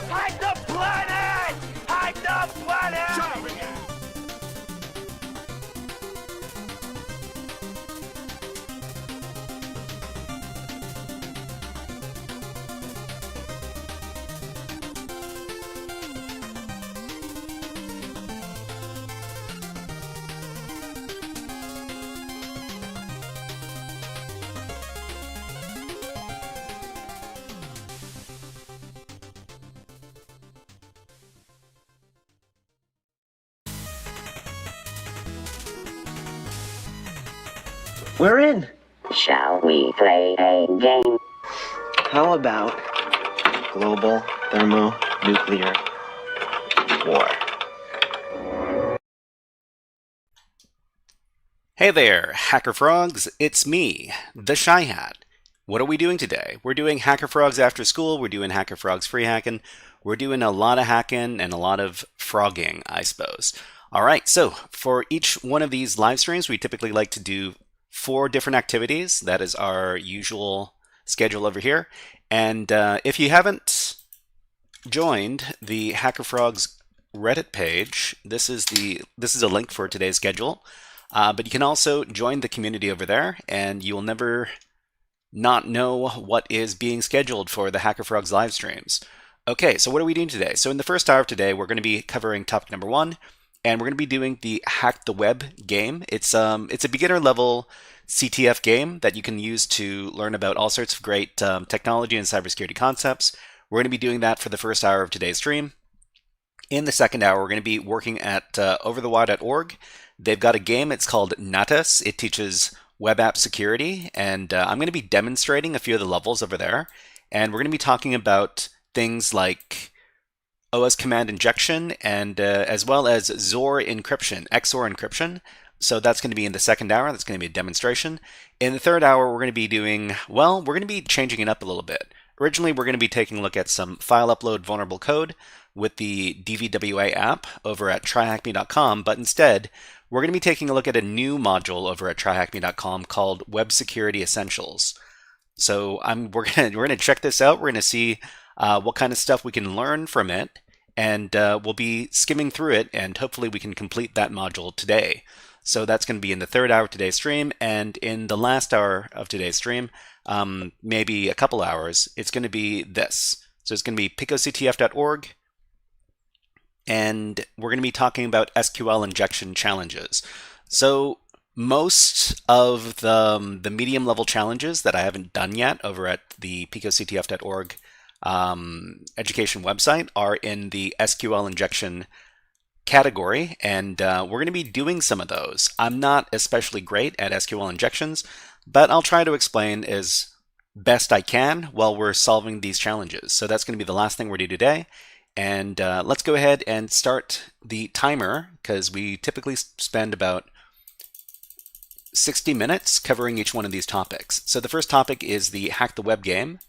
Hide the planet! Hide the planet! Shut up again! We're in. Shall we play a game? How about global thermonuclear war? Hey there, HackerFrogs, it's me, the Shy Hat. What are we doing today? We're doing HackerFrogs after school, we're doing HackerFrogs free hacking, we're doing a lot of hacking and a lot of frogging, I suppose. All right, so for each one of these live streams, we typically like to do 4 different activities. That is our usual schedule over here. And if you haven't joined the HackerFrogs Reddit page, this is a link for today's schedule. But you can also join the community over there, and you will never not know what is being scheduled for the HackerFrogs live streams. Okay, so what are we doing today? So in the first hour of today, we're going to be covering topic number 1, and we're going to be doing the Hack the Web game. It's a beginner level CTF game that you can use to learn about all sorts of great technology and cybersecurity concepts. We're going to be doing that for the first hour of today's stream. In the second hour, we're going to be working at overthewire.org. They've got a game, it's called Natas. It teaches web app security, and I'm going to be demonstrating a few of the levels over there. And we're going to be talking about things like OS command injection and as well as XOR encryption. So that's going to be in the second hour. That's going to be a demonstration. In the third hour, we're going to be doing, well, we're going to be changing it up a little bit. Originally, we're going to be taking a look at some file upload vulnerable code with the DVWA app over at tryhackme.com, but instead, we're going to be taking a look at a new module over at tryhackme.com called Web Security Essentials. So we're going to check this out. We're going to see what kind of stuff we can learn from it, and we'll be skimming through it, and hopefully we can complete that module today. So that's going to be in the third hour of today's stream, and in the last hour of today's stream, maybe a couple hours, it's going to be this. So it's going to be PicoCTF.org, and we're going to be talking about SQL injection challenges. So most of the medium level challenges that I haven't done yet over at the PicoCTF.org education website are in the SQL injection category, and we're going to be doing some of those. I'm not especially great at SQL injections, but I'll try to explain as best I can while we're solving these challenges. So that's going to be the last thing we're going to do today. And let's go ahead and start the timer, because we typically spend about 60 minutes covering each one of these topics. So the first topic is the Hack the Web game,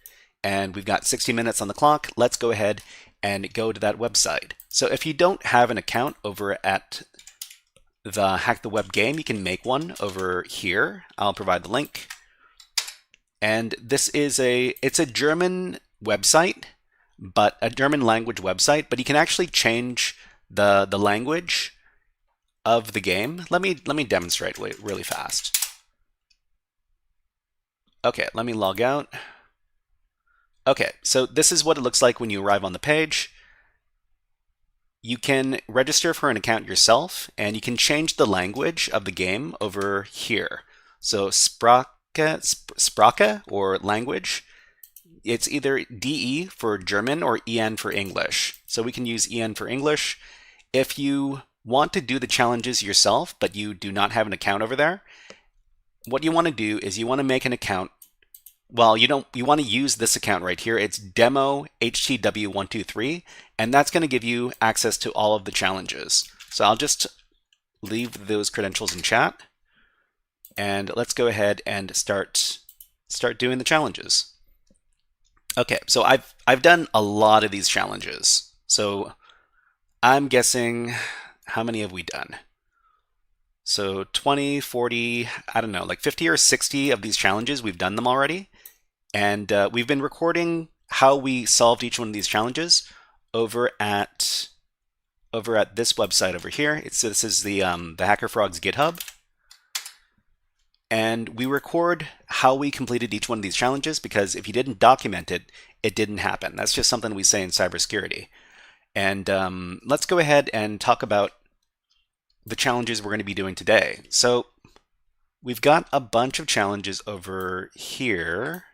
and we've got 60 minutes on the clock. Let's go ahead and go to that website. So if you don't have an account over at the Hack the Web game, you can make one over here. I'll provide the link. And this is it's a German website, but a German language website, but you can actually change the language of the game. Let me demonstrate really fast. Okay, let me log out. Okay, so this is what it looks like when you arrive on the page. You can register for an account yourself, and you can change the language of the game over here. So Sprache or language. It's either DE for German or EN for English. So we can use EN for English. If you want to do the challenges yourself, but you do not have an account over there, what you want to do is you want to make an account. Well, you want to use this account right here. It's demo HTW123, and that's going to give you access to all of the challenges. So I'll just leave those credentials in chat, and let's go ahead and start doing the challenges. Okay, so I've done a lot of these challenges. So I'm guessing, how many have we done? So 20, 40, I don't know, like 50 or 60 of these challenges, we've done them already. And we've been recording how we solved each one of these challenges over at this website over here. This is the HackerFrogs GitHub. And we record how we completed each one of these challenges, because if you didn't document it, it didn't happen. That's just something we say in cybersecurity. And let's go ahead and talk about the challenges we're going to be doing today. So we've got a bunch of challenges over here.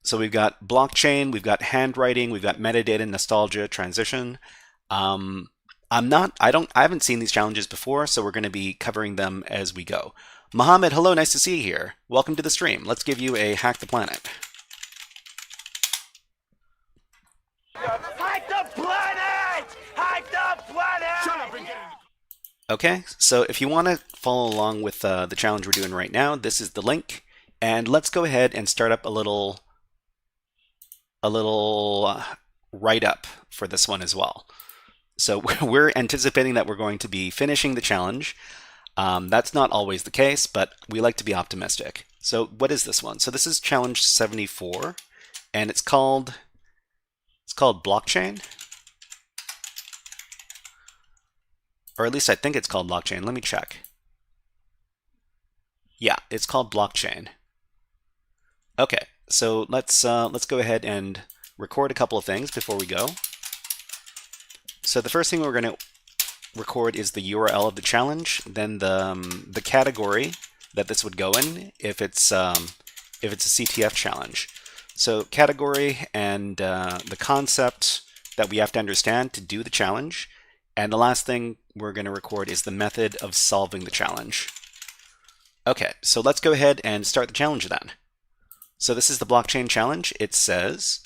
So we've got blockchain, we've got handwriting, we've got metadata, nostalgia, transition. I haven't seen these challenges before, so we're going to be covering them as we go. Mohammed, hello, nice to see you here. Welcome to the stream. Let's give you a Hack the Planet. Hack the planet! Hack the planet! Shut up and get it. Okay, so if you want to follow along with the challenge we're doing right now, this is the link. And let's go ahead and start up a little write-up for this one as well. So we're anticipating that we're going to be finishing the challenge. That's not always the case, but we like to be optimistic. So what is this one? So this is challenge 74, and it's called blockchain. Or at least I think it's called blockchain. Let me check. Yeah, it's called blockchain. Okay, so let's go ahead and record a couple of things before we go. So the first thing we're going to record is the URL of the challenge, then the category that this would go in if it's a CTF challenge. So category and the concept that we have to understand to do the challenge. And the last thing we're going to record is the method of solving the challenge. Okay, so let's go ahead and start the challenge then. So this is the blockchain challenge. It says,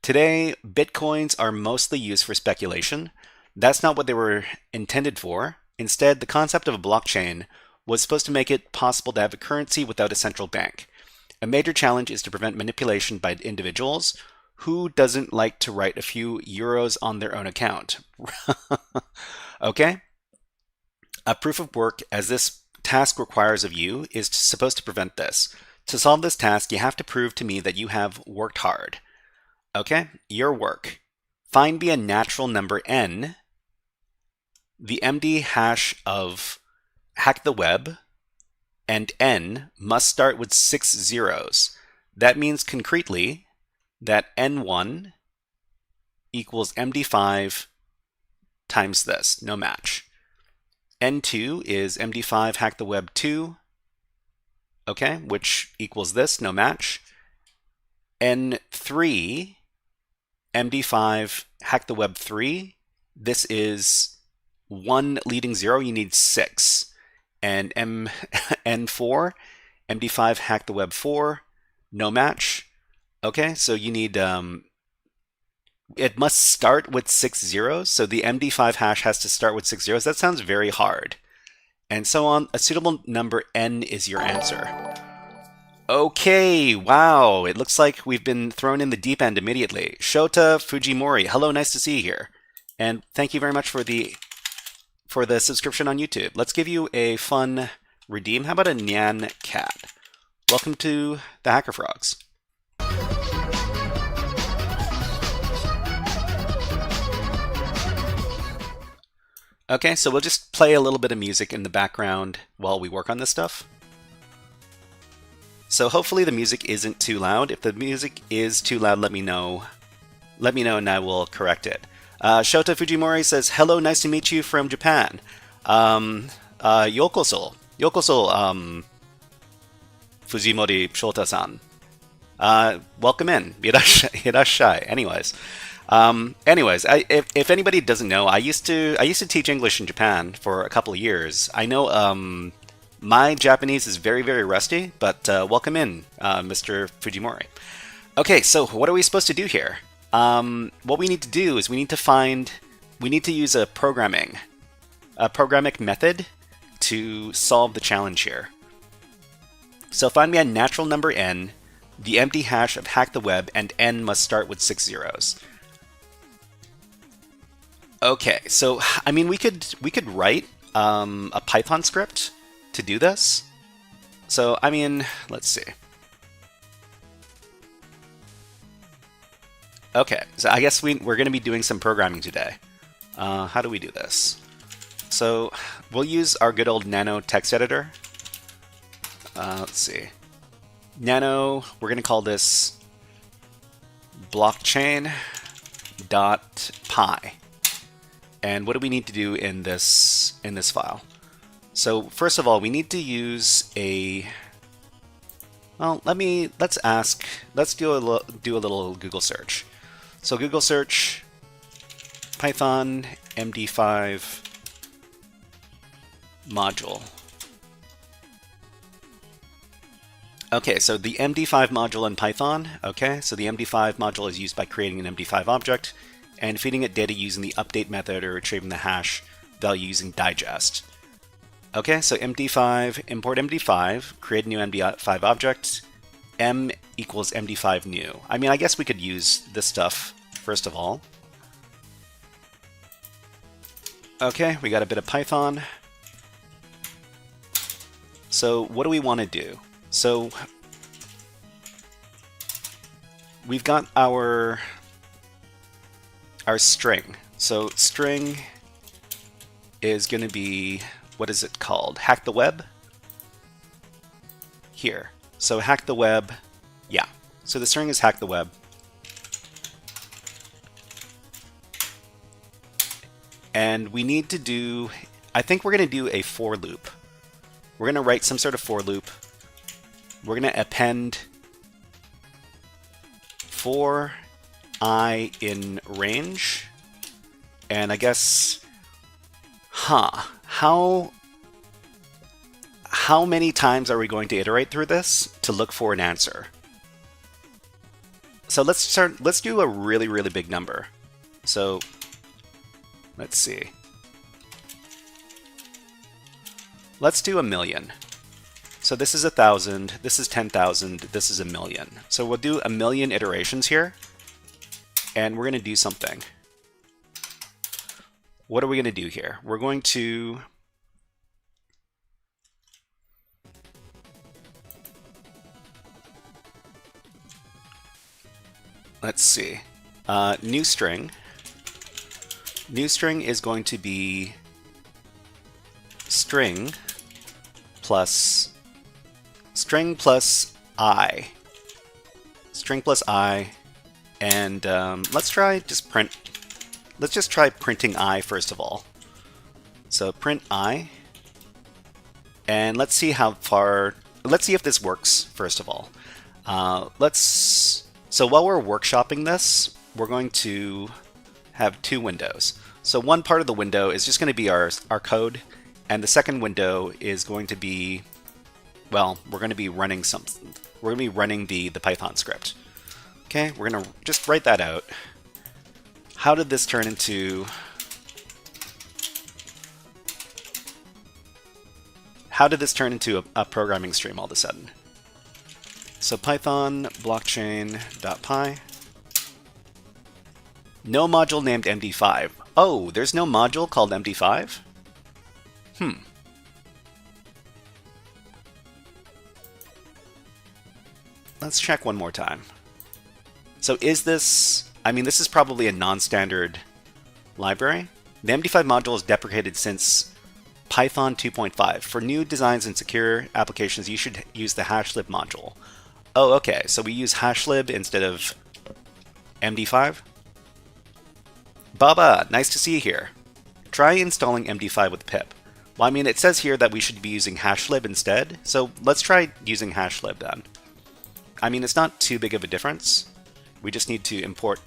today, Bitcoins are mostly used for speculation. That's not what they were intended for. Instead, the concept of a blockchain was supposed to make it possible to have a currency without a central bank. A major challenge is to prevent manipulation by individuals. Who doesn't like to write a few euros on their own account? Okay. A proof of work, as this task requires of you, is supposed to prevent this. To solve this task, you have to prove to me that you have worked hard. Okay, your work. Find me a natural number n, the MD hash of hack the web, and n must start with 6 zeros. That means concretely that n1 equals MD5 times this, no match. n2 is MD5 hack the web 2, okay, which equals this, no match. n3 MD5 hack the web 3, this is 1 leading 0, you need 6. And n4 MD5 hack the web 4, no match. Okay, so you need, it must start with 6 zeros, so the MD5 hash has to start with 6 zeros. That sounds very hard. And so on, a suitable number n is your answer. Okay, wow, it looks like we've been thrown in the deep end immediately. Shota Fujimori, hello, nice to see you here. And thank you very much for the subscription on YouTube. Let's give you a fun redeem. How about a Nyan Cat? Welcome to the HackerFrogs. Okay, so we'll just play a little bit of music in the background while we work on this stuff. So hopefully the music isn't too loud. If the music is too loud, let me know. Let me know and I will correct it. Shota Fujimori says, hello, nice to meet you from Japan. Yokoso. Yokoso, Fujimori Shota-san. Welcome in. Irashai. Anyways, if anybody doesn't know, I used to teach English in Japan for a couple of years. I know my Japanese is very, very rusty, but welcome in, Mr. Fujimori. Okay, so what are we supposed to do here? What we need to do is we need to use a programmatic method to solve the challenge here. So find me a natural number n, the empty hash of hack the web, and n must start with 6 zeros. Okay, so I mean we could write a Python script to do this. So I mean, let's see. Okay, so I guess we're going to be doing some programming today. How do we do this? So we'll use our good old Nano text editor. Let's see. Nano, we're going to call this blockchain.py. And what do we need to do in this file? So first of all, we need to use a. Well, let's do a little Google search. So Google search Python MD5 module. Okay, so the MD5 module in Python. Okay, so the MD5 module is used by creating an MD5 object and feeding it data using the update method or retrieving the hash value using digest. Okay, so MD5, import MD5, create a new MD5 object, m equals MD5 new. I mean, I guess we could use this stuff first of all. Okay, we got a bit of Python. So what do we want to do? So we've got our string. So string is going to be, what is it called? Hack the web? Here. So hack the web, yeah. So the string is hack the web. And we need to do, I think we're going to do a for loop. We're going to write some sort of for loop. We're going to append for I in range. And I guess, how many times are we going to iterate through this to look for an answer? So let's do a really, really big number. So let's see. Let's do 1,000,000. So this is 1,000, this is 10,000, this is 1,000,000. So we'll do 1,000,000 iterations here, and we're going to do something. What are we going to do here? We're going to let's see. New string. New string is going to be string plus I. String plus I, and let's just try printing I first of all. So print I, and let's see if this works first of all. So while we're workshopping this, we're going to have two windows. So one part of the window is just going to be our code, and the second window is going to be, well, we're going to be running something. We're going to be running the Python script. Okay, we're going to just write that out. How did this turn into a programming stream all of a sudden? So Python blockchain.py. No module named MD5. Oh, there's no module called MD5? Let's check one more time. So is this, I mean, this is probably a non-standard library. The MD5 module is deprecated since Python 2.5. For new designs and secure applications, you should use the hashlib module. Oh, okay, so we use hashlib instead of MD5? Baba, nice to see you here. Try installing MD5 with pip. Well, I mean, it says here that we should be using hashlib instead, so let's try using hashlib then. I mean, it's not too big of a difference. We just need to import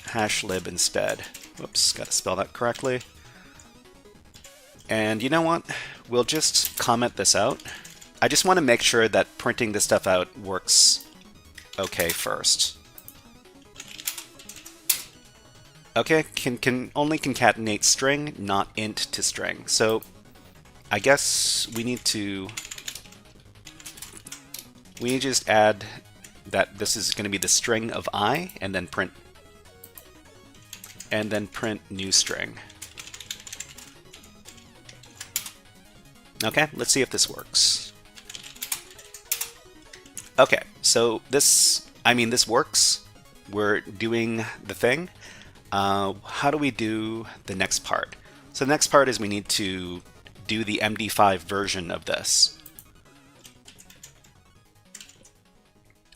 hashlib instead. Whoops, gotta spell that correctly. And you know what? We'll just comment this out. I just want to make sure that printing this stuff out works okay first. Okay, can only concatenate string, not int to string. So I guess we need to just add that this is going to be the string of I, and then print new string. Okay, let's see if this works. Okay, so this works. We're doing the thing. How do we do the next part? So the next part is we need to do the MD5 version of this.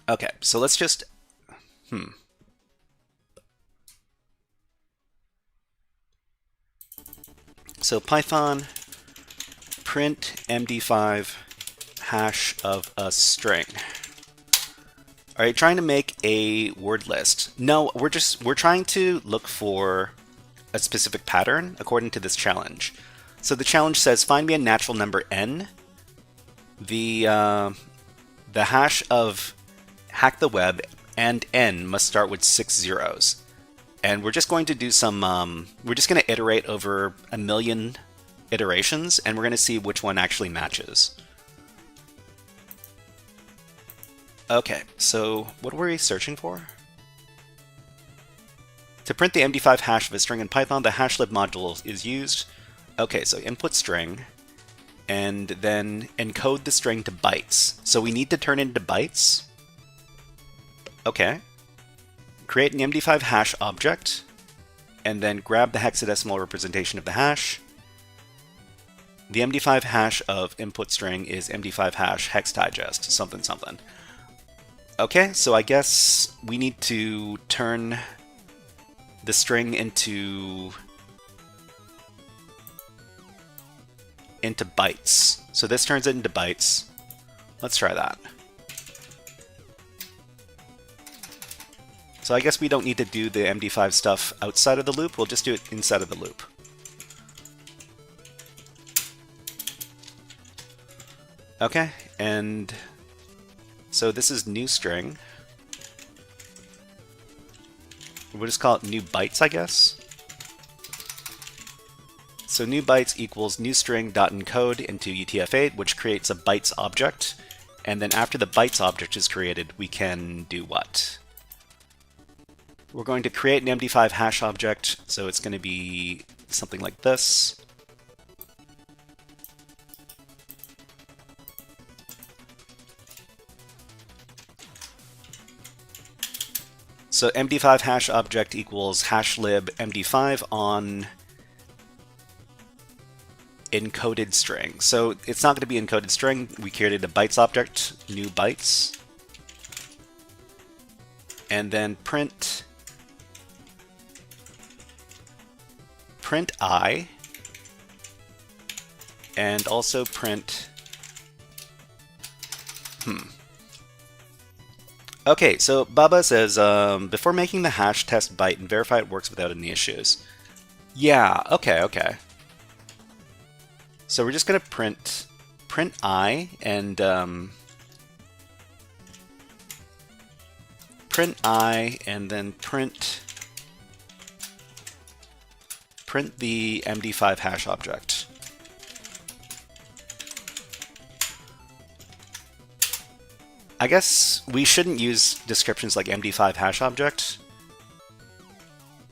Okay, so let's just, So Python print MD5 hash of a string. Are you trying to make a word list? No, we're trying to look for a specific pattern according to this challenge. So the challenge says find me a natural number n. The hash of hack the web and n must start with 6 zeros. And we're just going to do some, we're just going to iterate over 1,000,000 iterations, and we're going to see which one actually matches. Okay, so what were we searching for? To print the MD5 hash of a string in Python, the hashlib module is used. Okay, so input string, and then encode the string to bytes. So we need to turn into bytes. Okay. Create an MD5 hash object, and then grab the hexadecimal representation of the hash. The MD5 hash of input string is MD5 hash hex digest, something something. Okay, so I guess we need to turn the string into bytes. So this turns it into bytes. Let's try that. So I guess we don't need to do the MD5 stuff outside of the loop, we'll just do it inside of the loop. Okay, and so this is new string. We'll just call it new bytes, I guess. So new bytes equals new string.encode into UTF-8, which creates a bytes object. And then after the bytes object is created, we can do what? We're going to create an MD5 hash object, so it's going to be something like this. So MD5 hash object equals hashlib MD5 on encoded string. So it's not going to be encoded string. We created a bytes object, new bytes, and then print I, and also print Okay, so Baba says, before making the hash, test byte and verify it works without any issues. Yeah, okay. So we're just going to print I, and then print the MD5 hash object. I guess we shouldn't use descriptions like MD5 hash object.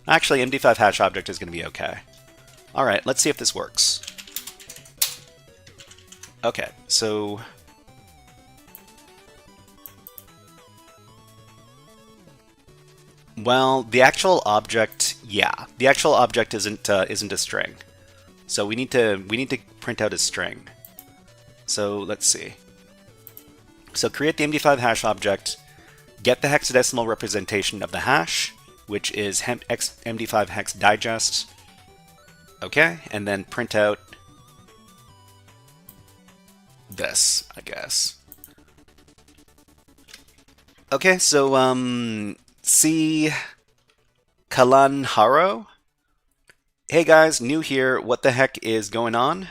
Actually, MD5 hash object is going to be okay. Alright, let's see if this works. Okay, so well, the actual object, yeah, the actual object isn't a string. So we need to print out a string. So let's see. So create the MD5 hash object, get the hexadecimal representation of the hash, which is MD5 hex digest, Okay, and then print out this, I guess. Okay, so see Kalanharo. Hey guys, new here. What the heck is going on?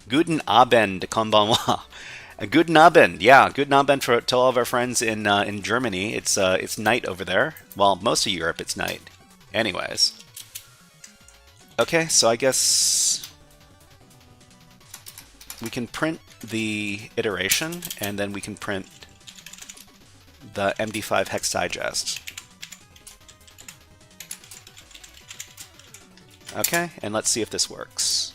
Guten Abend, konbanwa. Guten Abend, yeah, Guten Abend to all of our friends in Germany. It's night over there. Well, most of Europe it's night. Anyways. Okay, so I guess we can print the iteration, and then we can print the MD5 hex digest. Okay, and let's see if this works.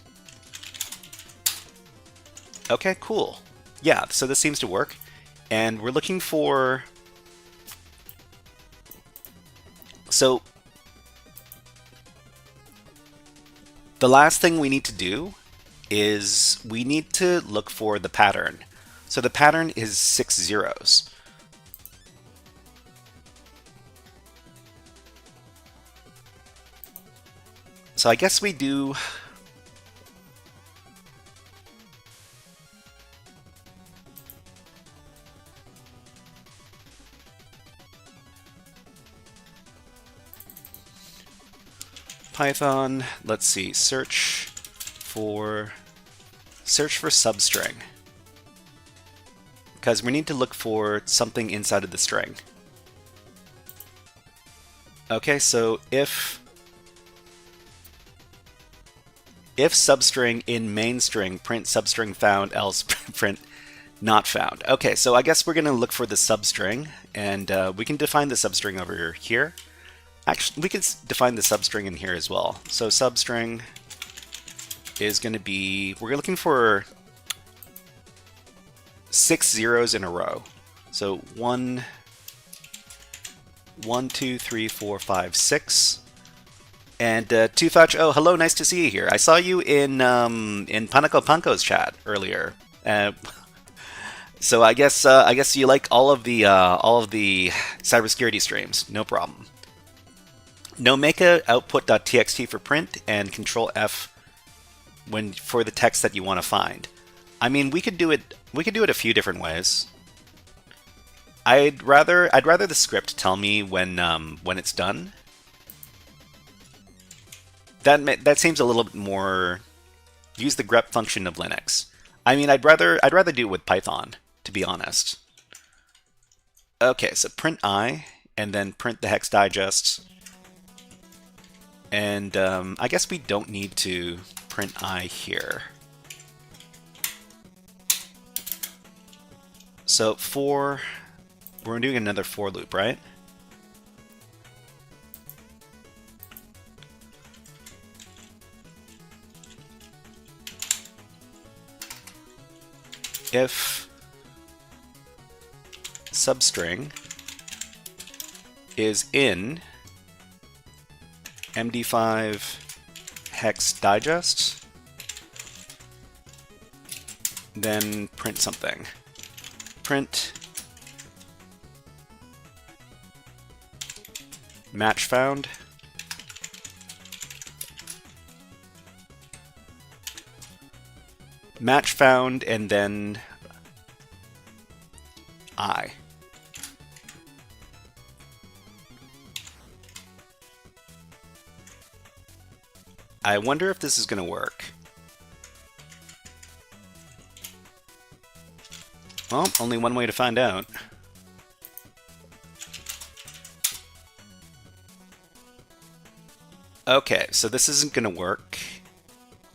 Okay, cool. Yeah, so this seems to work. And we're looking for... So, the last thing we need to do is we need to look for the pattern. So the pattern is 6 zeros. So I guess we do... Python, let's see, search for substring. Because we need to look for something inside of the string. Okay, so if substring in main string, print substring found, else print not found. Okay, so I guess we're going to look for the substring, and we can define the substring over here. Actually, we could define the substring in here as well. So substring is going to be, we're looking for 6 zeros in a row. So 1, 2, 3, 4, 5, 6. And Tufach, oh, hello, nice to see you here. I saw you in Panko's chat earlier. So I guess you like all of the cybersecurity streams. No problem. No make a output.txt for print and Control F for the text that you want to find. I mean, we could do it a few different ways. I'd rather the script tell me when it's done. That seems a little bit more. Use the grep function of Linux. I mean, I'd rather do it with Python, to be honest. Okay, so print I and then print the hex digest. And I guess we don't need to print I here. So we're doing another for loop, right? If substring is in MD5 hex digest, then print something. Print match found. Match found, and then I. I wonder if this is going to work. Well, only one way to find out. Okay, so this isn't going to work.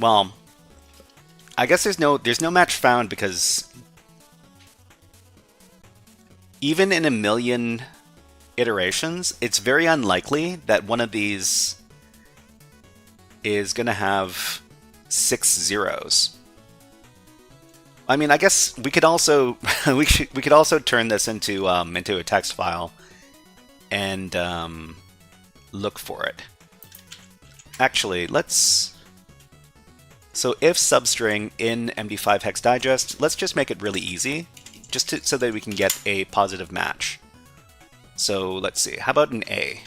Well, I guess there's no match found because even in a million iterations, it's very unlikely that one of these is going to have 6 zeros. I mean, I guess we could also we could also turn this into a text file and look for it. Actually, let's. So if substring in MD5 hex digest, let's just make it really easy, so that we can get a positive match. So let's see. How about an A?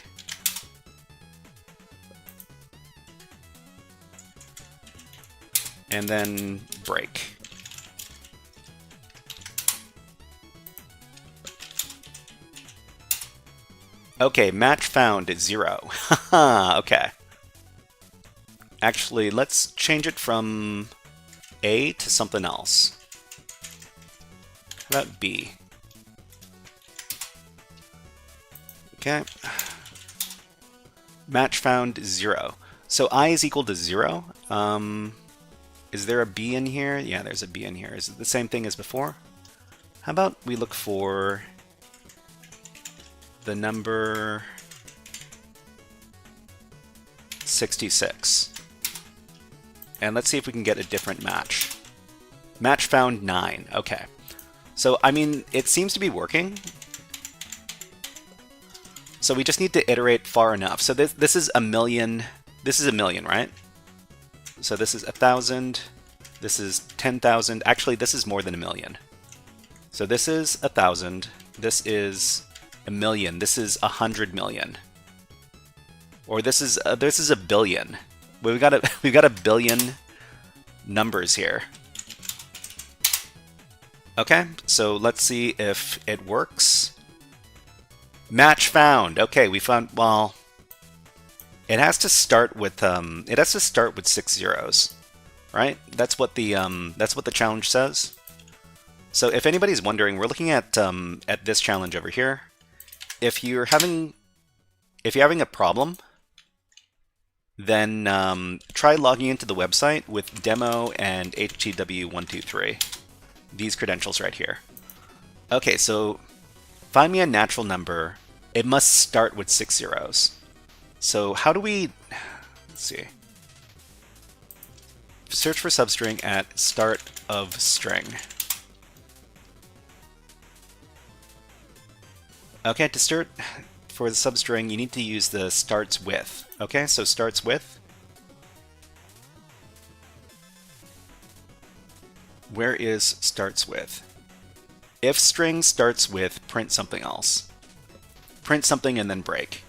and then break. Okay, match found is 0. Haha, okay. Actually, let's change it from A to something else. How about B? Okay. Match found 0. So I is equal to 0. Is there a B in here? Yeah, there's a B in here. Is it the same thing as before? How about we look for the number 66. And let's see if we can get a different match. Match found 9. Okay. So, I mean, it seems to be working. So we just need to iterate far enough. So this is a million. This is a million, right? So this is 1,000. This is 10,000. Actually, this is more than a million. So this is 1,000. This is a million. This is 100 million. Or this is a billion. We've got a billion numbers here. Okay, so let's see if it works. Match found. Okay, we found. Well, it has to start with 6 zeros, right? That's what the challenge says. So if anybody's wondering, we're looking at this challenge over here. If you're having a problem, then try logging into the website with demo and HTW123. These credentials right here. Okay, so find me a natural number. It must start with 6 zeros. So how do we... Let's see. Search for substring at start of string. Okay, to start for the substring, you need to use the starts with. Okay, so starts with. Where is starts with? If string starts with, print something else. Print something and then break.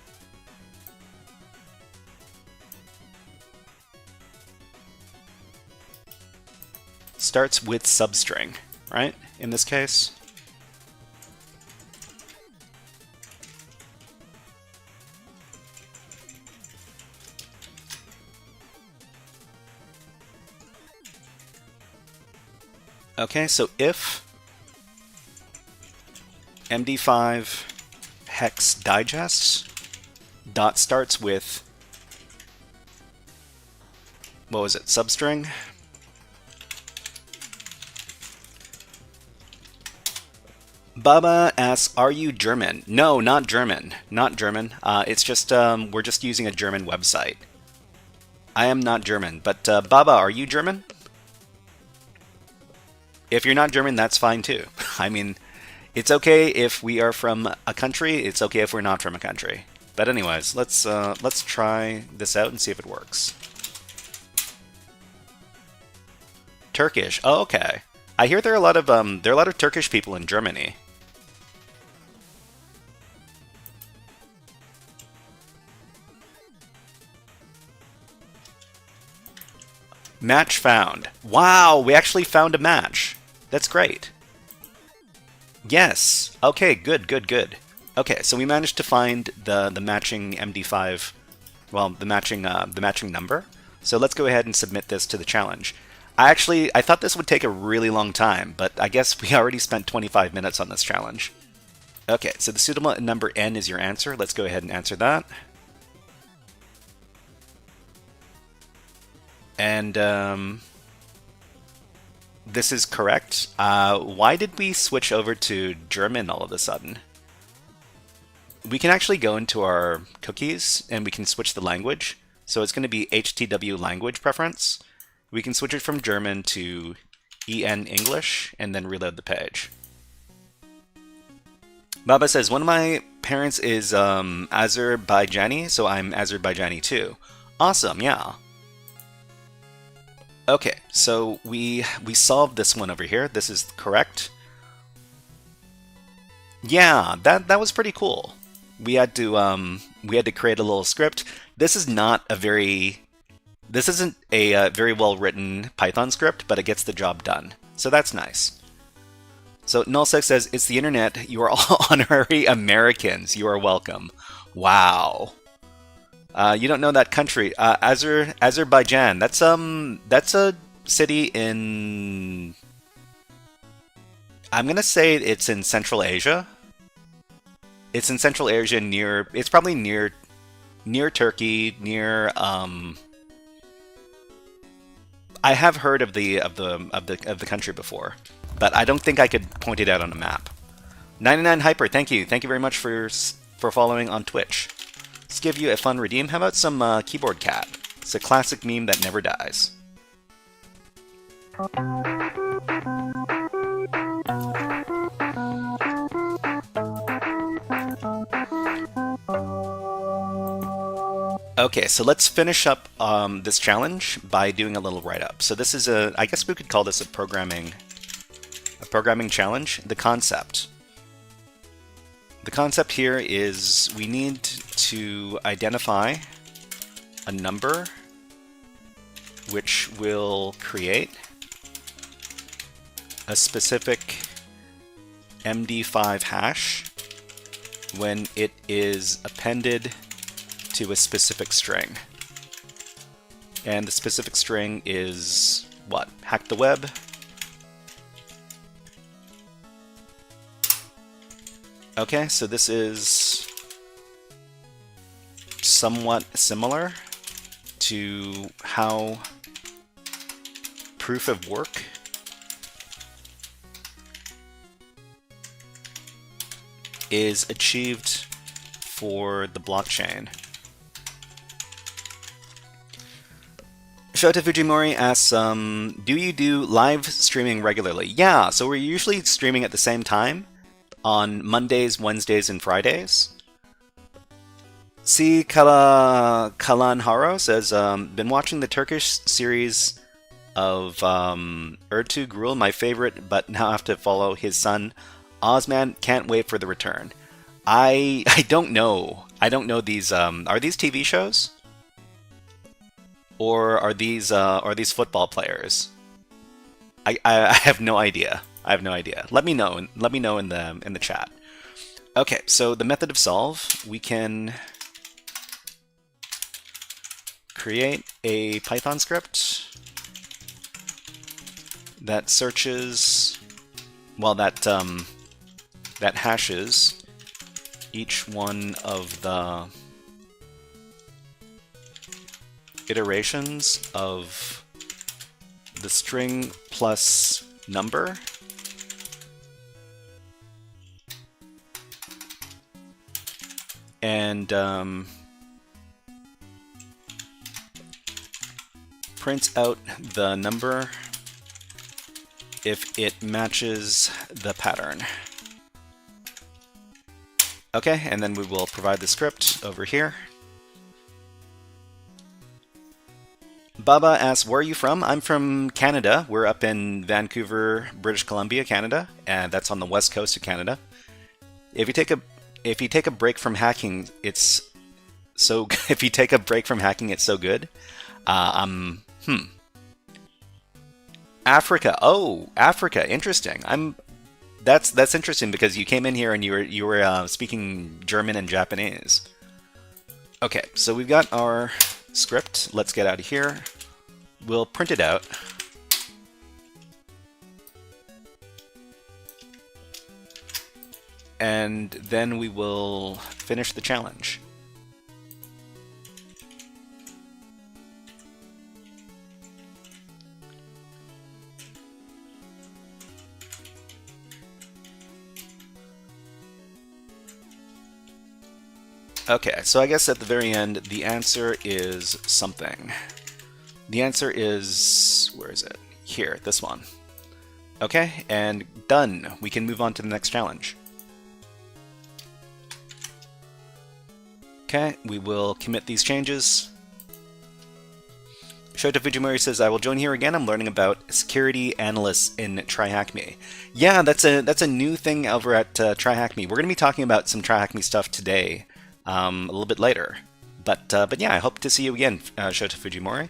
Starts with substring, right? In this case. Okay, so if MD5 hex digests dot starts with, what was it, substring? Baba asks, are you German? No, not German. Not German. It's just, we're just using a German website. I am not German, but Baba, are you German? If you're not German, that's fine too. I mean, it's okay if we are from a country. It's okay if we're not from a country. But anyways, let's try this out and see if it works. Turkish. Oh, okay. I hear there are a lot of Turkish people in Germany. Match found. Wow, we actually found a match. That's great. Yes. Okay, good, good, good. Okay, so we managed to find the matching MD5, well, the matching number. So let's go ahead and submit this to the challenge. I thought this would take a really long time, but I guess we already spent 25 minutes on this challenge. Okay, so the suitable number n is your answer. Let's go ahead and answer that. And this is correct. Why did we switch over to German all of a sudden? We can actually go into our cookies and we can switch the language. So it's going to be HTW language preference. We can switch it from German to EN English and then reload the page. Baba says, one of my parents is Azerbaijani, so I'm Azerbaijani too. Awesome, yeah. Okay, so we solved this one over here. This is correct. Yeah, that was pretty cool. We had to create a little script. This is not a very This isn't a very well written Python script, but it gets the job done. So that's nice. So Nullsec says, it's the internet. You are all honorary Americans. You are welcome. Wow. You don't know that country. Azerbaijan. That's a city in... I'm gonna say it's in Central Asia. It's in Central Asia near... It's probably near Turkey, near... I have heard of the country before, but I don't think I could point it out on a map. 99 Hyper, thank you very much for following on Twitch. Let's give you a fun redeem. How about some keyboard cat? It's a classic meme that never dies. Okay, so let's finish up this challenge by doing a little write-up. So this is I guess we could call this a programming challenge. The concept here is we need to identify a number which will create a specific MD5 hash when it is appended to a specific string. And the specific string is what? Hack the web. Okay, so this is somewhat similar to how proof of work is achieved for the blockchain. Shota Fujimori asks, do you do live streaming regularly? Yeah, so we're usually streaming at the same time on Mondays, Wednesdays, and Fridays. C. Kalanharo says, been watching the Turkish series of Ertugrul, my favorite, but now I have to follow his son. Ozman, can't wait for the return. I don't know. I don't know these, are these TV shows? Or are these football players? I have no idea. I have no idea. Let me know. Let me know in the chat. Okay, so the method of solve, we can create a Python script that searches, well, that hashes each one of the iterations of the string plus number and prints out the number if it matches the pattern. Okay, and then we will provide the script over here. Baba asks, where are you from? I'm from Canada. We're up in Vancouver, British Columbia, Canada, and that's on the west coast of Canada. If you take a break from hacking, it's so if you take a break from hacking, it's so good. Africa. Oh, Africa. Interesting. That's interesting because you came in here and you were speaking German and Japanese. Okay, so we've got our script. Let's get out of here. We'll print it out. And then we will finish the challenge. Okay, so I guess at the very end, the answer is something. The answer is, where is it? Here, this one. Okay, and done. We can move on to the next challenge. Okay, we will commit these changes. Shota Fujimori says, I will join here again. I'm learning about security analysts in TryHackMe. Yeah, that's a new thing over at TryHackMe. We're going to be talking about some TryHackMe stuff today. A little bit later. But yeah, I hope to see you again, Shota Fujimori.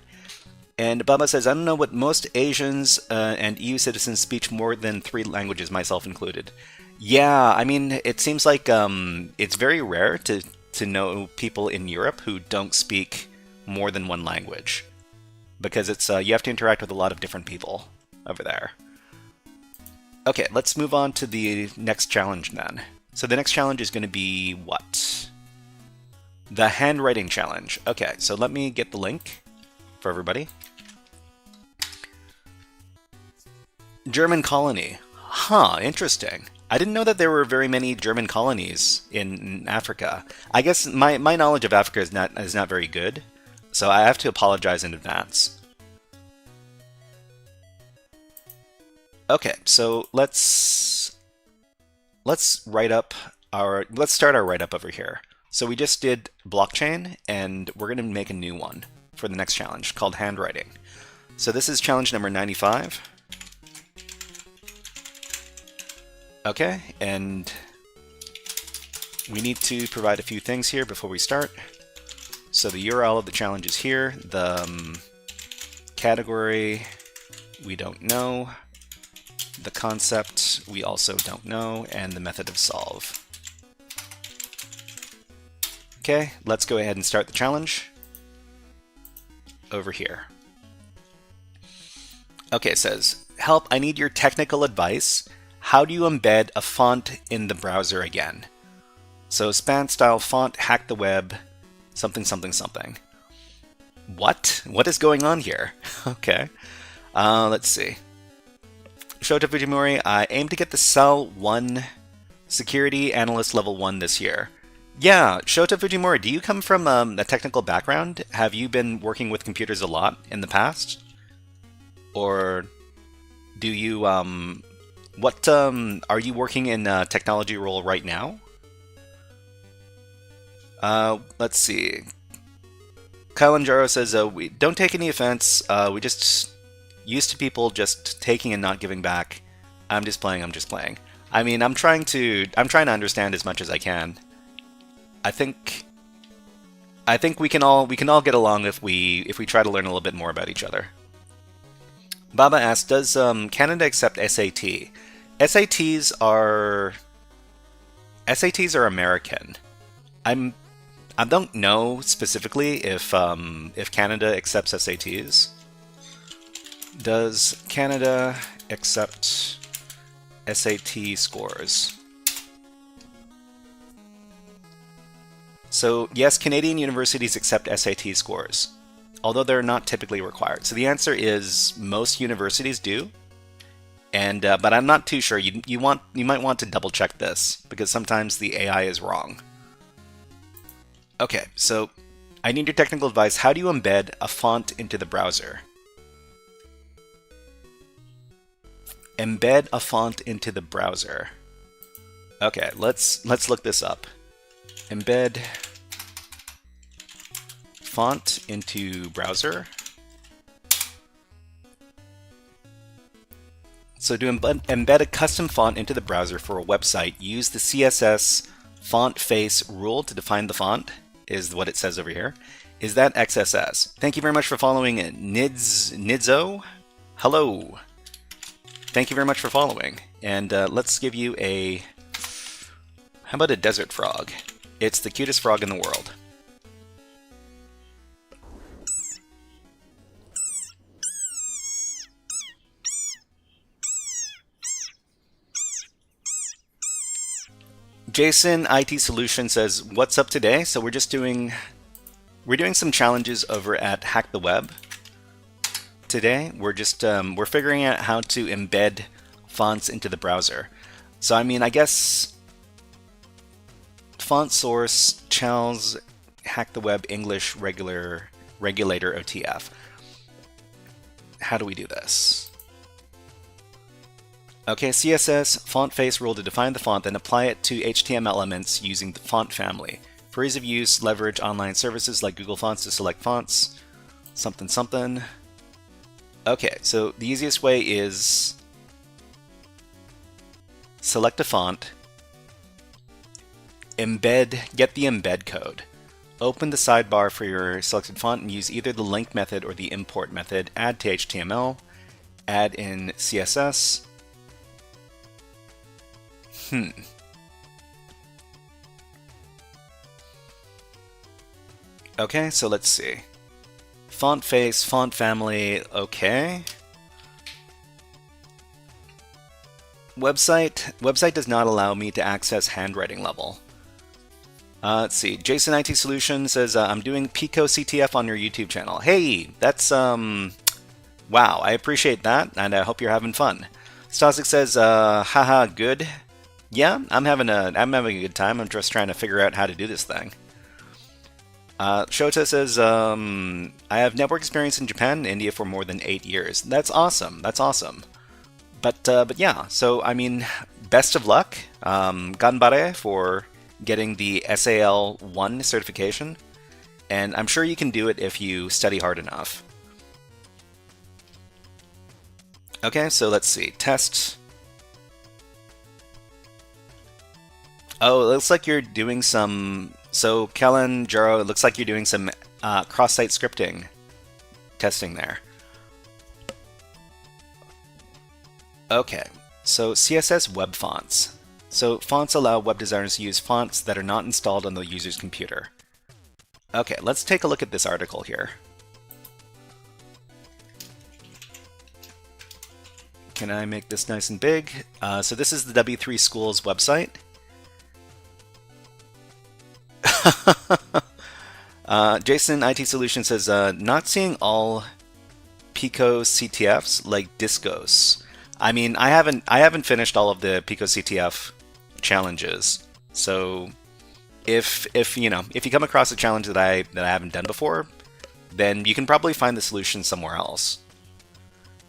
And Baba says, I don't know what most Asians and EU citizens speak more than 3 languages, myself included. Yeah, I mean, it seems like it's very rare to know people in Europe who don't speak more than 1 language. Because it's you have to interact with a lot of different people over there. Okay, let's move on to the next challenge then. So the next challenge is going to be what? The handwriting challenge. Okay, so let me get the link for everybody. German colony. Huh, interesting. I didn't know that there were very many German colonies in Africa. I guess my knowledge of Africa is not very good, so I have to apologize in advance. Okay, so let's start our write-up over here. So we just did blockchain, and we're going to make a new one for the next challenge called handwriting. So this is challenge number 95. Okay, and we need to provide a few things here before we start. So the URL of the challenge is here. The category, we don't know. The concept, we also don't know. And the method of solve. Okay, let's go ahead and start the challenge over here. Okay, it says, help, I need your technical advice. How do you embed a font in the browser again? So span style font, hack the web, something, something, something. What? What is going on here? Okay. Let's see. Shota Fujimori, I aim to get the Cell 1 Security Analyst Level 1 this year. Yeah, Shota Fujimori, do you come from a technical background? Have you been working with computers a lot in the past? Or do you, are you working in a technology role right now? Let's see. Kalanjaro says, we don't take any offense. We just used to people just taking and not giving back. I'm just playing. I mean, I'm trying to understand as much as I can. I think we can all get along if we try to learn a little bit more about each other. Baba asks, does Canada accept SAT? SATs are American. I don't know specifically if Canada accepts SATs. Does Canada accept SAT scores? So yes, Canadian universities accept SAT scores, although they're not typically required. So the answer is most universities do. And but I'm not too sure. You might want to double check this because sometimes the AI is wrong. Okay, so I need your technical advice. How do you embed a font into the browser? Embed a font into the browser. Okay, let's look this up. Embed font into browser. So to embed a custom font into the browser for a website, use the CSS font face rule to define the font, is what it says over here. Is that XSS? Thank you very much for following Nidzo. Hello. Thank you very much for following. And let's give you a... How about a desert frog? It's the cutest frog in the world. Jason IT Solution says, "What's up today?" So we're doing some challenges over at Hack the Web. Today we're figuring out how to embed fonts into the browser. So I mean, I guess font source chals Hack the Web English regulator OTF. How do we do this? Okay, CSS font face rule to define the font, then apply it to HTML elements using the font family. For ease of use, leverage online services like Google Fonts to select fonts. Something, something. Okay, so the easiest way is select a font, get the embed code, Open the sidebar for your selected font and use either the link method or the import method. Add to HTML. Add in CSS. Okay, so let's see. Font face, font family, okay. Website does not allow me to access handwriting level. Let's see. Jason IT Solution says, I'm doing PicoCTF on your YouTube channel. Hey, that's, wow, I appreciate that, and I hope you're having fun. Stasic says, haha, good. Yeah, I'm having a good time. I'm just trying to figure out how to do this thing. Shota says, I have network experience in Japan and India for more than 8 years. That's awesome. That's awesome. But yeah, so I mean, best of luck, ganbare, for getting the SAL1 certification, and I'm sure you can do it if you study hard enough. Okay, so let's see, test. Oh, it looks like you're doing some, so Kellen, Jaro, it looks like you're doing some cross-site scripting testing there. Okay, so CSS web fonts. So fonts allow web designers to use fonts that are not installed on the user's computer. Okay, let's take a look at this article here. Can I make this nice and big? So this is the W3 School's website. Jason IT Solution says, not seeing all PicoCTFs like Discos. I mean, I haven't finished all of the PicoCTF challenges. So if you come across a challenge that I haven't done before, then you can probably find the solution somewhere else.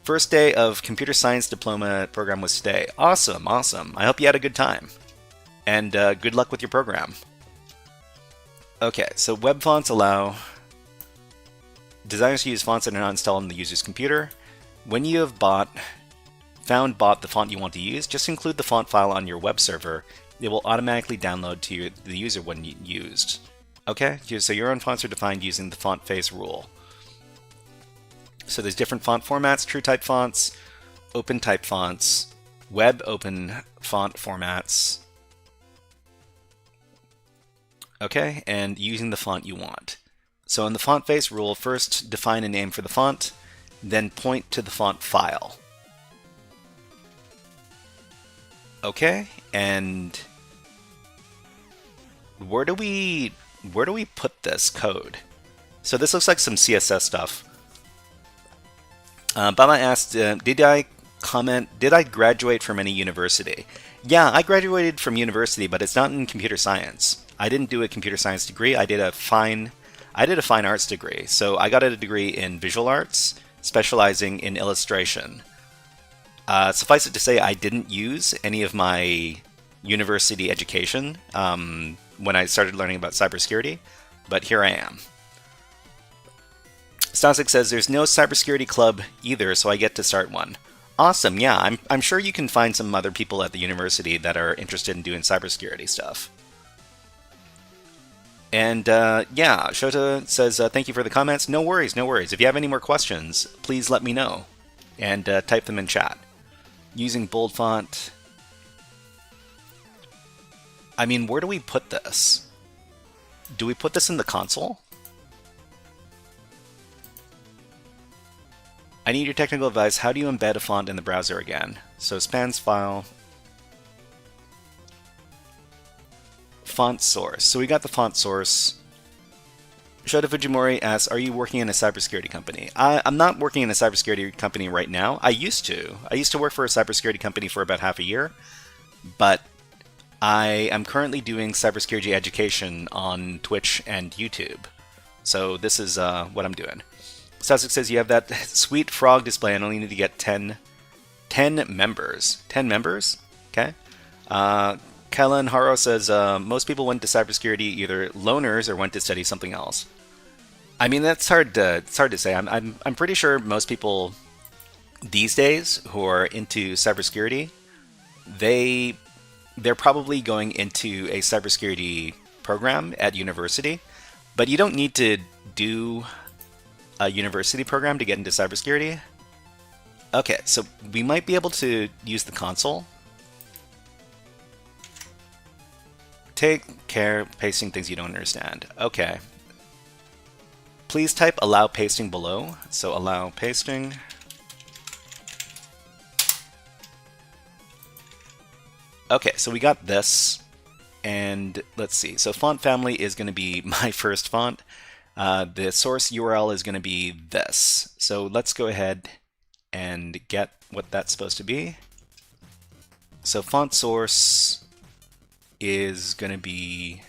First day of computer science diploma program was today. Awesome, awesome. I hope you had a good time. And good luck with your program. Okay, so web fonts allow designers to use fonts that are not installed on the user's computer. When you have found the font you want to use, just include the font file on your web server. It will automatically download to the user when used. Okay, so your own fonts are defined using the font face rule. So there's different font formats: true type fonts, open type fonts, web open font formats. Okay, and using the font you want. So in the font face rule, first define a name for the font, then point to the font file. Okay, and where do we put this code? So this looks like some CSS stuff. Bama asked, did I graduate from any university? Yeah, I graduated from university, but it's not in computer science. I didn't do a computer science degree. I did a fine arts degree. So I got a degree in visual arts, specializing in illustration. Suffice it to say, I didn't use any of my university education when I started learning about cybersecurity, but here I am. Stasic says there's no cybersecurity club either, so I get to start one. Awesome, yeah, I'm sure you can find some other people at the university that are interested in doing cybersecurity stuff. And yeah, Shota says thank you for the comments. No worries, no worries. If you have any more questions, please let me know and type them in chat. Using bold font. I mean, where do we put this? Do we put this in the console? I need your technical advice. How do you embed a font in the browser again? So spans file. Font source. So we got the font source. Shota Fujimori asks, are you working in a cybersecurity company? I'm not working in a cybersecurity company right now. I used to. I used to work for a cybersecurity company for about half a year. But I am currently doing cybersecurity education on Twitch and YouTube. So this is what I'm doing. Sasuke says you have that sweet frog display and only need to get 10 members. 10 members? Okay. Kellen Haro says most people went to cybersecurity either loners or went to study something else. I mean, it's hard to say. I'm pretty sure most people these days who are into cybersecurity, they're probably going into a cybersecurity program at university. But you don't need to do a university program to get into cybersecurity. Okay, so we might be able to use the console. Take care pasting things you don't understand. Okay. Please type allow pasting below. So allow pasting. Okay, so we got this. And let's see. So font family is going to be my first font. The source URL is going to be this. So let's go ahead and get what that's supposed to be. So font source is going to be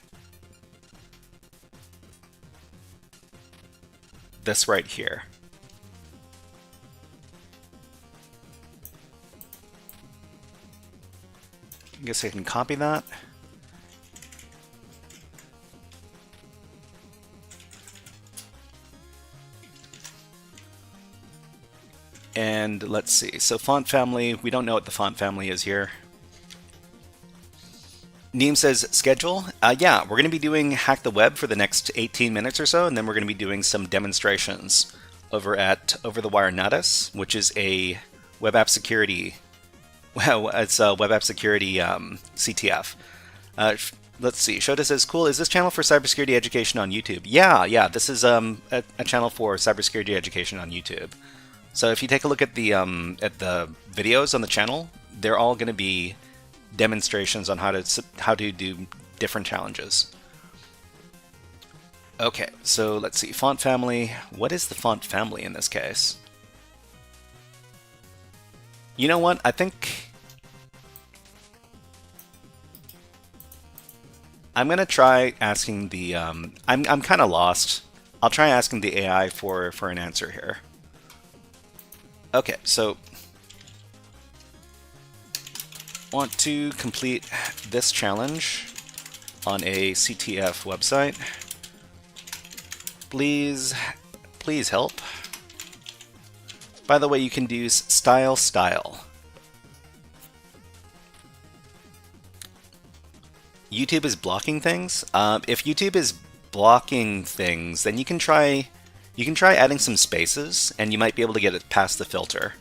this right here. I guess I can copy that. And let's see, so font family, we don't know what the font family is here. Neem says schedule. Yeah, we're going to be doing Hack the Web for the next 18 minutes or so, and then we're going to be doing some demonstrations over at Over the Wire Natas, which is a web app security. Well, it's a web app security CTF. Let's see. Shota says, "Cool. Is this channel for cybersecurity education on YouTube?" Yeah. This is a channel for cybersecurity education on YouTube. So if you take a look at the videos on the channel, they're all going to be demonstrations on how to do different challenges. Okay, so let's see. Font family. What is the font family in this case? You know what? I think I'm gonna try asking the. I'm kind of lost. I'll try asking the AI for an answer here. Okay, so want to complete this challenge on a CTF website. Please help. By the way, you can use style. YouTube is blocking things. If YouTube is blocking things, then you can try adding some spaces, and you might be able to get it past the filter.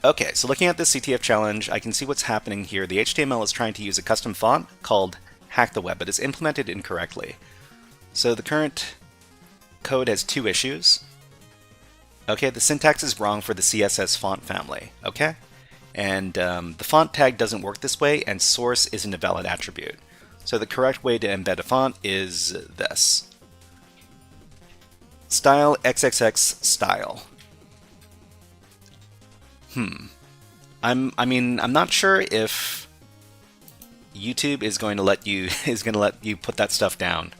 Okay, so looking at this CTF challenge, I can see what's happening here. The HTML is trying to use a custom font called Hack the Web, but it's implemented incorrectly. So the current code has two issues. Okay, the syntax is wrong for the CSS font family, okay? And the font tag doesn't work this way, and source isn't a valid attribute. So the correct way to embed a font is this. Style XXX style. I'm not sure if YouTube is going to let you put that stuff down.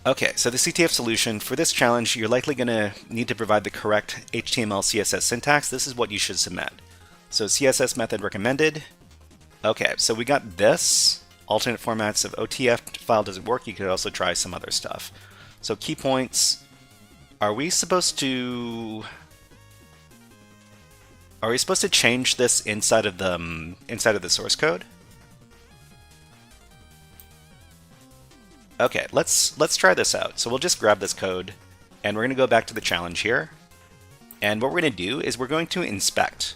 Okay, so the CTF solution for this challenge, you're likely going to need to provide the correct HTML CSS syntax. This is what you should submit. So CSS method recommended. Okay, so we got this. Alternate formats of OTF file doesn't work. You could also try some other stuff. So key points. Are we supposed to change this inside of the source code? Okay, let's try this out. So we'll just grab this code, and we're going to go back to the challenge here. And what we're going to do is we're going to inspect.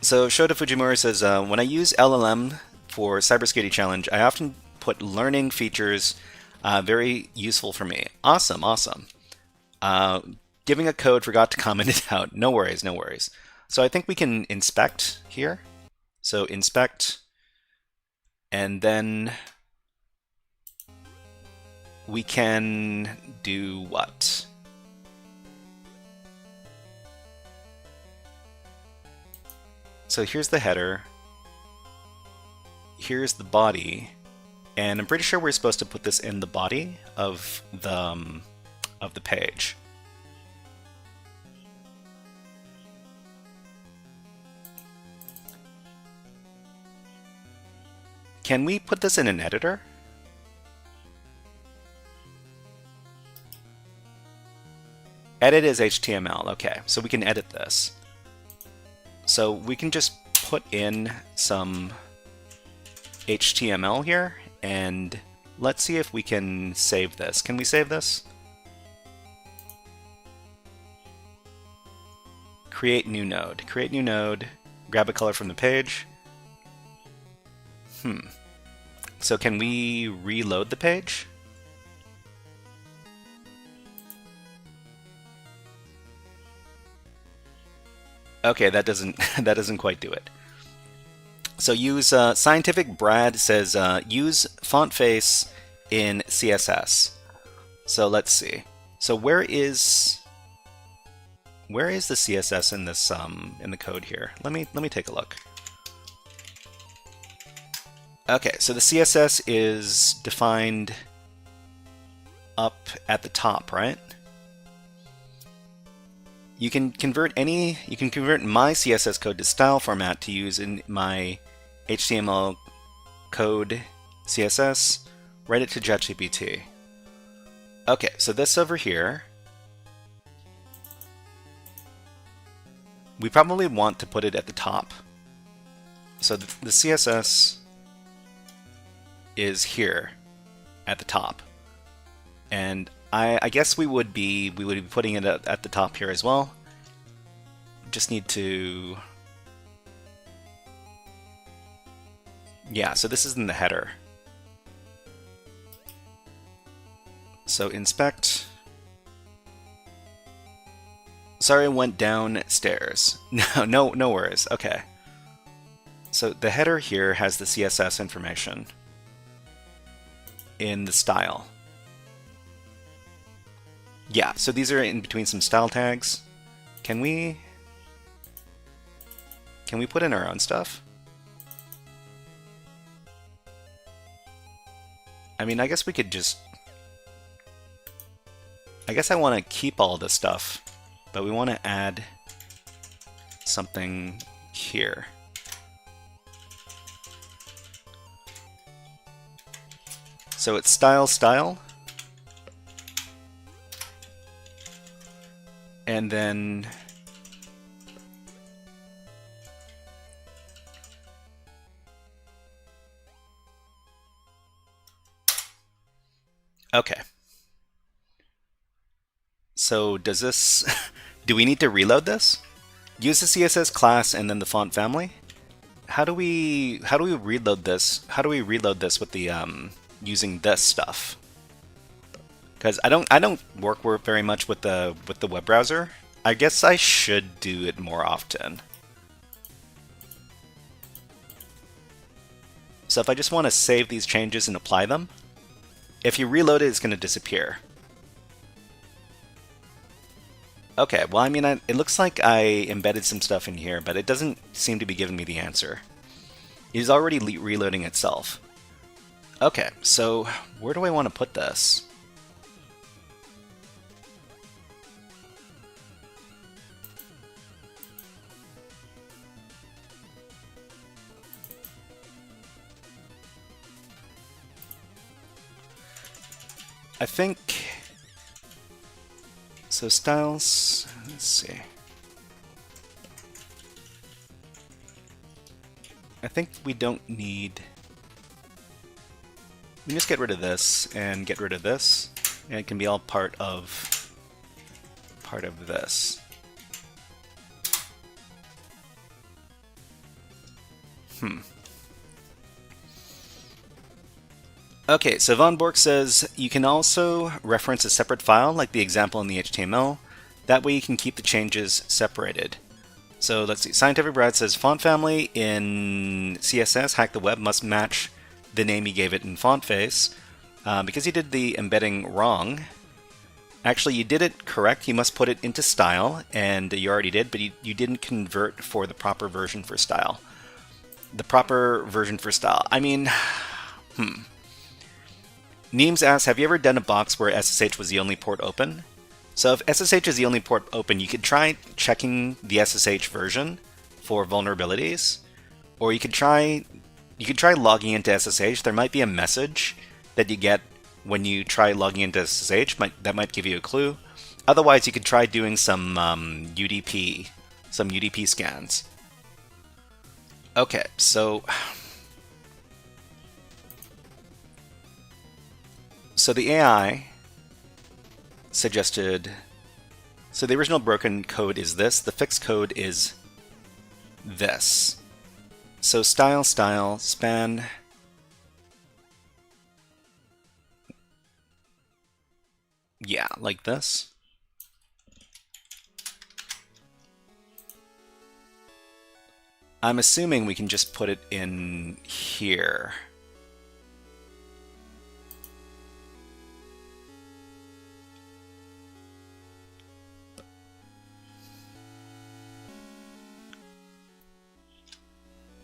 So Shota Fujimura says, when I use LLM for cybersecurity challenge, I often put learning features very useful for me. Awesome. Giving a code, forgot to comment it out. No worries. So I think we can inspect here. So inspect. And then we can do what? So here's the header. Here's the body. And I'm pretty sure we're supposed to put this in the body of the page. Can we put this in an editor? Edit as HTML. Okay, so we can edit this. So we can just put in some HTML here, and let's see if we can save this. Can we save this? Create new node. Create new node. Grab a color from the page. So can we reload the page? Okay, that doesn't quite do it. So use Scientific Brad says use font face in CSS. So let's see. So where is the CSS in this in the code here? Let me take a look. Okay, so the CSS is defined up at the top, right? You can convert my CSS code to style format to use in my HTML code CSS. Write it to ChatGPT. Okay, so this over here, we probably want to put it at the top. So the CSS is here at the top, and I guess we would be putting it at the top here as well. Just need to, yeah, so this is in the header. So inspect. Sorry, I went downstairs. No worries. Okay. So the header here has the CSS information in the style. Yeah, so these are in between some style tags. Can we put in our own stuff? I mean, I guess we could just, I guess I want to keep all this stuff, but we want to add something here. So it's style, and then okay. So does this, do we need to reload this? Use the CSS class and then the font family? How do we reload this? How do we reload this with the using this stuff? Because I don't work very much with the web browser. I guess I should do it more often. So if I just want to save these changes and apply them, if you reload it, it's going to disappear. Okay, well, I mean, it looks like I embedded some stuff in here, but it doesn't seem to be giving me the answer. It is already reloading itself. Okay, so where do I want to put this? I think, so styles, let's see. I think we don't need, we can just get rid of this and get rid of this, and it can be all part of this. Okay, so Von Bork says you can also reference a separate file like the example in the HTML. That way you can keep the changes separated. So let's see, Scientific Brad says font family in CSS, Hack the Web, must match the name you gave it in font face. Because you did the embedding wrong, actually you did it correct, you must put it into style, and you already did, but you didn't convert for the proper version for style. The proper version for style, I mean, Neems asks, have you ever done a box where SSH was the only port open? So if SSH is the only port open, you could try checking the SSH version for vulnerabilities, or you could try logging into SSH. There might be a message that you get when you try logging into SSH that might give you a clue. Otherwise, you could try doing some UDP scans. Okay, so the AI suggested, so the original broken code is this, the fixed code is this. So style, span, yeah, like this. I'm assuming we can just put it in here.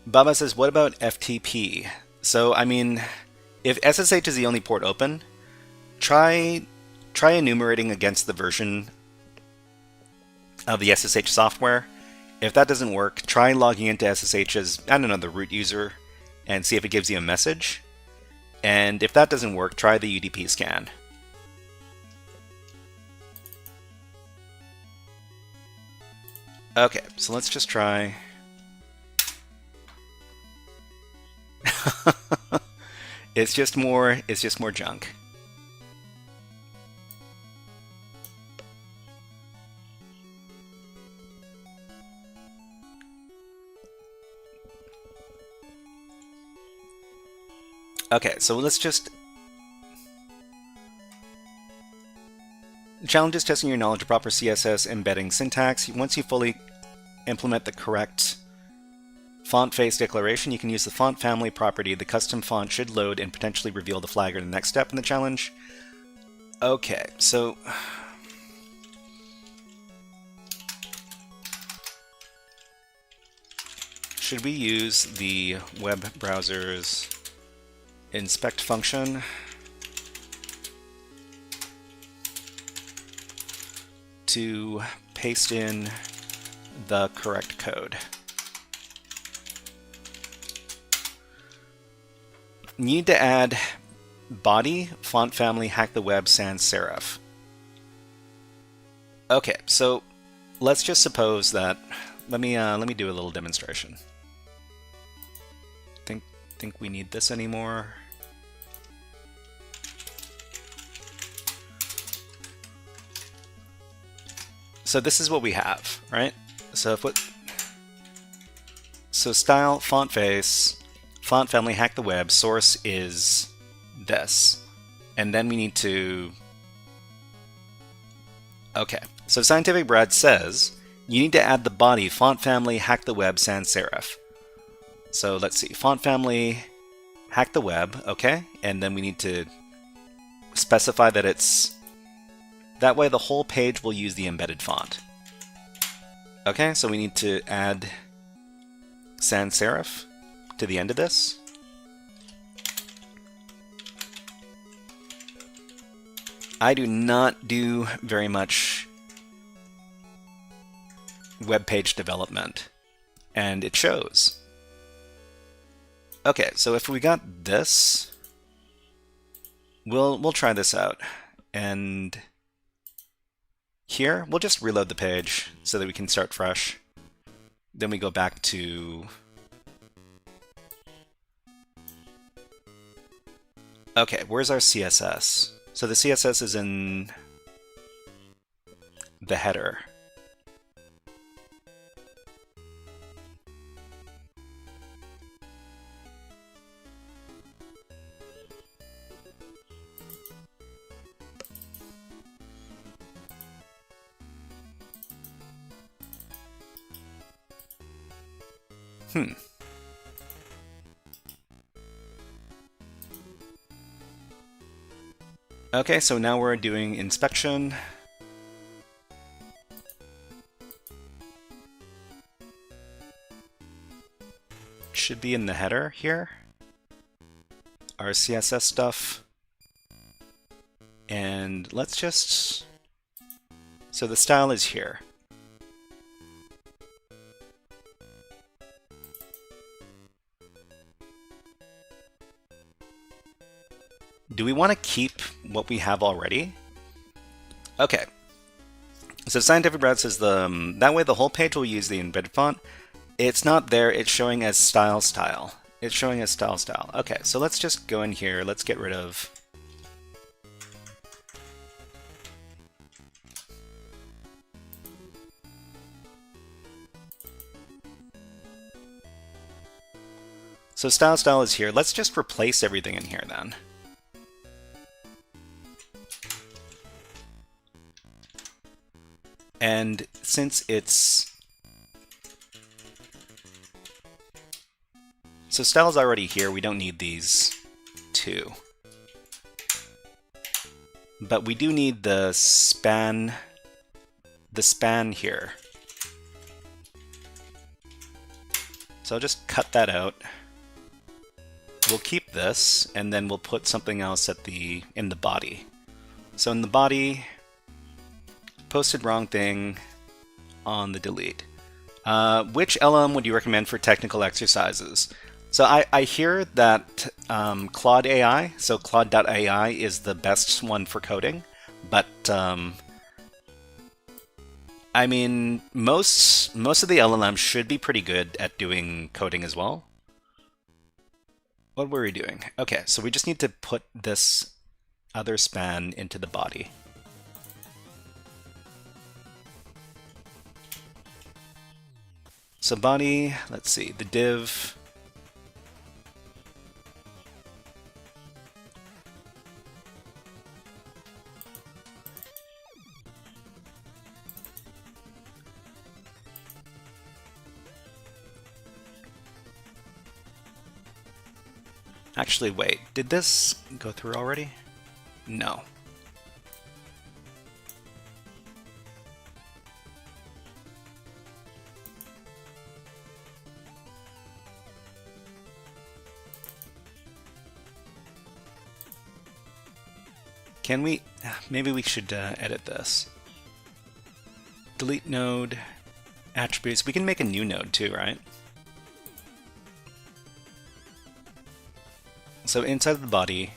Baba says, what about FTP? So, I mean, if SSH is the only port open, try enumerating against the version of the SSH software. If that doesn't work, try logging into SSH as, I don't know, the root user and see if it gives you a message. And if that doesn't work, try the UDP scan. Okay, so let's just try. It's just more junk. Okay, so let's just... Challenges testing your knowledge of proper CSS embedding syntax. Once you fully implement the correct font face declaration, you can use the font family property. The custom font should load and potentially reveal the flag or the next step in the challenge. Okay, so... should we use the web browser's inspect function to paste in the correct code? You need to add body, font family, hack the web, sans serif. Okay, so let's just suppose that. Let me do a little demonstration. Think we need this anymore? So this is what we have, right? So style, font face, font family, hack the web, source is this. And then we need to... Okay, so Scientific Brad says you need to add the body, font family, hack the web, sans serif. So let's see, font family, hack the web, okay? And then we need to specify that it's... That way the whole page will use the embedded font. Okay, so we need to add sans serif to the end of this. I do not do very much web page development, and it shows. Okay, so if we got this, we'll try this out. And here, we'll just reload the page so that we can start fresh. Then we go back to... Okay, where's our CSS? So the CSS is in the header. Okay, so now we're doing inspection. Should be in the header here. Our CSS stuff. And let's just... So the style is here. Do we want to keep what we have already? Okay, So scientific browse says that way the whole page will use the embedded font. It's not there, it's showing as style. It's showing as style. Okay, so let's just go in here, let's get rid of... So style is here. Let's just replace everything in here then. And since it's... So style's already here, we don't need these two. But we do need the span here. So I'll just cut that out. We'll keep this, and then we'll put something else in the body. So in the body, posted wrong thing on the delete. Which LLM would you recommend for technical exercises? So I hear that Claude AI, so Claude.ai is the best one for coding, but I mean, most of the LLMs should be pretty good at doing coding as well. What were we doing? Okay, so we just need to put this other span into the body. So body, let's see, the div. Actually, wait, did this go through already? No. Can we? Maybe we should edit this. Delete node, attributes. We can make a new node too, right? So inside of the body,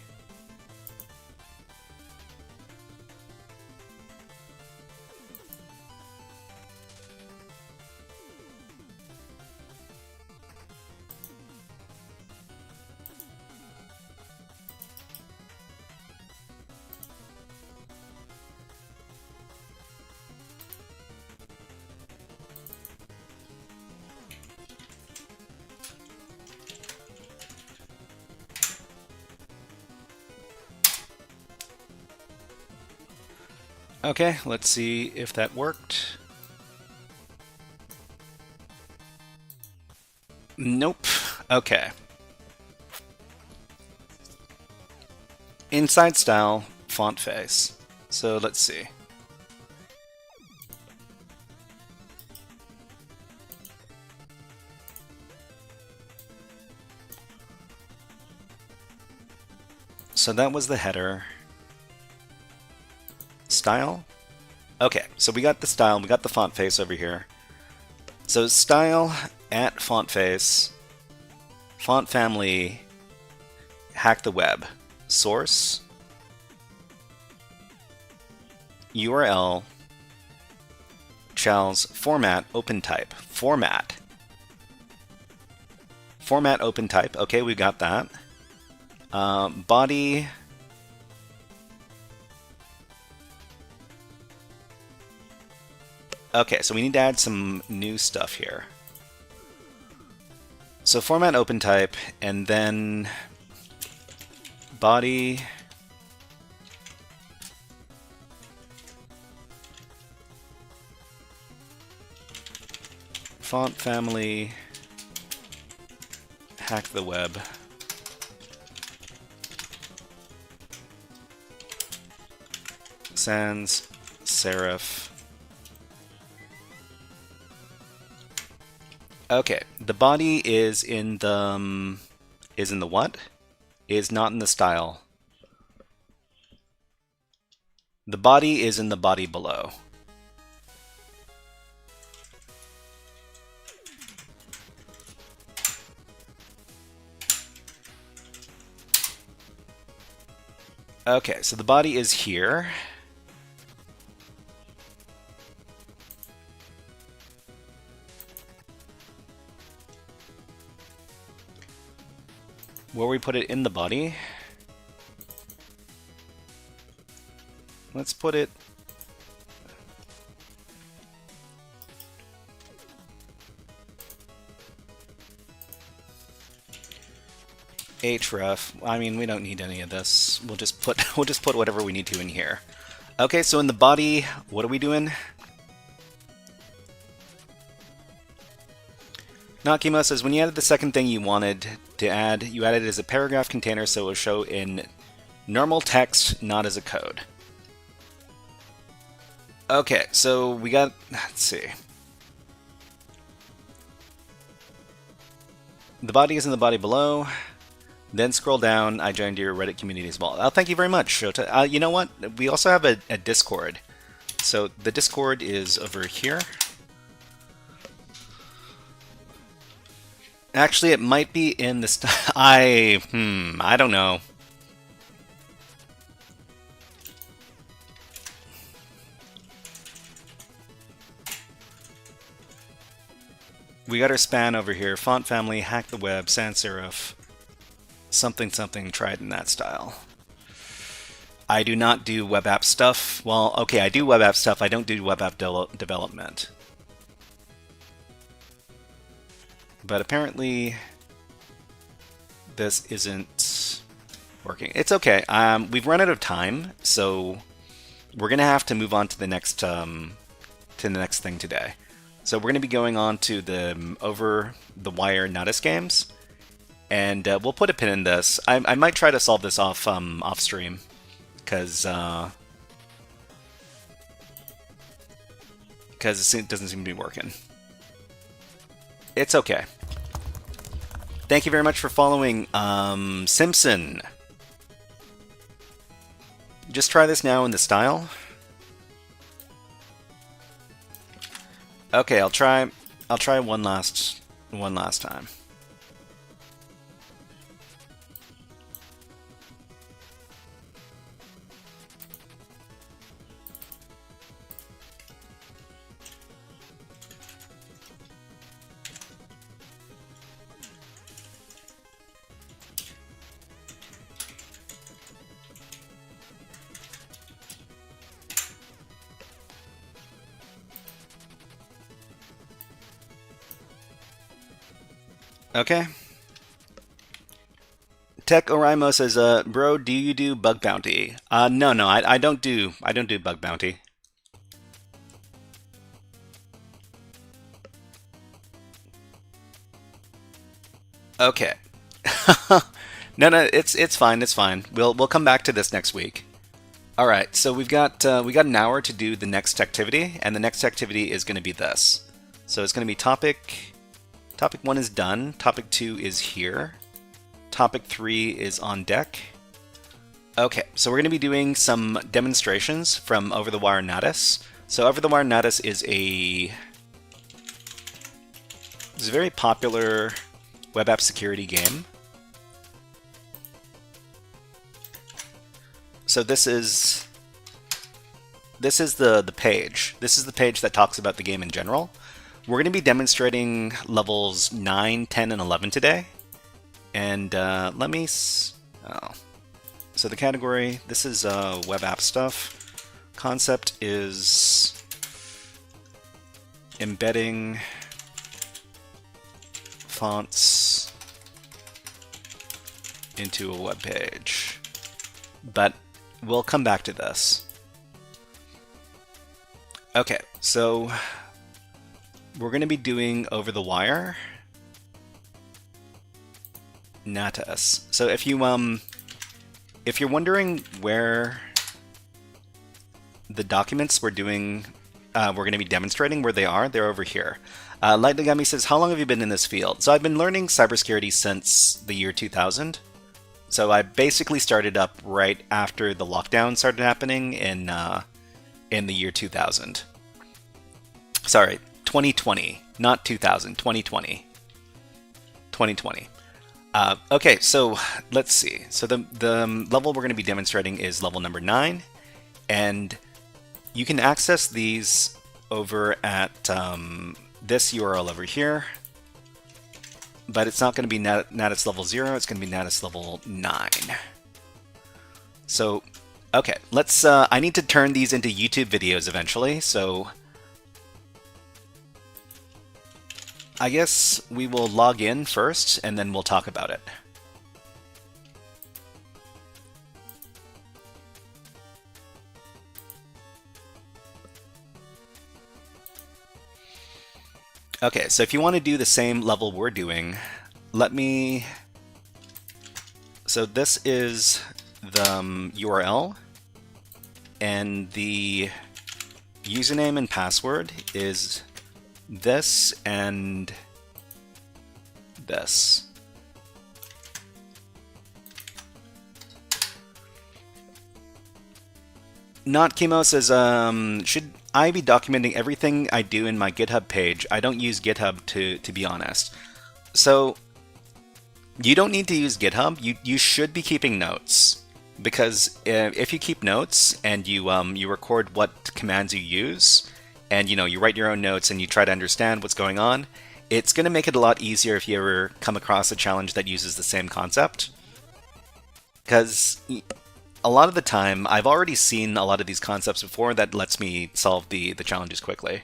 okay, let's see if that worked. Nope. Okay. Inside style, font face. So let's see. So that was the header. Style? Okay, so we got the style, we got the font face over here. So style at font face, font family, hack the web, source, URL, Chal's format, open type, format open type. Okay, we got that. Body. Okay, so we need to add some new stuff here. So format open type, and then body. Font family, hack the web. Sans serif. Okay, the body is in the what? Is not in the style. The body is in the body below. Okay, so the body is here. where we put it in the body. Let's put it... href. I mean, we don't need any of this. We'll just put whatever we need to in here. Okay, so in the body, what are we doing? Nakimo says, when you added the second thing you wanted to add, you added it as a paragraph container so it will show in normal text, not as a code. Okay, so we got, let's see. The body is in the body below. Then scroll down. I joined your Reddit community as well. Thank you very much, Shota. You know what? We also have a Discord. So the Discord is over here. Actually, it might be in the I don't know. We got our span over here. Font family, hack the web, sans serif, something something, tried in that style. I do not do web app stuff. Well, okay, I do web app stuff. I don't do web app development. But apparently, this isn't working. It's okay. We've run out of time, so we're gonna have to move on to the next thing today. So we're gonna be going on to the over the wire Natas games, and we'll put a pin in this. I might try to solve this off stream, because it doesn't seem to be working. It's okay. Thank you very much for following, Simpson. Just try this now in the style. Okay, I'll try one last time. Okay. Tech Oraimo says, bro, do you do bug bounty? No, I don't do bug bounty. Okay. No, it's fine. We'll come back to this next week. All right, so we got an hour to do the next activity, and the next activity is going to be this. So it's going to be topic 1 is done, topic 2 is here, topic 3 is on deck. Okay, so we're going to be doing some demonstrations from Over the Wire Natas. So Over the Wire Natas is a very popular web app security game. So this is the page. This is the page that talks about the game in general. We're going to be demonstrating levels 9, 10, and 11 today. And let me... Oh. So the category, this is web app stuff. Concept is embedding fonts into a web page. But we'll come back to this. Okay, so we're going to be doing Over the Wire Natas. So if you're wondering where the documents we're going to be demonstrating, where they are, they're over here. Light Nagami says, how long have you been in this field? So I've been learning cybersecurity since the year 2000. So I basically started up right after the lockdown started happening in the year 2000. Sorry, 2020, not 2000, 2020. 2020. Okay, so let's see. So the level we're going to be demonstrating is level number 9, and you can access these over at this URL over here. but it's not going to be Natas level 0, it's going to be Natas level 9. So, okay, let's, I need to turn these into YouTube videos eventually, so I guess we will log in first, and then we'll talk about it. Okay, so if you want to do the same level we're doing, let me... So this is the URL, and the username and password is this and this. Not Chemo says, should I be documenting everything I do in my GitHub page? I don't use GitHub to be honest. So you don't need to use GitHub. You should be keeping notes, because if you keep notes and you record what commands you use, and you write your own notes and you try to understand what's going on, it's going to make it a lot easier if you ever come across a challenge that uses the same concept. Because a lot of the time, I've already seen a lot of these concepts before that lets me solve the challenges quickly.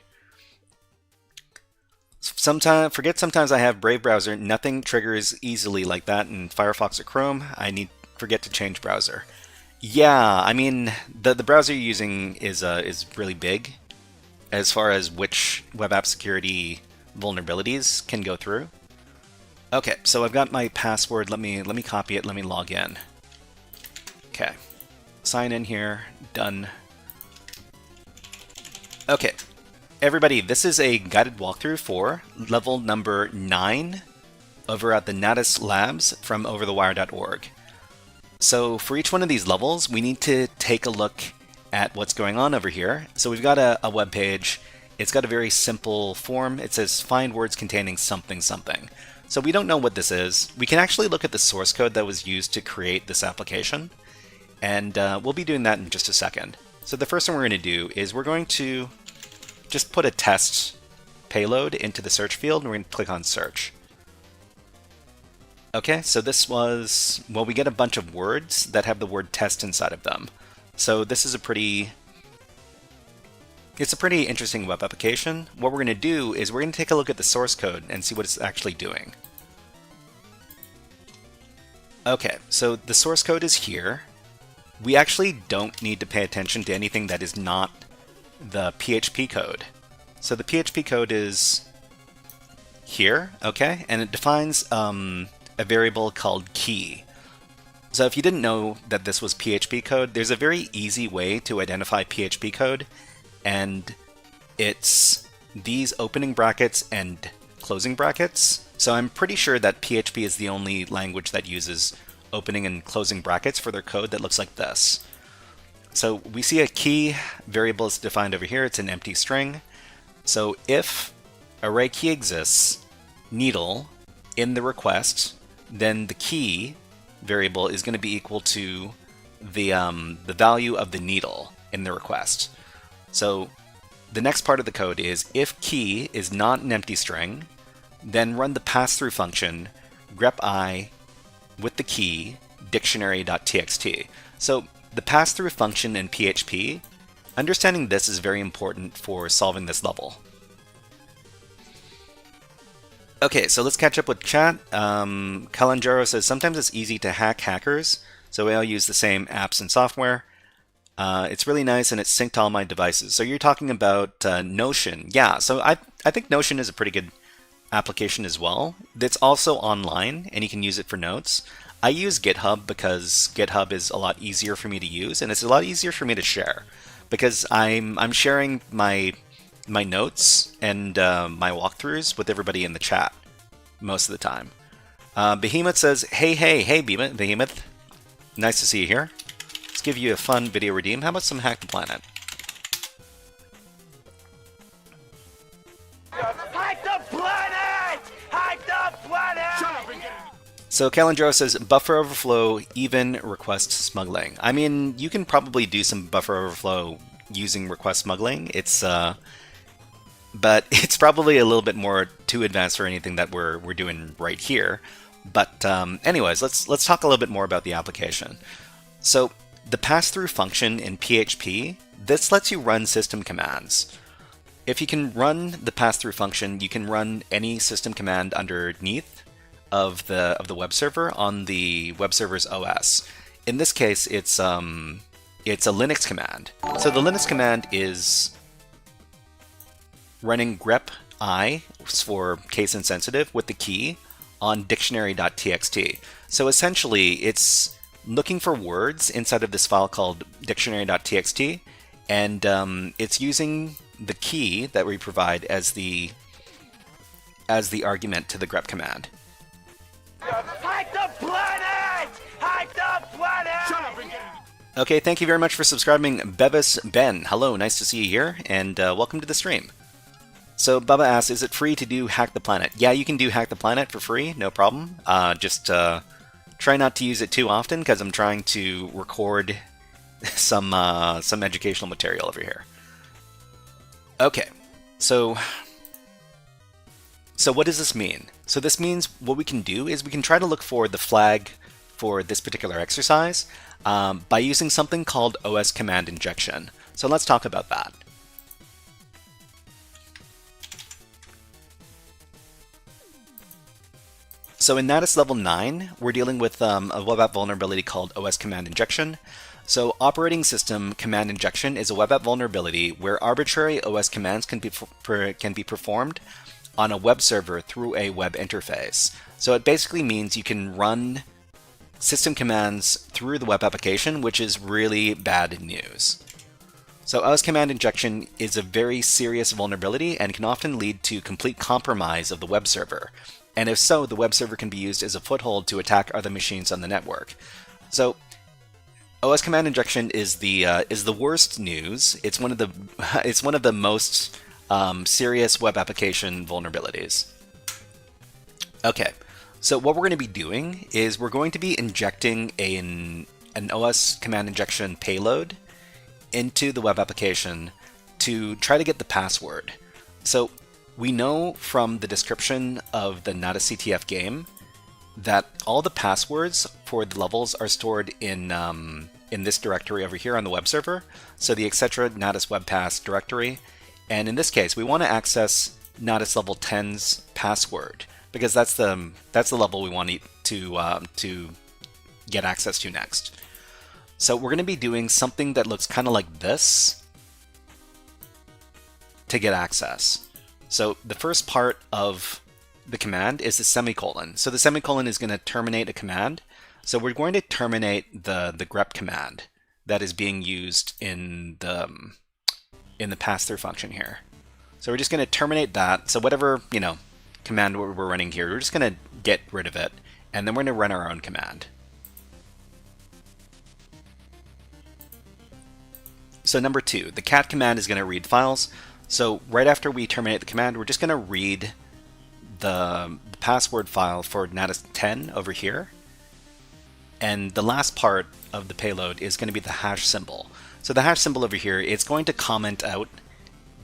Sometimes I have Brave browser. Nothing triggers easily like that in Firefox or Chrome. I forget to change browser. Yeah, I mean, the browser you're using is really big as far as which web app security vulnerabilities can go through. Okay, so I've got my password. Let me copy it. Let me log in. Okay. Sign in here, done. Okay, everybody, this is a guided walkthrough for level number 9 over at the Natas Labs from overthewire.org. So for each one of these levels, we need to take a look at what's going on over here. So we've got a web page. It's got a very simple form. It says find words containing something something. So we don't know what this is. We can actually look at the source code that was used to create this application. And we'll be doing that in just a second. So the first thing we're going to do is we're going to just put a test payload into the search field, and we're going to click on search. Okay, so this was, well, we get a bunch of words that have the word test inside of them. So this is it's a pretty interesting web application. What we're going to do is we're going to take a look at the source code and see what it's actually doing. Okay, so the source code is here. We actually don't need to pay attention to anything that is not the PHP code. So the PHP code is here, okay? And it defines a variable called key. So if you didn't know that this was PHP code, there's a very easy way to identify PHP code, and it's these opening brackets and closing brackets. So I'm pretty sure that PHP is the only language that uses opening and closing brackets for their code that looks like this. So we see a key variable is defined over here. It's an empty string. So if array key exists, needle, in the request, then the key variable is going to be equal to the value of the needle in the request. So the next part of the code is if key is not an empty string, then run the pass-through function grep I with the key dictionary.txt. So the pass-through function in PHP, understanding this is very important for solving this level. Okay, so let's catch up with chat. Kalanjaro says, sometimes it's easy to hack hackers, so I'll use the same apps and software. It's really nice and it's synced to all my devices. So you're talking about Notion. Yeah, so I think Notion is a pretty good application as well. It's also online and you can use it for notes. I use GitHub because GitHub is a lot easier for me to use, and it's a lot easier for me to share because I'm sharing my notes and my walkthroughs with everybody in the chat most of the time. Behemoth says, hey, Behemoth. Nice to see you here. Let's give you a fun video redeem. How about some Hack the Planet? Hack the planet! Hack the planet! Shut up and get it. So Kalandro says, buffer overflow, even request smuggling. I mean, you can probably do some buffer overflow using request smuggling. It's but it's probably a little bit more too advanced for anything that we're doing right here. But anyways, let's talk a little bit more about the application. So the pass-through function in PHP, this lets you run system commands. If you can run the pass-through function, you can run any system command underneath of the web server on the web server's OS. In this case, it's a Linux command. So the Linux command is running grep I for case insensitive with the key on dictionary.txt. So essentially, it's looking for words inside of this file called dictionary.txt, and it's using the key that we provide as the argument to the grep command. Hack the planet! Hack the planet! Shut up and get in. Okay, thank you very much for subscribing, Bevis Ben. Hello, nice to see you here, and welcome to the stream. So Bubba asks, is it free to do Hack the Planet? Yeah, you can do Hack the Planet for free, no problem. Just try not to use it too often, because I'm trying to record some educational material over here. Okay, so what does this mean? So this means what we can do is we can try to look for the flag for this particular exercise by using something called OS command injection. So let's talk about that. So in Natas level 9, we're dealing with a web app vulnerability called OS command injection. So operating system command injection is a web app vulnerability where arbitrary OS commands can be performed on a web server through a web interface. So it basically means you can run system commands through the web application, which is really bad news. So OS command injection is a very serious vulnerability and can often lead to complete compromise of the web server. And if so, the web server can be used as a foothold to attack other machines on the network. So OS command injection is the worst news. It's one of the most serious web application vulnerabilities. Okay, so what we're going to be doing is we're going to be injecting an OS command injection payload into the web application to try to get the password. So we know from the description of the Natas CTF game that all the passwords for the levels are stored in this directory over here on the web server. So the etc Natas web pass directory. And in this case, we want to access Natas level 10's password because that's the level we want to get access to next. So we're going to be doing something that looks kind of like this to get access. So the first part of the command is the semicolon. So the semicolon is going to terminate a command. So we're going to terminate the grep command that is being used in the pass-through function here. So we're just going to terminate that. So whatever command we're running here, we're just going to get rid of it, and then we're going to run our own command. So number 2, the cat command is going to read files. So right after we terminate the command, we're just going to read the password file for Natas 10 over here. And the last part of the payload is going to be the hash symbol. So the hash symbol over here, it's going to comment out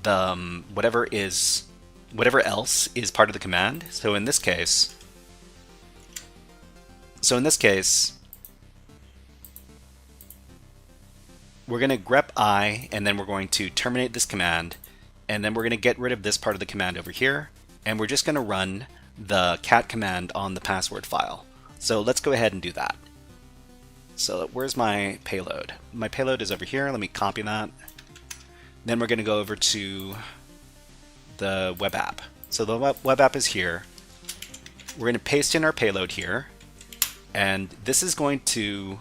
the whatever else is part of the command. So in this case, we're going to grep I, and then we're going to terminate this command, and then we're going to get rid of this part of the command over here, and we're just going to run the cat command on the password file. So let's go ahead and do that. So where's my payload? My payload is over here. Let me copy that. Then we're going to go over to the web app. So the web app is here. We're going to paste in our payload here, and this is going to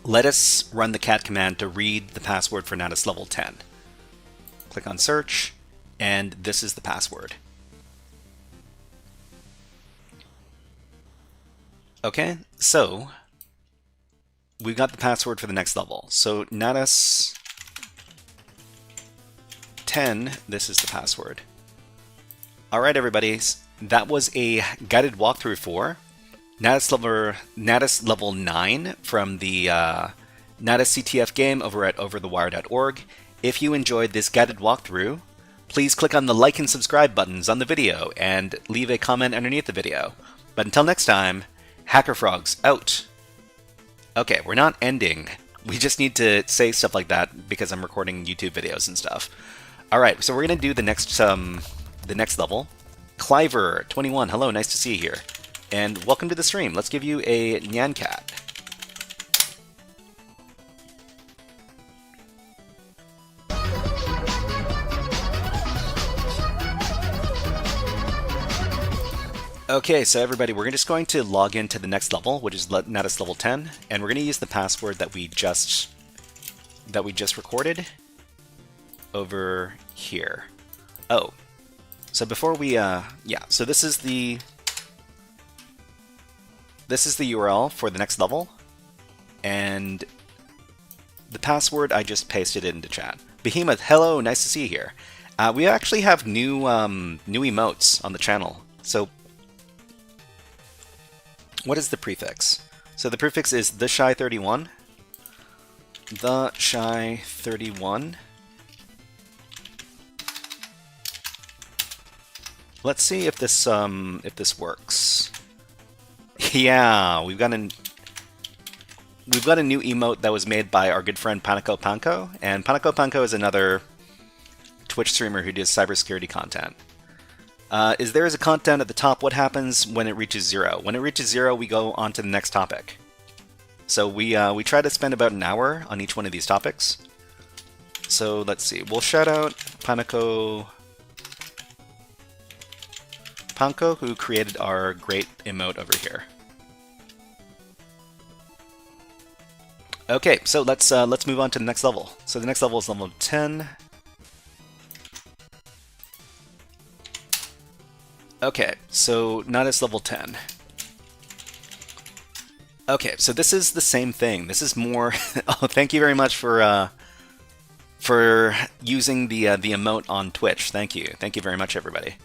let us run the cat command to read the password for Natas level 10. Click on search, and this is the password. Okay, so we've got the password for the next level. So Natas 10, this is the password. All right, everybody, that was a guided walkthrough for Natas level 9 from the Natas CTF game over at overthewire.org. If you enjoyed this guided walkthrough, Please click on the like and subscribe buttons on the video and leave a comment underneath the video. But until next time, HackerFrogs out. Okay, we're not ending. We just need to say stuff like that because I'm recording YouTube videos and stuff. Alright, so we're going to do the next level. Cliver 21, hello, nice to see you here. And welcome to the stream. Let's give you a Nyan Cat. Okay, so everybody, we're just going to log into the next level, which is Natas level 10, and we're going to use the password that we just recorded over here. Oh, so before we so this is the URL for the next level, and the password I just pasted it into chat. Behemoth, hello, nice to see you here. We actually have new new emotes on the channel. So what is the prefix? So the prefix is theshy31. Theshy31. Let's see if this works. Yeah, we've got a new emote that was made by our good friend PicoCTF, and PicoCTF is another Twitch streamer who does cybersecurity content. Is there a content at the top? What happens when it reaches 0? When it reaches 0, we go on to the next topic. So we try to spend about an hour on each one of these topics. So let's see. We'll shout out Panko, who created our great emote over here. Okay, so let's move on to the next level. So the next level is level 10. Okay, so Natas level 10. Okay, so this is the same thing. This is more. Oh, thank you very much for using the emote on Twitch. Thank you very much, everybody.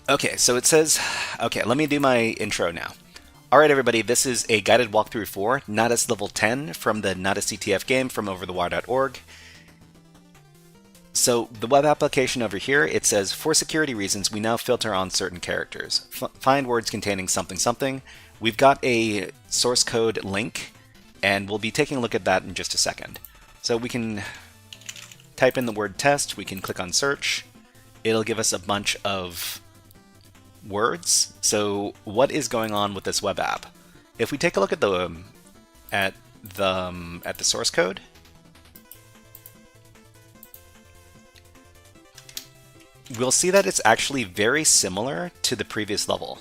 Okay, so it says. Okay, let me do my intro now. All right, everybody. This is a guided walkthrough for Natas level 10 from the Natas CTF game from overthewire.org. So the web application over here, it says, for security reasons, we now filter on certain characters. Find words containing something something. We've got a source code link, and we'll be taking a look at that in just a second. So we can type in the word test, we can click on search. It'll give us a bunch of words. So what is going on with this web app? If we take a look at the source code, we'll see that it's actually very similar to the previous level.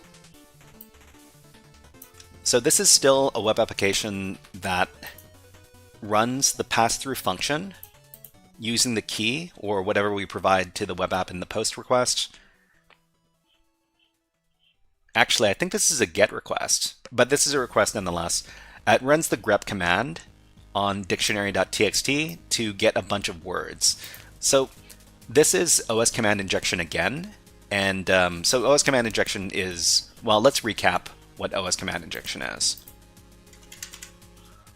So this is still a web application that runs the pass-through function using the key or whatever we provide to the web app in the post request. Actually, I think this is a GET request, but this is a request nonetheless. It runs the grep command on dictionary.txt to get a bunch of words. So this is OS command injection again, and so OS command injection is, well, let's recap what OS command injection is.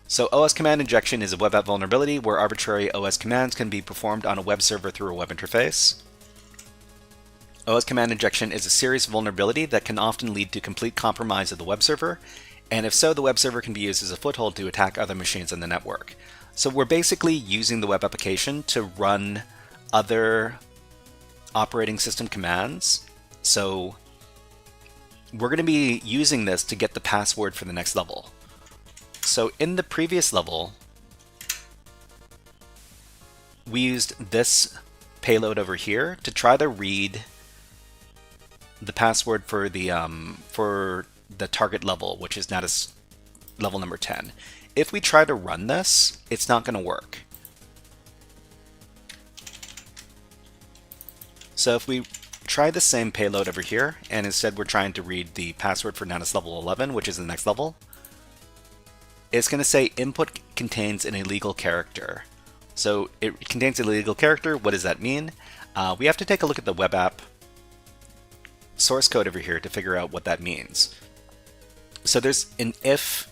So OS command injection is a web app vulnerability where arbitrary OS commands can be performed on a web server through a web interface. OS command injection is a serious vulnerability that can often lead to complete compromise of the web server, and if so, the web server can be used as a foothold to attack other machines on the network. So we're basically using the web application to run other operating system commands. So we're going to be using this to get the password for the next level. So in the previous level, we used this payload over here to try to read the password for the target level, which is Natas level number 10. If we try to run this, it's not going to work. So if we try the same payload over here, and instead we're trying to read the password for Natas level 11, which is the next level, it's going to say input contains an illegal character. So it contains an illegal character. What does that mean? We have to take a look at the web app source code over here to figure out what that means. So there's an if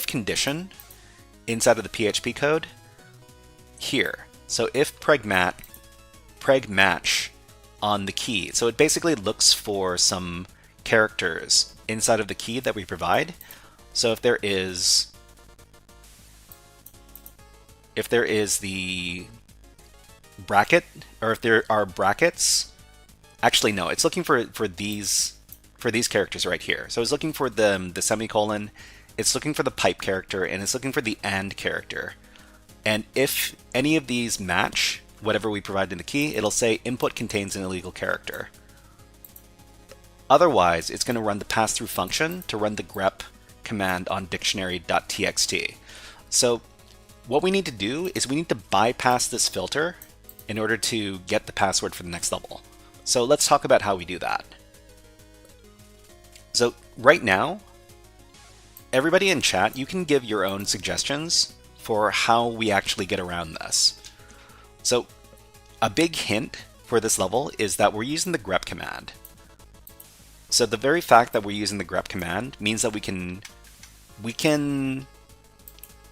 condition inside of the PHP code here. So if preg match on the key. So it basically looks for some characters inside of the key that we provide. So if there is the bracket, or if there are brackets, actually no, it's looking for these characters right here. So it's looking for the semicolon, it's looking for the pipe character, and it's looking for the and character. And if any of these match whatever we provide in the key, it'll say input contains an illegal character. Otherwise, it's going to run the pass-through function to run the grep command on dictionary.txt. So what we need to do is we need to bypass this filter in order to get the password for the next level. So let's talk about how we do that. So right now, everybody in chat, you can give your own suggestions for how we actually get around this. So a big hint for this level is that we're using the grep command. So the very fact that we're using the grep command means that we can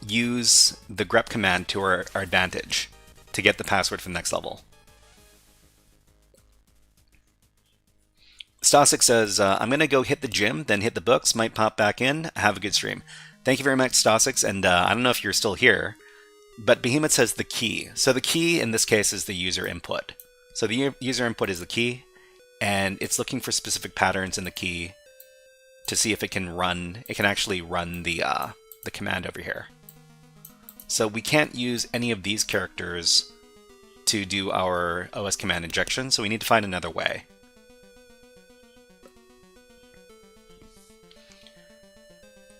use the grep command to our advantage to get the password for the next level. Stasik says, I'm going to go hit the gym, then hit the books, might pop back in. Have a good stream. Thank you very much, Stasix, and I don't know if you're still here, but Behemoth says the key. So the key in this case is the user input. So the user input is the key, and it's looking for specific patterns in the key to see if it can actually run the command over here. So we can't use any of these characters to do our OS command injection, so we need to find another way.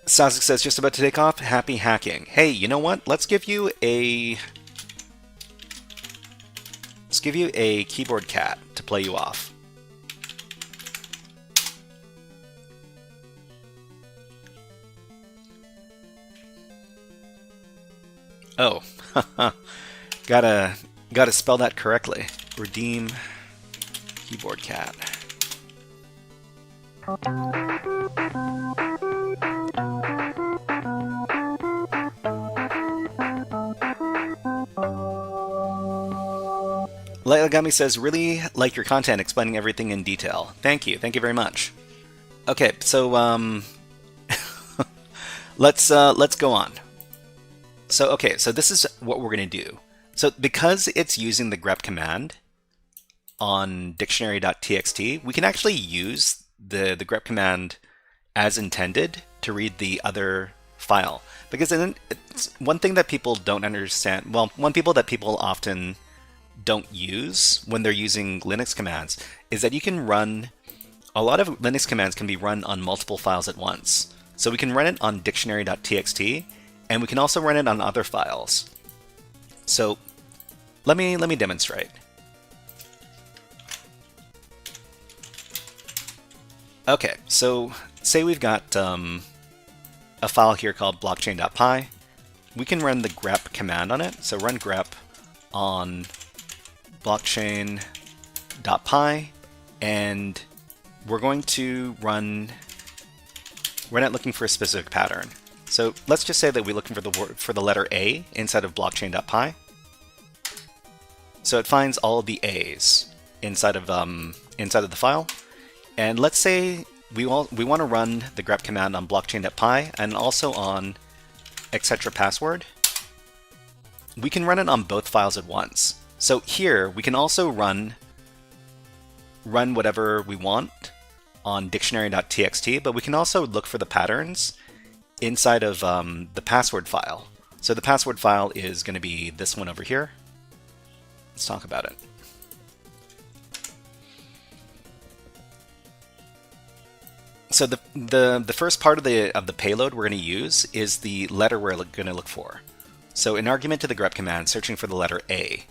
Stasik says, just about to take off, happy hacking. Hey, you know what? Let's give you a keyboard cat to play you off. Oh, gotta spell that correctly. Redeem keyboard cat. Leilagami says, really like your content explaining everything in detail. Thank you very much. Okay, so let's go on. So this is what we're going to do. So because it's using the grep command on dictionary.txt, we can actually use the grep command as intended to read the other file. Because then it's one thing that people don't understand, one people that people often don't use when they're using Linux commands is that you can run, a lot of Linux commands can be run on multiple files at once. So we can run it on dictionary.txt, and we can also run it on other files. So let me demonstrate. Okay, so say we've got a file here called blockchain.py. We can run the grep command on it. So run grep on blockchain.py, and we're going to run it looking for a specific pattern. So let's just say that we're looking for the letter A inside of blockchain.py. So it finds all of the A's inside of the file, and let's say we want to run the grep command on blockchain.py and also on etc password. We can run it on both files at once. So here we can also run whatever we want on dictionary.txt, but we can also look for the patterns inside of the password file. So the password file is going to be this one over here. Let's talk about it. So the first part of the payload we're going to use is the letter we're going to look for. So an argument to the grep command searching for the letter A.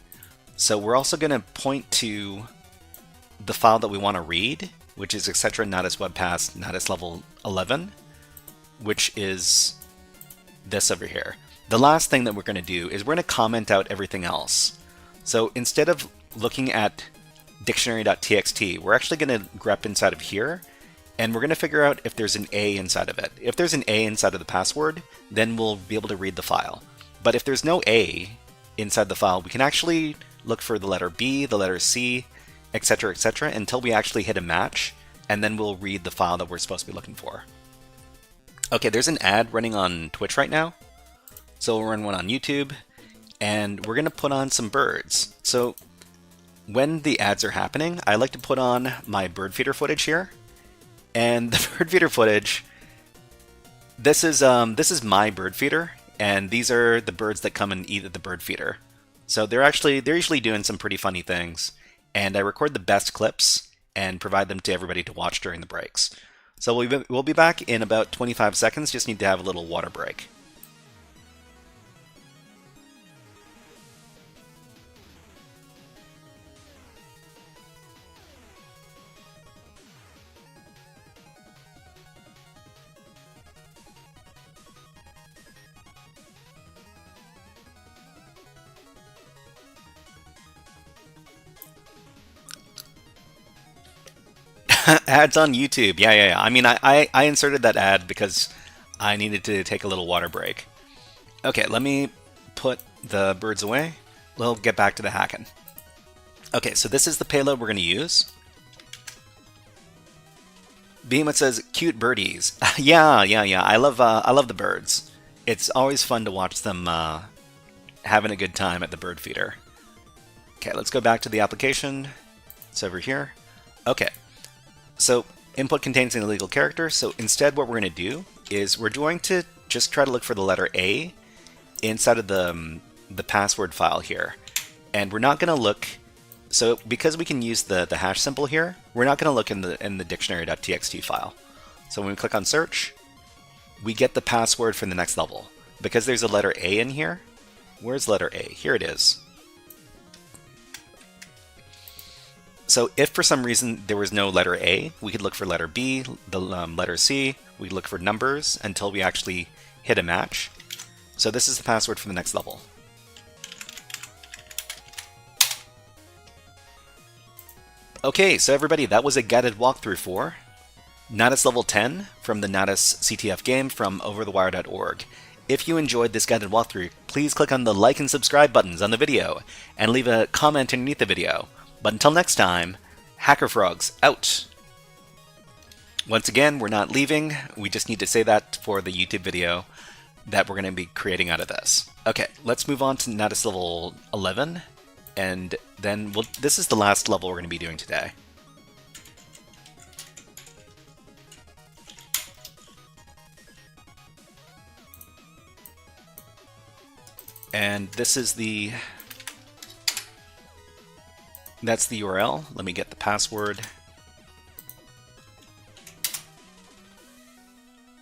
So we're also going to point to the file that we want to read, which is etc natas webpass natas level 11, which is this over here. The last thing that we're going to do is we're going to comment out everything else. So instead of looking at dictionary.txt, we're actually going to grep inside of here, and we're going to figure out if there's an A inside of it. If there's an A inside of the password, then we'll be able to read the file. But if there's no A inside the file, we can actually look for the letter B, the letter C, etc., etc., until we actually hit a match, and then we'll read the file that we're supposed to be looking for. Okay, there's an ad running on Twitch right now, so we'll run one on YouTube, and we're going to put on some birds. So when the ads are happening, I like to put on my bird feeder footage here, and the bird feeder footage, this is my bird feeder, and these are the birds that come and eat at the bird feeder. So they're usually doing some pretty funny things, and I record the best clips and provide them to everybody to watch during the breaks. So we'll be back in about 25 seconds, just need to have a little water break. Ads on YouTube. Yeah. I mean, I inserted that ad because I needed to take a little water break. Okay, let me put the birds away. We'll get back to the hacking. Okay, so this is the payload we're going to use. Behemoth says, cute birdies. Yeah. I love the birds. It's always fun to watch them having a good time at the bird feeder. Okay, let's go back to the application. It's over here. Okay. So input contains an illegal character, so instead what we're going to do is we're going to just try to look for the letter A inside of the password file here. And we're not going to look, so because we can use the hash symbol here, we're not going to look in the dictionary.txt file. So when we click on search, we get the password for the next level. Because there's a letter A in here, where's letter A? Here it is. So if for some reason there was no letter A, we could look for letter B, the letter C, we could look for numbers until we actually hit a match. So this is the password for the next level. Okay, so everybody, that was a guided walkthrough for Natas level 10 from the Natas CTF game from overthewire.org. If you enjoyed this guided walkthrough, please click on the like and subscribe buttons on the video and leave a comment underneath the video. But until next time, HackerFrogs out! Once again, we're not leaving. We just need to say that for the YouTube video that we're going to be creating out of this. Okay, let's move on to Natas level 11, and then this is the last level we're going to be doing today. And this is that's the URL. Let me get the password.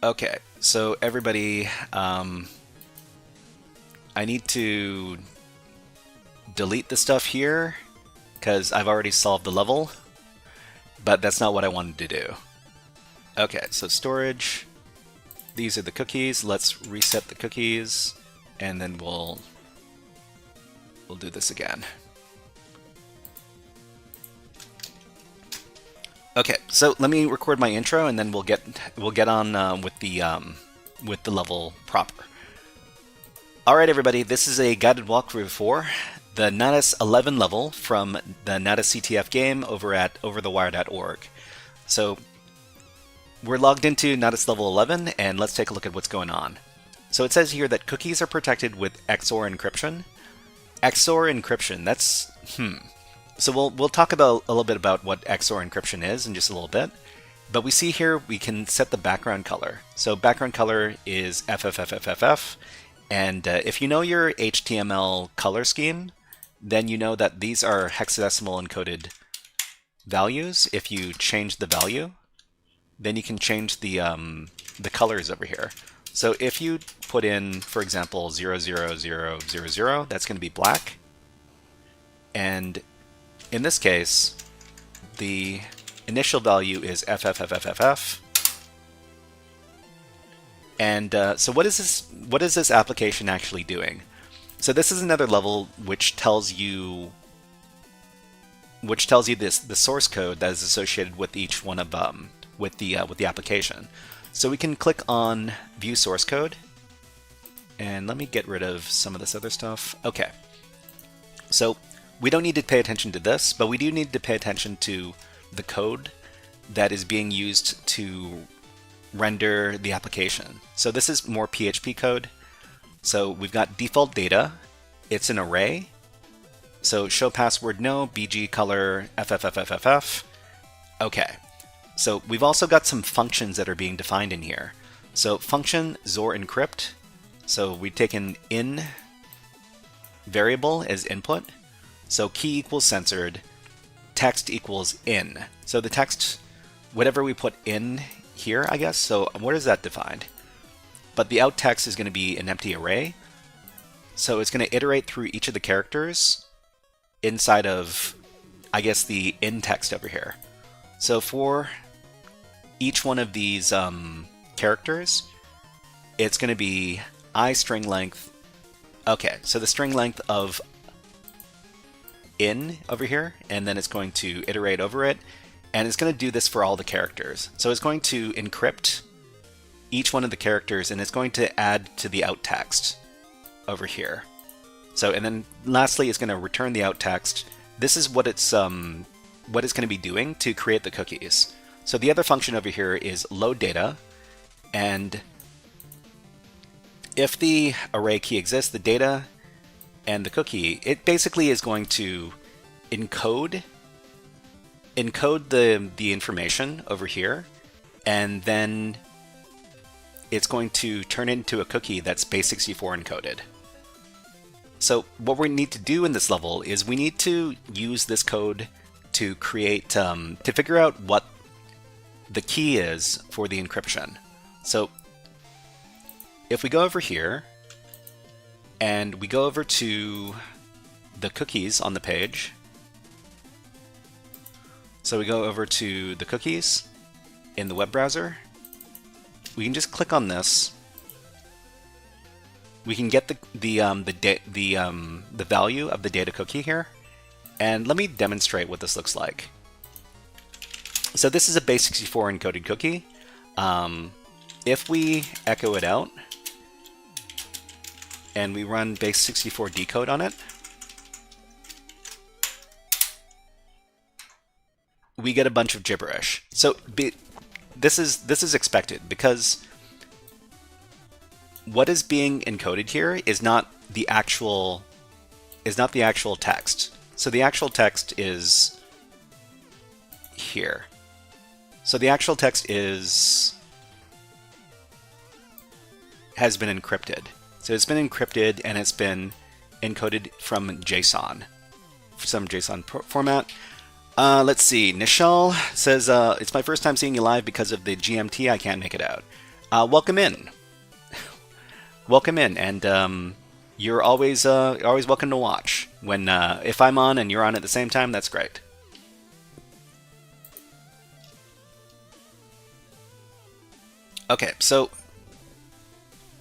Okay, so everybody, I need to delete the stuff here because I've already solved the level, but that's not what I wanted to do. Okay, so storage. These are the cookies. Let's reset the cookies, and then we'll do this again. Okay, so let me record my intro, and then we'll get on with the level proper. All right, everybody, this is a guided walkthrough for the Natas 11 level from the Natas CTF game over at overthewire.org. So we're logged into Natas level 11, and let's take a look at what's going on. So it says here that cookies are protected with XOR encryption. XOR encryption, that's So we'll talk about a little bit about what XOR encryption is in just a little bit. But we see here we can set the background color. So background color is FFFFFF. And if you know your HTML color scheme, then you know that these are hexadecimal encoded values. If you change the value, then you can change the colors over here. So if you put in, for example, 00000, that's going to be black. And in this case, the initial value is FFFFFF. And so what is this application actually doing? So this is another level which tells you the source code that is associated with each one of with the application. So we can click on View Source Code, and let me get rid of some of this other stuff. Okay, so we don't need to pay attention to this, but we do need to pay attention to the code that is being used to render the application. So this is more PHP code. So we've got default data. It's an array. So show password no, BG color FFFFFF. Okay. So we've also got some functions that are being defined in here. So function Zor encrypt. So we've taken in variable as input. So key equals censored, text equals in. So the text, whatever we put in here, I guess. So what is that defined? But the out text is going to be an empty array. So it's going to iterate through each of the characters inside of, I guess, the in text over here. So for each one of these characters, it's going to be I string length. Okay, so the string length of in over here, and then it's going to iterate over it, and it's going to do this for all the characters. So it's going to encrypt each one of the characters, and it's going to add to the out text over here. So, and then lastly, it's going to return the out text. This is what it's going to be doing to create the cookies. So the other function over here is load data, and if the array key exists, the data and the cookie, it basically is going to encode the information over here, and then it's going to turn it into a cookie that's base64 encoded. So what we need to do in this level is we need to use this code to create, to figure out what the key is for the encryption. So if we go over here and we go over to the cookies on the page, so we go over to the cookies in the web browser, we can just click on this. We can get the value of the data cookie here, and let me demonstrate what this looks like. So this is a base64 encoded cookie. If we echo it out and we run base64 decode on it, we get a bunch of gibberish. So this is expected, because what is being encoded here is not the actual text. So the actual text is here. So the actual text has been encrypted. So it's been encrypted and it's been encoded from JSON, some JSON format. Let's see. Nishal says, it's my first time seeing you live because of the GMT. I can't make it out. Welcome in. Welcome in, and you're always welcome to watch. When if I'm on and you're on at the same time, that's great. Okay, so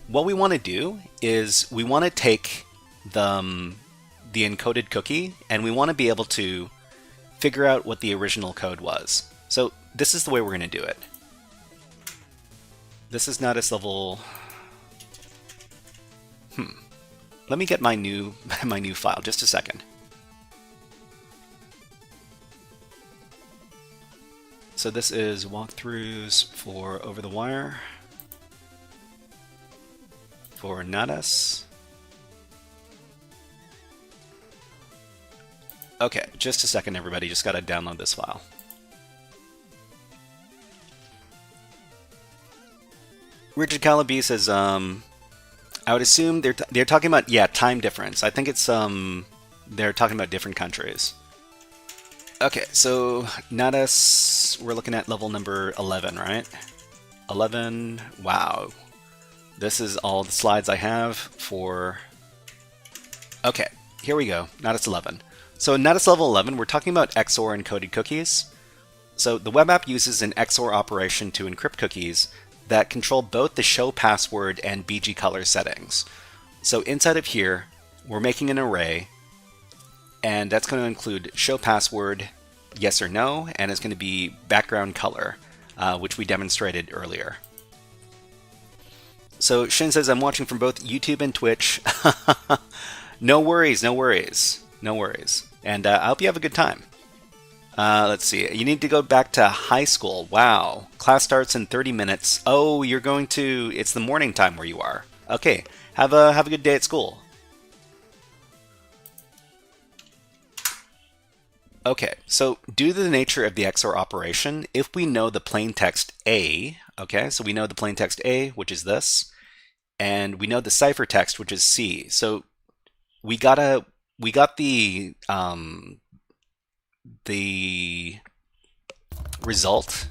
what we want to do is we want to take the encoded cookie, and we want to be able to figure out what the original code was. So this is the way we're going to do it. This is Natas level. Let me get my new file. Just a second. So this is walkthroughs for over the wire for Natas. Okay, just a second, everybody. Just got to download this file. Richard Calabi says, I would assume they're talking about, yeah, time difference. I think it's they're talking about different countries. Okay, so Natas, we're looking at level number 11, right? 11. Wow, this is all the slides I have for. Okay, here we go. Natas 11. So in Natas level 11, we're talking about XOR encoded cookies. So the web app uses an XOR operation to encrypt cookies that control both the show password and BG color settings. So inside of here, we're making an array, and that's going to include show password, yes or no, and it's going to be background color, which we demonstrated earlier. So Shin says, I'm watching from both YouTube and Twitch. No worries, no worries, no worries. And I hope you have a good time. Let's see. You need to go back to high school. Wow. Class starts in 30 minutes. Oh, you're going to... It's the morning time where you are. Okay. Have a good day at school. Okay, so due to the nature of the XOR operation, if we know the plain text A, okay, so we know the plain text A, which is this, and we know the ciphertext, which is C. So we got the result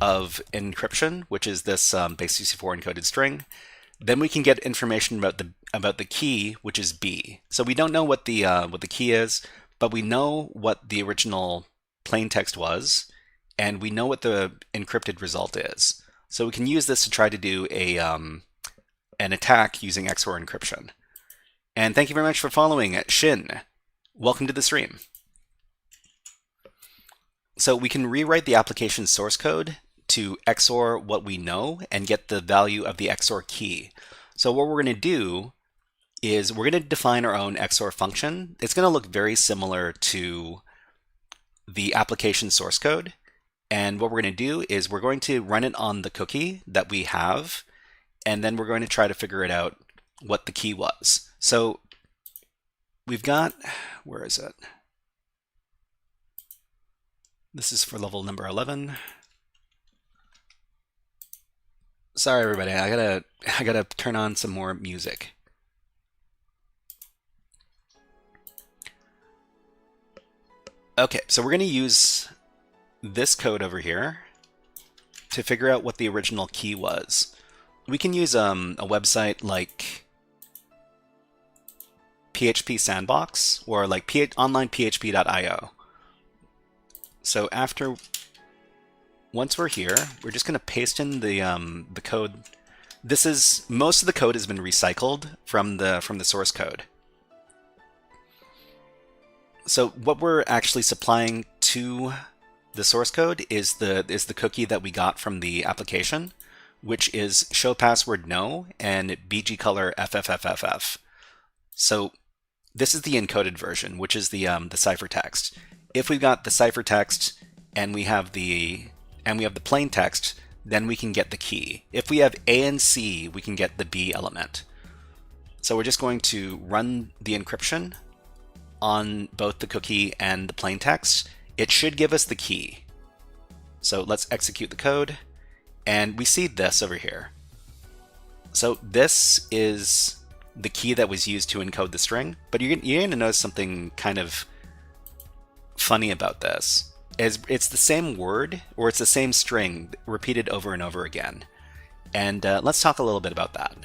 of encryption, which is this base64 encoded string. Then we can get information about the key, which is B. So we don't know what the key is, but we know what the original plain text was, and we know what the encrypted result is. So we can use this to try to do an attack using XOR encryption. And thank you very much for following, Shin. Welcome to the stream. So we can rewrite the application source code to XOR what we know and get the value of the XOR key. So what we're going to do is we're going to define our own XOR function. It's going to look very similar to the application source code. And what we're going to do is we're going to run it on the cookie that we have, and then we're going to try to figure it out what the key was. So we've got, where is it? This is for level number 11. Sorry, everybody. I gotta turn on some more music. Okay, so we're going to use this code over here to figure out what the original key was. We can use a website like PHP Sandbox or like onlinephp.io. So once we're here, we're just going to paste in the code. Most of the code has been recycled from the source code. So what we're actually supplying to the source code is the cookie that we got from the application, which is show password no and BG color FFFFF. So this is the encoded version, which is the ciphertext. If we've got the ciphertext and we have the plain text, then we can get the key. If we have A and C, we can get the B element. So we're just going to run the encryption on both the cookie and the plain text. It should give us the key. So let's execute the code, and we see this over here. So this is the key that was used to encode the string, but you're going to notice something kind of funny about this. It's the same word, or it's the same string repeated over and over again. And let's talk a little bit about that.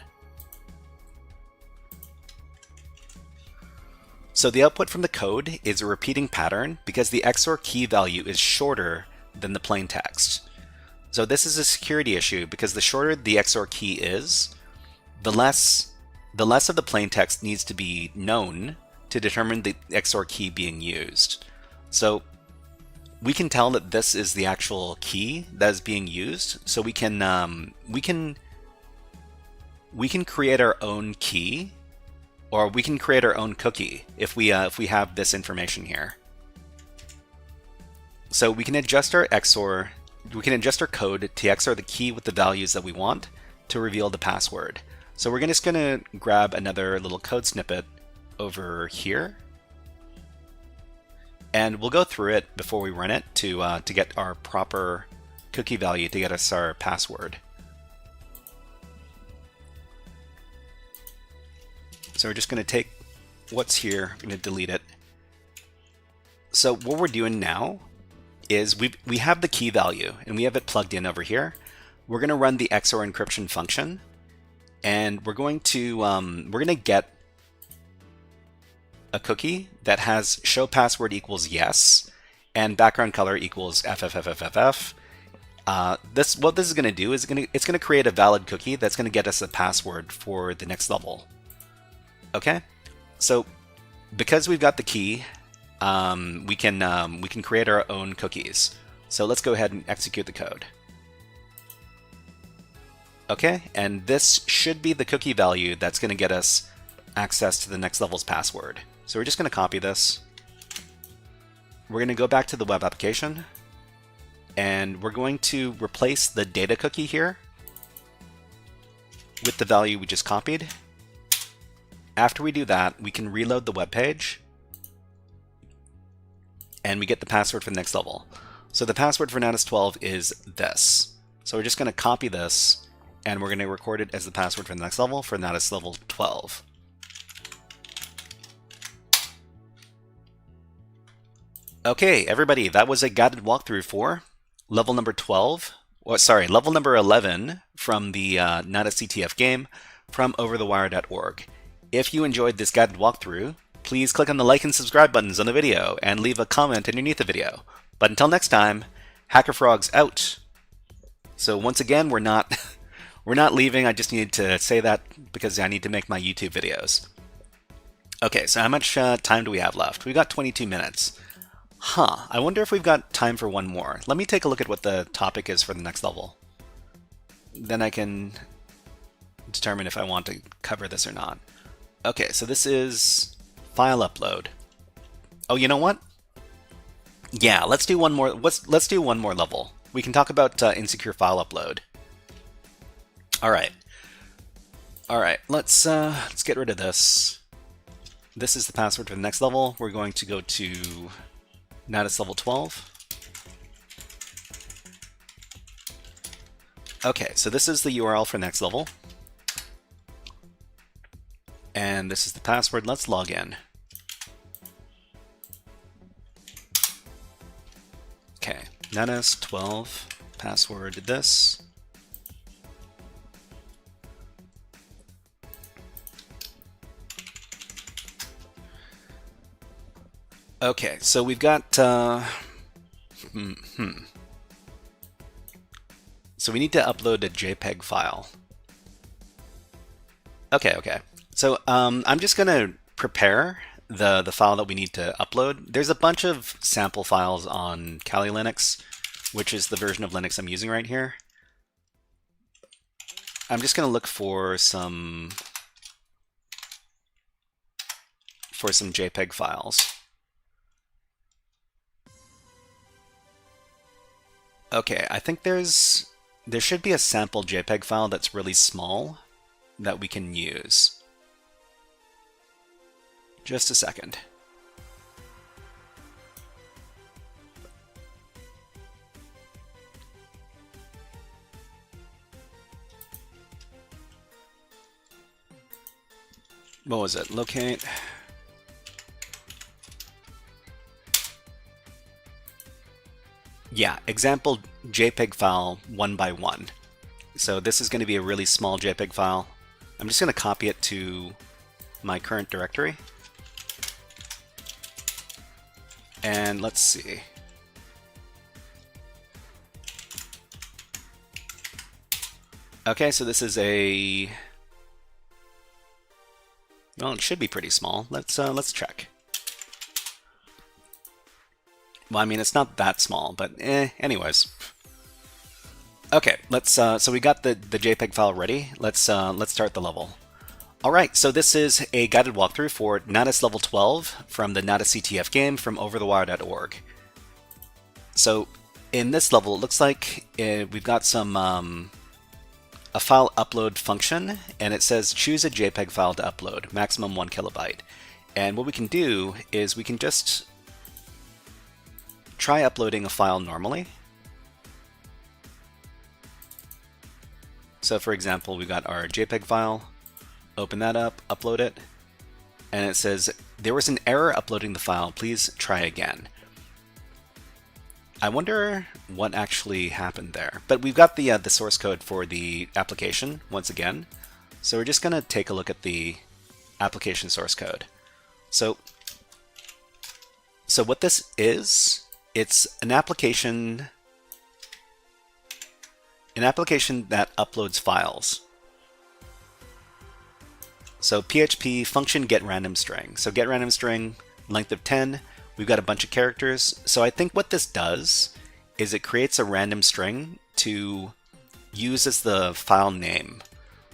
So the output from the code is a repeating pattern because the XOR key value is shorter than the plain text. So this is a security issue because the shorter the XOR key is, the less of the plain text needs to be known to determine the XOR key being used. So we can tell that this is the actual key that is being used. So we can create our own key, or we can create our own cookie if we have this information here. So we can adjust our XOR. We can adjust our code to XOR the key with the values that we want to reveal the password. So we're just going to grab another little code snippet over here, and we'll go through it before we run it to get our proper cookie value to get us our password. So we're just going to take what's here, we're going to delete it. So what we're doing now is we have the key value and we have it plugged in over here. We're going to run the XOR encryption function, and we're going to get a cookie that has show password equals yes and background color equals FFFFFF. What this is going to do is it's going to create a valid cookie that's going to get us a password for the next level. Okay, so because we've got the key, we can create our own cookies. So let's go ahead and execute the code. Okay, and this should be the cookie value that's going to get us access to the next level's password. So we're just going to copy this, we're going to go back to the web application, and we're going to replace the data cookie here with the value we just copied. After we do that, we can reload the web page, and we get the password for the next level. So the password for Natas 12 is this. So we're just going to copy this, and we're going to record it as the password for the next level for Natas level 12. Okay, everybody, that was a guided walkthrough for level number 12. Well, sorry, level number 11 from the Natas CTF game from overthewire.org. If you enjoyed this guided walkthrough, please click on the like and subscribe buttons on the video and leave a comment underneath the video. But until next time, HackerFrogs out. So once again, we're not leaving. I just needed to say that because I need to make my YouTube videos. Okay, so how much time do we have left? We got 22 minutes. Huh, I wonder if we've got time for one more. Let me take a look at what the topic is for the next level. Then I can determine if I want to cover this or not. Okay, so this is file upload. Oh, you know what? Yeah, let's do one more. Let's do one more level. We can talk about insecure file upload. All right. Let's get rid of this. This is the password for the next level. We're going to go to Natas level 12. Okay, so this is the URL for next level. And this is the password. Let's log in. Okay, Natas 12, password this. Okay, so we've got, so we need to upload a JPEG file. Okay. So I'm just gonna prepare the file that we need to upload. There's a bunch of sample files on Kali Linux, which is the version of Linux I'm using right here. I'm just gonna look for some JPEG files. Okay, I think there should be a sample JPEG file that's really small that we can use. Just a second. What was it? Locate. Yeah, example JPEG file 1x1. So this is going to be a really small JPEG file. I'm just going to copy it to my current directory. And let's see. Okay, so this is a... Well, it should be pretty small. Let's check. Well, I mean, it's not that small, but anyways. Okay, let's. So we got the JPEG file ready. Let's start the level. All right, so this is a guided walkthrough for Natas level 12 from the Natas CTF game from overthewire.org. So in this level, it looks like we've got some a file upload function, and it says choose a JPEG file to upload, maximum 1 kilobyte. And what we can do is we can just try uploading a file normally. So for example, we got our JPEG file, open that up, upload it, and it says, there was an error uploading the file, please try again. I wonder what actually happened there. But we've got the source code for the application once again. So we're just gonna take a look at the application source code. So what this is, it's an application that uploads files. So PHP function getRandomString. So getRandomString, length of 10. We've got a bunch of characters. So I think what this does is it creates a random string to use as the file name.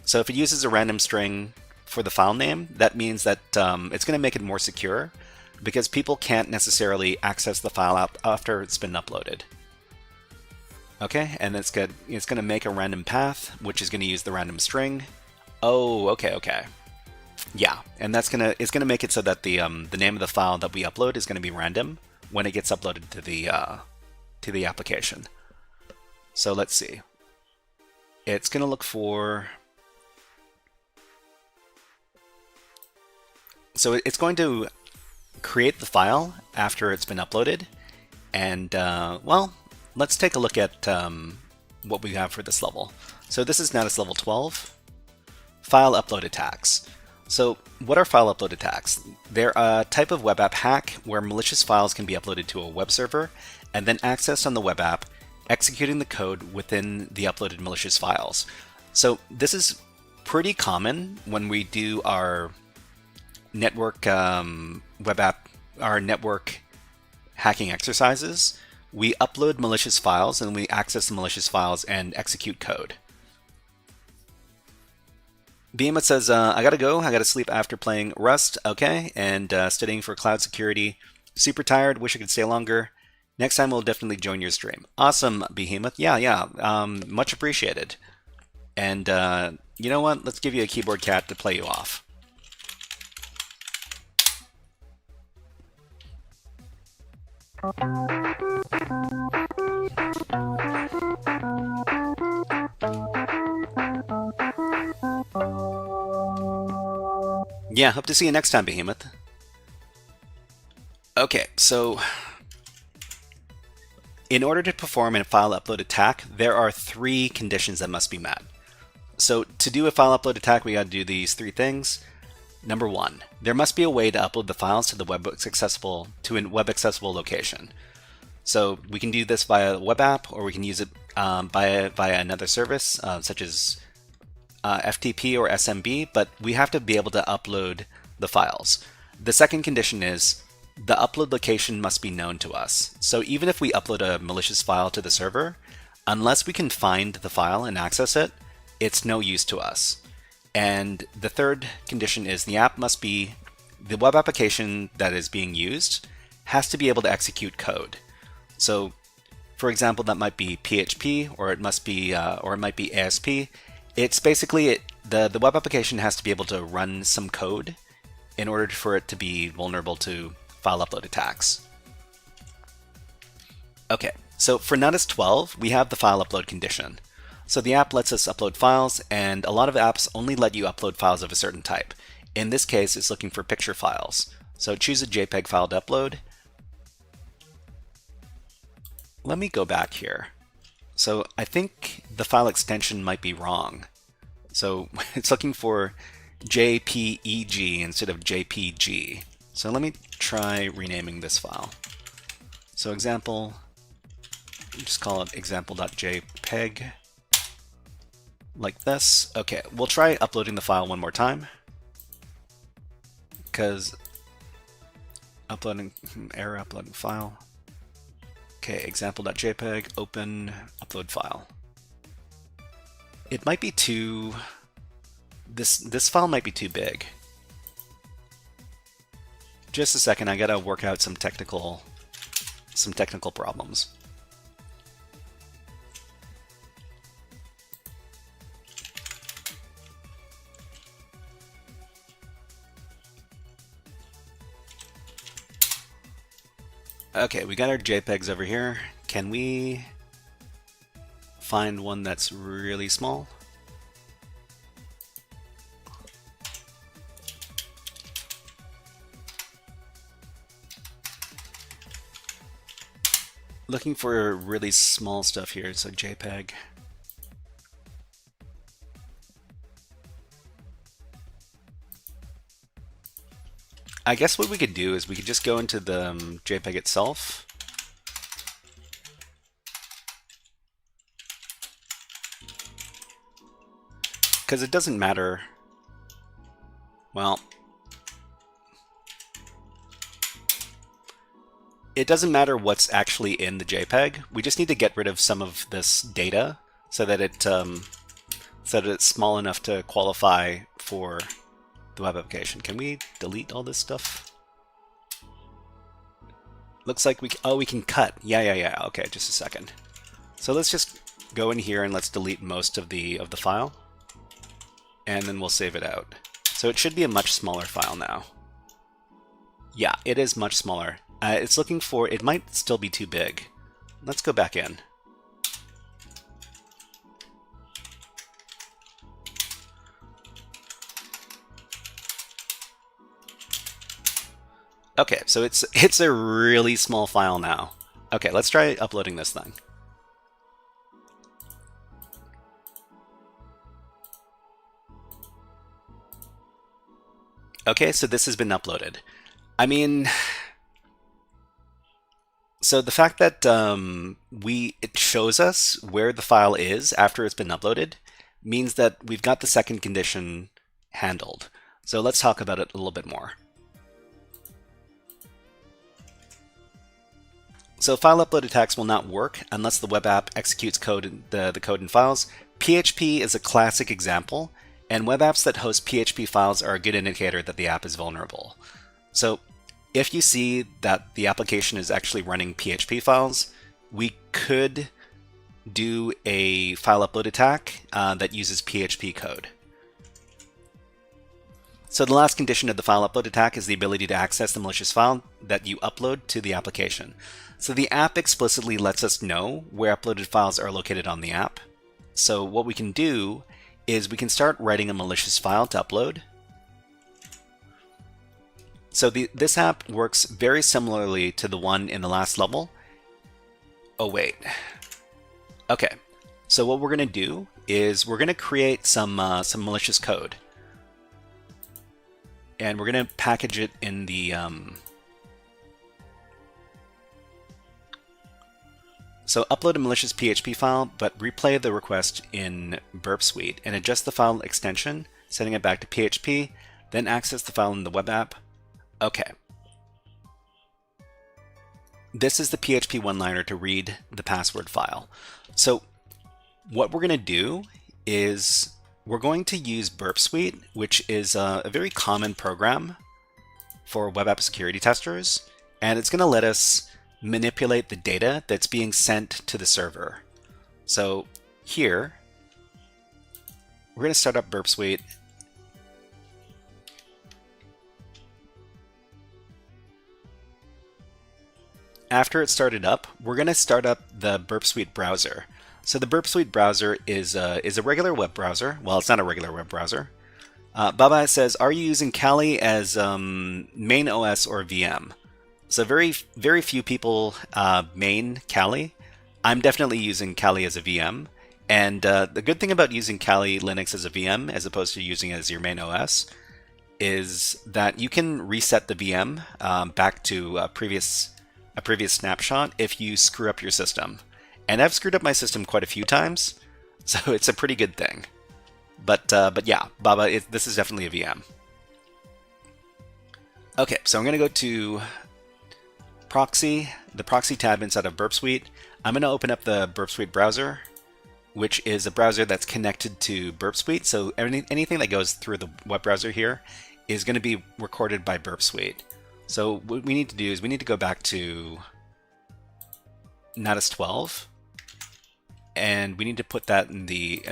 So if it uses a random string for the file name, that means that it's going to make it more secure. because people can't necessarily access the file after it's been uploaded. Okay, and it's going to make a random path, which is going to use the random string. Oh, okay. Yeah, and it's going to make it so that the name of the file that we upload is going to be random when it gets uploaded to the application. So let's see. It's going to look for. So it's going to create the file after it's been uploaded, and well, let's take a look at what we have for this level. So this is Natas level 12, file upload attacks. So what are file upload attacks? They're a type of web app hack where malicious files can be uploaded to a web server and then accessed on the web app, executing the code within the uploaded malicious files. So this is pretty common when we do our network web app, our network hacking exercises. We upload malicious files and we access the malicious files and execute code. Behemoth says, I gotta go, I gotta sleep after playing Rust, okay, and studying for cloud security. Super tired, wish I could stay longer. Next time we'll definitely join your stream. Awesome, Behemoth. Yeah, much appreciated. And you know what, let's give you a keyboard cat to play you off. Yeah, hope to see you next time, Behemoth. Okay, so in order to perform a file upload attack, there are 3 conditions that must be met. So to do a file upload attack, we got to do these 3 things. Number 1, there must be a way to upload the files to the web accessible location. So we can do this via a web app, or we can use it via another service, such as FTP or SMB, but we have to be able to upload the files. The second condition is the upload location must be known to us. So even if we upload a malicious file to the server, unless we can find the file and access it, it's no use to us. And the third condition is the web application that is being used has to be able to execute code. So for example, that might be PHP, or it might be ASP. It's basically the web application has to be able to run some code in order for it to be vulnerable to file upload attacks. Okay, so for Natas 12, we have the file upload condition. So the app lets us upload files, and a lot of apps only let you upload files of a certain type. In this case, it's looking for picture files. So choose a JPEG file to upload. Let me go back here. So I think the file extension might be wrong. So it's looking for JPEG instead of JPG. So let me try renaming this file. So example, just call it example.jpg, like this. Okay, we'll try uploading the file one more time, because error uploading file. Okay, example.jpg, open, upload file. It might be too, this file might be too big. Just a second, I gotta work out some technical problems. Okay, we got our JPEGs over here. Can we find one that's really small? Looking for really small stuff here, so JPEG. I guess what we could do is we could just go into the JPEG itself. Because it doesn't matter. Well, it doesn't matter what's actually in the JPEG. We just need to get rid of some of this data so that it's small enough to qualify for the web application. Can we delete all this stuff? Looks like we can cut. Yeah. Okay, just a second. So let's just go in here and let's delete most of the file, and then we'll save it out. So it should be a much smaller file now. Yeah, it is much smaller. It's looking for, it might still be too big. Let's go back in. Okay, so it's a really small file now. Okay, let's try uploading this thing. Okay, so this has been uploaded. I mean, so the fact that it shows us where the file is after it's been uploaded means that we've got the second condition handled. So let's talk about it a little bit more. So file upload attacks will not work unless the web app executes the code in files. PHP is a classic example, and web apps that host PHP files are a good indicator that the app is vulnerable. So if you see that the application is actually running PHP files, we could do a file upload attack that uses PHP code. So the last condition of the file upload attack is the ability to access the malicious file that you upload to the application. So the app explicitly lets us know where uploaded files are located on the app. So what we can do is we can start writing a malicious file to upload. So this app works very similarly to the one in the last level. Oh wait. Okay. So what we're going to do is we're going to create some malicious code. And we're going to package it in the so upload a malicious PHP file, but replay the request in Burp Suite and adjust the file extension, setting it back to PHP, then access the file in the web app. Okay. This is the PHP one-liner to read the password file. So what we're going to do is we're going to use Burp Suite, which is a very common program for web app security testers, and it's going to let us manipulate the data that's being sent to the server. So here, we're going to start up Burp Suite. After it's started up, we're going to start up the Burp Suite browser. So the Burp Suite browser is a regular web browser. Well, it's not a regular web browser. Baba says, are you using Kali as main OS or VM? So very few people main Kali. I'm definitely using Kali as a VM. And the good thing about using Kali Linux as a VM as opposed to using it as your main OS is that you can reset the VM back to a previous snapshot if you screw up your system. And I've screwed up my system quite a few times, so it's a pretty good thing. But yeah, Baba, this is definitely a VM. Okay, so I'm going to go to Proxy, the Proxy tab inside of Burp Suite. I'm going to open up the Burp Suite browser, which is a browser that's connected to Burp Suite. So anything that goes through the web browser here is going to be recorded by Burp Suite. So what we need to do is we need to go back to Natas 12, and we need to put that in the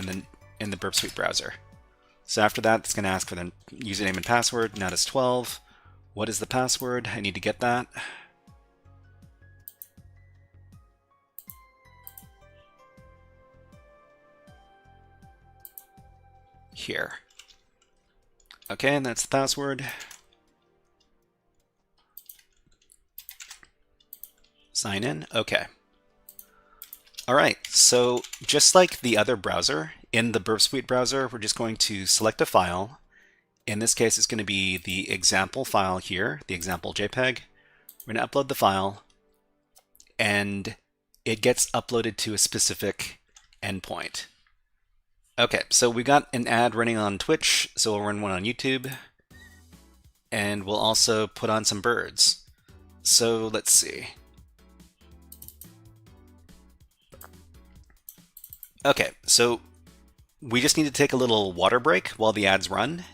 Burp Suite browser. So after that, it's going to ask for the username and password, Natas 12. What is the password? I need to get that. Here. Okay, and that's the password. Sign in. Okay. All right, so just like the other browser, in the Burp Suite browser, we're just going to select a file. In this case, it's going to be the example file here, the example JPEG. We're going to upload the file, and it gets uploaded to a specific endpoint. Okay, so we got an ad running on Twitch, so we'll run one on YouTube, and we'll also put on some birds. So let's see. Okay, so we just need to take a little water break while the ads run,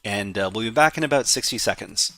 and we'll be back in about 60 seconds.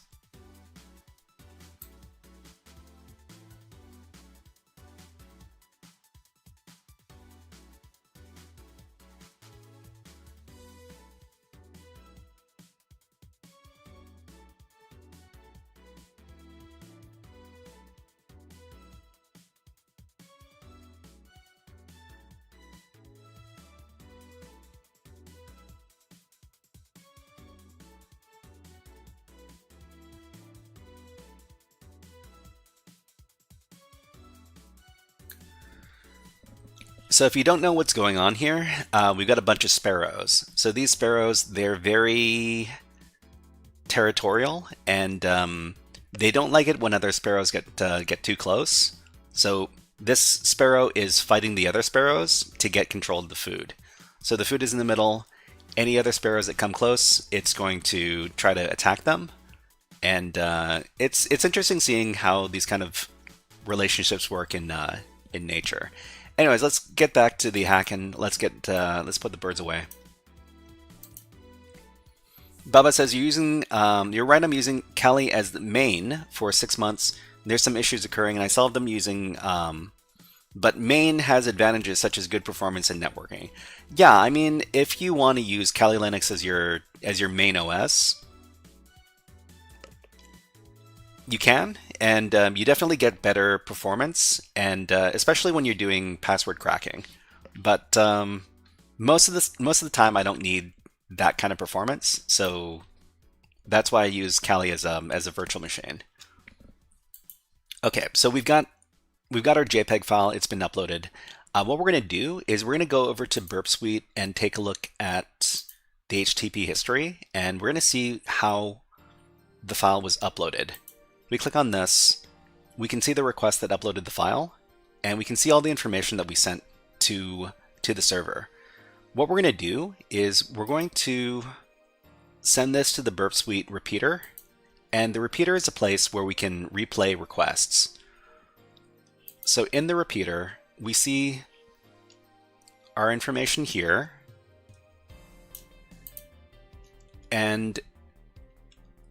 So if you don't know what's going on here, we've got a bunch of sparrows. So these sparrows, they're very territorial, and they don't like it when other sparrows get too close. So this sparrow is fighting the other sparrows to get control of the food. So the food is in the middle. Any other sparrows that come close, it's going to try to attack them. And it's interesting seeing how these kind of relationships work in nature. Anyways, let's get back to the hack and let's put the birds away. Bubba says you're right. I'm using Kali as the main for 6 months. There's some issues occurring, and I solved them using. But main has advantages such as good performance and networking. Yeah, I mean, if you want to use Kali Linux as your main OS, you can, and you definitely get better performance, and especially when you're doing password cracking. But most of the time, I don't need that kind of performance, so that's why I use Kali as a virtual machine. Okay, so we've got our JPEG file. It's been uploaded. What we're going to do is we're going to go over to Burp Suite and take a look at the HTTP history, and we're going to see how the file was uploaded. We click on this, we can see the request that uploaded the file, and we can see all the information that we sent to the server. What we're going to do is we're going to send this to the Burp Suite repeater, and the repeater is a place where we can replay requests. So in the repeater, we see our information here, and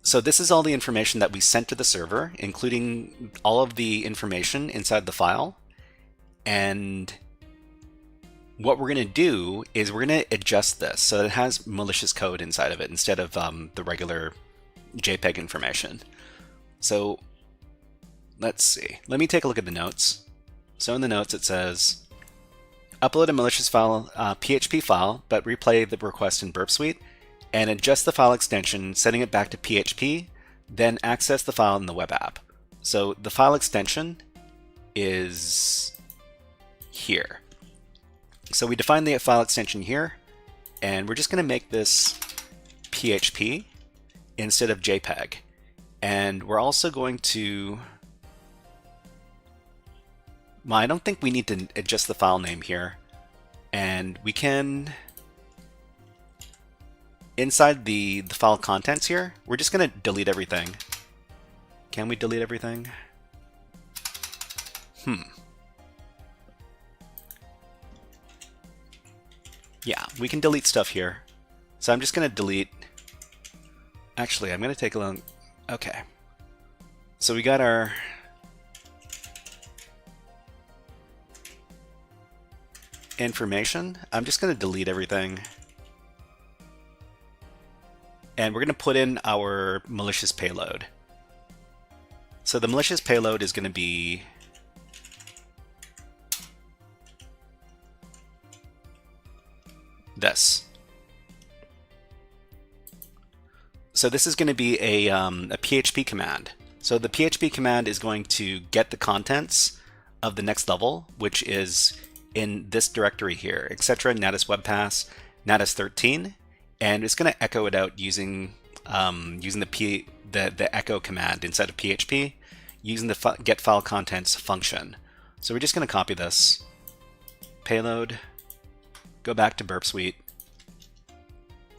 so this is all the information that we sent to the server, including all of the information inside the file. And what we're going to do is we're going to adjust this so that it has malicious code inside of it instead of the regular JPEG information. So let's see. Let me take a look at the notes. So in the notes it says, upload a malicious file, PHP file, but replay the request in Burp Suite, and adjust the file extension, setting it back to PHP, then access the file in the web app. So the file extension is here. So we define the file extension here, and we're just going to make this PHP instead of JPEG. And we're also going to... Well, I don't think we need to adjust the file name here. And we can... Inside the file contents here, we're just going to delete everything. Can we delete everything? Yeah, we can delete stuff here. So I'm just going to delete... Actually, I'm going to take a look. Okay. So we got our... information. I'm just going to delete everything. And we're going to put in our malicious payload. So the malicious payload is going to be this. So this is going to be a PHP command. So the PHP command is going to get the contents of the next level, which is in this directory here, etc. Natas webpass, Natas 13. And it's going to echo it out using the echo command instead of PHP, using the get file contents function. So we're just going to copy this payload, go back to Burp Suite,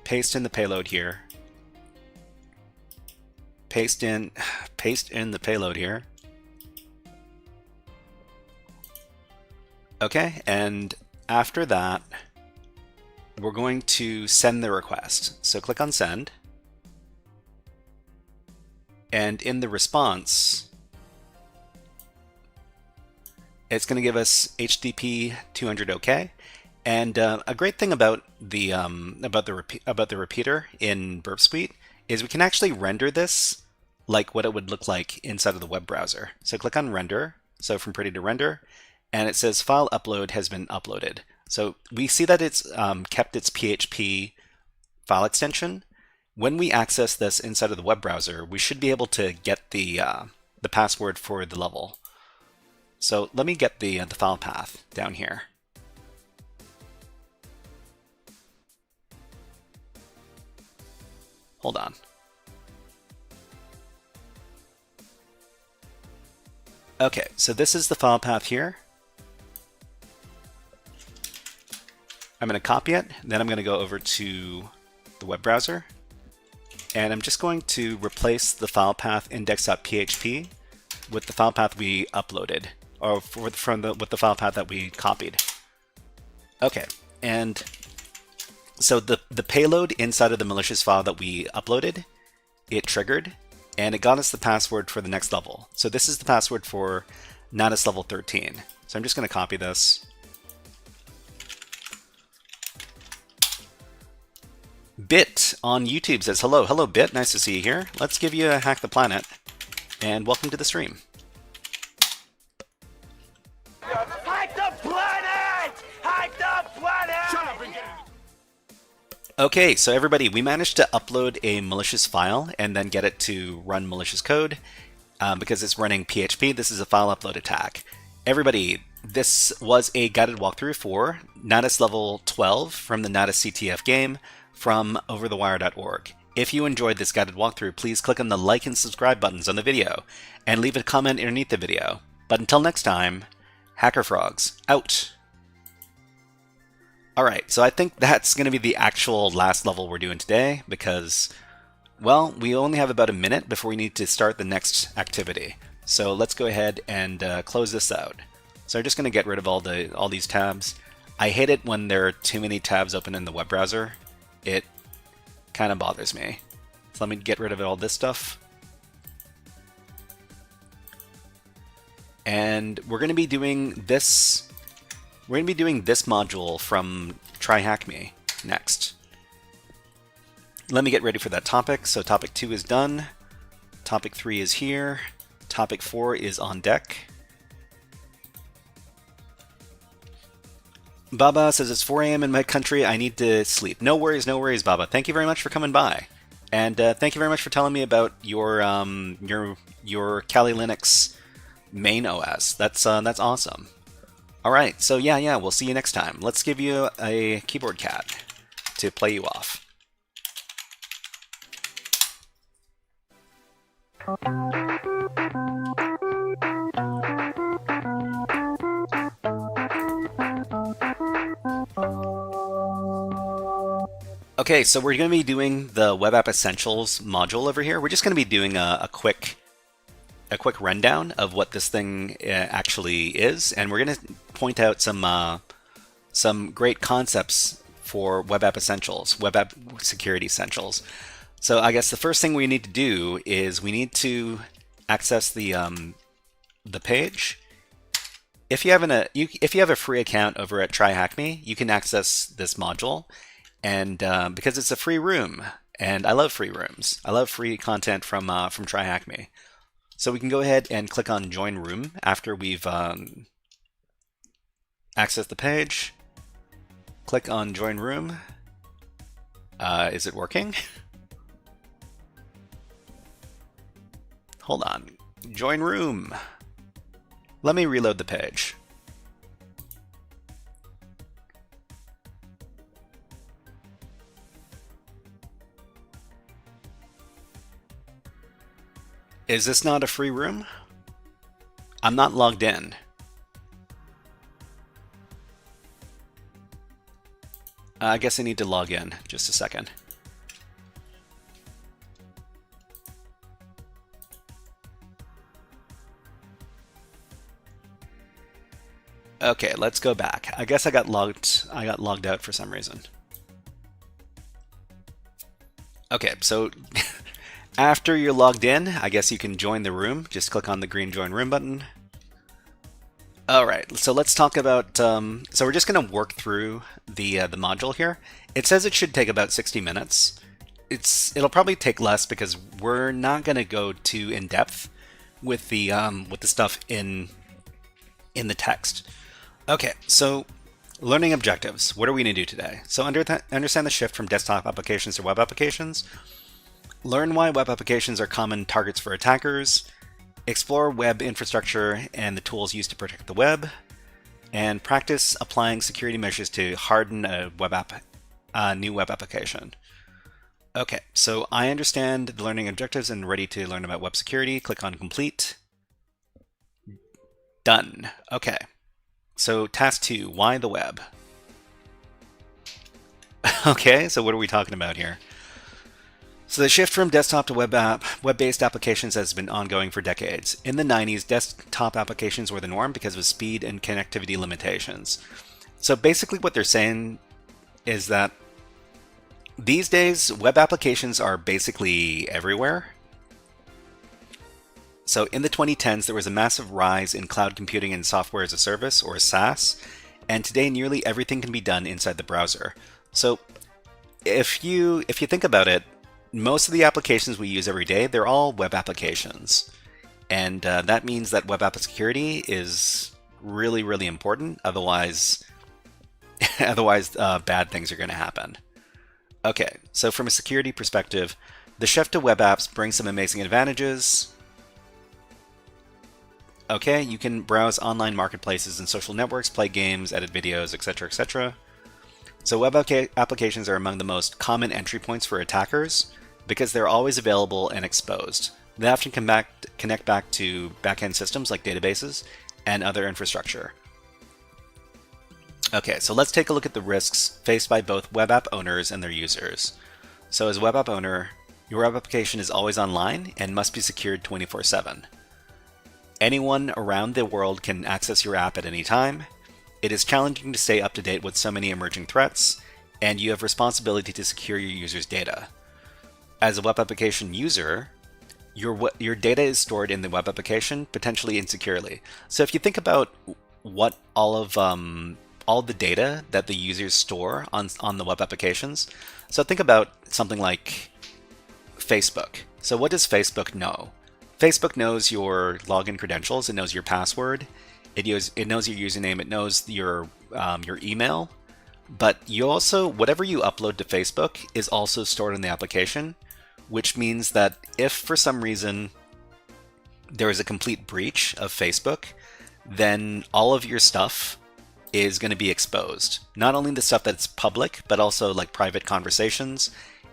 paste in the payload here, paste in the payload here. Okay, and after that, we're going to send the request. So click on send. And in the response, it's going to give us HTTP 200 OK. And a great thing about the repeater in Burp Suite is we can actually render this like what it would look like inside of the web browser. So click on render. So from pretty to render, and it says file upload has been uploaded. So we see that it's kept its PHP file extension. When we access this inside of the web browser, we should be able to get the password for the level. So let me get the file path down here. Hold on. Okay, so this is the file path here. I'm going to copy it, then I'm going to go over to the web browser, and I'm just going to replace the file path index.php with the file path we uploaded, or with the file path that we copied. Okay, and so the payload inside of the malicious file that we uploaded, it triggered, and it got us the password for the next level. So this is the password for Natas level 13. So I'm just going to copy this. Bit on YouTube says, hello. Hello, Bit. Nice to see you here. Let's give you a Hack the Planet, and welcome to the stream. Hack the planet! Hack the planet! Shut up and get it! Okay, so everybody, we managed to upload a malicious file and then get it to run malicious code because it's running PHP. This is a file upload attack. Everybody, this was a guided walkthrough for Natas level 12 from the Natas CTF game from overthewire.org. If you enjoyed this guided walkthrough, please click on the like and subscribe buttons on the video and leave a comment underneath the video. But until next time, HackerFrogs out. Alright, so I think that's going to be the actual last level we're doing today because, well, we only have about a minute before we need to start the next activity. So let's go ahead and close this out. So I'm just going to get rid of all these tabs. I hate it when there are too many tabs open in the web browser. It kind of bothers me. So let me get rid of all this stuff. And we're going to be doing this. We're going to be doing this module from TryHackMe next. Let me get ready for that topic. So topic 2 is done. Topic 3 is here. Topic 4 is on deck. Baba says it's 4 a.m. in my country. I need to sleep. No worries, Baba. Thank you very much for coming by, and thank you very much for telling me about your Kali Linux main OS. That's awesome. All right, so yeah, we'll see you next time. Let's give you a keyboard cat to play you off. Okay, so we're going to be doing the Web App Essentials module over here. We're just going to be doing a quick rundown of what this thing actually is, and we're going to point out some great concepts for Web App Essentials, Web App Security Essentials. So I guess the first thing we need to do is we need to access the page. If you have a free account over at TryHackMe, you can access this module. And because it's a free room, and I love free rooms. I love free content from TryHackMe. So we can go ahead and click on Join Room after we've accessed the page. Click on Join Room. Is it working? Hold on. Join Room. Let me reload the page. Is this not a free room? I'm not logged in. I guess I need to log in. Just a second. Okay, let's go back. I guess I got logged out for some reason. Okay, so after you're logged in, I guess you can join the room. Just click on the green Join Room button. All right, so let's talk about. So we're just going to work through the module here. It says it should take about 60 minutes. It'll probably take less because we're not going to go too in depth with the stuff in the text. Okay, so learning objectives. What are we going to do today? So understand the shift from desktop applications to web applications. Learn why web applications are common targets for attackers, explore web infrastructure and the tools used to protect the web, and practice applying security measures to harden a new web application. Okay, so I understand the learning objectives and ready to learn about web security. Click on complete. Done. Okay, so task 2, why the web? Okay, so what are we talking about here? So the shift from desktop to web-based applications has been ongoing for decades. In the 90s, desktop applications were the norm because of speed and connectivity limitations. So basically what they're saying is that these days, web applications are basically everywhere. So in the 2010s, there was a massive rise in cloud computing and software as a service, or SaaS, and today nearly everything can be done inside the browser. So if you think about it, most of the applications we use every day, they're all web applications. And that means that web app security is really, really important. Otherwise, bad things are going to happen. Okay, so from a security perspective, the shift to web apps brings some amazing advantages. Okay, you can browse online marketplaces and social networks, play games, edit videos, etc., etc. So web applications are among the most common entry points for attackers because they're always available and exposed. They often connect back to backend systems like databases and other infrastructure. Okay, so let's take a look at the risks faced by both web app owners and their users. So as a web app owner, your web application is always online and must be secured 24/7. Anyone around the world can access your app at any time. It is challenging to stay up to date with so many emerging threats, and you have responsibility to secure your users' data. As a web application user, your data is stored in the web application, potentially insecurely. So if you think about what all the data that the users store on the web applications, so think about something like Facebook. So what does Facebook know? Facebook knows your login credentials. It knows your password. It knows your username. It knows your email. But you also, whatever you upload to Facebook is also stored in the application, which means that if for some reason there is a complete breach of Facebook, then all of your stuff is going to be exposed. Not only the stuff that's public, but also like private conversations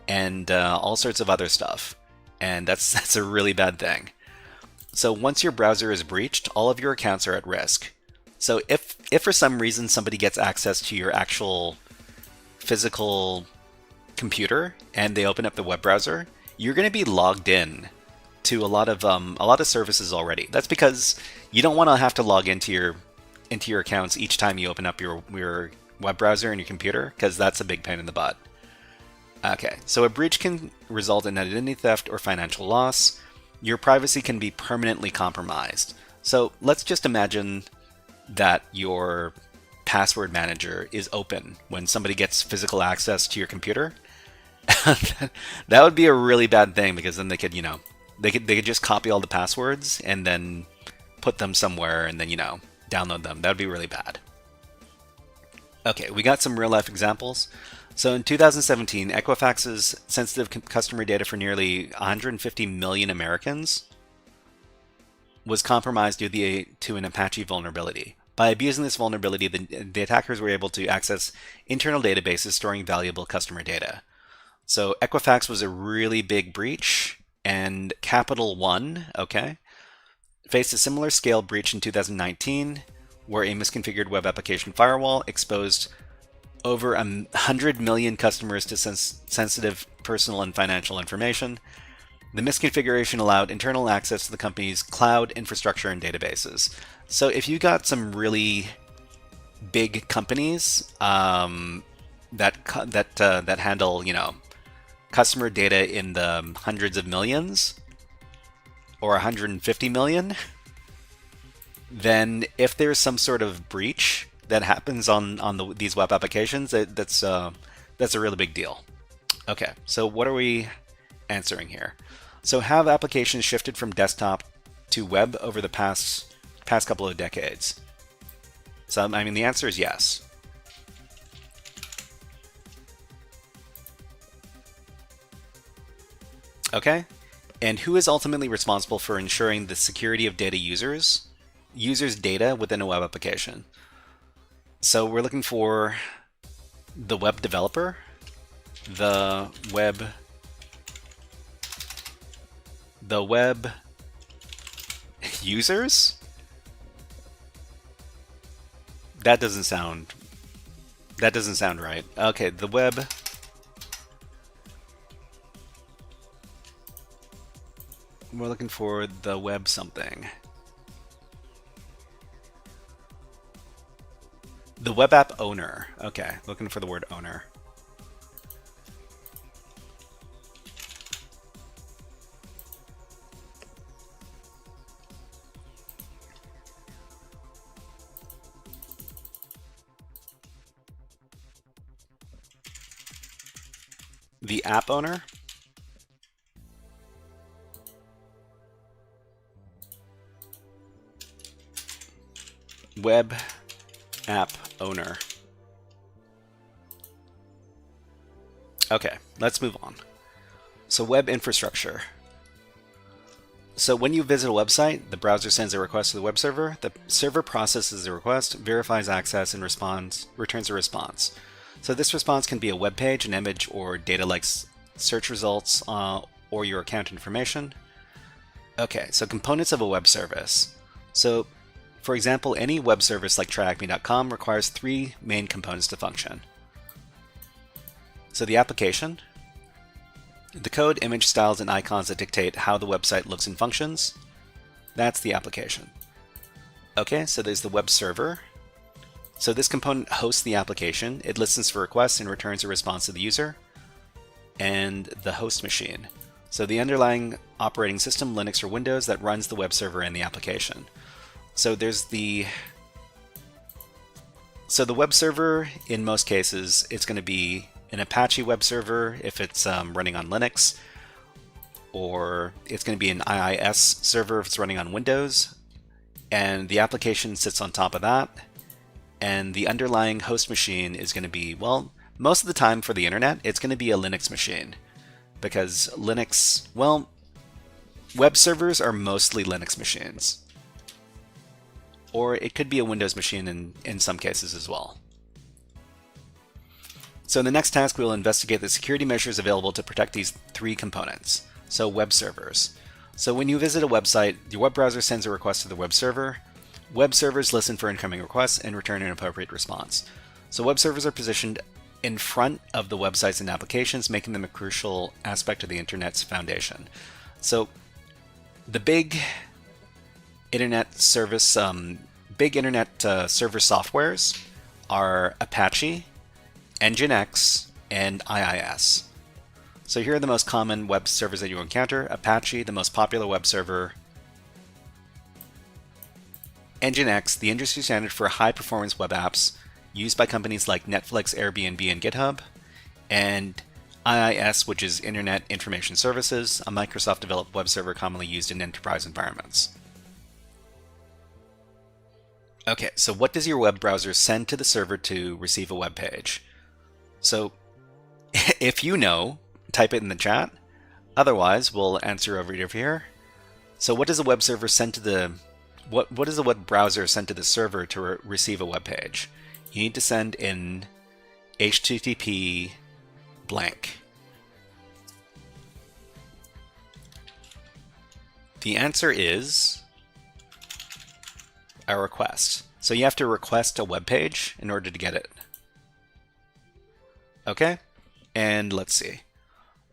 and all sorts of other stuff. And that's a really bad thing. So once your browser is breached, all of your accounts are at risk. So if for some reason somebody gets access to your actual physical computer and they open up the web browser, you're going to be logged in to a lot of services already. That's because you don't want to have to log into your accounts each time you open up your web browser and your computer, because that's a big pain in the butt. Okay, so a breach can result in identity theft or financial loss. Your privacy can be permanently compromised. So let's just imagine that your password manager is open when somebody gets physical access to your computer. That would be a really bad thing, because then they could just copy all the passwords and then put them somewhere and then, download them. That would be really bad. Okay, we got some real life examples. So in 2017, Equifax's sensitive customer data for nearly 150 million Americans was compromised due to an Apache vulnerability. By abusing this vulnerability, the attackers were able to access internal databases storing valuable customer data. So Equifax was a really big breach, and Capital One, faced a similar scale breach in 2019, where a misconfigured web application firewall exposed over 100 million customers to sensitive personal and financial information. The misconfiguration allowed internal access to the company's cloud infrastructure and databases. So if you got some really big companies that handle, customer data in the hundreds of millions or 150 million, then if there's some sort of breach that happens on these web applications, that's a really big deal. Okay, so what are we answering here? So have applications shifted from desktop to web over the past couple of decades? So the answer is yes. Okay, and who is ultimately responsible for ensuring the security of users' data within a web application? So we're looking for the web developer, the web the web users? That doesn't sound right. Okay, the web we're looking for the web something. The web app owner. Okay, looking for the word owner. The app owner. Web app owner. Okay, let's move on. So web infrastructure. So when you visit a website, the browser sends a request to the web server. The server processes the request, verifies access, and returns a response. So this response can be a web page, an image, or data like search results or your account information. Okay, so components of a web service. So for example, any web service like tryacme.com requires 3 main components to function. So the application, the code, image, styles, and icons that dictate how the website looks and functions. That's the application. Okay, so there's the web server. So this component hosts the application. It listens for requests and returns a response to the user. And the host machine. So the underlying operating system, Linux or Windows, that runs the web server and the application. So there's the web server, in most cases, it's going to be an Apache web server if it's running on Linux, or it's going to be an IIS server if it's running on Windows, and the application sits on top of that, and the underlying host machine is going to be, well, most of the time for the internet, it's going to be a Linux machine, because Linux, well, web servers are mostly Linux machines. Or it could be a Windows machine in some cases as well. So in the next task, we'll investigate the security measures available to protect these 3 components. So web servers. So when you visit a website, your web browser sends a request to the web server. Web servers listen for incoming requests and return an appropriate response. So web servers are positioned in front of the websites and applications, making them a crucial aspect of the internet's foundation. So the big internet service, server softwares are Apache, Nginx, and IIS. So here are the most common web servers that you encounter. Apache, the most popular web server. Nginx, the industry standard for high-performance web apps used by companies like Netflix, Airbnb, and GitHub. And IIS, which is Internet Information Services, a Microsoft-developed web server commonly used in enterprise environments. Okay, so what does your web browser send to the server to receive a web page? So if you know, type it in the chat. Otherwise, we'll answer over here. So what does a web server send to the what does a web browser send to the server to receive a web page? You need to send in HTTP blank. The answer is a request. So you have to request a web page in order to get it. Okay, and let's see.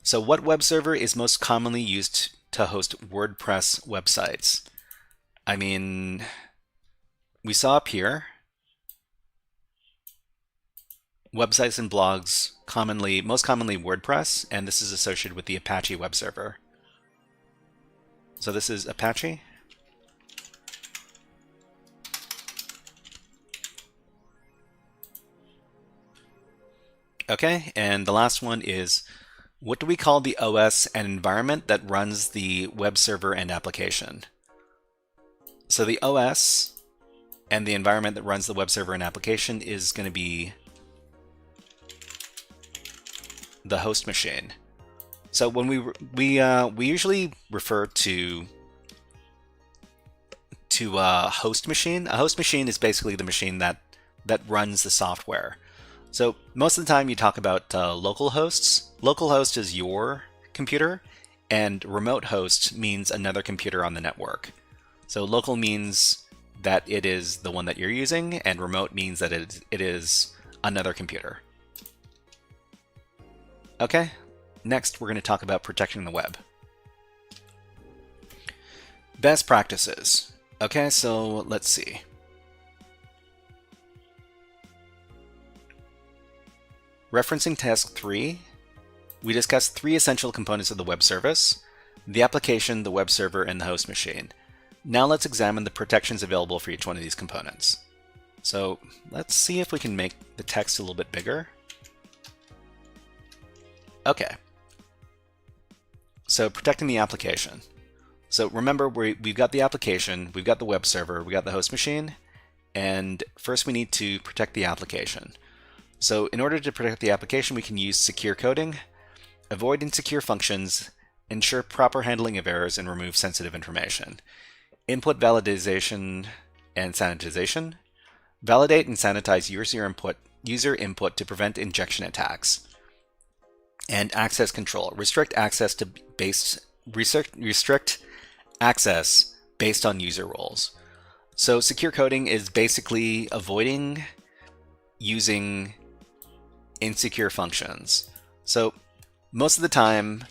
So what web server is most commonly used to host WordPress websites? I mean, we saw up here, websites and blogs, most commonly WordPress, and this is associated with the Apache web server. So this is Apache. Okay, and the last one is, what do we call the OS and environment that runs the web server and application? So the OS and the environment that runs the web server and application is going to be the host machine. So when we usually refer to host machine. A host machine is basically the machine that runs the software. So most of the time you talk about local hosts. Local host is your computer, and remote host means another computer on the network. So local means that it is the one that you're using, and remote means that it is another computer. Okay, next we're going to talk about protecting the web. Best practices. Okay, so let's see. Referencing task 3, we discussed 3 essential components of the web service: the application, the web server, and the host machine. Now let's examine the protections available for each one of these components. So let's see if we can make the text a little bit bigger. Okay. So protecting the application. So remember, we've got the application, we've got the web server, we've got the host machine, and first we need to protect the application. So in order to protect the application, we can use secure coding, avoid insecure functions, ensure proper handling of errors, and remove sensitive information. Input validation and sanitization. Validate and sanitize user input to prevent injection attacks. And access control. Restrict access based on user roles. So secure coding is basically avoiding using insecure functions. So most of the time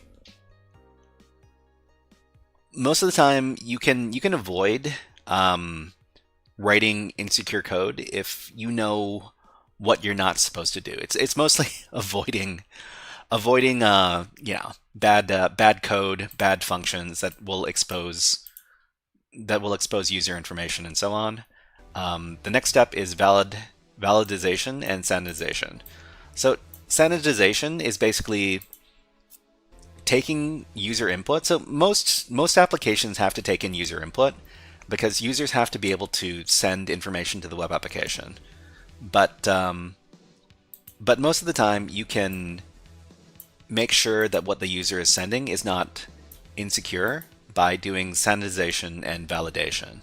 you can avoid writing insecure code if you know what you're not supposed to do. It's mostly avoiding bad code, bad functions that will expose user information and so on. The next step is validization and sanitization. So sanitization is basically taking user input. So most applications have to take in user input because users have to be able to send information to the web application. But most of the time you can make sure that what the user is sending is not insecure by doing sanitization and validation.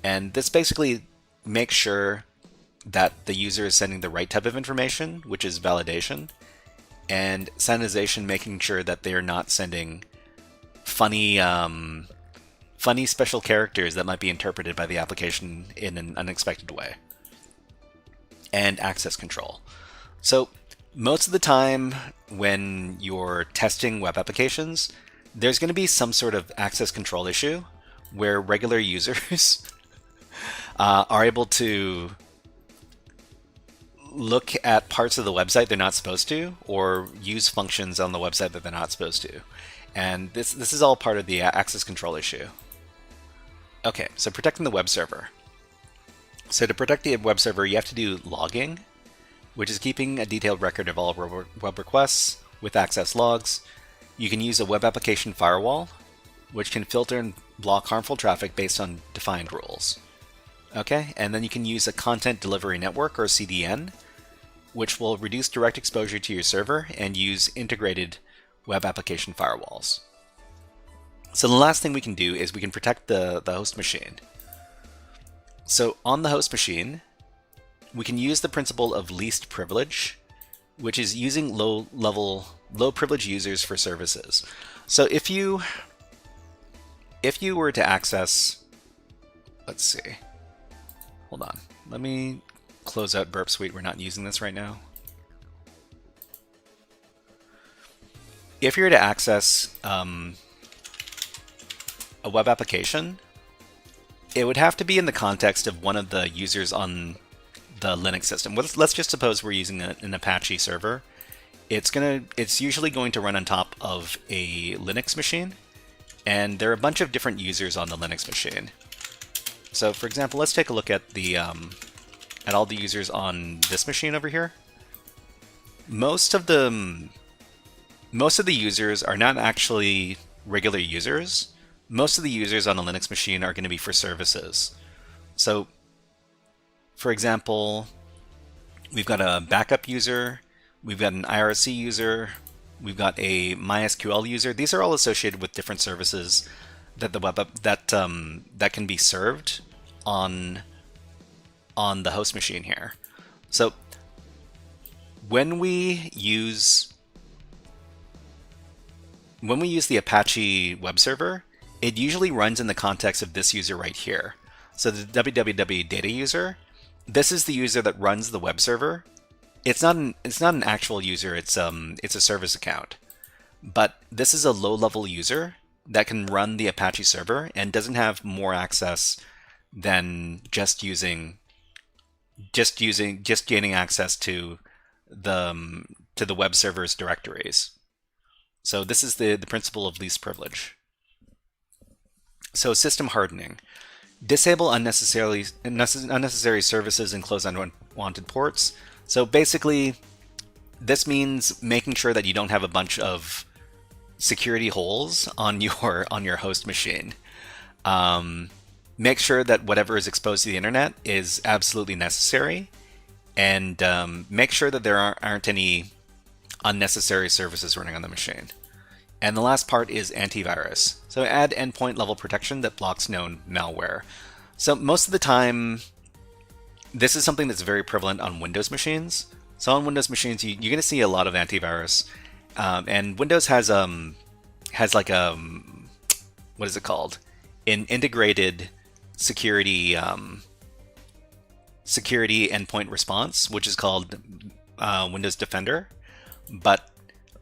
And this basically makes sure that the user is sending the right type of information, which is validation, and sanitization making sure that they are not sending funny special characters that might be interpreted by the application in an unexpected way. And access control. So most of the time when you're testing web applications, there's going to be some sort of access control issue where regular users are able to look at parts of the website they're not supposed to, or use functions on the website that they're not supposed to. And this is all part of the access control issue. Okay, so protecting the web server. So to protect the web server, you have to do logging, which is keeping a detailed record of all web requests with access logs. You can use a web application firewall, which can filter and block harmful traffic based on defined rules. Okay, and then you can use a content delivery network, or CDN, which will reduce direct exposure to your server and use integrated web application firewalls. So the last thing we can do is we can protect the host machine. So on the host machine, we can use the principle of least privilege, which is using low privilege users for services. So if you were to access, let's see, hold on, let me close out Burp Suite. We're not using this right now. If you were to access a web application, it would have to be in the context of one of the users on the Linux system. Let's just suppose we're using an Apache server. It's usually going to run on top of a Linux machine, and there are a bunch of different users on the Linux machine. So, for example, let's take a look at at all the users on this machine over here. Most of the users are not actually regular users. Most of the users on a Linux machine are going to be for services. So, for example, we've got a backup user, we've got an IRC user, we've got a MySQL user. These are all associated with different services that that can be served on the host machine here. So when we use when we use the Apache web server, it usually runs in the context of this user right here. So the www data user, this is the user that runs the web server. It's not an actual user, it's a service account. But this is a low-level user that can run the Apache server and doesn't have more access than just gaining access to the web server's directories. So this is the principle of least privilege. So system hardening. Disable unnecessary services and close unwanted ports. So basically, this means making sure that you don't have a bunch of security holes on your host machine. Make sure that whatever is exposed to the internet is absolutely necessary, and make sure that there aren't any unnecessary services running on the machine. And the last part is antivirus. So add endpoint level protection that blocks known malware. So most of the time, this is something that's very prevalent on Windows machines. So on Windows machines, you're going to see a lot of antivirus, and Windows has like what is it called? An integrated security endpoint response, which is called Windows Defender. But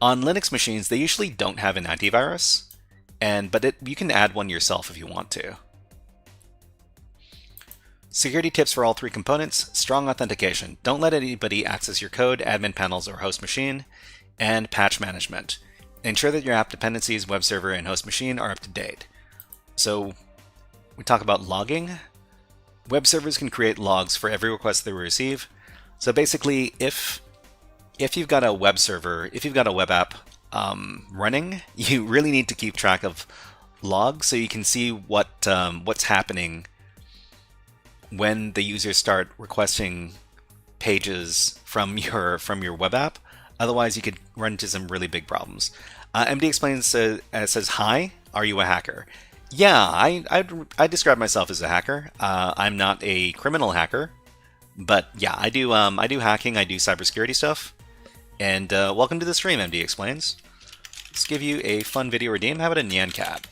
on Linux machines, they usually don't have an antivirus, but you can add one yourself if you want to. Security tips for all three components: strong authentication. Don't let anybody access your code, admin panels, or host machine. And patch management. Ensure that your app dependencies, web server, and host machine are up to date. So we talk about logging. Web servers can create logs for every request they receive. So basically, if you've got a web server, if you've got a web app running, you really need to keep track of logs so you can see what's happening when the users start requesting pages from your web app. Otherwise, you could run into some really big problems. MD Explains says, "Hi, are you a hacker?" Yeah, I describe myself as a hacker. I'm not a criminal hacker, but yeah, I do hacking. I do cybersecurity stuff. And welcome to the stream, MD Explains. Let's give you a fun video redeem. How about a Nyan Cat?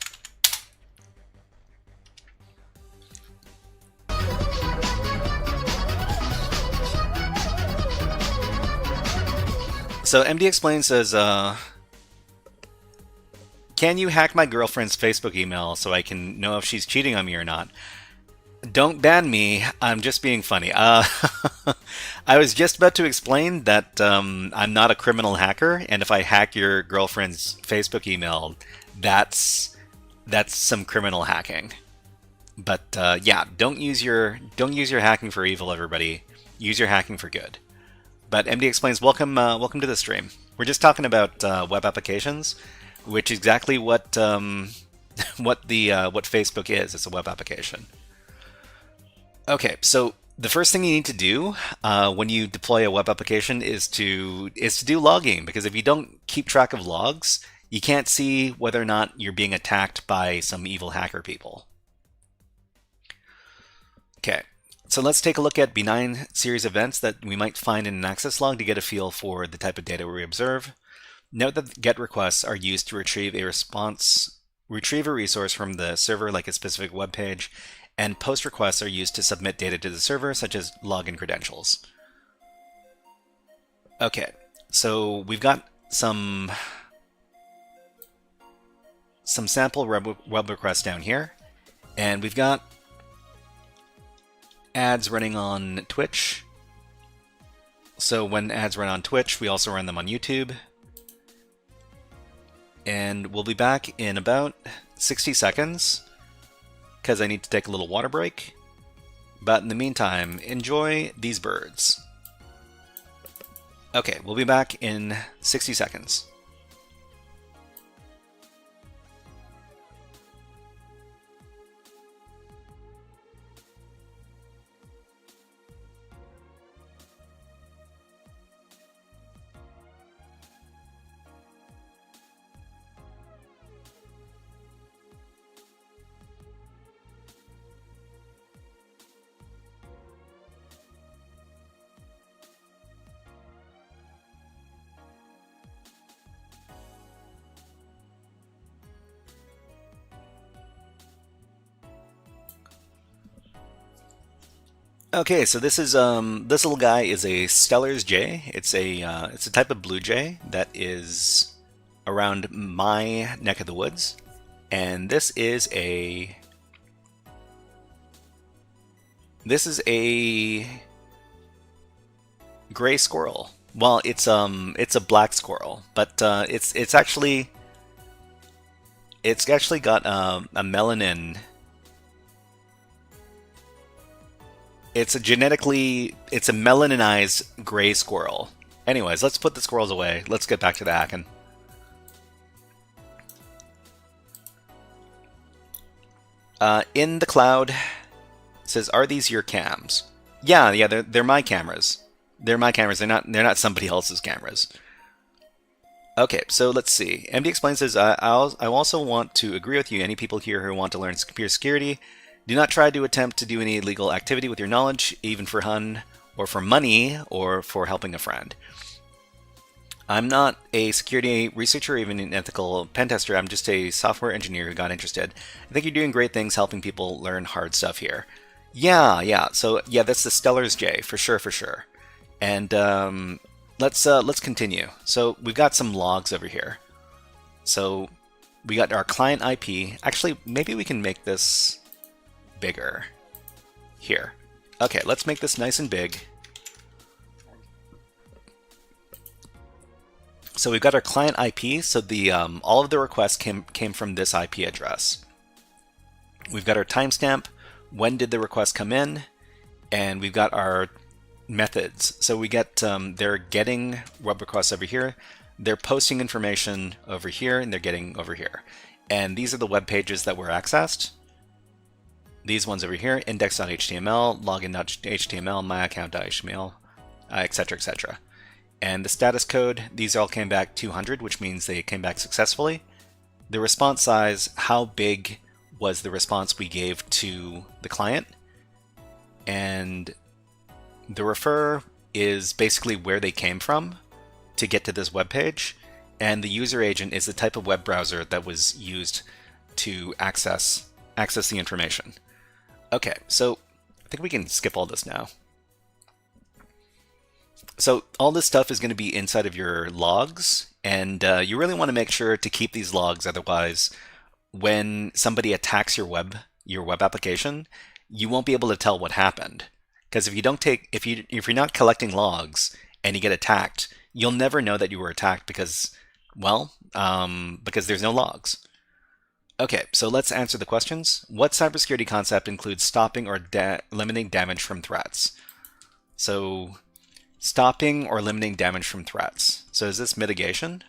So MD Explains says, can you hack my girlfriend's Facebook email so I can know if she's cheating on me or not? Don't ban me, I'm just being funny. I was just about to explain that I'm not a criminal hacker, and if I hack your girlfriend's Facebook email, that's some criminal hacking. But yeah, don't use your hacking for evil, everybody. Use your hacking for good. But MD Explains, welcome to the stream. We're just talking about web applications, which is exactly what Facebook is. It's a web application. Okay, so the first thing you need to do when you deploy a web application is to do logging, because if you don't keep track of logs, you can't see whether or not you're being attacked by some evil hacker people. Okay. So let's take a look at benign series events that we might find in an access log to get a feel for the type of data we observe. Note that GET requests are used to retrieve a resource from the server, like a specific web page, and POST requests are used to submit data to the server, such as login credentials. Okay, so we've got some sample web requests down here, and we've got ads running on Twitch. So when ads run on Twitch, we also run them on YouTube. And we'll be back in about 60 seconds, because I need to take a little water break. But in the meantime, enjoy these birds. Okay, we'll be back in 60 seconds. Okay, so this is this little guy is a Stellar's jay. It's a type of blue jay that is around my neck of the woods, and this is a gray squirrel. Well, it's a black squirrel, but it's actually got a melanin. It's a melaninized gray squirrel. Anyways, let's put the squirrels away. Let's get back to the hacking. In the cloud, it says, "Are these your cams?" Yeah, they're my cameras. They're my cameras. They're not somebody else's cameras. Okay, so let's see. MD Explains says, I also want to agree with you. Any people here who want to learn computer security, do not try to attempt to do any illegal activity with your knowledge, even for fun, or for money, or for helping a friend. I'm not a security researcher, even an ethical pen tester. I'm just a software engineer who got interested. I think you're doing great things helping people learn hard stuff here. Yeah. So yeah, that's the Stellar's jay for sure. And let's continue. So we've got some logs over here. So we got our client IP. Actually, maybe we can make this bigger here. Okay, let's make this nice and big. So we've got our client IP. So the all of the requests came from this IP address. We've got our timestamp. When did the request come in? And we've got our methods. So we get they're getting web requests over here. They're posting information over here, and they're getting over here. And these are the web pages that were accessed. These ones over here: index.html, login.html, myaccount.html, etc., etc. And the status code, these all came back 200, which means they came back successfully. The response size, how big was the response we gave to the client? And the refer is basically where they came from to get to this web page. And the user agent is the type of web browser that was used to access the information. Okay, so I think we can skip all this now. So all this stuff is going to be inside of your logs, and you really want to make sure to keep these logs. Otherwise, when somebody attacks your web application, you won't be able to tell what happened. Because if you're not collecting logs and you get attacked, you'll never know that you were attacked because there's no logs. Okay, so let's answer the questions. What cybersecurity concept includes stopping or limiting damage from threats? So stopping or limiting damage from threats. So is this mitigation?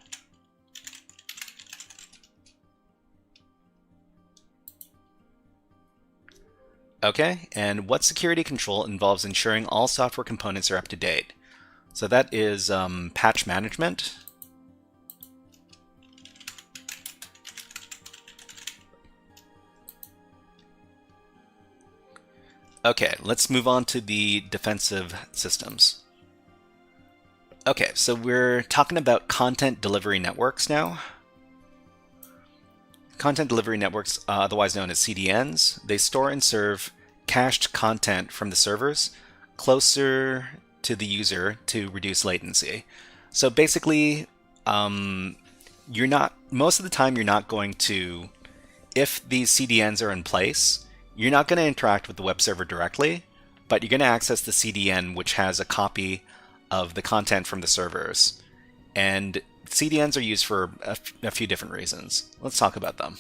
Okay, and what security control involves ensuring all software components are up to date? So that is patch management. Okay, let's move on to the defensive systems. Okay, so we're talking about content delivery networks now. Content delivery networks, otherwise known as CDNs, they store and serve cached content from the servers closer to the user to reduce latency. So basically, most of the time you're not going to, if these CDNs are in place, you're not going to interact with the web server directly, but you're going to access the CDN, which has a copy of the content from the servers. And CDNs are used for a few different reasons. Let's talk about them.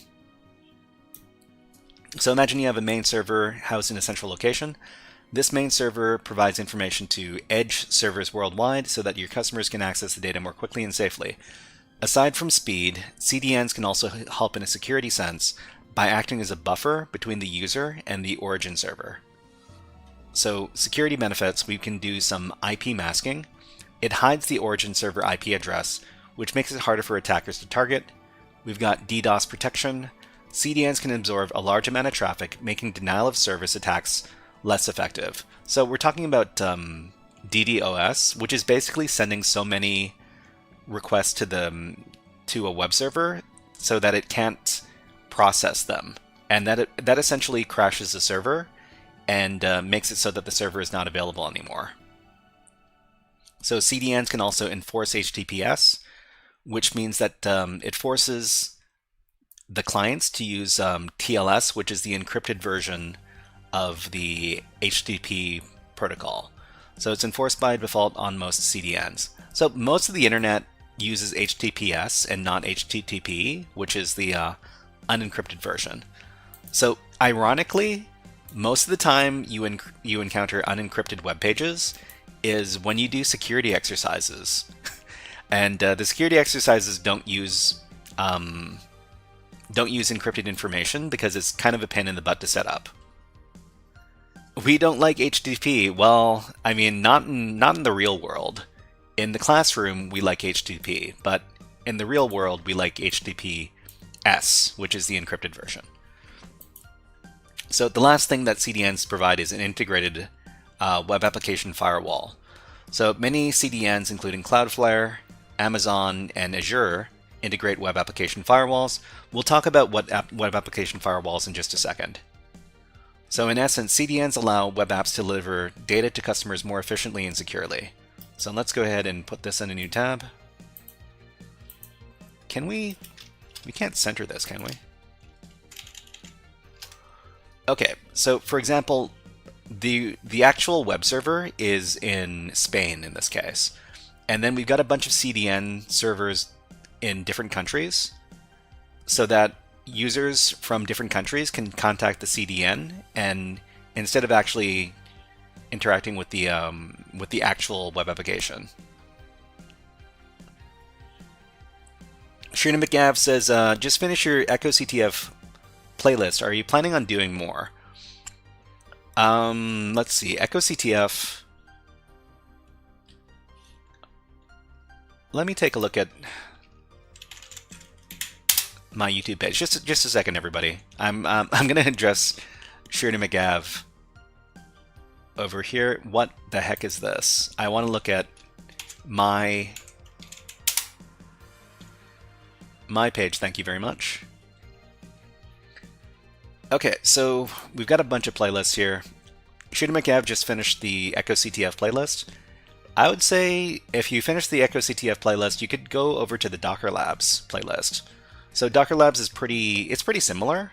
So imagine you have a main server housed in a central location. This main server provides information to edge servers worldwide so that your customers can access the data more quickly and safely. Aside from speed, CDNs can also help in a security sense by acting as a buffer between the user and the origin server. So security benefits, we can do some IP masking. It hides the origin server IP address, which makes it harder for attackers to target. We've got DDoS protection. CDNs can absorb a large amount of traffic, making denial of service attacks less effective. So we're talking about DDoS, which is basically sending so many requests to a web server so that it can't process them, and that essentially crashes the server. and makes it so that the server is not available anymore. So CDNs can also enforce HTTPS, which means that it forces the clients to use TLS, which is the encrypted version of the HTTP protocol. So it's enforced by default on most CDNs. So most of the internet uses HTTPS and not HTTP, which is the unencrypted version. So ironically, most of the time you encounter unencrypted web pages is when you do security exercises. And the security exercises don't use encrypted information because it's kind of a pain in the butt to set up. We don't like HTTP. Well, I mean, not in the real world. In the classroom, we like HTTP, but in the real world, we like HTTPS, which is the encrypted version. So the last thing that CDNs provide is an integrated web application firewall. So many CDNs, including Cloudflare, Amazon, and Azure, integrate web application firewalls. We'll talk about web application firewalls in just a second. So in essence, CDNs allow web apps to deliver data to customers more efficiently and securely. So let's go ahead and put this in a new tab. Can we can't center this, can we? Okay, so for example, the actual web server is in Spain in this case. And then we've got a bunch of CDN servers in different countries so that users from different countries can contact the CDN, and instead of actually interacting with the actual web application. Shrina McGav says, just finish your PicoCTF playlist. Are you planning on doing more? Let's see. PicoCTF. Let me take a look at my YouTube page. Just a second, everybody. I'm gonna address Shrina McGav over here. What the heck is this? I want to look at my page. Thank you very much. Okay, so we've got a bunch of playlists here. Shrina McGav just finished the PicoCTF playlist. I would say if you finish the PicoCTF playlist, you could go over to the Docker Labs playlist. So Docker Labs is pretty similar,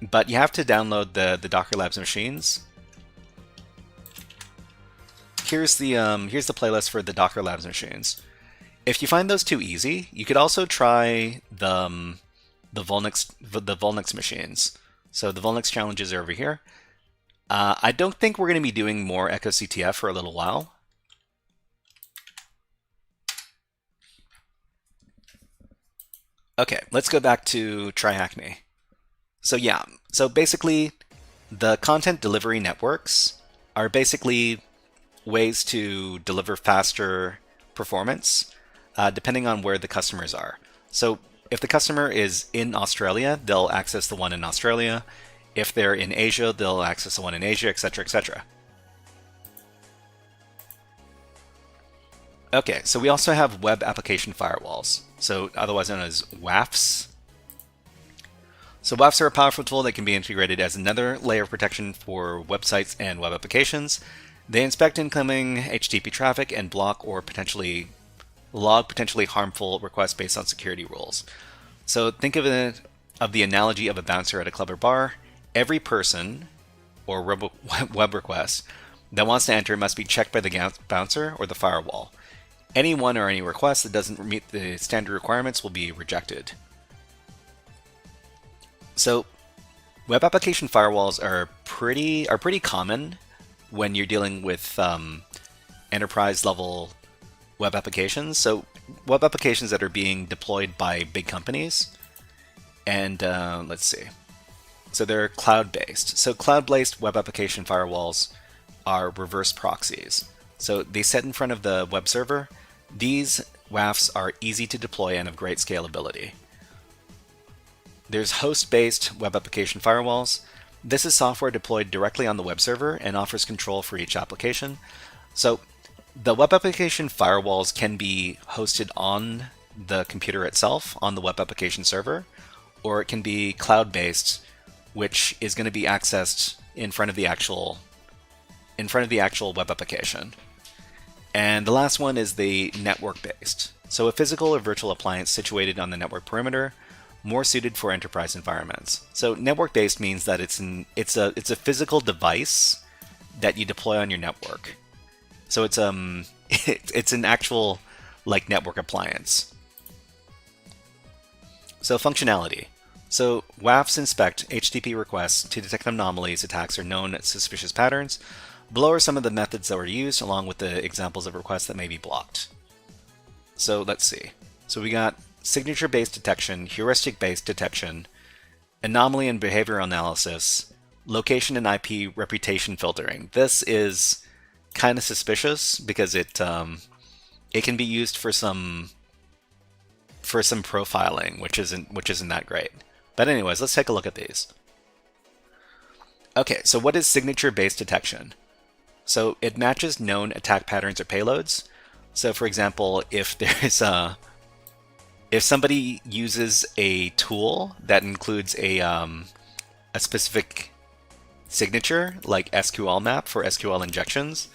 but you have to download the Docker Labs machines. Here's the playlist for the Docker Labs machines. If you find those too easy, you could also try the Volnix machines. So the Volnix challenges are over here. I don't think we're going to be doing more PicoCTF for a little while. Okay, let's go back to TryHackMe. So yeah, so basically the content delivery networks are basically ways to deliver faster performance depending on where the customers are. So if the customer is in Australia, they'll access the one in Australia. If they're in Asia, they'll access the one in Asia, etc., etc. Okay, so we also have web application firewalls, so otherwise known as WAFs. So WAFs are a powerful tool that can be integrated as another layer of protection for websites and web applications. They inspect incoming HTTP traffic and block or log potentially harmful requests based on security rules. So think of the analogy of a bouncer at a club or bar. Every person or web request that wants to enter must be checked by the bouncer or the firewall. Anyone or any request that doesn't meet the standard requirements will be rejected. So web application firewalls are pretty common when you're dealing with enterprise level web applications. So web applications that are being deployed by big companies. And let's see. So they're cloud-based. So cloud-based web application firewalls are reverse proxies. So they sit in front of the web server. These WAFs are easy to deploy and of great scalability. There's host-based web application firewalls. This is software deployed directly on the web server and offers control for each application. So the web application firewalls can be hosted on the computer itself, on the web application server, or it can be cloud-based, which is going to be accessed in front of the actual web application. And the last one is the network-based. So a physical or virtual appliance situated on the network perimeter, more suited for enterprise environments. So network-based means that it's a physical device that you deploy on your network. So it's it's an actual like network appliance. So functionality. So WAFs inspect HTTP requests to detect anomalies, attacks, or known suspicious patterns. Below are some of the methods that were used, along with the examples of requests that may be blocked. So let's see. So we got signature-based detection, heuristic-based detection, anomaly and behavioral analysis, location and IP reputation filtering. This is kind of suspicious because it can be used for some profiling, which isn't that great. But anyways, let's take a look at these. Okay, so what is signature-based detection? So it matches known attack patterns or payloads. So for example, if somebody uses a tool that includes a specific signature, like SQL map for SQL injections,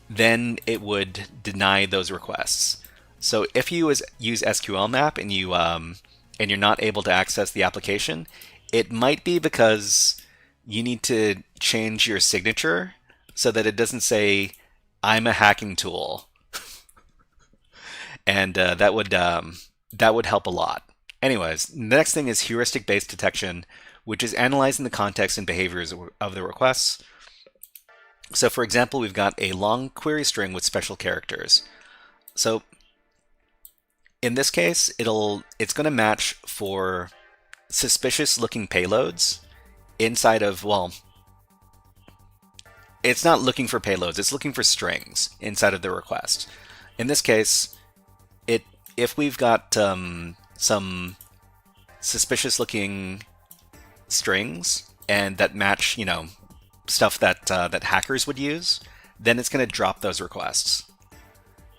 then it would deny those requests. So if you use SQL map and you're not able to access the application, it might be because you need to change your signature so that it doesn't say "I'm a hacking tool," and that would help a lot. Anyways, the next thing is heuristic-based detection, which is analyzing the context and behaviors of the requests. So for example, we've got a long query string with special characters. So in this case, it's going to match for suspicious looking payloads inside of, well, it's not looking for payloads, it's looking for strings inside of the request. In this case, if we've got some suspicious looking strings and that match, stuff that hackers would use, then it's going to drop those requests.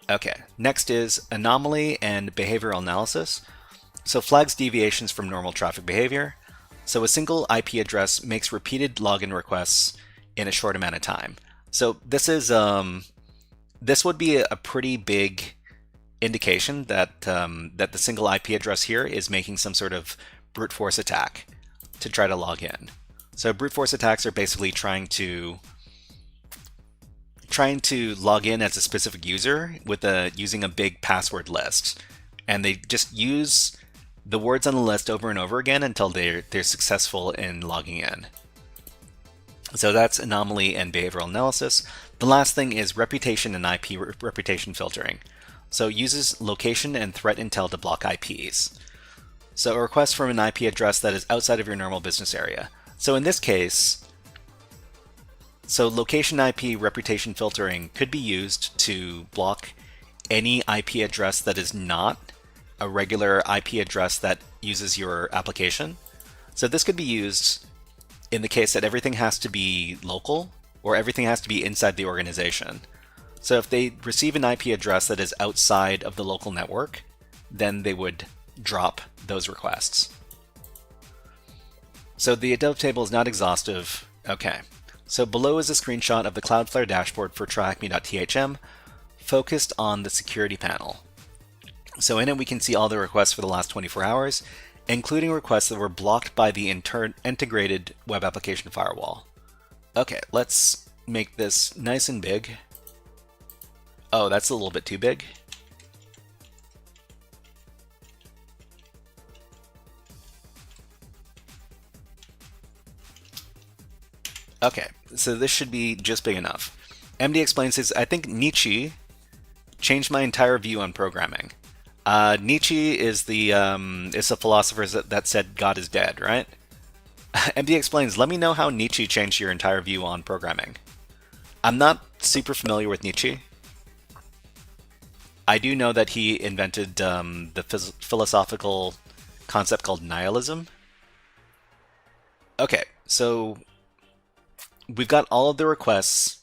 Okay, next is anomaly and behavioral analysis. So flags deviations from normal traffic behavior. So a single IP address makes repeated login requests in a short amount of time. So this would be a pretty big indication that that the single IP address here is making some sort of brute force attack to try to log in. So brute force attacks are basically trying to log in as a specific user with using a big password list, and they just use the words on the list over and over again until they're successful in logging in. So that's anomaly and behavioral analysis. The last thing is reputation and IP reputation filtering. So it uses location and threat intel to block IPs. So a request from an IP address that is outside of your normal business area. So in this case, location IP reputation filtering could be used to block any IP address that is not a regular IP address that uses your application. So this could be used in the case that everything has to be local or everything has to be inside the organization. So if they receive an IP address that is outside of the local network, then they would drop those requests. So the above table is not exhaustive. Okay. So below is a screenshot of the Cloudflare dashboard for trackme.thm focused on the security panel. So in it we can see all the requests for the last 24 hours, including requests that were blocked by the integrated web application firewall. Okay, let's make this nice and big. Oh, that's a little bit too big. Okay, so this should be just big enough. MD explains his, I think Nietzsche changed my entire view on programming. Nietzsche is the philosopher that said God is dead, right? MD explains, let me know how Nietzsche changed your entire view on programming. I'm not super familiar with Nietzsche. I do know that he invented the philosophical concept called nihilism. Okay, so we've got all of the requests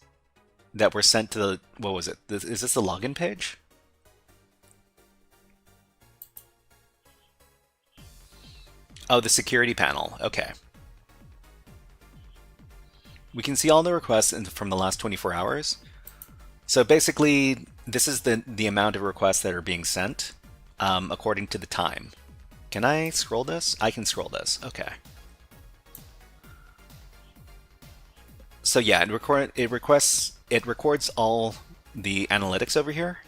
that were sent to the, what was it? Is this the login page? Oh, the security panel. Okay. we can see all the requests from the last 24 hours. So basically, this is the amount of requests that are being sent according to the time. Can I scroll this? I can scroll this. Okay. So yeah, it records all the analytics over here,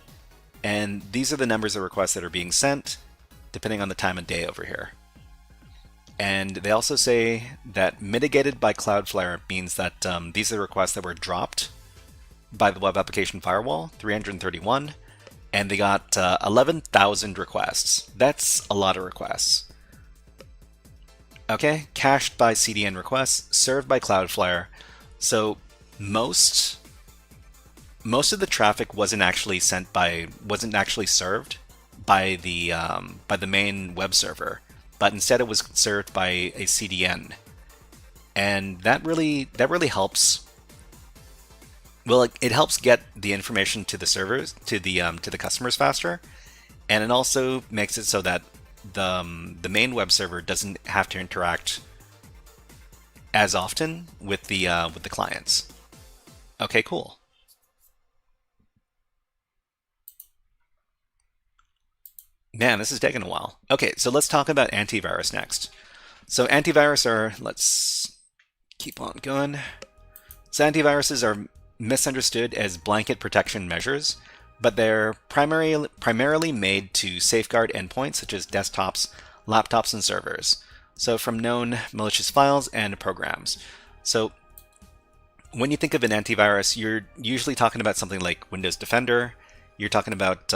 and these are the numbers of requests that are being sent, depending on the time of day over here. And they also say that mitigated by Cloudflare means that these are the requests that were dropped by the web application firewall, 331, and they got 11,000 requests. That's a lot of requests. Okay, cached by CDN requests, served by Cloudflare. So most of the traffic wasn't actually served by the main web server, but instead it was served by a CDN, and that really helps. Well, it helps get the information to the servers, to the customers faster, and it also makes it so that the main web server doesn't have to interact as often with the clients. Okay, cool. Man, this is taking a while. Okay, so let's talk about antivirus next. So antivirus are, let's keep on going. So antiviruses are misunderstood as blanket protection measures, but they're primarily made to safeguard endpoints such as desktops, laptops, and servers. So from known malicious files and programs. So when you think of an antivirus, you're usually talking about something like Windows Defender. You're talking about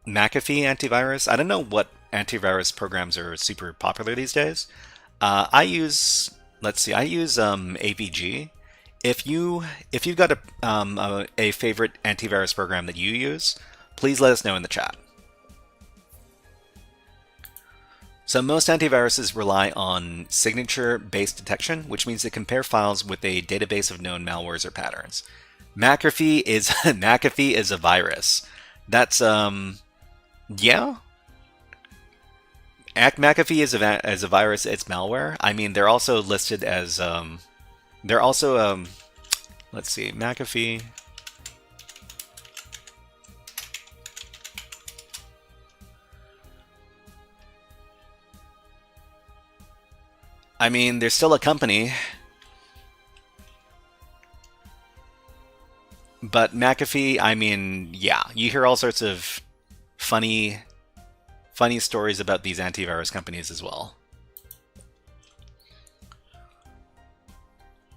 McAfee antivirus. I don't know what antivirus programs are super popular these days. I use AVG. If you've got a favorite antivirus program that you use, please let us know in the chat. So most antiviruses rely on signature-based detection, which means they compare files with a database of known malwares or patterns. McAfee is McAfee is a virus. That's yeah. McAfee is a virus. It's malware. I mean, they're also listed as let's see, McAfee. I mean, they're still a company, but McAfee, I mean, yeah, you hear all sorts of funny stories about these antivirus companies as well.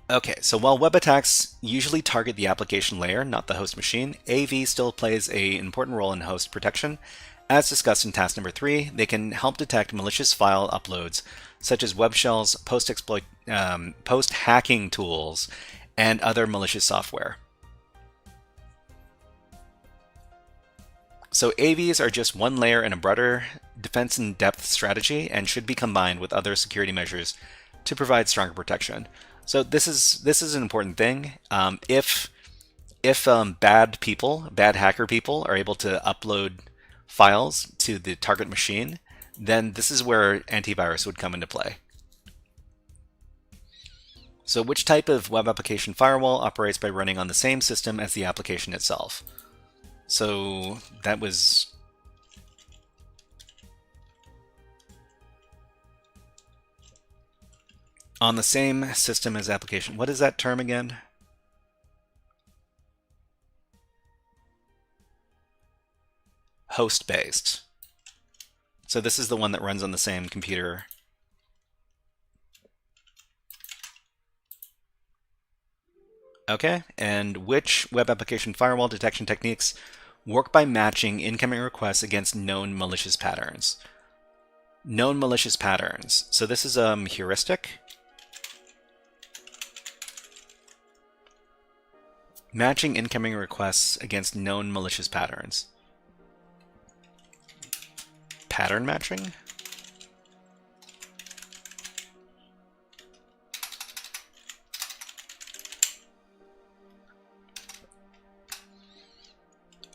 Okay, so while web attacks usually target the application layer, not the host machine, AV still plays an important role in host protection. As discussed in task number 3, they can help detect malicious file uploads, such as web shells, post-hacking tools, and other malicious software. So AVs are just one layer in a broader defense in depth strategy and should be combined with other security measures to provide stronger protection. So this is an important thing. If bad hacker people are able to upload files to the target machine, then this is where antivirus would come into play. So which type of web application firewall operates by running on the same system as the application itself? So that was on the same system as application. What is that term again? Host-based. So this is the one that runs on the same computer. Okay, and which web application firewall detection techniques work by matching incoming requests against known malicious patterns? Known malicious patterns. So this is heuristic. Matching incoming requests against known malicious patterns. Pattern matching?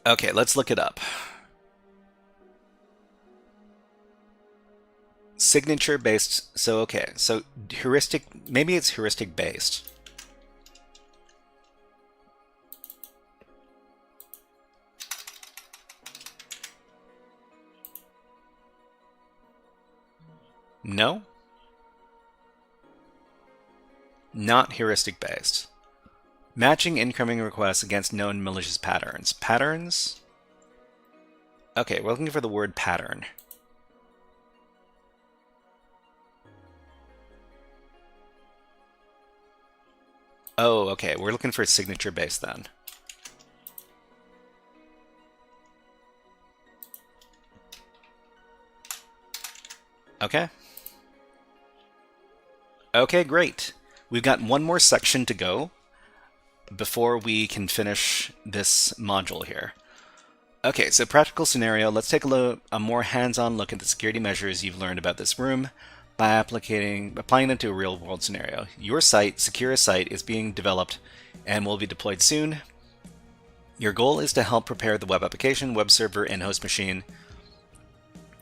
Okay, let's look it up. Signature based, so okay, so heuristic, maybe it's heuristic based. No. Not heuristic based. Matching incoming requests against known malicious patterns. Patterns? Okay, we're looking for the word pattern. Oh, okay, we're looking for signature based then. Okay. Okay, great. We've got one more section to go before we can finish this module here. Okay, so practical scenario. Let's take a more hands-on look at the security measures you've learned about this room by applying them to a real-world scenario. Your site, Secure Site, is being developed and will be deployed soon. Your goal is to help prepare the web application, web server, and host machine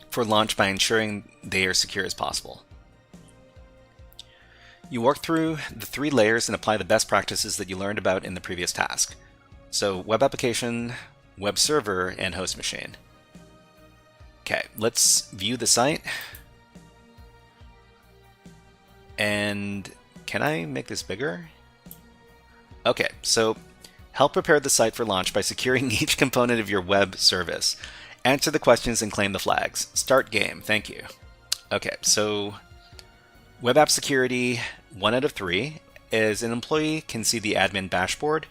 for launch by ensuring they are secure as possible. You work through the 3 layers and apply the best practices that you learned about in the previous task. So web application, web server, and host machine. Okay, let's view the site. And can I make this bigger? Okay, so help prepare the site for launch by securing each component of your web service. Answer the questions and claim the flags. Start game, thank you. Okay, so web app security, 1 out of 3, is an employee can see the admin dashboard.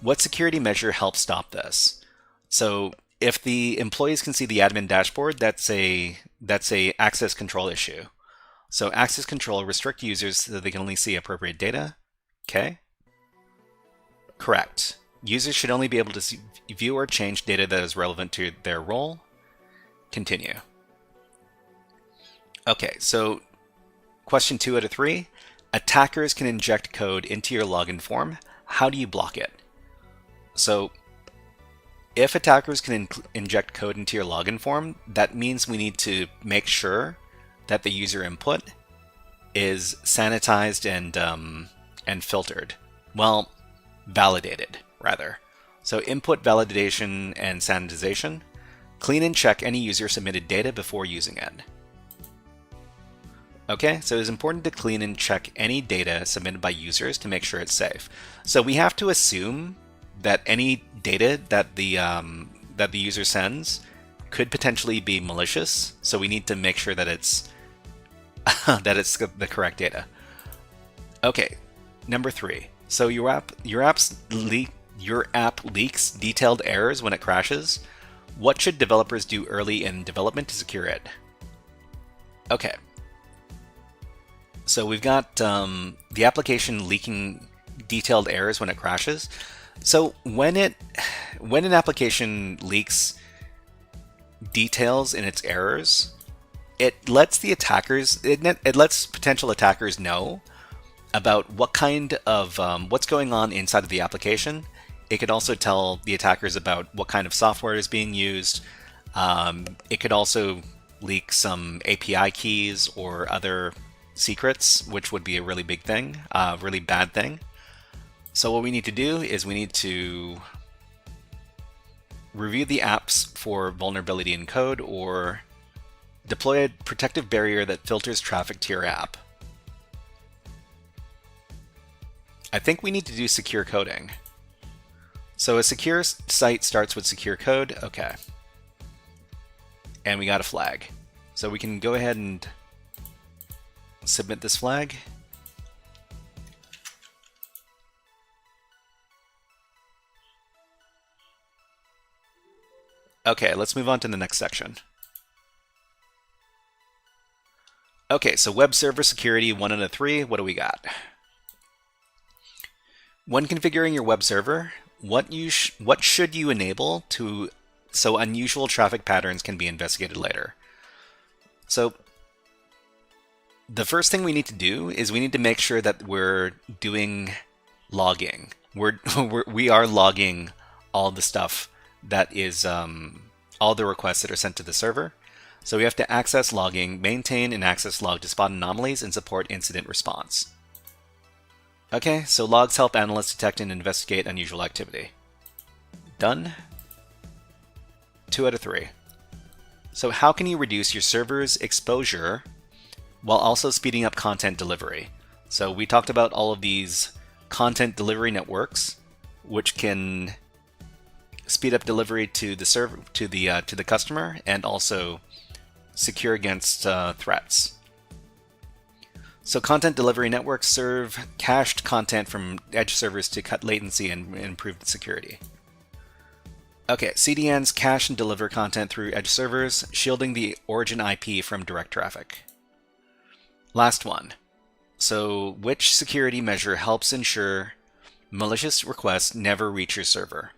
What security measure helps stop this? So if the employees can see the admin dashboard, that's a access control issue. So access control restrict users so that they can only see appropriate data. Okay. Correct. Users should only be able to view or change data that is relevant to their role. Continue. Okay, so question 2 out of 3. Attackers can inject code into your login form. How do you block it? So if attackers can inject code into your login form, that means we need to make sure that the user input is sanitized and filtered. Well, validated, rather. So input validation and sanitization. Clean and check any user submitted data before using it. Okay, so it's important to clean and check any data submitted by users to make sure it's safe. So we have to assume that any data that the user sends could potentially be malicious. So we need to make sure that it's that it's the correct data. Okay, number 3. So your app leaks detailed errors when it crashes. What should developers do early in development to secure it? Okay. So we've got the application leaking detailed errors when it crashes. So when an application leaks details in its errors, it lets potential attackers know about what kind of what's going on inside of the application. It could also tell the attackers about what kind of software is being used. It could also leak some API keys or other secrets, which would be a really big thing, really bad thing. So what we need to do is we need to review the apps for vulnerability in code or deploy a protective barrier that filters traffic to your app. I think we need to do secure coding. So a secure site starts with secure code. Okay. And we got a flag. So we can go ahead and submit this flag. Okay, let's move on to the next section. Okay, so web server security 1 out of 3. What do we got? When configuring your web server, what should you enable so unusual traffic patterns can be investigated later? So the first thing we need to do is we need to make sure that we're doing logging. We are logging all the stuff that is all the requests that are sent to the server. So we have to access logging, maintain an access log to spot anomalies, and support incident response. Okay, so logs help analysts detect and investigate unusual activity. Done. 2 out of 3. So how can you reduce your server's exposure while also speeding up content delivery. So we talked about all of these content delivery networks, which can speed up delivery to the server, to the customer, and also secure against threats. So content delivery networks serve cached content from edge servers to cut latency and improve security. Okay, CDNs cache and deliver content through edge servers, shielding the origin IP from direct traffic. Last one. So which security measure helps ensure malicious requests never reach your server?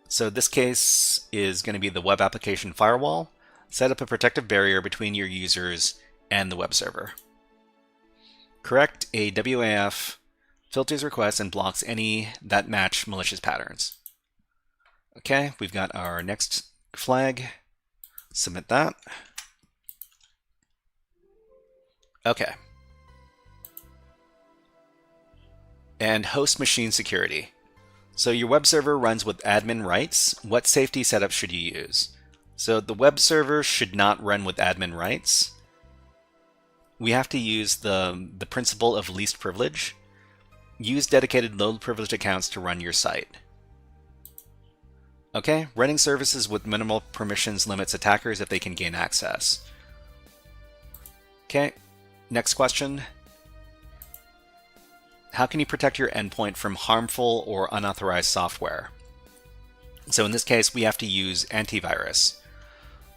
So this case is going to be the web application firewall. Set up a protective barrier between your users and the web server. Correct a WAF, filters requests, and blocks any that match malicious patterns. Okay, we've got our next flag. Submit that. Okay. And host machine security. So your web server runs with admin rights. What safety setup should you use? So the web server should not run with admin rights. We have to use the principle of least privilege. Use dedicated low privileged accounts to run your site. Okay, running services with minimal permissions limits attackers if they can gain access. Okay, next question. How can you protect your endpoint from harmful or unauthorized software? So in this case, we have to use antivirus.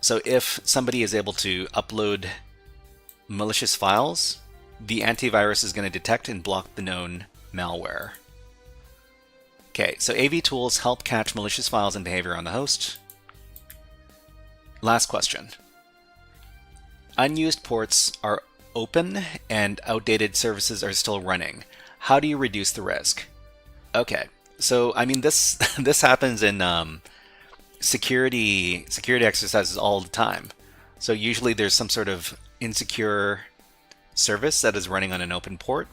So if somebody is able to upload malicious files, the antivirus is going to detect and block the known malware. Okay, so AV tools help catch malicious files and behavior on the host. Last question. Unused ports are open and outdated services are still running. How do you reduce the risk? Okay, so I mean this this happens in security exercises all the time. So usually there's some sort of insecure service that is running on an open port,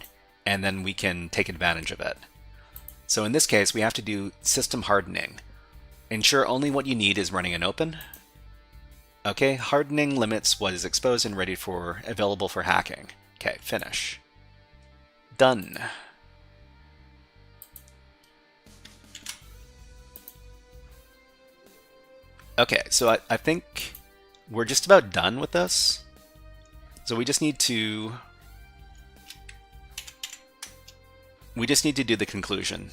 and then we can take advantage of it. So in this case, we have to do system hardening. Ensure only what you need is running and open. Okay, hardening limits what is exposed and ready for available for hacking. Okay, finish. Done. Okay, so I think we're just about done with this. So we just need to do the conclusion.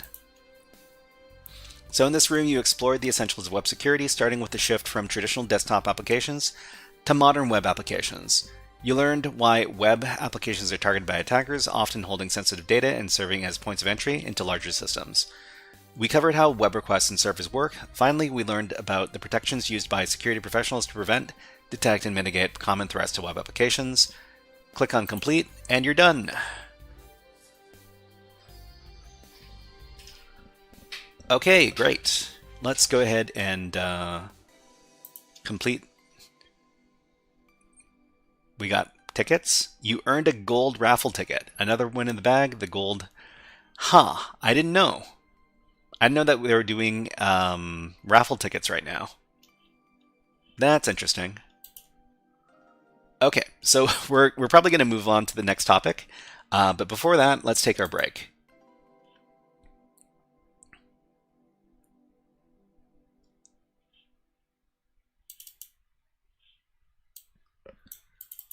So in this room, you explored the essentials of web security, starting with the shift from traditional desktop applications to modern web applications. You learned why web applications are targeted by attackers, often holding sensitive data and serving as points of entry into larger systems. We covered how web requests and servers work. Finally, we learned about the protections used by security professionals to prevent, detect, and mitigate common threats to web applications. Click on complete, and you're done. Okay, great. Let's go ahead and complete. We got tickets. You earned a gold raffle ticket. Another win in the bag, the gold. Huh, I didn't know. I didn't know that they were doing raffle tickets right now. That's interesting. Okay, so we're probably going to move on to the next topic. But before that, let's take our break.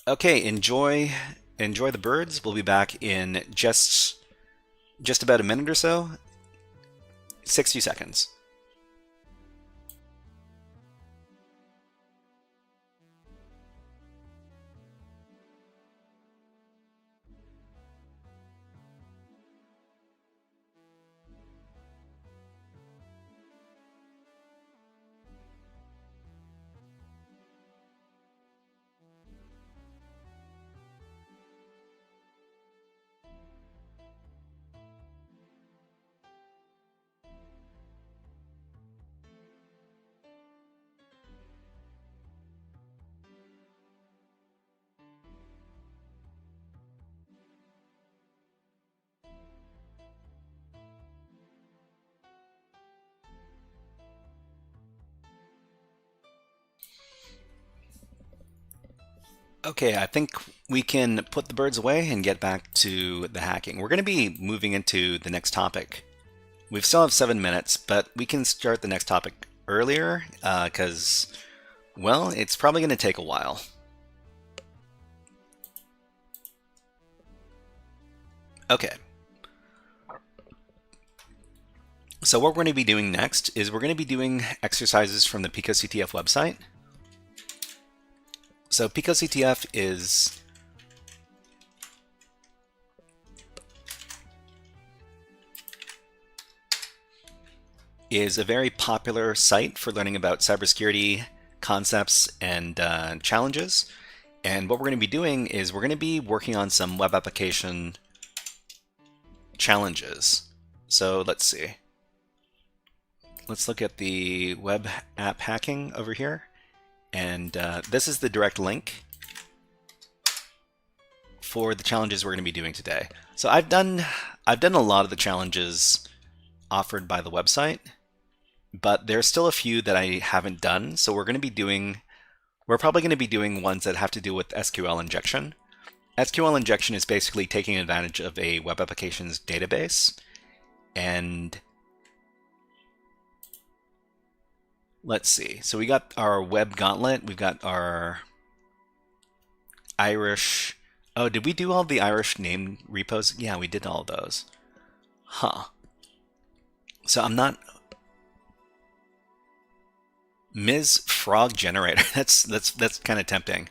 Okay, enjoy the birds. We'll be back in just about a minute or so. 60 seconds. Okay, I think we can put the birds away and get back to the hacking. We're going to be moving into the next topic. We still have 7 minutes, but we can start the next topic earlier because, well, it's probably going to take a while. Okay. So what we're going to be doing next is we're going to be doing exercises from the PicoCTF website. So PicoCTF is a very popular site for learning about cybersecurity concepts and challenges. And what we're going to be doing is we're going to be working on some web application challenges. So let's see. Let's look at the web app hacking over here. And this is the direct link for the challenges we're going to be doing today. So I've done a lot of the challenges offered by the website, but there's still a few that I haven't done. So we're probably going to be doing ones that have to do with SQL injection. SQL injection is basically taking advantage of a web applications database. And let's see. So we got our web gauntlet. We've got our Irish. Oh, did we do all the Irish name repos? Yeah, we did all of those. Huh. So I'm not. Ms. Frog Generator. That's kind of tempting.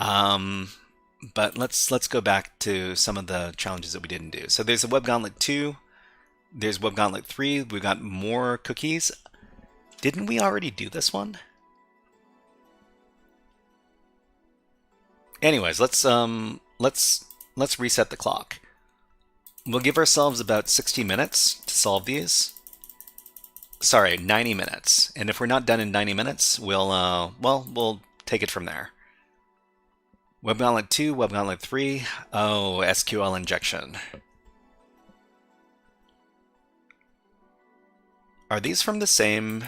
But let's go back to some of the challenges that we didn't do. So there's a web gauntlet 2. There's web gauntlet 3. We've got more cookies. Didn't we already do this one? Anyways, let's reset the clock. We'll give ourselves about 60 minutes to solve these. Sorry, 90 minutes. And if we're not done in 90 minutes, we'll take it from there. Web Gauntlet 2, Web Gauntlet 3. Oh, SQL injection. Are these from the same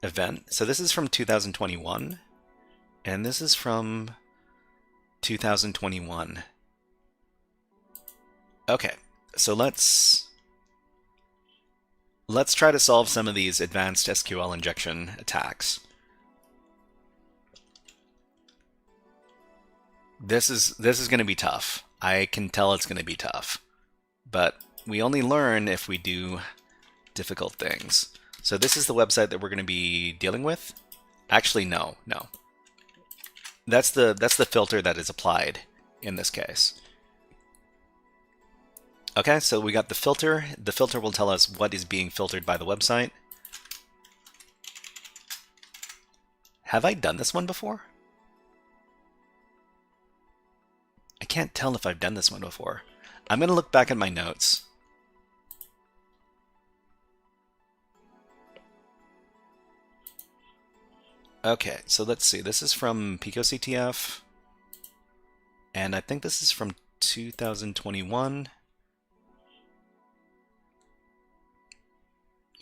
event? So this is from 2021, and this is from 2021. Okay, so let's try to solve some of these advanced SQL injection attacks. This is going to be tough. I can tell it's going to be tough, but we only learn if we do difficult things. So this is the website that we're going to be dealing with. Actually, no. That's the filter that is applied in this case. Okay, so we got the filter. The filter will tell us what is being filtered by the website. Have I done this one before? I can't tell if I've done this one before. I'm going to look back at my notes. Okay, so let's see. This is from PicoCTF, and I think this is from 2021.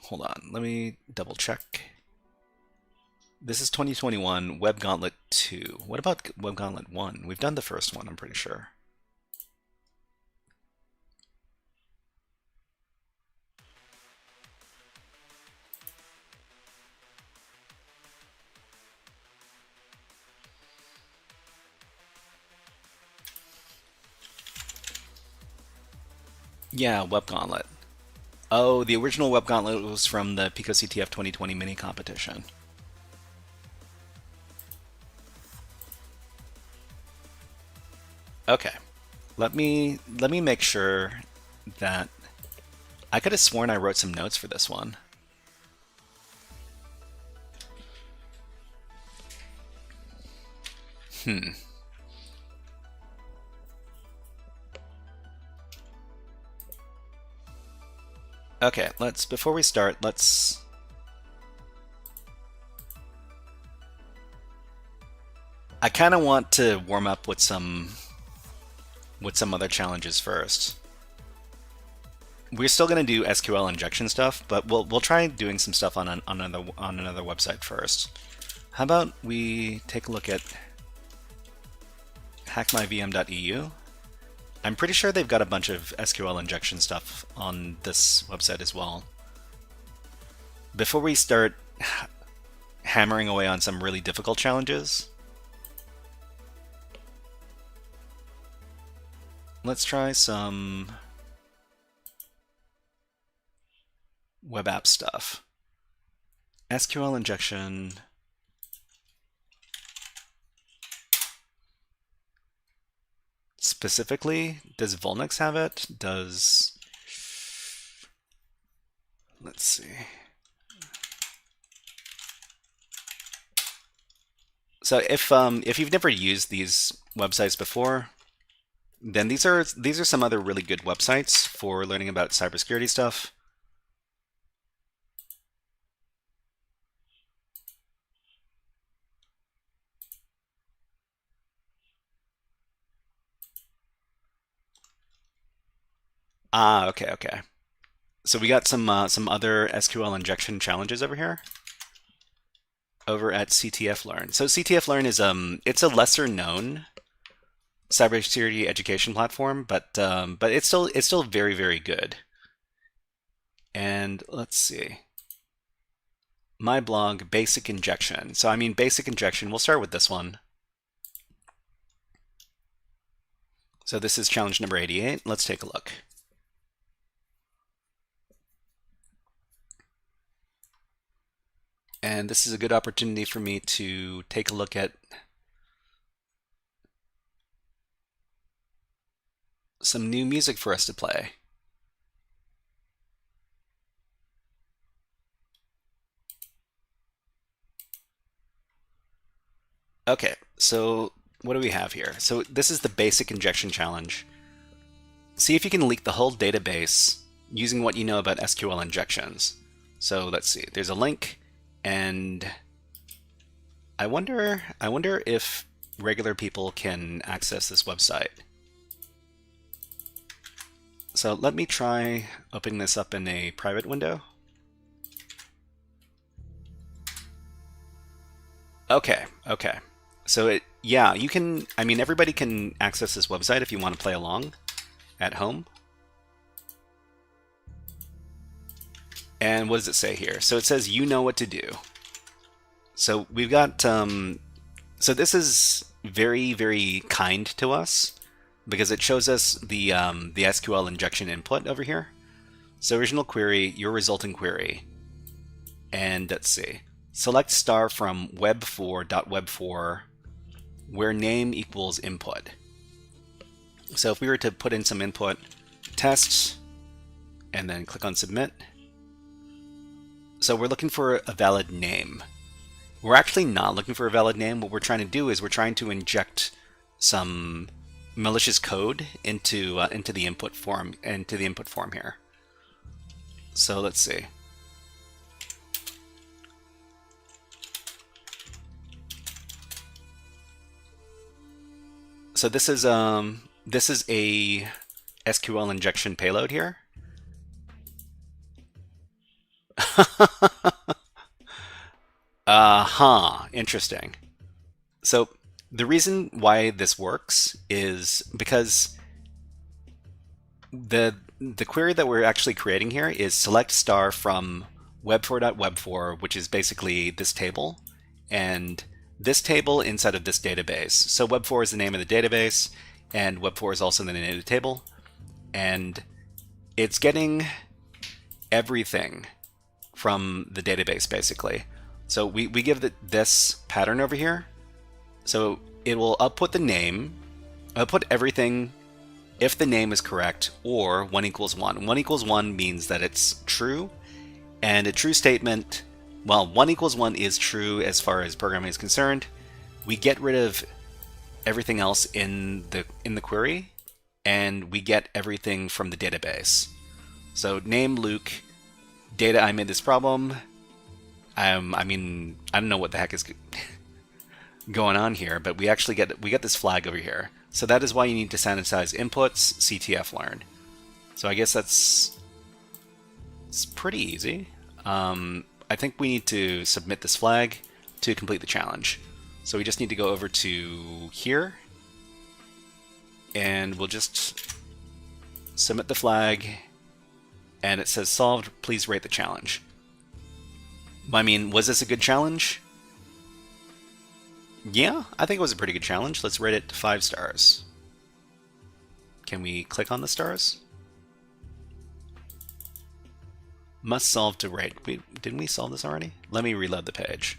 Hold on, let me double check. This is 2021, Web Gauntlet 2. What about Web Gauntlet 1? We've done the first one, I'm pretty sure. Yeah, Web Gauntlet. Oh, the original Web Gauntlet was from the PicoCTF 2020 mini competition. Okay, let me make sure that I could have sworn I wrote some notes for this one. Okay, before we start, I kind of want to warm up with some other challenges first. We're still going to do SQL injection stuff, but we'll try doing some stuff on another website first. How about we take a look at hackmyvm.eu. I'm pretty sure they've got a bunch of SQL injection stuff on this website as well. Before we start hammering away on some really difficult challenges, let's try some web app stuff. SQL injection. Specifically, does Volnix have it? Let's see. So if you've never used these websites before, then these are some other really good websites for learning about cybersecurity stuff. Ah, okay. So we got some other SQL injection challenges over here, over at CTF Learn. So CTF Learn is it's a lesser known cybersecurity education platform, but it's still very good. And let's see, my blog, basic injection. So I mean, basic injection. We'll start with this one. So this is challenge number 88. Let's take a look. And this is a good opportunity for me to take a look at some new music for us to play. Okay, so what do we have here? So this is the basic injection challenge. See if you can leak the whole database using what you know about SQL injections. So let's see, there's a link. And I wonder if regular people can access this website. So let me try opening this up in a private window. Okay. So yeah, you can, I mean, everybody can access this website if you want to play along at home. And what does it say here? So it says, you know what to do. So we've got, so this is very kind to us because it shows us the SQL injection input over here. So original query, your resulting query. And let's see, select star from web4.web4 where name equals input. So if we were to put in some input, tests, and then click on submit. So we're looking for a valid name. We're actually not looking for a valid name. What we're trying to do is we're trying to inject some malicious code into the input form here. So let's see. So this is a SQL injection payload here. Interesting. So the reason why this works is because the query that we're actually creating here is select star from web4.web4, which is basically this table, and this table inside of this database. So web4 is the name of the database, and web4 is also the name of the table, and it's getting everything from the database basically. So we give this pattern over here. So it will output the name, output everything if the name is correct, or 1 equals 1. 1 equals 1 means that it's true, and a true statement, well, 1 equals 1 is true as far as programming is concerned. We get rid of everything else in the query, and we get everything from the database. So name Luke, data I made this problem. I mean, I don't know what the heck is going on here, but we actually get this flag over here. So that is why you need to sanitize inputs CTF learn. So I guess it's pretty easy. I think we need to submit this flag to complete the challenge. So we just need to go over to here, and we'll just submit the flag, and it says solved, please rate the challenge. I mean, was this a good challenge? Yeah, I think it was a pretty good challenge. Let's rate it 5 stars. Can we click on the stars? Must solve to rate. Didn't we solve this already? Let me reload the page.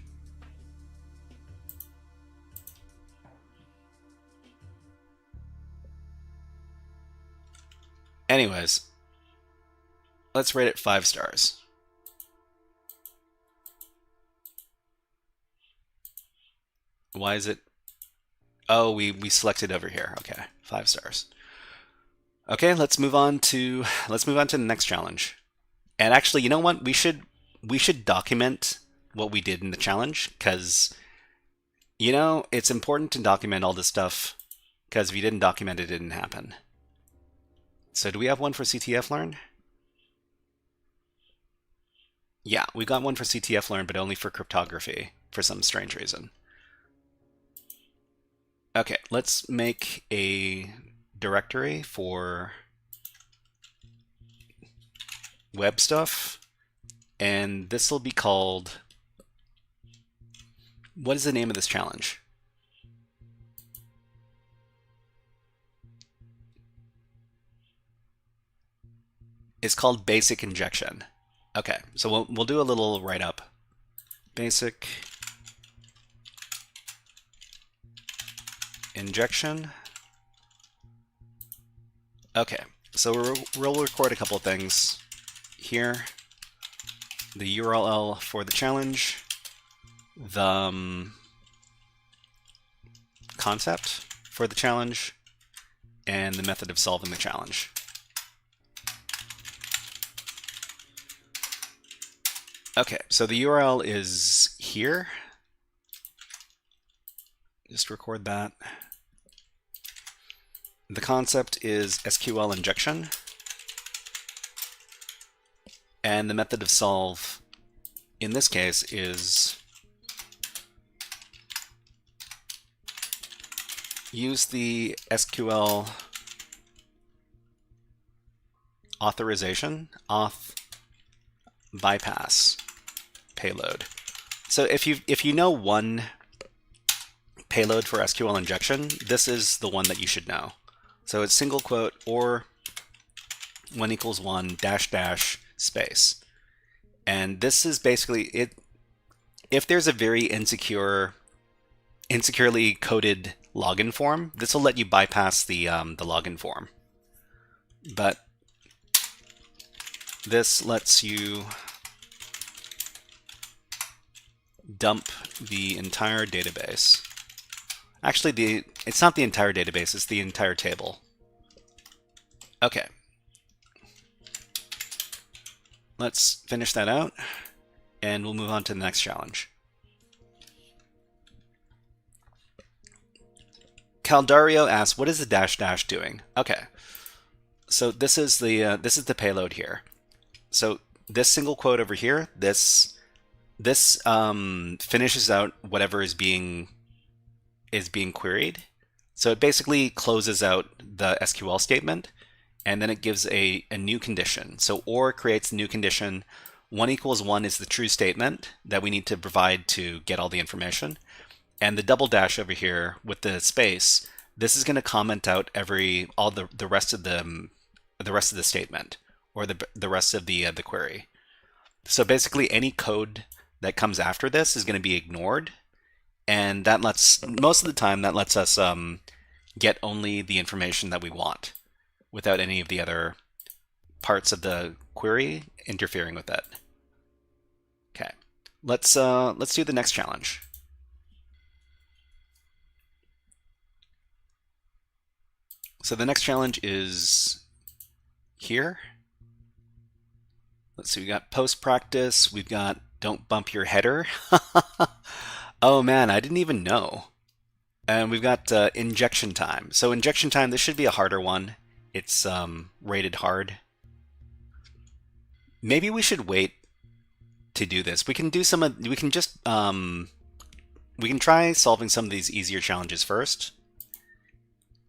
Anyways, let's rate it 5 stars. Why is it? Oh, we selected over here. Okay, 5 stars. Okay, let's move on to the next challenge. And actually, you know what? We should document what we did in the challenge, because you know, it's important to document all this stuff, because if you didn't document it, it didn't happen. So do we have one for CTF Learn? Yeah, we got one for CTF Learn, but only for cryptography for some strange reason. Okay, let's make a directory for web stuff, and this will be called, what is the name of this challenge? It's called Basic Injection. Okay, so we'll do a little write-up. Basic Injection. Okay, so we'll record a couple things here. The URL for the challenge, the concept for the challenge, and the method of solving the challenge. Okay, so the URL is here. Just record that. The concept is SQL injection. And the method of solve in this case is use the SQL authorization, auth bypass payload. So if you know one payload for SQL injection, this is the one that you should know. So it's single quote or 1 = 1 -- space. And this is basically it. If there's a very insecurely coded login form, this will let you bypass the login form. But this lets you dump the entire database. Actually, it's not the entire database, it's the entire table. Okay. Let's finish that out, and we'll move on to the next challenge. Caldario asks, "What is the -- doing?" Okay, so this is the payload here. So this single quote over here, this finishes out whatever is being queried. So it basically closes out the SQL statement, and then it gives a new condition. So OR creates a new condition. 1 = 1 is the true statement that we need to provide to get all the information. And the double dash over here with the space, this is going to comment out the rest of the statement, or the rest of the query. So basically any code that comes after this is going to be ignored, and that most of the time that lets us get only the information that we want, without any of the other parts of the query interfering with it. Okay, let's do the next challenge. So the next challenge is here. Let's see, we got post practice, we've got don't bump your header. Oh man, I didn't even know. And we've got injection time. So injection time, this should be a harder one. It's rated hard. Maybe we should wait to do this. We can do we can try solving some of these easier challenges first.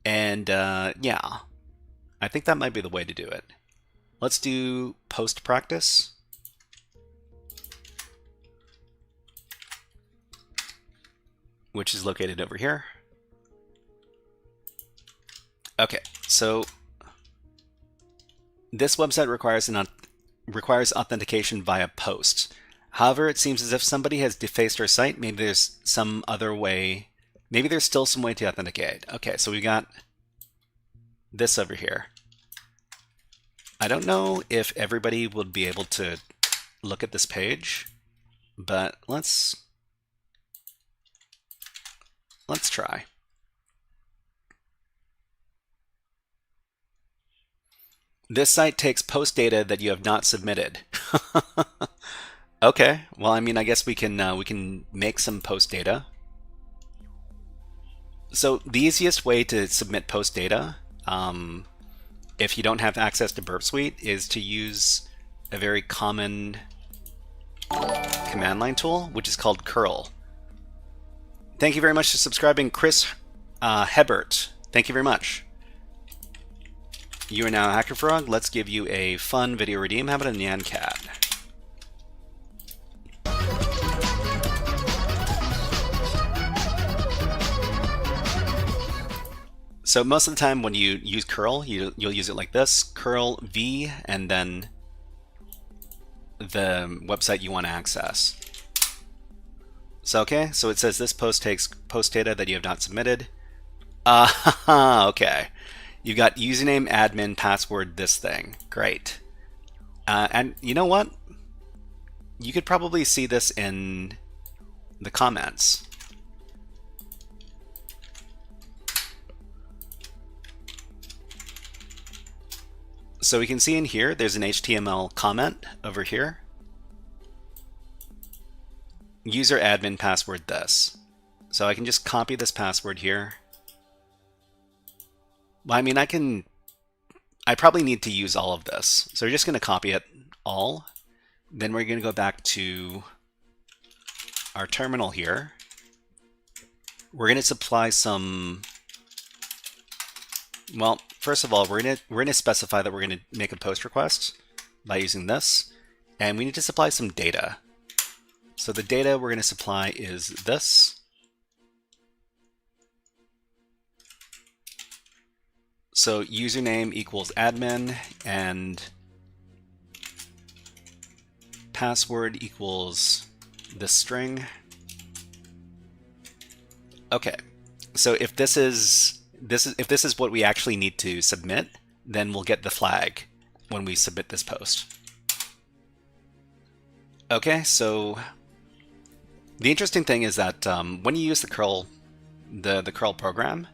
And yeah, I think that might be the way to do it. Let's do post practice. Which is located over here. Okay, so this website requires authentication via post. However, it seems as if somebody has defaced our site. Maybe there's some other way. Maybe there's still some way to authenticate. Okay, so we got this over here. I don't know if everybody would be able to look at this page, but let's try. This site takes post data that you have not submitted. Okay, well, I mean, I guess we can make some post data. So the easiest way to submit post data, if you don't have access to Burp Suite, is to use a very common command line tool, which is called curl. Thank you very much for subscribing, Chris Hebert. Thank you very much. You are now a HackerFrog. Let's give you a fun video redeem. How about a Nyan Cat? So most of the time when you use curl, you'll use it like this: curl v and then the website you want to access. So okay, so it says this post takes post data that you have not submitted. Okay. You've got username, admin, password, this thing. Great. And you know what? You could probably see this in the comments. So we can see in here, there's an HTML comment over here. User admin password this. So I can just copy this password here. Well, I mean, I probably need to use all of this. So we're just going to copy it all. Then we're going to go back to our terminal here. We're going to supply some, well, first of all, we're going to specify that we're going to make a post request by using this. And we need to supply some data. So the data we're going to supply is this. So username equals admin and password equals this string. Okay, so if this is what we actually need to submit, then we'll get the flag when we submit this post. Okay, so the interesting thing is that when you use the curl program,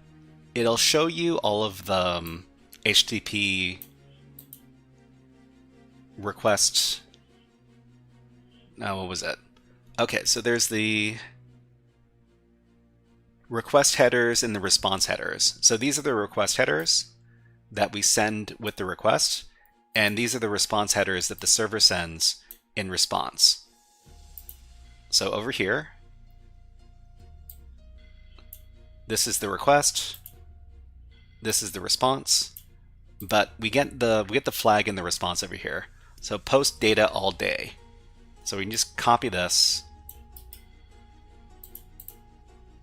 it'll show you all of the HTTP requests. What was it? Okay, so there's the request headers and the response headers. So these are the request headers that we send with the request, and these are the response headers that the server sends in response. So over here, this is the request. This is the response, but we get the flag in the response over here. So post data all day. So we can just copy this,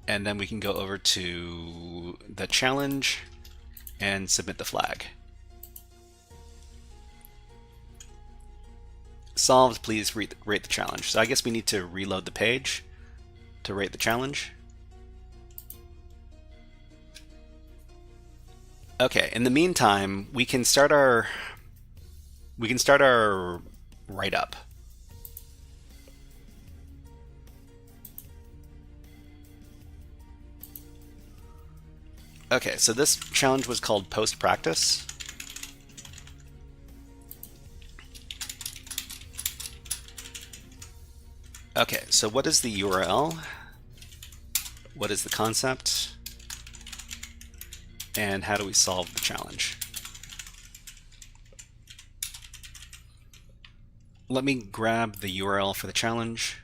and then we can go over to the challenge and submit the flag. Solved, please rate the challenge. So I guess we need to reload the page to rate the challenge. Okay, in the meantime, we can start our write-up. Okay, so this challenge was called Post Practice. Okay, so what is the URL? What is the concept? And how do we solve the challenge? Let me grab the URL for the challenge.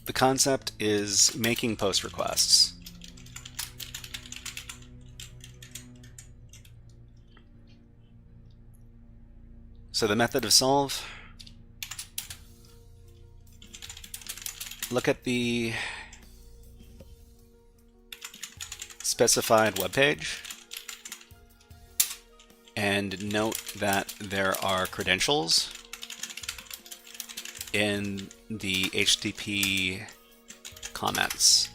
The concept is making post requests. So the method of solve, look at the specified web page and note that there are credentials in the HTTP comments.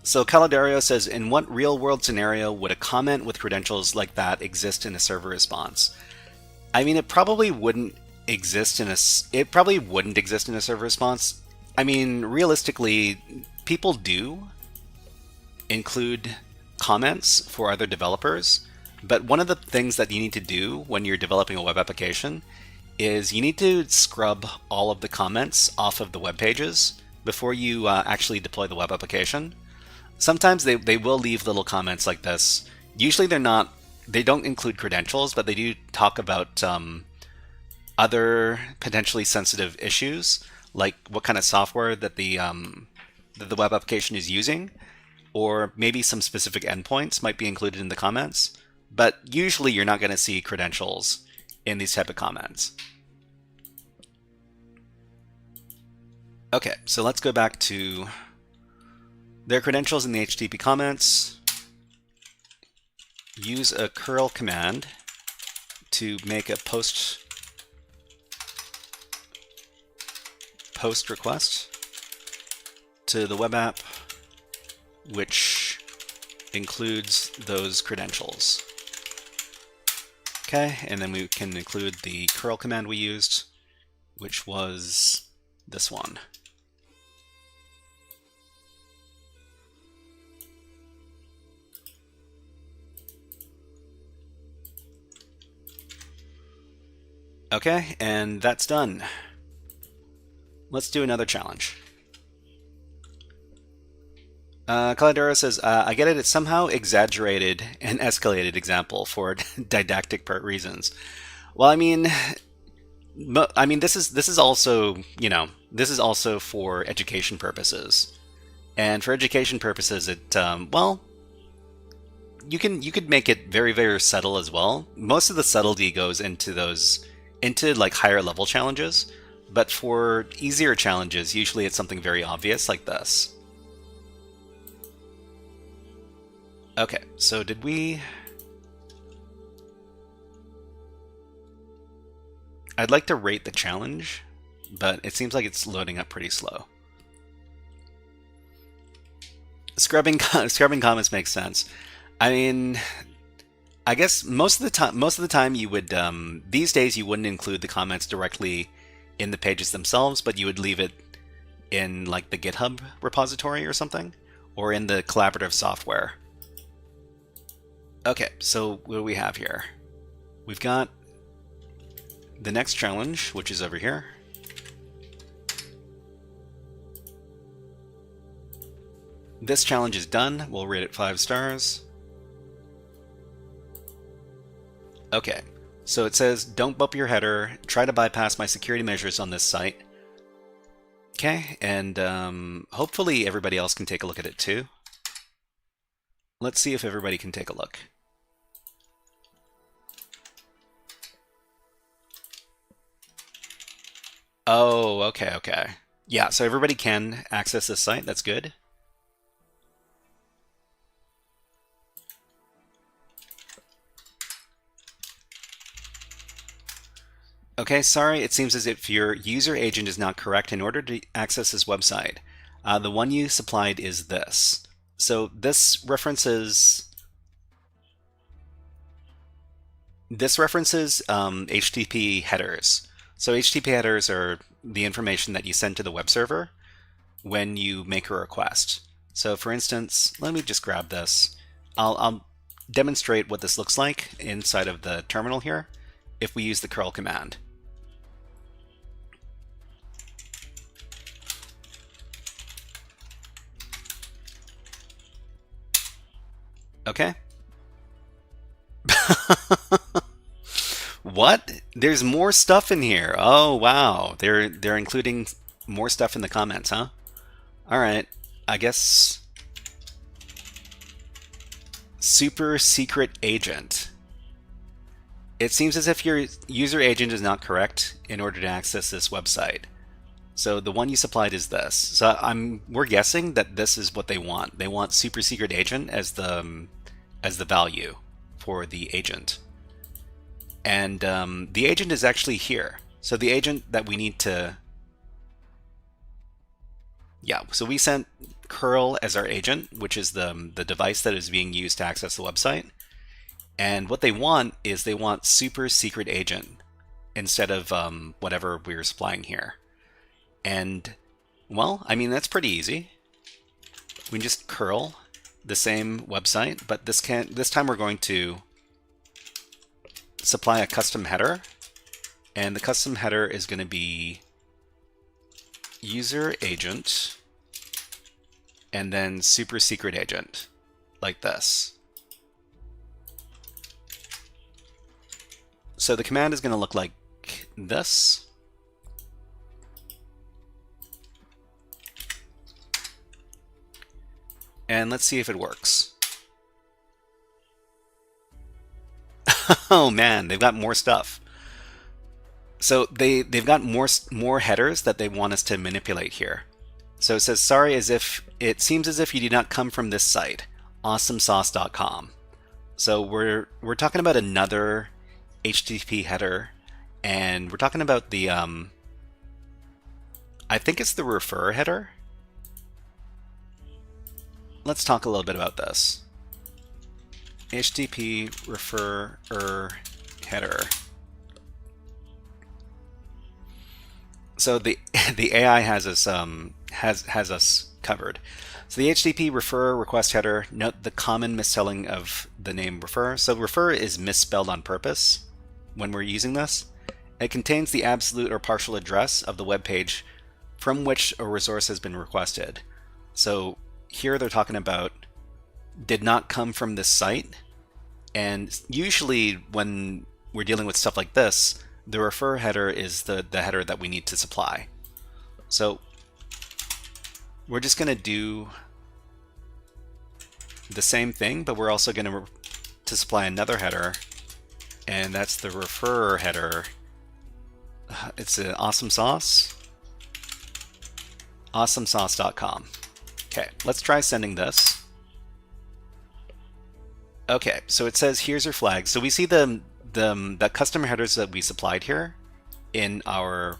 So Caladario says, in what real-world scenario would a comment with credentials like that exist in a server response? I mean, it probably wouldn't exist in a server response. I mean, realistically, people do include comments for other developers, but one of the things that you need to do when you're developing a web application is you need to scrub all of the comments off of the web pages before you actually deploy the web application. Sometimes they will leave little comments like this. Usually they don't include credentials, but they do talk about other potentially sensitive issues, like what kind of software that the web application is using, or maybe some specific endpoints might be included in the comments. But usually you're not going to see credentials in these type of comments. Okay, so let's go back to their credentials in the HTTP comments. Use a curl command to make a post request to the web app, which includes those credentials. Okay, and then we can include the curl command we used, which was this one. Okay, and that's done. Let's do another challenge. Caladero says, I get it, it's somehow exaggerated and escalated example for didactic reasons. Well, I mean, this is also, this is also for education purposes. And for education purposes, it, well, you could make it very, very subtle as well. Most of the subtlety goes into like higher level challenges, but for easier challenges, usually it's something very obvious like this. Okay, so did we... I'd like to rate the challenge, but it seems like it's loading up pretty slow. Scrubbing comments makes sense. I mean, I guess most of the time you would these days you wouldn't include the comments directly in the pages themselves, but you would leave it in like the GitHub repository or something, or in the collaborative software. Okay, so what do we have here? We've got the next challenge, which is over here. This challenge is done. We'll rate it 5 stars. Okay, so it says, don't bump your header, try to bypass my security measures on this site. Okay, and hopefully everybody else can take a look at it too. Let's see if everybody can take a look. Oh, okay. Yeah, so everybody can access this site. That's good. Okay, sorry, it seems as if your user agent is not correct in order to access this website. The one you supplied is this. So this references HTTP headers. So HTTP headers are the information that you send to the web server when you make a request. So for instance, let me just grab this. I'll demonstrate what this looks like inside of the terminal here if we use the curl command. Okay. What? There's more stuff in here. Oh wow, they're including more stuff in the comments, huh? All right, I guess super secret agent. It seems as if your user agent is not correct in order to access this website. So the one you supplied is this. So we're guessing that this is what they want. They want super secret agent as the value for the agent. And the agent is actually here. So the agent that we need to, yeah, so we sent curl as our agent, which is the device that is being used to access the website. And what they want is they want super secret agent instead of whatever we're supplying here. And, well, I mean, that's pretty easy. We can just curl the same website, but this time we're going to supply a custom header, and the custom header is going to be user agent and then super secret agent, like this. So the command is going to look like this. And let's see if it works. Oh man, they've got more stuff. So they've got more headers that they want us to manipulate here. So it says, sorry, it seems as if you did not come from this site, awesomesauce.com. So we're talking about another HTTP header, and we're talking about the I think it's the refer header. Let's talk a little bit about this. HTTP refer header. So the AI has us has us covered. So the HTTP refer request header, note the common misspelling of the name refer. So refer is misspelled on purpose when we're using this. It contains the absolute or partial address of the web page from which a resource has been requested. So here they're talking about did not come from this site. And usually when we're dealing with stuff like this, the refer header is the header that we need to supply. So we're just going to do the same thing, but we're also going to supply another header, and that's the refer header. It's an awesome sauce. awesomesauce.com. Okay, let's try sending this. Okay, so it says here's your flag. So we see the custom headers that we supplied here in our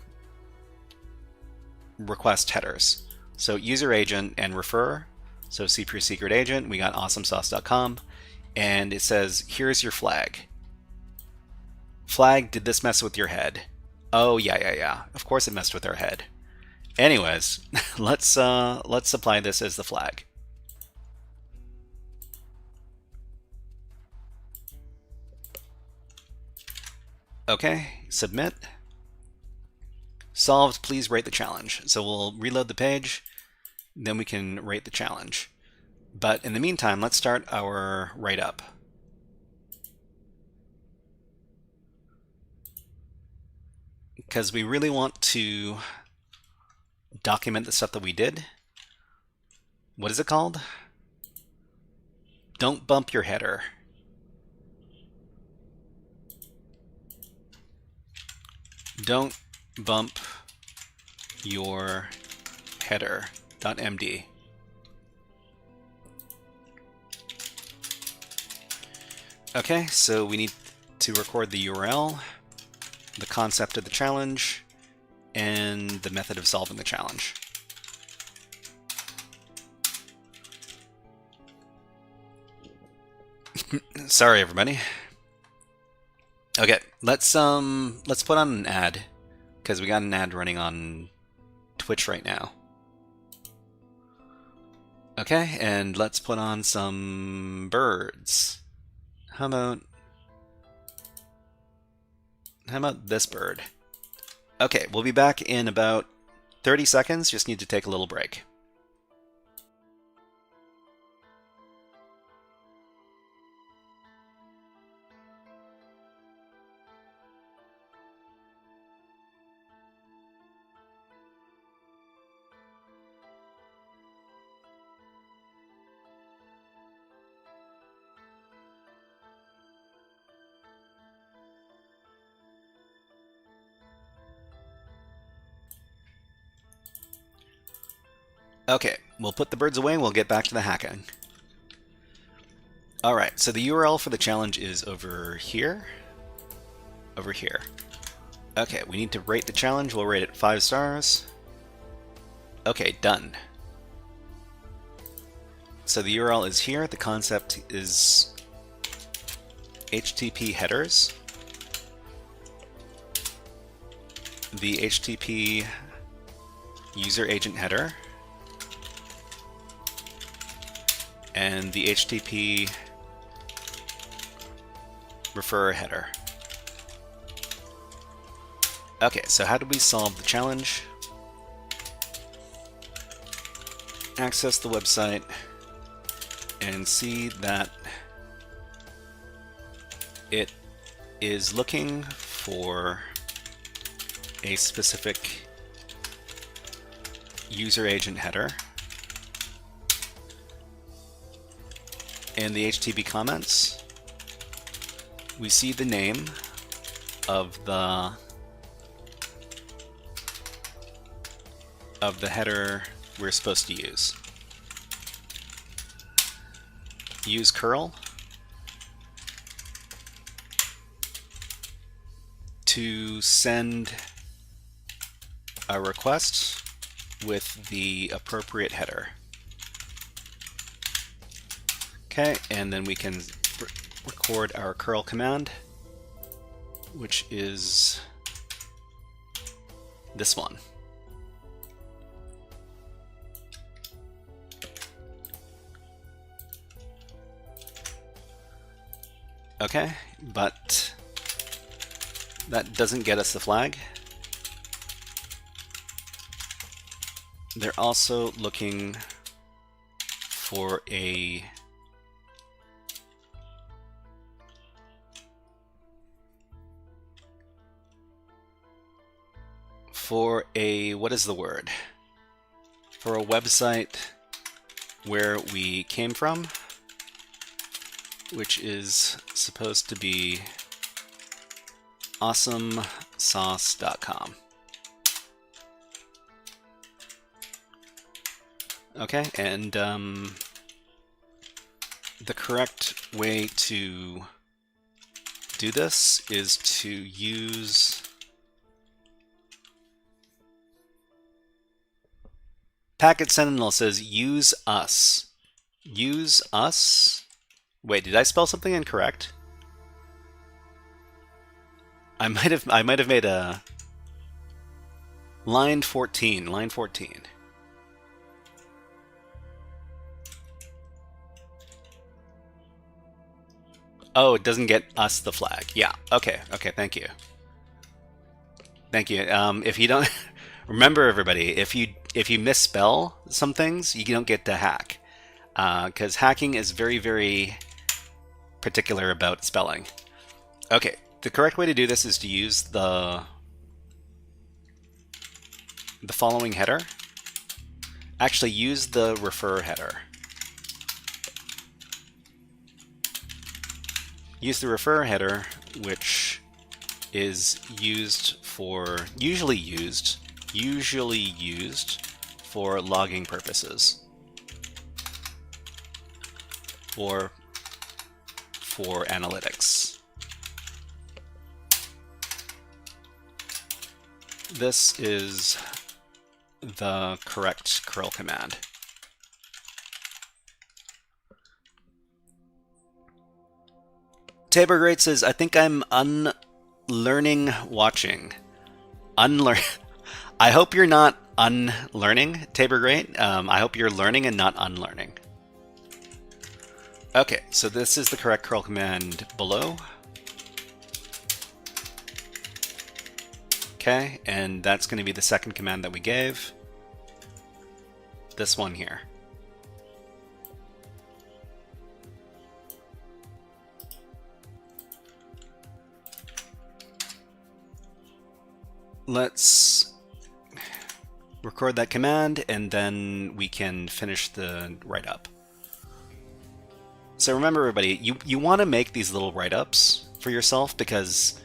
request headers. So user agent and refer. So super secret agent, we got awesomesauce.com, and it says here's your flag. Flag, did this mess with your head? Oh yeah. Of course it messed with our head. Anyways, let's supply this as the flag. Okay, submit. Solved, please rate the challenge. So we'll reload the page, then we can rate the challenge. But in the meantime, let's start our write-up. Because we really want to document the stuff that we did. What is it called? Don't bump your header. Don't bump your header.md. Okay, so we need to record the URL, the concept of the challenge, and the method of solving the challenge. Sorry, everybody. Okay, let's put on an ad, because we got an ad running on Twitch right now. Okay, and let's put on some birds. How about this bird? Okay, we'll be back in about 30 seconds. Just need to take a little break. Okay, we'll put the birds away and we'll get back to the hacking. Alright, so the URL for the challenge is over here. Over here. Okay, we need to rate the challenge. We'll rate it 5 stars. Okay, done. So the URL is here. The concept is HTTP headers. The HTTP user agent header. And the HTTP referrer header. Okay, so how do we solve the challenge? Access the website and see that it is looking for a specific user agent header. In the HTTP comments, we see the name of the header we're supposed to use. Use curl to send a request with the appropriate header. Okay, and then we can record our curl command, which is this one. Okay, but that doesn't get us the flag. They're also looking for a what is the word? For a website where we came from, which is supposed to be awesomesauce.com. Okay, and the correct way to do this is to use Packet Sentinel says use us. Use us? Wait, did I spell something incorrect? I might have made a line 14. Oh, it doesn't get us the flag. Yeah. Okay. Thank you. If you don't remember, everybody, if you misspell some things, you don't get to hack, because hacking is very, very particular about spelling. Okay. The correct way to do this is to use the following header. Actually, use the refer header. Use the refer header, which is usually used for logging purposes, or for analytics. This is the correct curl command. Tabor Great says, I think I'm unlearning watching. I hope you're not unlearning, Tabor Great. I hope you're learning and not unlearning. Okay, so this is the correct curl command below. Okay, and that's going to be the second command that we gave. This one here. Let's record that command and then we can finish the write-up. So remember, everybody, you want to make these little write-ups for yourself because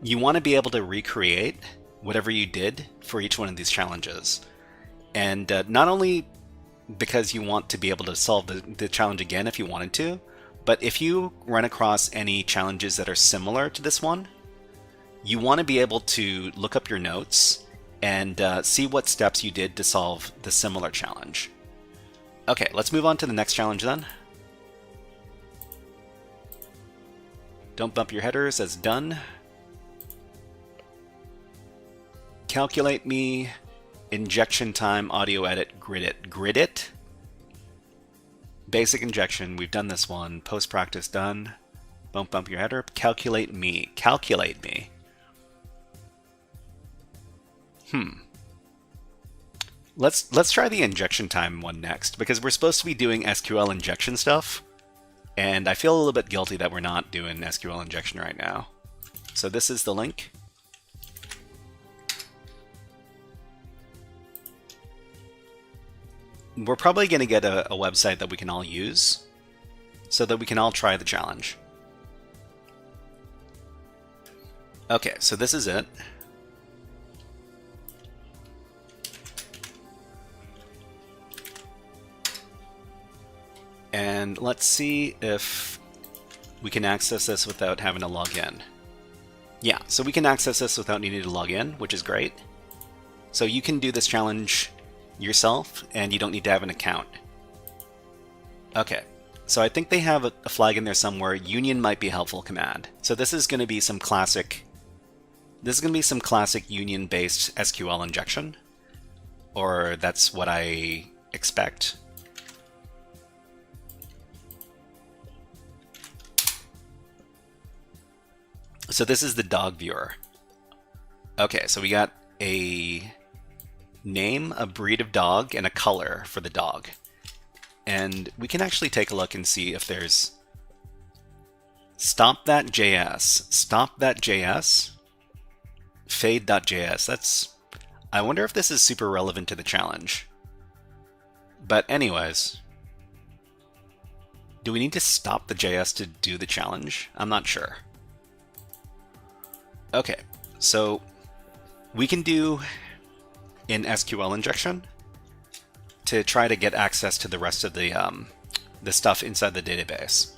you want to be able to recreate whatever you did for each one of these challenges. And not only because you want to be able to solve the challenge again if you wanted to. But if you run across any challenges that are similar to this one, you want to be able to look up your notes and see what steps you did to solve the similar challenge. Okay, let's move on to the next challenge then. Don't bump your headers as done. Calculate me, injection time, audio edit, grid it. Grid it? Basic injection, we've done this one. Post practice done. Don't bump your header. Calculate me. Calculate me. Let's try the injection time one next, because we're supposed to be doing SQL injection stuff, and I feel a little bit guilty that we're not doing SQL injection right now. So this is the link. We're probably going to get a website that we can all use so that we can all try the challenge. Okay, so this is it. And let's see if we can access this without having to log in. Yeah, so we can access this without needing to log in, which is great. So you can do this challenge yourself, and you don't need to have an account. Okay, so I think they have a flag in there somewhere. Union might be a helpful command. So this is going to be some classic. This is going to be some classic union-based SQL injection, or that's what I expect. So this is the dog viewer. Okay, so we got a name, a breed of dog, and a color for the dog. And we can actually take a look and see if there's stop that JS, fade.js. That's, I wonder if this is super relevant to the challenge. But anyways, do we need to stop the JS to do the challenge? I'm not sure. Okay, so we can do in SQL injection to try to get access to the rest of the stuff inside the database.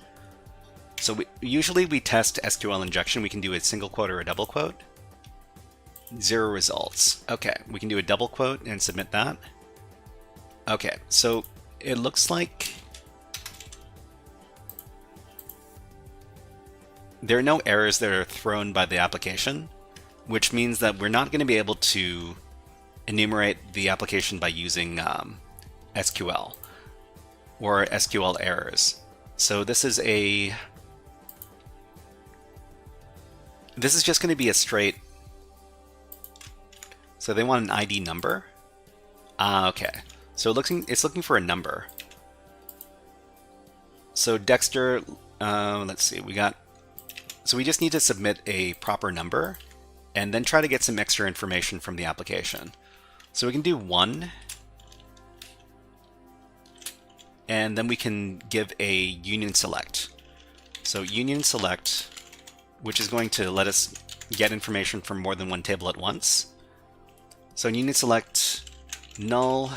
So usually we test SQL injection. We can do a single quote or a double quote. 0 results. Okay, we can do a double quote and submit that. Okay, so it looks like there are no errors that are thrown by the application, which means that we're not going to be able to enumerate the application by using SQL or SQL errors. So this is just going to be a straight. So they want an ID number. Okay. So it's looking for a number. So Dexter, let's see, so we just need to submit a proper number and then try to get some extra information from the application. So we can do 1, and then we can give a union select. So union select, which is going to let us get information from more than one table at once. So union select null,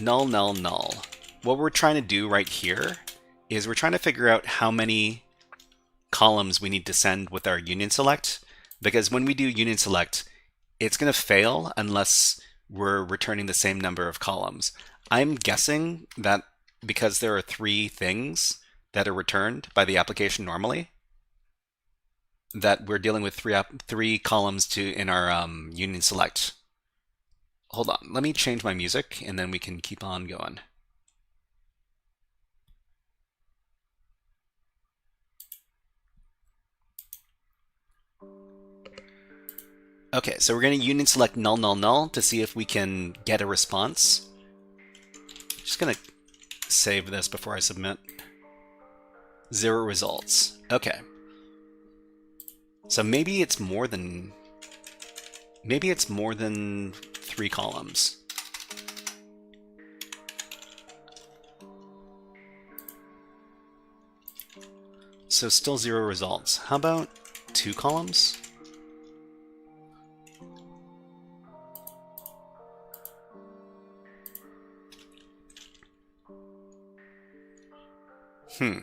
null, null, null. What we're trying to do right here is we're trying to figure out how many columns we need to send with our union select, because when we do union select, it's going to fail unless we're returning the same number of columns. I'm guessing that because there are 3 things that are returned by the application normally, that we're dealing with 3 columns in our union select. Hold on, let me change my music and then we can keep on going. Okay, so we're going to union select null, null, null to see if we can get a response. Just going to save this before I submit. 0 results. Okay. So maybe it's more than 3 columns. So still 0 results. How about 2 columns? Hmm.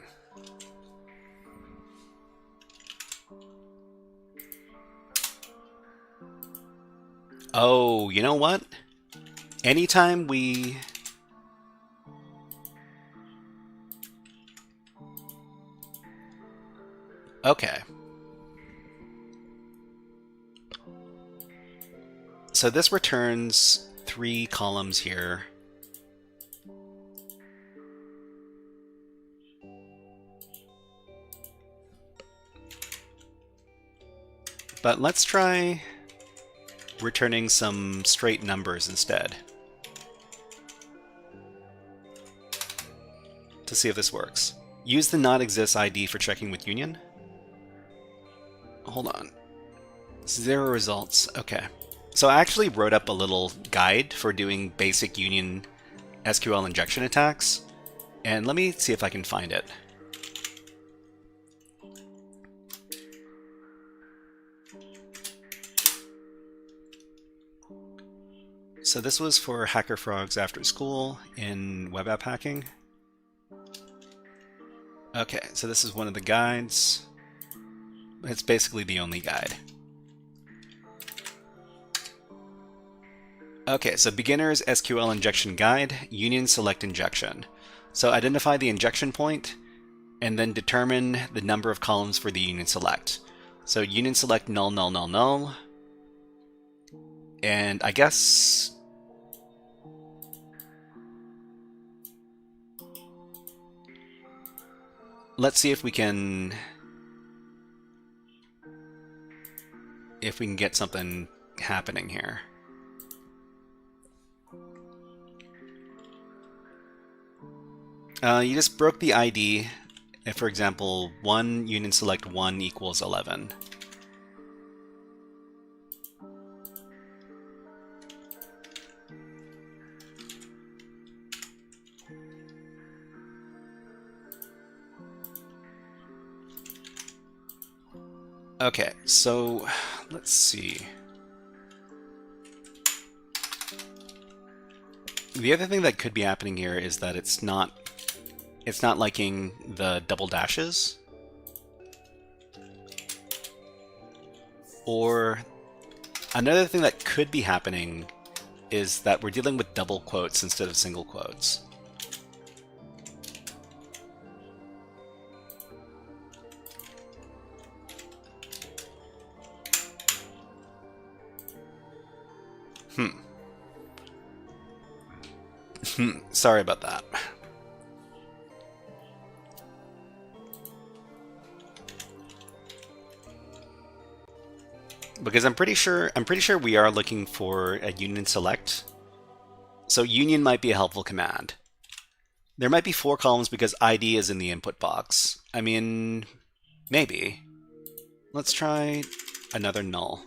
Oh, you know what? Anytime we... Okay. So this returns 3 columns here. But let's try returning some straight numbers instead to see if this works. Use the not exists ID for checking with union. Hold on. 0 results. Okay. So I actually wrote up a little guide for doing basic union SQL injection attacks, and let me see if I can find it. So this was for HackerFrogs after school in web app hacking. Okay, so this is one of the guides. It's basically the only guide. Okay, so beginner's SQL injection guide, union select injection. So identify the injection point and then determine the number of columns for the union select. So union select null, null, null, null. And I guess... let's see if we can get something happening here. You just broke the ID. If, for example, 1 union select 1 equals 11. Okay, so let's see. The other thing that could be happening here is that it's not liking the double dashes. Or another thing that could be happening is that we're dealing with double quotes instead of single quotes. Sorry about that. Because I'm pretty sure we are looking for a union select. So union might be a helpful command. There might be 4 columns because ID is in the input box. I mean, maybe. Let's try another null.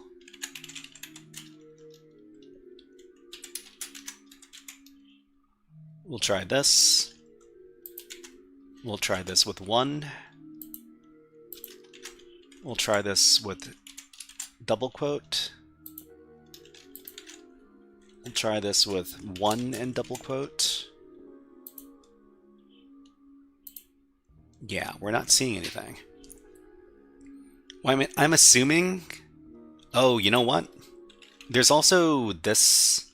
We'll try this. We'll try this with 1. We'll try this with double quote. We'll try this with 1 and double quote. Yeah, we're not seeing anything. Well, I'm assuming... Oh, you know what? There's also this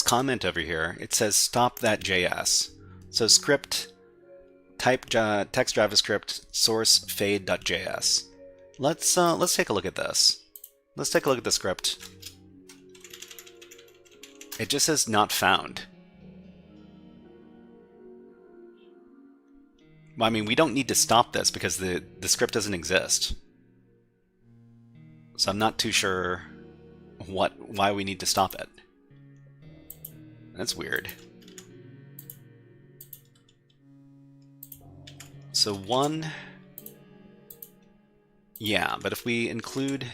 comment over here. It says stop that JS. So script type text JavaScript source fade.js. Let's take a look at this. Let's take a look at the script. It just says not found. Well, I mean, we don't need to stop this because the script doesn't exist. So I'm not too sure why we need to stop it. That's weird. So 1... Yeah, but if we include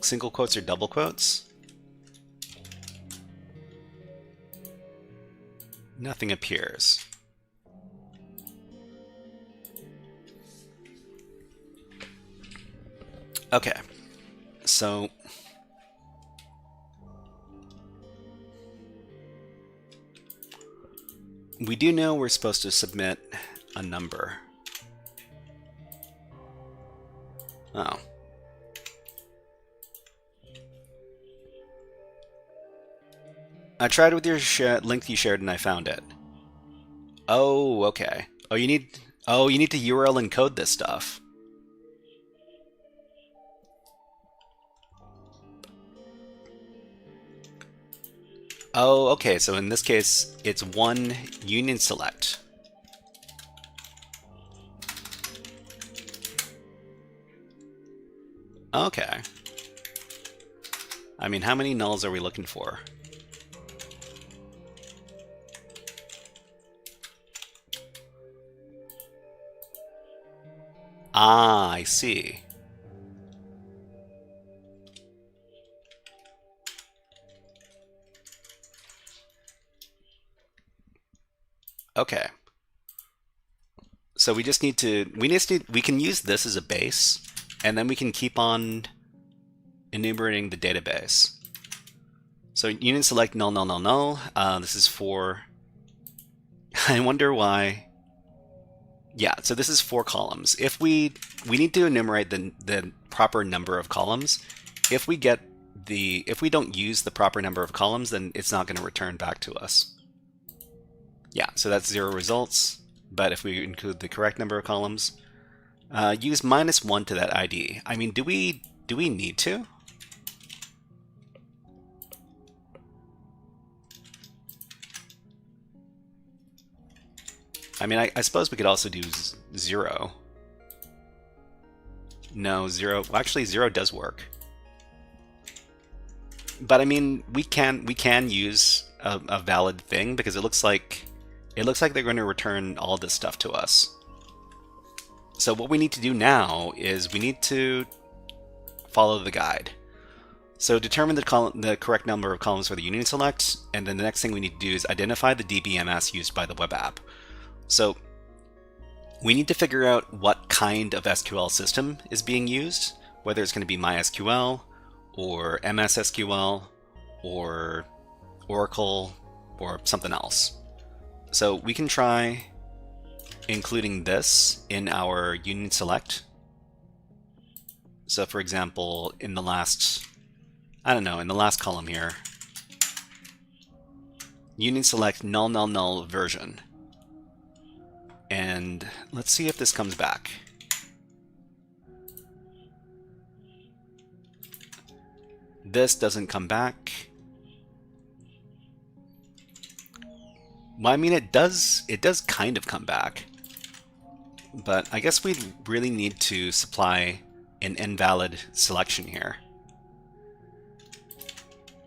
single quotes or double quotes, nothing appears. Okay, so we do know we're supposed to submit a number. Oh. I tried with your link you shared and I found it. Oh, okay. Oh, you need to URL encode this stuff. Oh, okay. So in this case, it's one union select. Okay. I mean, how many nulls are we looking for? Ah, I see. Okay. So we just need to, we can use this as a base, and then we can keep on enumerating the database. So union select null, null, null, null. This is for, I wonder why. Yeah, so this is 4 columns. If we need to enumerate the proper number of columns. If we don't use the proper number of columns, then it's not going to return back to us. Yeah, so that's 0 results. But if we include the correct number of columns, use -1 to that ID. I mean, do we need to? I mean, I suppose we could also do 0. No, 0. Well, actually, 0 does work. But I mean, we can use a valid thing because it looks like they're going to return all this stuff to us. So what we need to do now is we need to follow the guide. So determine the correct number of columns for the union select, and then the next thing we need to do is identify the DBMS used by the web app. So we need to figure out what kind of SQL system is being used, whether it's going to be MySQL or MS SQL or Oracle or something else. So we can try including this in our union select. So for example, in the last, in the last column here, union select null, null, null version. And let's see if this comes back. This doesn't come back. Well, I mean, it does kind of come back. But I guess we really need to supply an invalid selection here.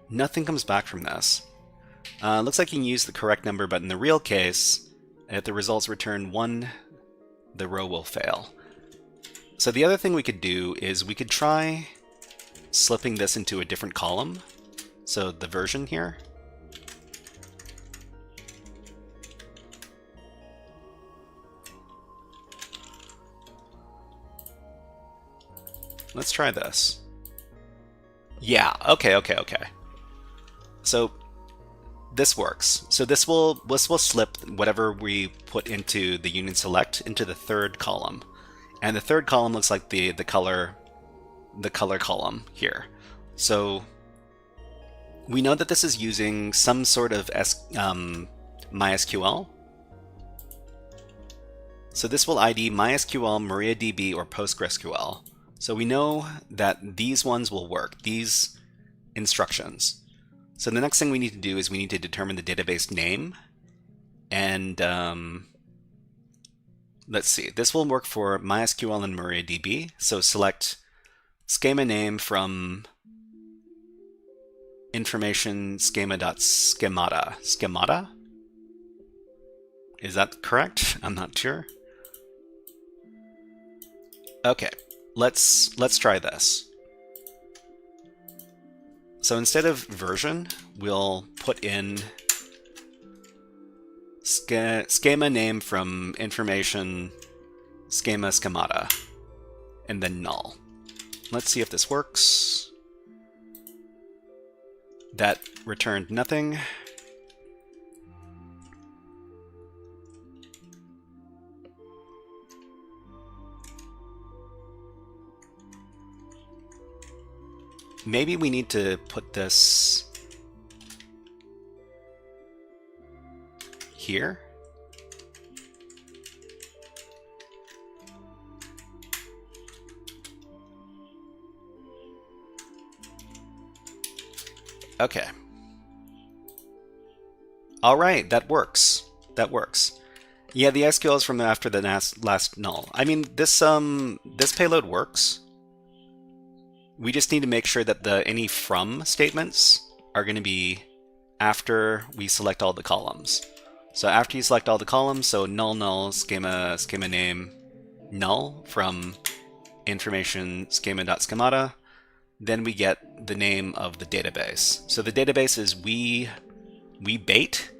Nothing comes back from this. Looks like you can use the correct number, but in the real case, if the results return 1, the row will fail. So the other thing we could do is we could try slipping this into a different column. So the version here. Let's try this. Yeah, okay. So this works. So this will slip whatever we put into the union select into the 3rd column. And the 3rd column looks like the color column here. So we know that this is using some sort of MySQL. So this will ID MySQL, MariaDB, or PostgreSQL. So we know that these ones will work, these instructions. So the next thing we need to do is we need to determine the database name. And let's see, this will work for MySQL and MariaDB. So select schema name from information schema.schemata. Schemata? Is that correct? I'm not sure. Okay, let's try this. So instead of version, we'll put in schema name from information schemata, and then null. Let's see if this works. That returned nothing. maybe we need to put this here. Okay. All right, that works. That works. Yeah, the SQL is from after the last null. I mean, this payload works. We just need to make sure that any from statements are going to be after we select all the columns. So after you select all the columns, so null schema name null from information schema.schemata, then we get the name of the database. So the database is we bait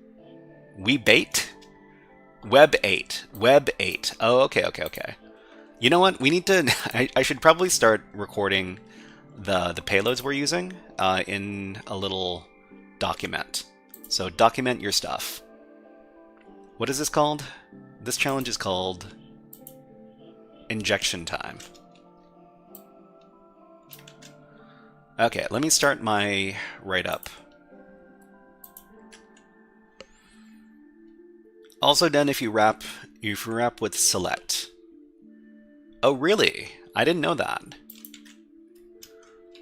web 8. Oh, okay. You know what? We need to. I should probably start recording the payloads we're using in a little document. So document your stuff. What is this called? This challenge is called injection time. Okay, let me start my write-up. Also done if you wrap with select. Oh really? I didn't know that.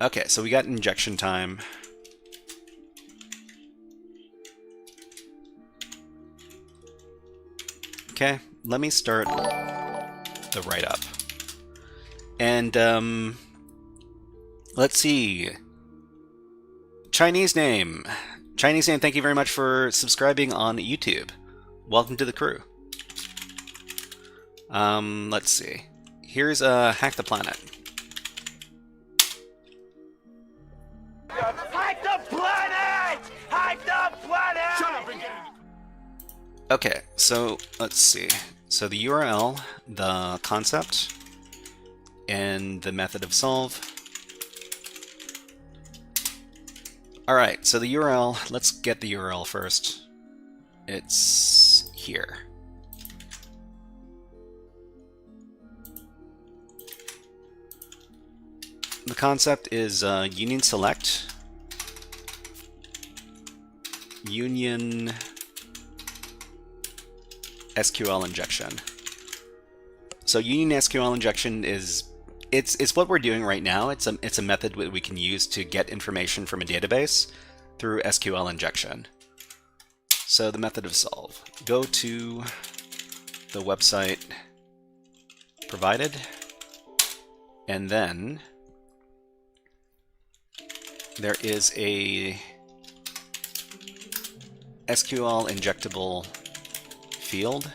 Okay, so we got injection time. Okay, let me start the write-up. And let's see. Chinese name, thank you very much for subscribing on YouTube. Welcome to the crew. Let's see. Here's Hack the Planet. Hack the planet! Hack the planet! Shut up and get it! Okay, so let's see. So the URL, the concept, and the method of solve. Alright, so the URL, let's get the URL first. It's here. The concept is union select, union SQL injection. So union SQL injection is it's what we're doing right now. It's a method that we can use to get information from a database through SQL injection. So the method of solve. Go to the website provided, and then there is a SQL injectable field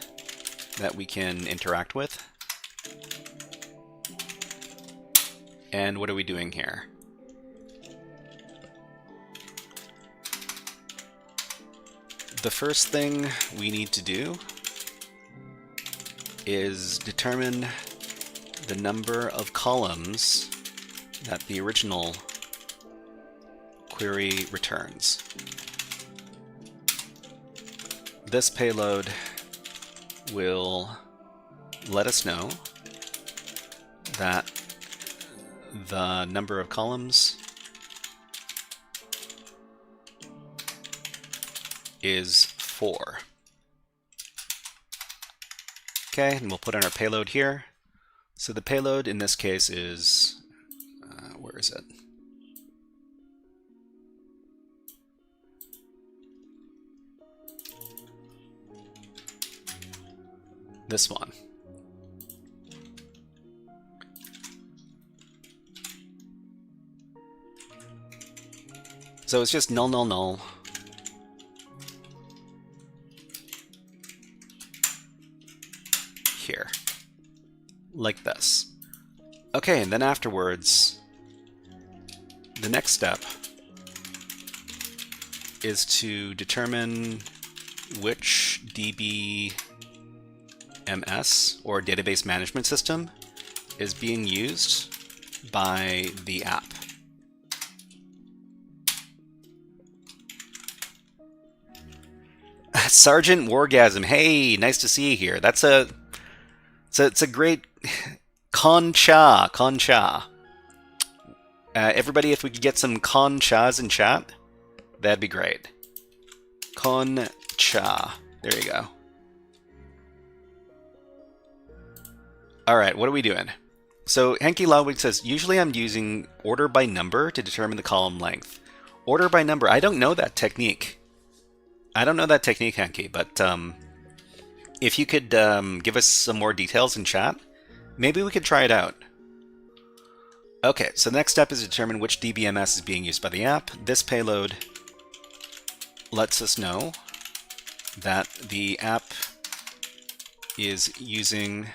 that we can interact with. And what are we doing here? The first thing we need to do is determine the number of columns that the original query returns. This payload will let us know that the number of columns is 4. Okay, and we'll put in our payload here. So the payload in this case is, where is it? This one. So it's just null, null, null. Here. Like this. Okay, and then afterwards, the next step is to determine which DBMS, or database management system, is being used by the app. Sergeant Wargasm, hey, nice to see you here. It's a great concha. Everybody, if we could get some con chas in chat, that'd be great. Con cha. There you go. All right, what are we doing? So Henky Lodwig says, usually I'm using order by number to determine the column length. Order by number. I don't know that technique. I don't know that technique, Henky, but if you could give us some more details in chat, maybe we could try it out. Okay, so the next step is to determine which DBMS is being used by the app. This payload lets us know that the app is using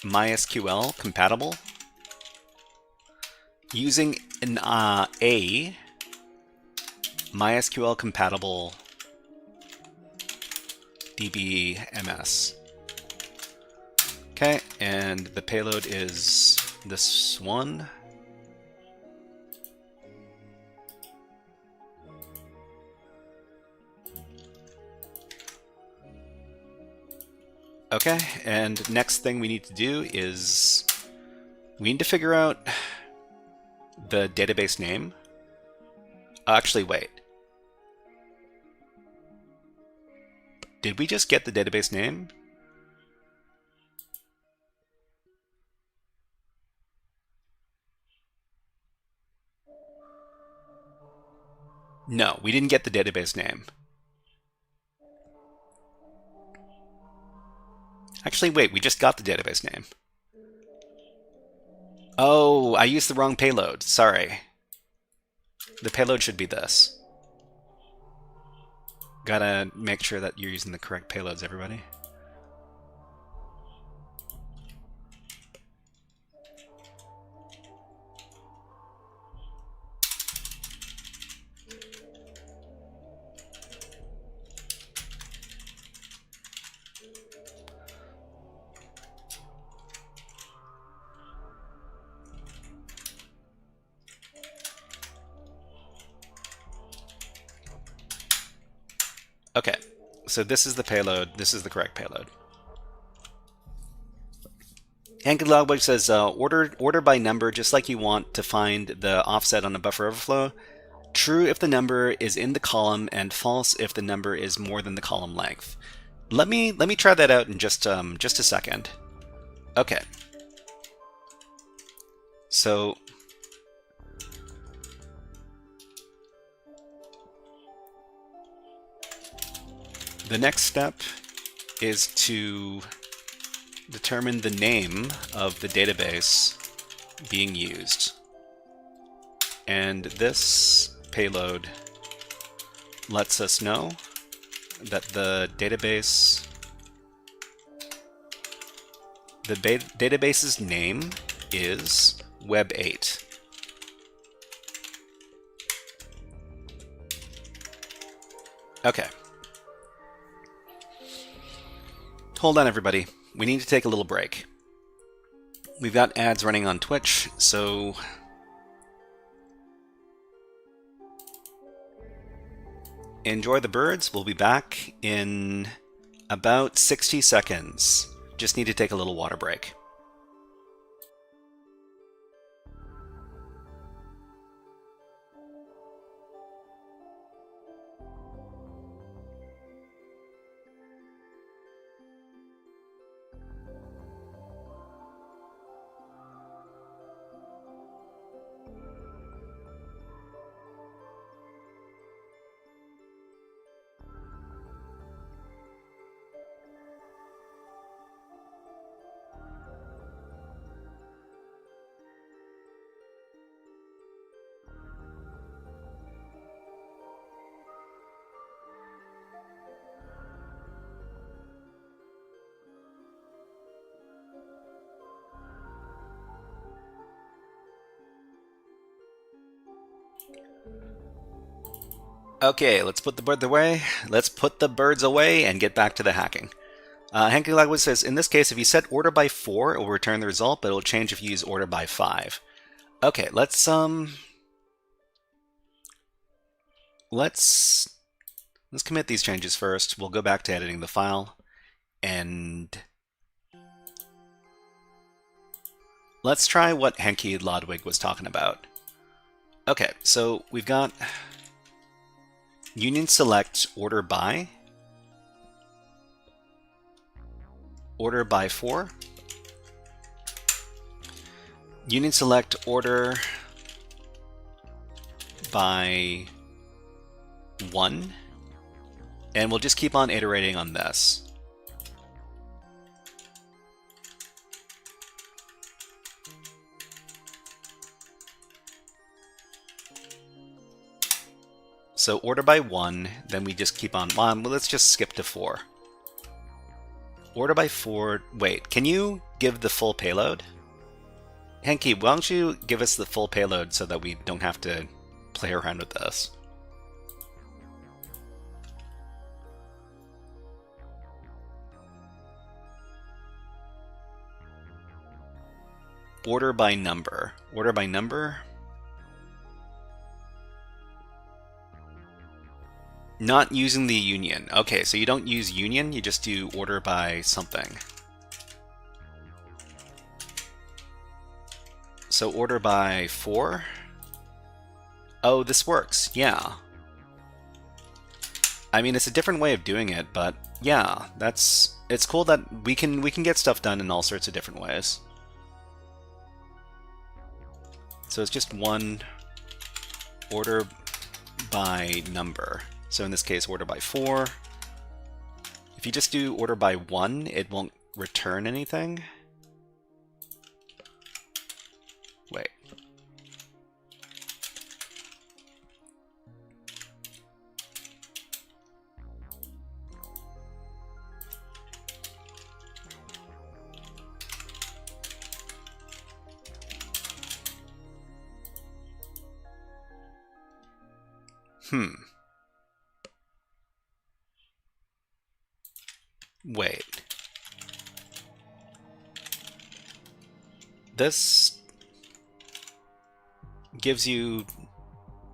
MySQL compatible, using an a MySQL compatible DBMS. Okay, and the payload is this one. Okay, and next thing we need to do is we need to figure out the database name. Actually, wait. Did we just get the database name? No, we didn't get the database name. Actually, wait, we just got the database name. Oh, I used the wrong payload. Sorry. The payload should be this. Gotta make sure that you're using the correct payloads, everybody. Okay, so this is the payload. This is the correct payload. Anchor Logbook says order by number, just like you want to find the offset on a buffer overflow. True if the number is in the column, and false if the number is more than the column length. Let me try that out in just a second. Okay. So the next step is to determine the name of the database being used. And this payload lets us know that the database's name is Web8. Okay. Hold on, everybody. We need to take a little break. We've got ads running on Twitch, so enjoy the birds. We'll be back in about 60 seconds. Just need to take a little water break. Okay, let's put the bird away. Let's put the birds away and get back to the hacking. Hanky Lagwood says, in this case, if you set order by 4, it will return the result, but it will change if you use order by 5. Okay, let's commit these changes first. We'll go back to editing the file, and let's try what Henke Lodwig was talking about. Okay, so we've got union select order by for, union select order by 1, and we'll just keep on iterating on this. So order by 1, then we just keep on, well, let's just skip to 4. Order by 4, wait, can you give the full payload? Henke, why don't you give us the full payload so that we don't have to play around with this? Order by number. Order by number? Not using the union. Okay, so you don't use union, you just do order by something. So order by 4. Oh, this works. Yeah. I mean, it's a different way of doing it, but yeah, it's cool that we can get stuff done in all sorts of different ways. So it's just one order by number. So in this case, order by 4. If you just do order by 1, it won't return anything. Wait. Wait. This gives you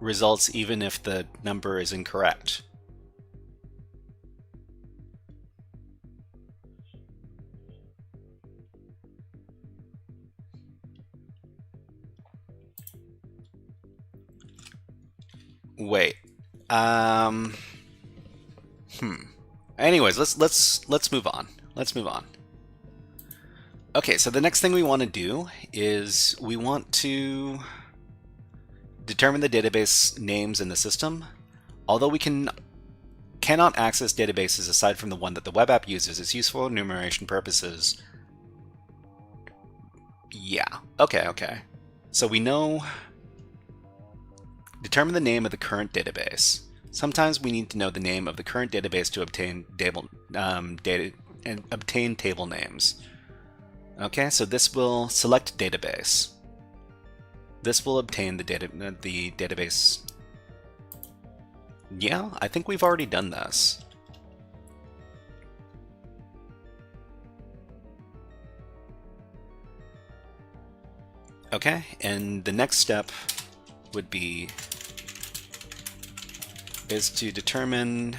results even if the number is incorrect. Wait. Anyways, let's move on. Let's move on. Okay, so the next thing we want to do is we want to determine the database names in the system. Although we cannot access databases aside from the one that the web app uses, it's useful for enumeration purposes. Yeah, okay. So we know, determine the name of the current database. Sometimes we need to know the name of the current database to obtain obtain table names. Okay, so this will select database. This will obtain the database. Yeah, I think we've already done this. Okay, and the next step would be is to determine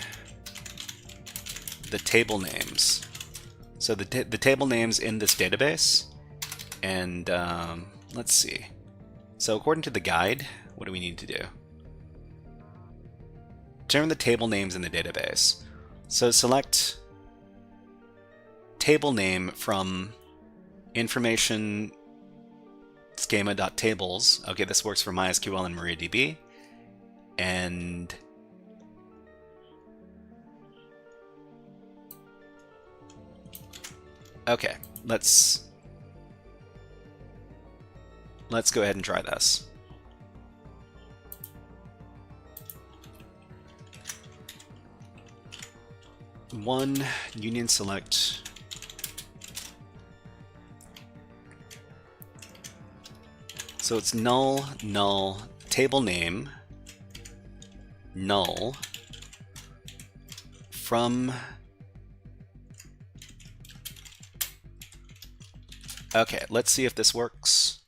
the table names. So the table names in this database, and let's see. So according to the guide, what do we need to do? Determine the table names in the database. So select table name from information schema.tables. Okay, this works for MySQL and MariaDB. And okay, let's go ahead and try this. One union select so it's null table name null from. Okay, let's see if this works.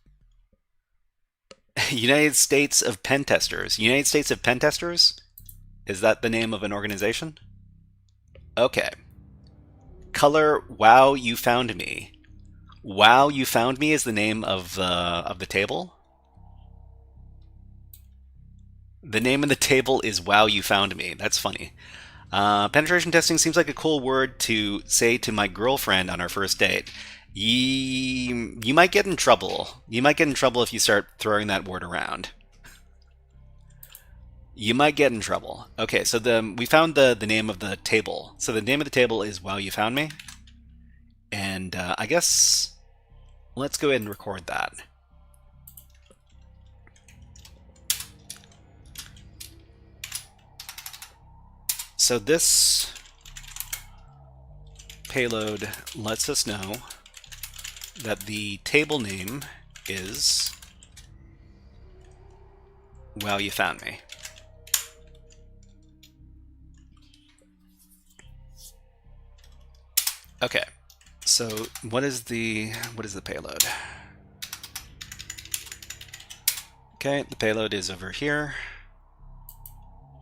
United States of Pen Testers. United States of Pen Testers? Is that the name of an organization? Okay. Color, wow, you found me. Wow, you found me is the name of the table. The name of the table is Wow, you found me. That's funny. Penetration testing seems like a cool word to say to my girlfriend on our first date. You might get in trouble. You might get in trouble if you start throwing that word around. You might get in trouble. Okay, so we found the name of the table. So the name of the table is Wow, you found me. And I guess let's go ahead and record that. So this payload lets us know that the table name is Wow, you found me. Okay, so what is the payload? Okay, the payload is over here.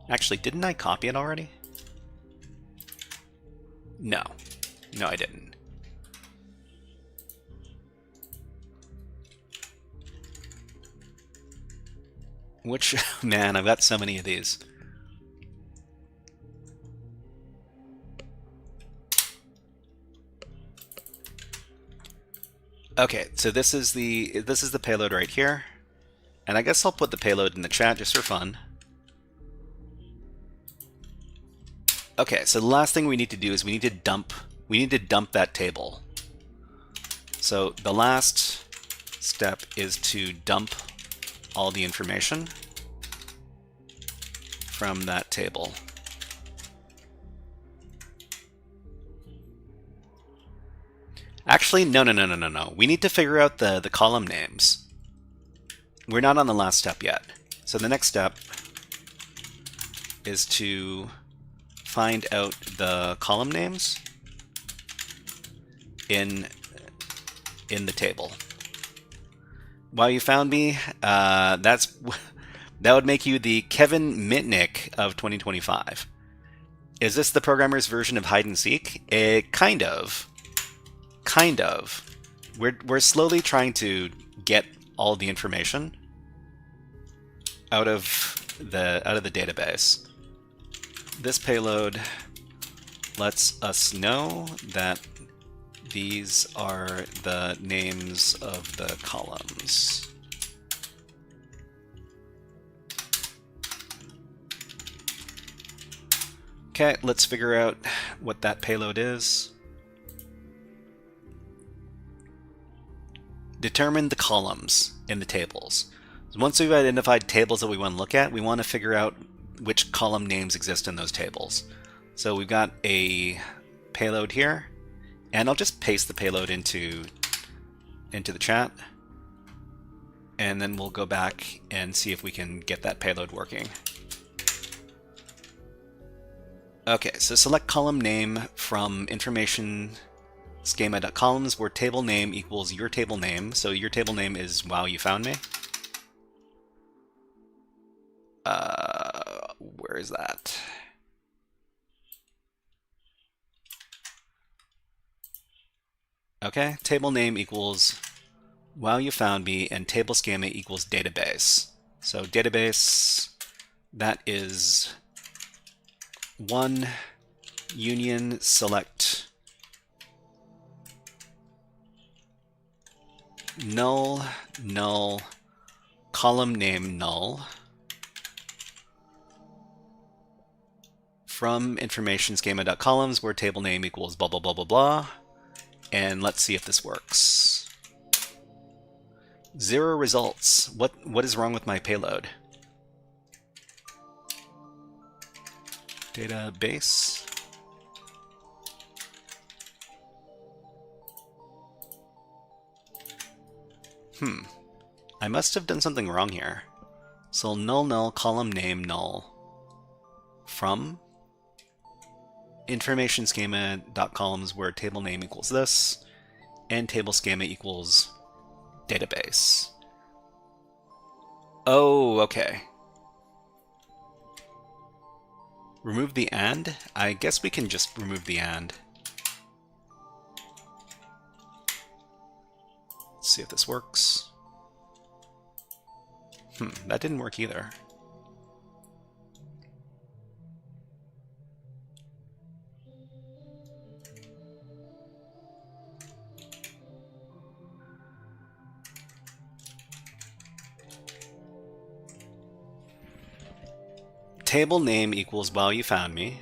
Actually, didn't I copy it already? No, I didn't. Which, man, I've got so many of these. Okay, so this is the payload right here. And I guess I'll put the payload in the chat just for fun. Okay, so the last thing we need to do is we need to dump that table. So the last step is to dump all the information from that table. Actually, no. We need to figure out the column names. We're not on the last step yet. So the next step is to find out the column names in the table. Wow, you found me. That would make you the Kevin Mitnick of 2025. Is this the programmer's version of hide and seek? Kind of. We're slowly trying to get all the information out of the database. This payload lets us know that these are the names of the columns. Okay, let's figure out what that payload is. Determine the columns in the tables. So once we've identified tables that we want to look at, we want to figure out which column names exist in those tables. So we've got a payload here, and I'll just paste the payload into the chat, and then we'll go back and see if we can get that payload working. Okay, so select column name from information schema.columns where table name equals your table name. So your table name is Wow, you found me. Where is that? Okay, table name equals Wow, you found me, and table schema equals database. So database, that is one union select null column name null from information schema.columns where table name equals blah blah blah blah blah, and let's see if this works. 0 results. What is wrong with my payload? Database. I must have done something wrong here. So null column name null from information schema.columns where table name equals this and table schema equals database. Oh, okay. Remove the and? I guess we can just remove the and. see if this works. That didn't work either. Table name equals while you found me.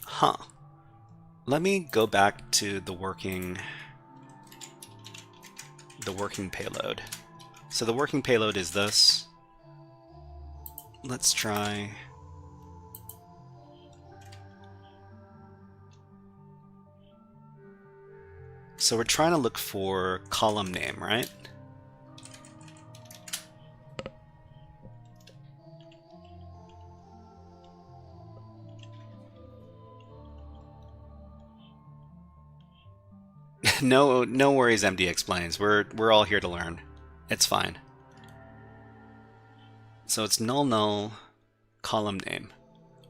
Huh. Let me go back to the working payload. So the working payload is this. Let's try. So we're trying to look for column name, right? No worries, MD explains. We're all here to learn. It's fine. So it's null column name,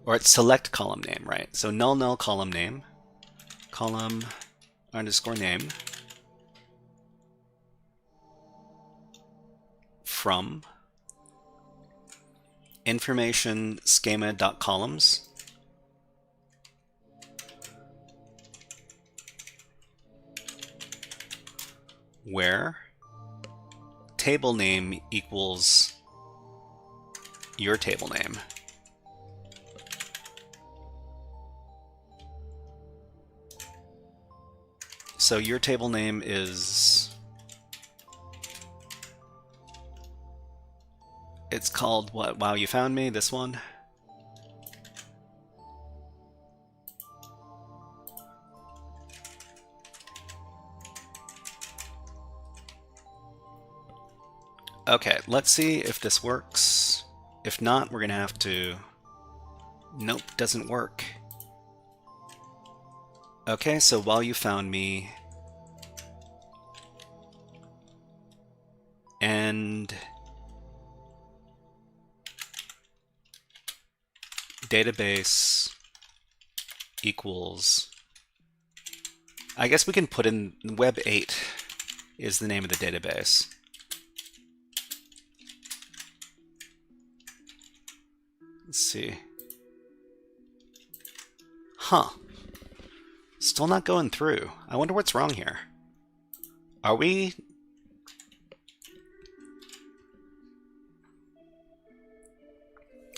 or it's select column name, right? So null column name, column underscore name from information schema.columns where table name equals your table name. So your table name is, it's called what? Wow, you found me, this one? Okay, let's see if this works. If not, we're gonna have to... Nope, doesn't work. Okay, so while you found me... and... database equals... I guess we can put in web 8 is the name of the database. Let's see. Huh. Still not going through. I wonder what's wrong here. Are we...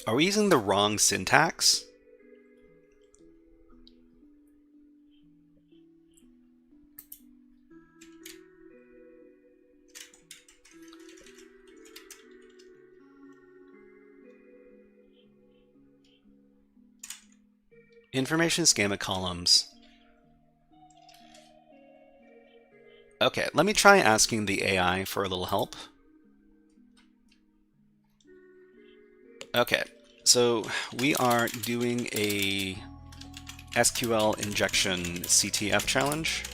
Are we using the wrong syntax? Information schema columns. Okay, let me try asking the AI for a little help. Okay, so we are doing a SQL injection CTF challenge.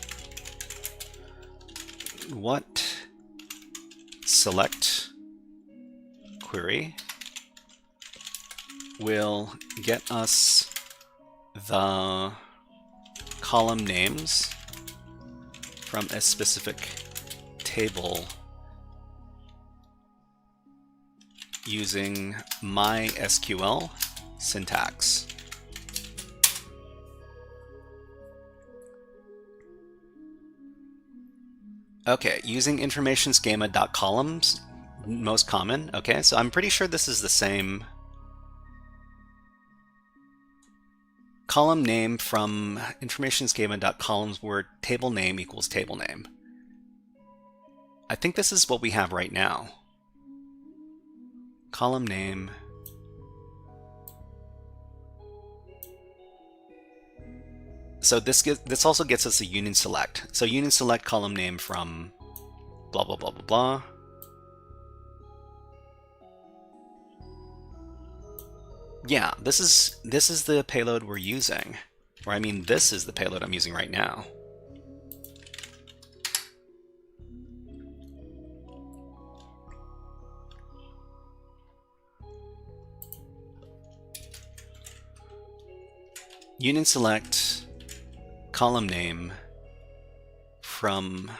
What select query will get us the column names from a specific table using MySQL syntax. Okay, using information schema.columns, most common. Okay, so I'm pretty sure this is the same. Column name from information schema.columns where table name equals table name. I think this is what we have right now. Column name. So this also gets us a union select. So union select column name from blah blah blah blah blah. Yeah, this is the payload we're using. Or I mean, this is the payload I'm using right now. Union select column name from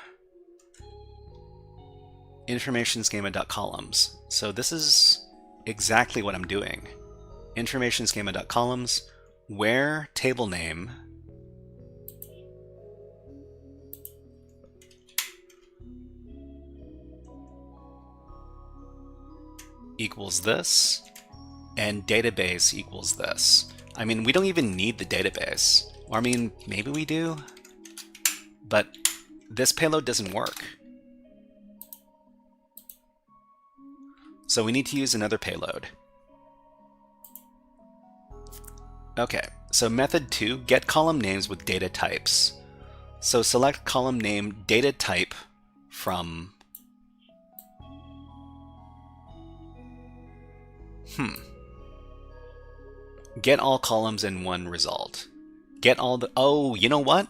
information schema.columns. So this is exactly what I'm doing. Information schema.columns, where table name equals this, and database equals this. I mean, we don't even need the database. Or I mean, maybe we do, but this payload doesn't work. So we need to use another payload. Okay, so method 2, get column names with data types. So select column name data type from get all columns in one result. Get all the... Oh, you know what?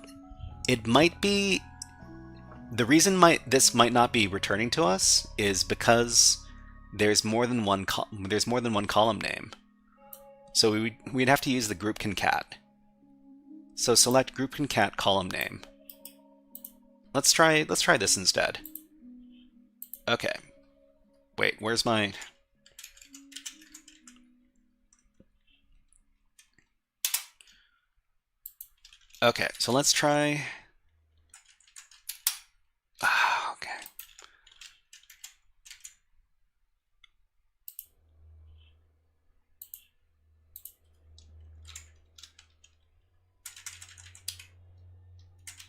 It might be... The reason this might not be returning to us is because there's more than one column name. So we'd have to use the group concat. So select group concat column name. Let's try this instead. Okay. Wait, where's my... Okay, so let's try... okay.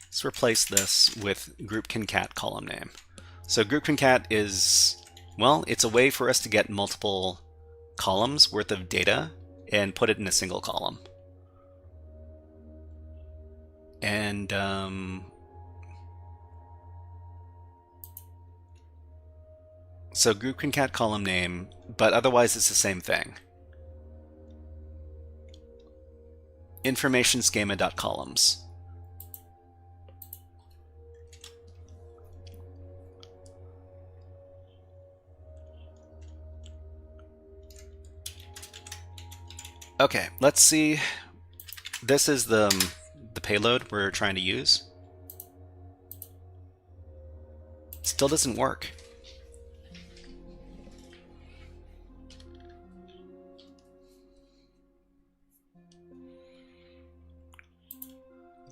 Let's replace this with group concat column name. So group concat is, well, it's a way for us to get multiple columns worth of data and put it in a single column. And so group concat column name, but otherwise it's the same thing. Information schema.columns. Okay, let's see. This is the payload we're trying to use. Still doesn't work.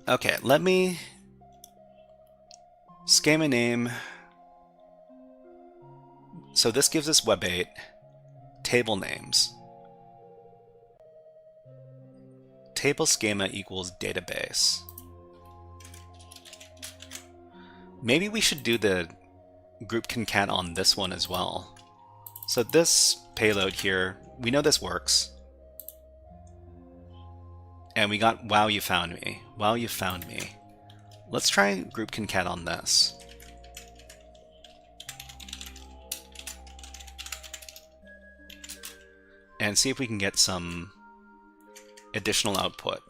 Okay, let me schema name. So this gives us web8 table names. Table schema equals database. Maybe we should do the group concat on this one as well. So this payload here, we know this works. And we got wow, you found me. Wow, you found me. Let's try group concat on this. And see if we can get some additional output.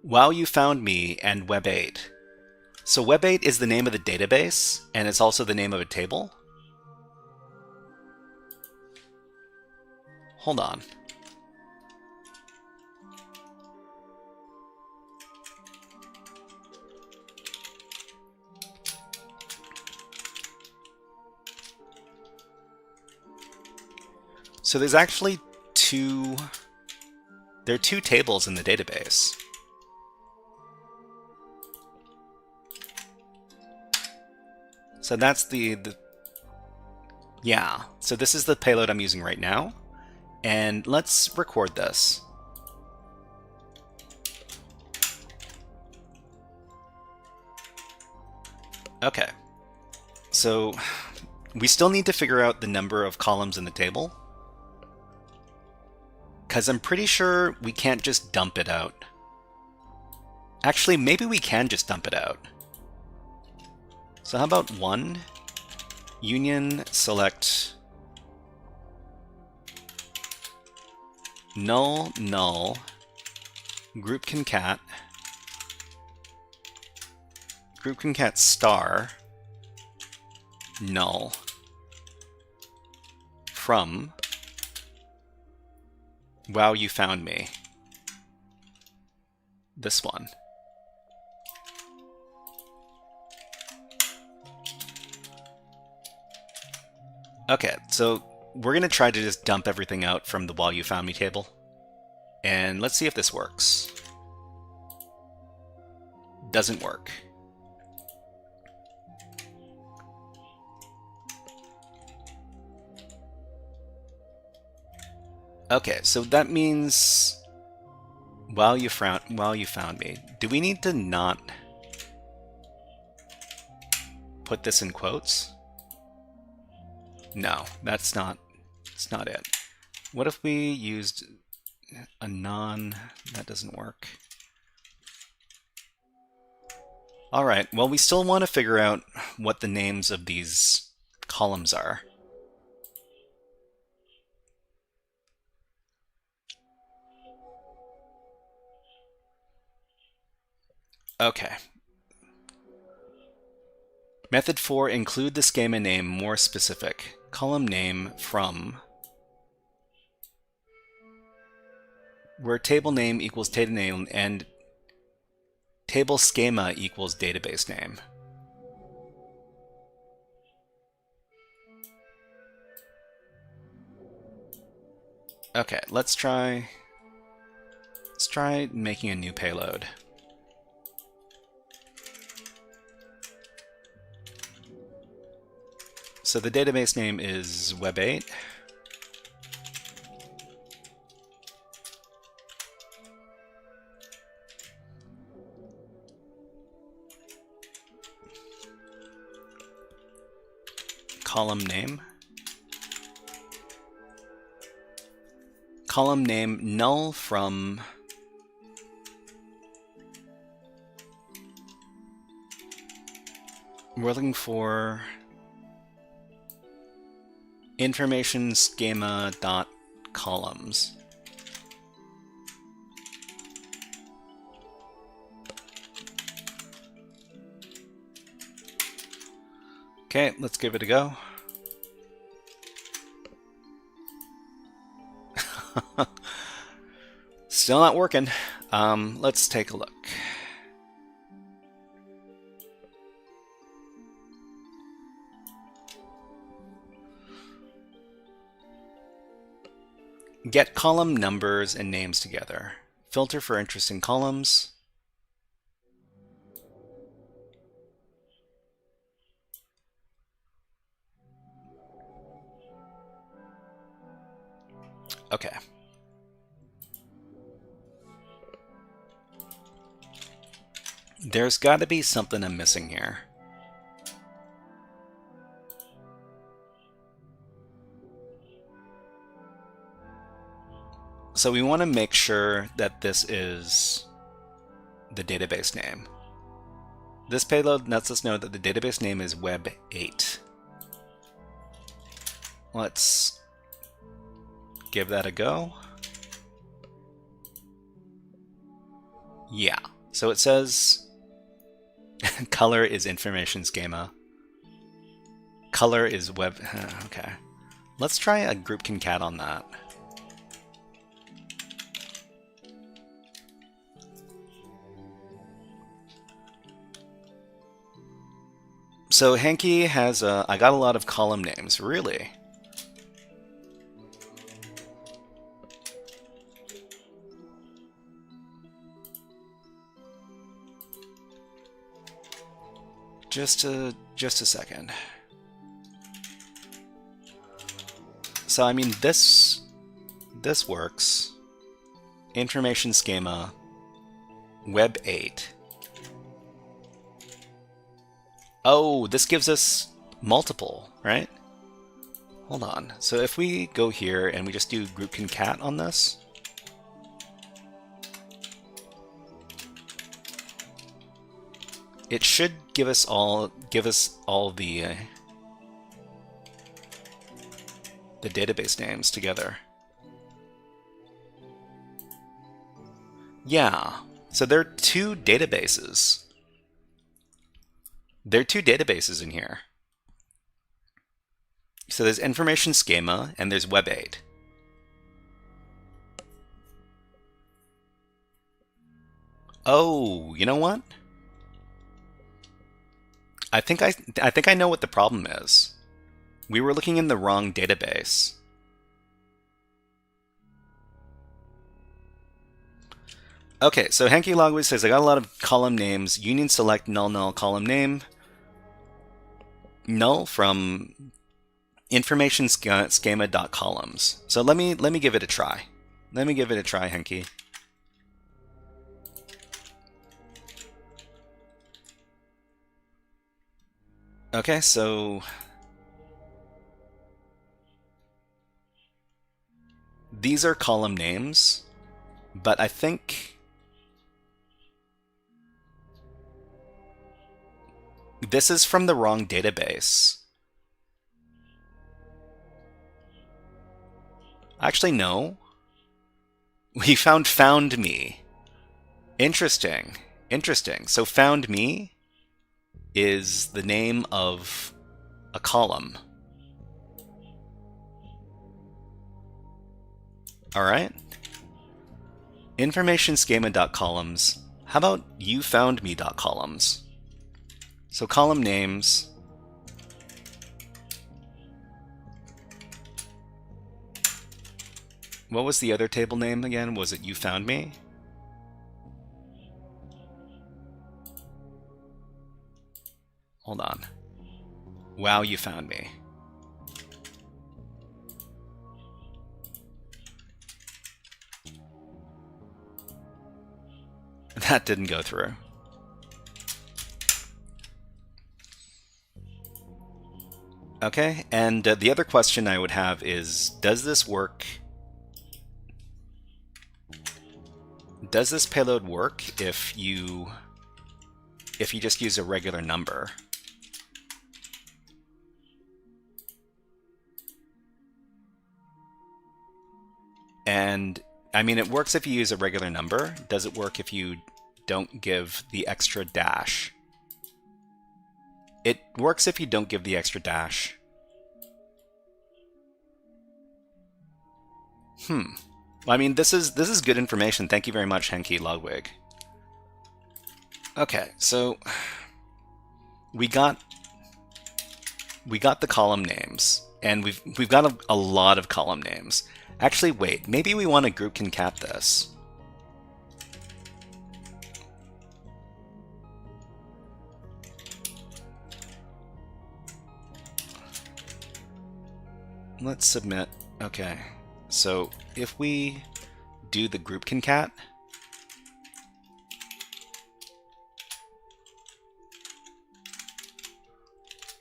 Wow, you found me and web8. So web8 is the name of the database, and it's also the name of a table. Hold on. So there's actually there are two tables in the database. So that's yeah. So this is the payload I'm using right now. And let's record this. Okay. So we still need to figure out the number of columns in the table, because I'm pretty sure we can't just dump it out. Actually, maybe we can just dump it out. So how about 1 union select null null group concat star null from wow you found me, this one. Okay, so we're going to try to just dump everything out from the while you found me table. And let's see if this works. Doesn't work. Okay, so that means while you found me. Do we need to not put this in quotes? No, that's not it. What if we used a non, that doesn't work. All right, well, we still want to figure out what the names of these columns are. Okay. Method 4, include the schema name more specific. Column name from where table name equals data name and table schema equals database name. Okay, let's try making a new payload. So the database name is web8. Column name null from we're looking for information schema dot columns. Okay, let's give it a go. Still not working. Let's take a look. Get column numbers and names together. Filter for interesting columns. Okay. There's got to be something I'm missing here. So we want to make sure that this is the database name. This payload lets us know that the database name is web8. Let's give that a go. Yeah, so it says color is information schema. Color is web. Okay, let's try a group concat on that. So Hanky has I got a lot of column names, really. Just a second. So I mean this works. Information schema, web8. Oh, this gives us multiple, right? Hold on. So if we go here and we just do group concat on this, it should give us all the the database names together. Yeah, so there are two databases. There are two databases in here. So there's Information Schema and there's Web8. Oh, you know what? I think I know what the problem is. We were looking in the wrong database. Okay, so Hanky Logway says, I got a lot of column names. Union select null null column name. Null from information schema.columns. So let me give it a try. Let me give it a try, Henky. Okay, so these are column names, but I think this is from the wrong database. Actually, no. We found me. Interesting. Interesting. So found me is the name of a column. All right. Information schema.columns. How about you found me.columns? So column names. What was the other table name again? Was it you found me? Hold on. Wow, you found me. That didn't go through. Okay, and the other question I would have is, does this work? Does this payload work if you just use a regular number? And I mean, it works if you use a regular number. Does it work if you don't give the extra dash? It works if you don't give the extra dash. I mean, this is good information. Thank you very much, Henky Logwig. Okay, so we got the column names, and we've got a lot of column names. Actually, wait, maybe we want to group concat this. Let's submit. Okay, so if we do the group concat,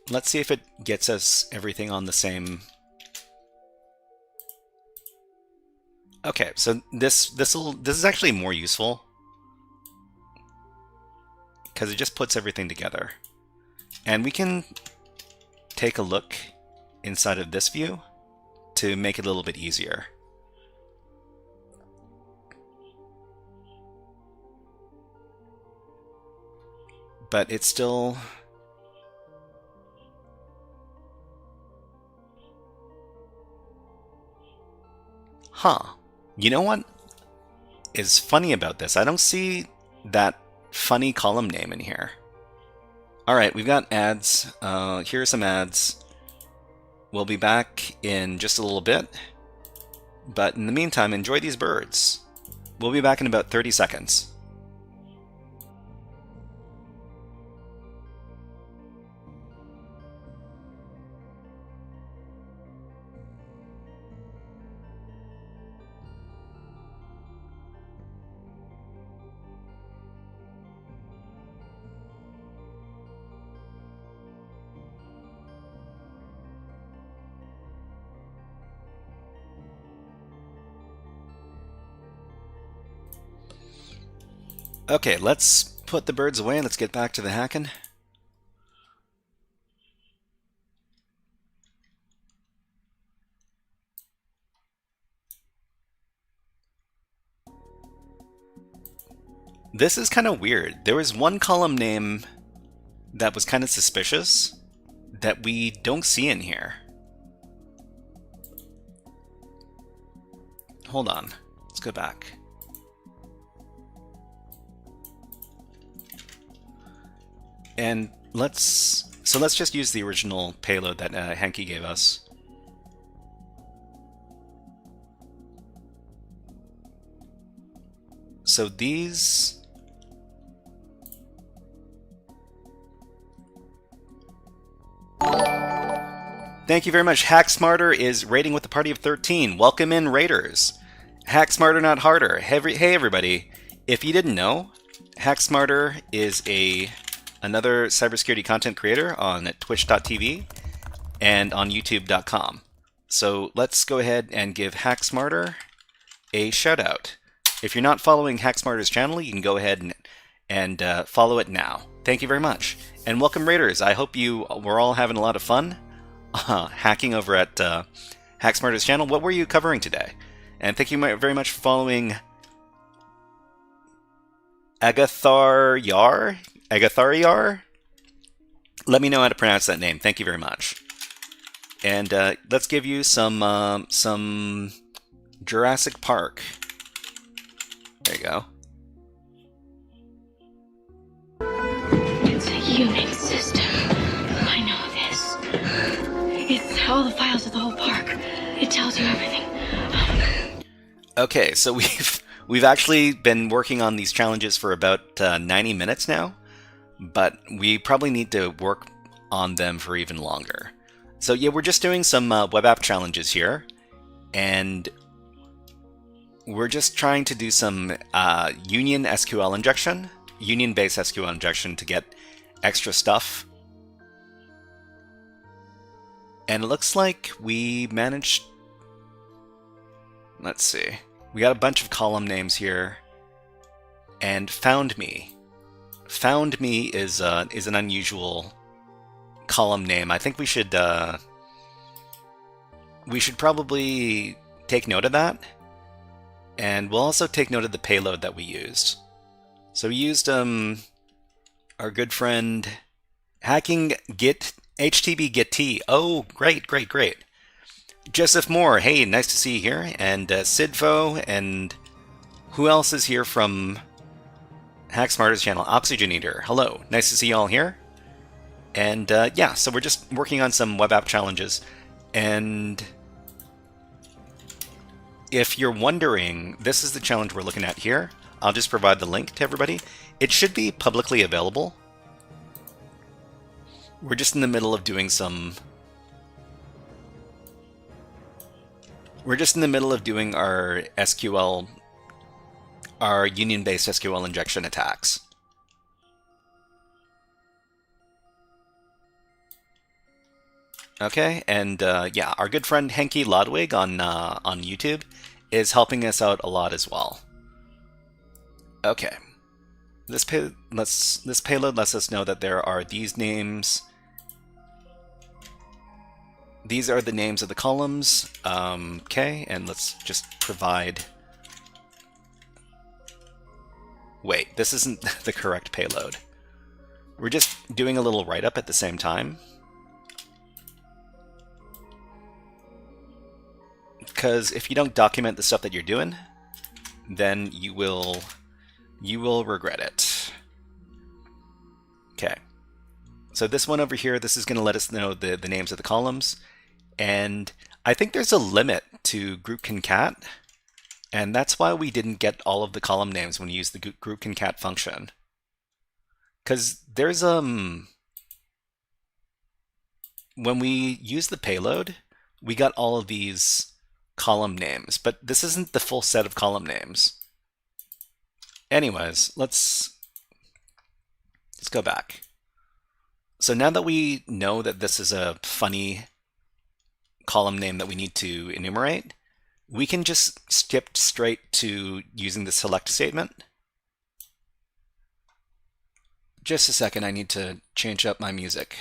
let's see if it gets us everything on the same. Okay, so this is actually more useful because it just puts everything together, and we can take a look inside of this view to make it a little bit easier. But it's still. Huh. You know what is funny about this? I don't see that funny column name in here. Alright, we've got ads. Here are some ads. We'll be back in just a little bit. But in the meantime, enjoy these birds. We'll be back in about 30 seconds. Okay, let's put the birds away and let's get back to the hacking. This is kind of weird. There was one column name that was kind of suspicious that we don't see in here. Hold on. Let's go back. And let's just use the original payload that Hanky gave us. So these... Thank you very much. Hack Smarter is raiding with a party of 13. Welcome in, raiders. Hack Smarter, not harder. Hey everybody. If you didn't know, Hack Smarter is another cybersecurity content creator on twitch.tv and on youtube.com. So let's go ahead and give Hack Smarter a shout out. If you're not following Hack Smarter's channel, you can go ahead and follow it now. Thank you very much. And welcome, raiders. I hope we're all having a lot of fun hacking over at Hack Smarter's channel. What were you covering today? And thank you very much for following Agatharyar. Let me know how to pronounce that name. Thank you very much. And let's give you some Jurassic Park. There you go. It's a human system. I know this. It's all the files of the whole park. It tells you everything. Okay, so we've actually been working on these challenges for about 90 minutes now, but we probably need to work on them for even longer. So yeah, we're just doing some web app challenges here, and we're just trying to do some union-based SQL injection to get extra stuff. And it looks like we managed... Let's see. We got a bunch of column names here. And found me. Found me is an unusual column name. I think we should probably take note of that. And we'll also take note of the payload that we used. So we used our good friend hacking git HTB git t. Oh, great. Joseph Moore, hey, nice to see you here. And Sidfo, and who else is here from Hack Smarter's channel? Oxygen Eater, hello, nice to see you all here. And yeah, so we're just working on some web app challenges. And if you're wondering, this is the challenge we're looking at here. I'll just provide the link to everybody. It should be publicly available. We're just in the middle of doing our SQL, our union-based SQL injection attacks. Okay, and yeah, our good friend Henky Lodwig on YouTube is helping us out a lot as well. Okay, this payload lets us know that there are these names. These are the names of the columns. Okay, and let's just provide... Wait, this isn't the correct payload. We're just doing a little write-up at the same time. Because if you don't document the stuff that you're doing, then you will regret it. Okay. So this one over here, this is going to let us know the names of the columns. And I think there's a limit to group concat, and that's why we didn't get all of the column names when we used the group concat function. Because there's when we use the payload, we got all of these column names, but this isn't the full set of column names. Anyways, let's go back. So now that we know that this is a funny column name that we need to enumerate, we can just skip straight to using the select statement. Just a second, I need to change up my music.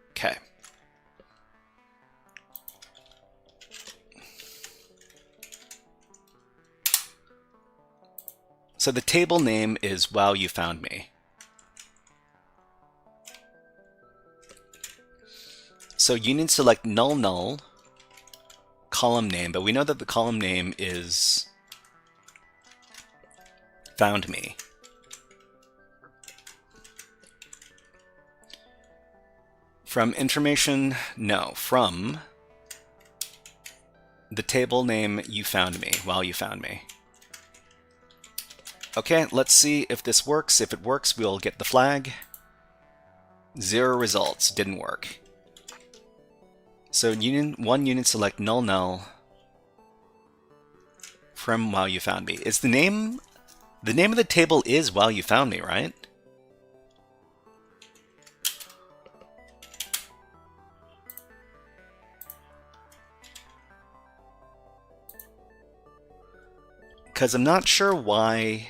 Okay. So the table name is Wow You Found Me. So union select null null column name, but we know that the column name is found me. From information, no, from the table name you found me, while you found me. Okay, let's see if this works. If it works, we'll get the flag. 0 results, didn't work. So union select null null from while you found me. Is the name of the table is while you found me, right? Because I'm not sure why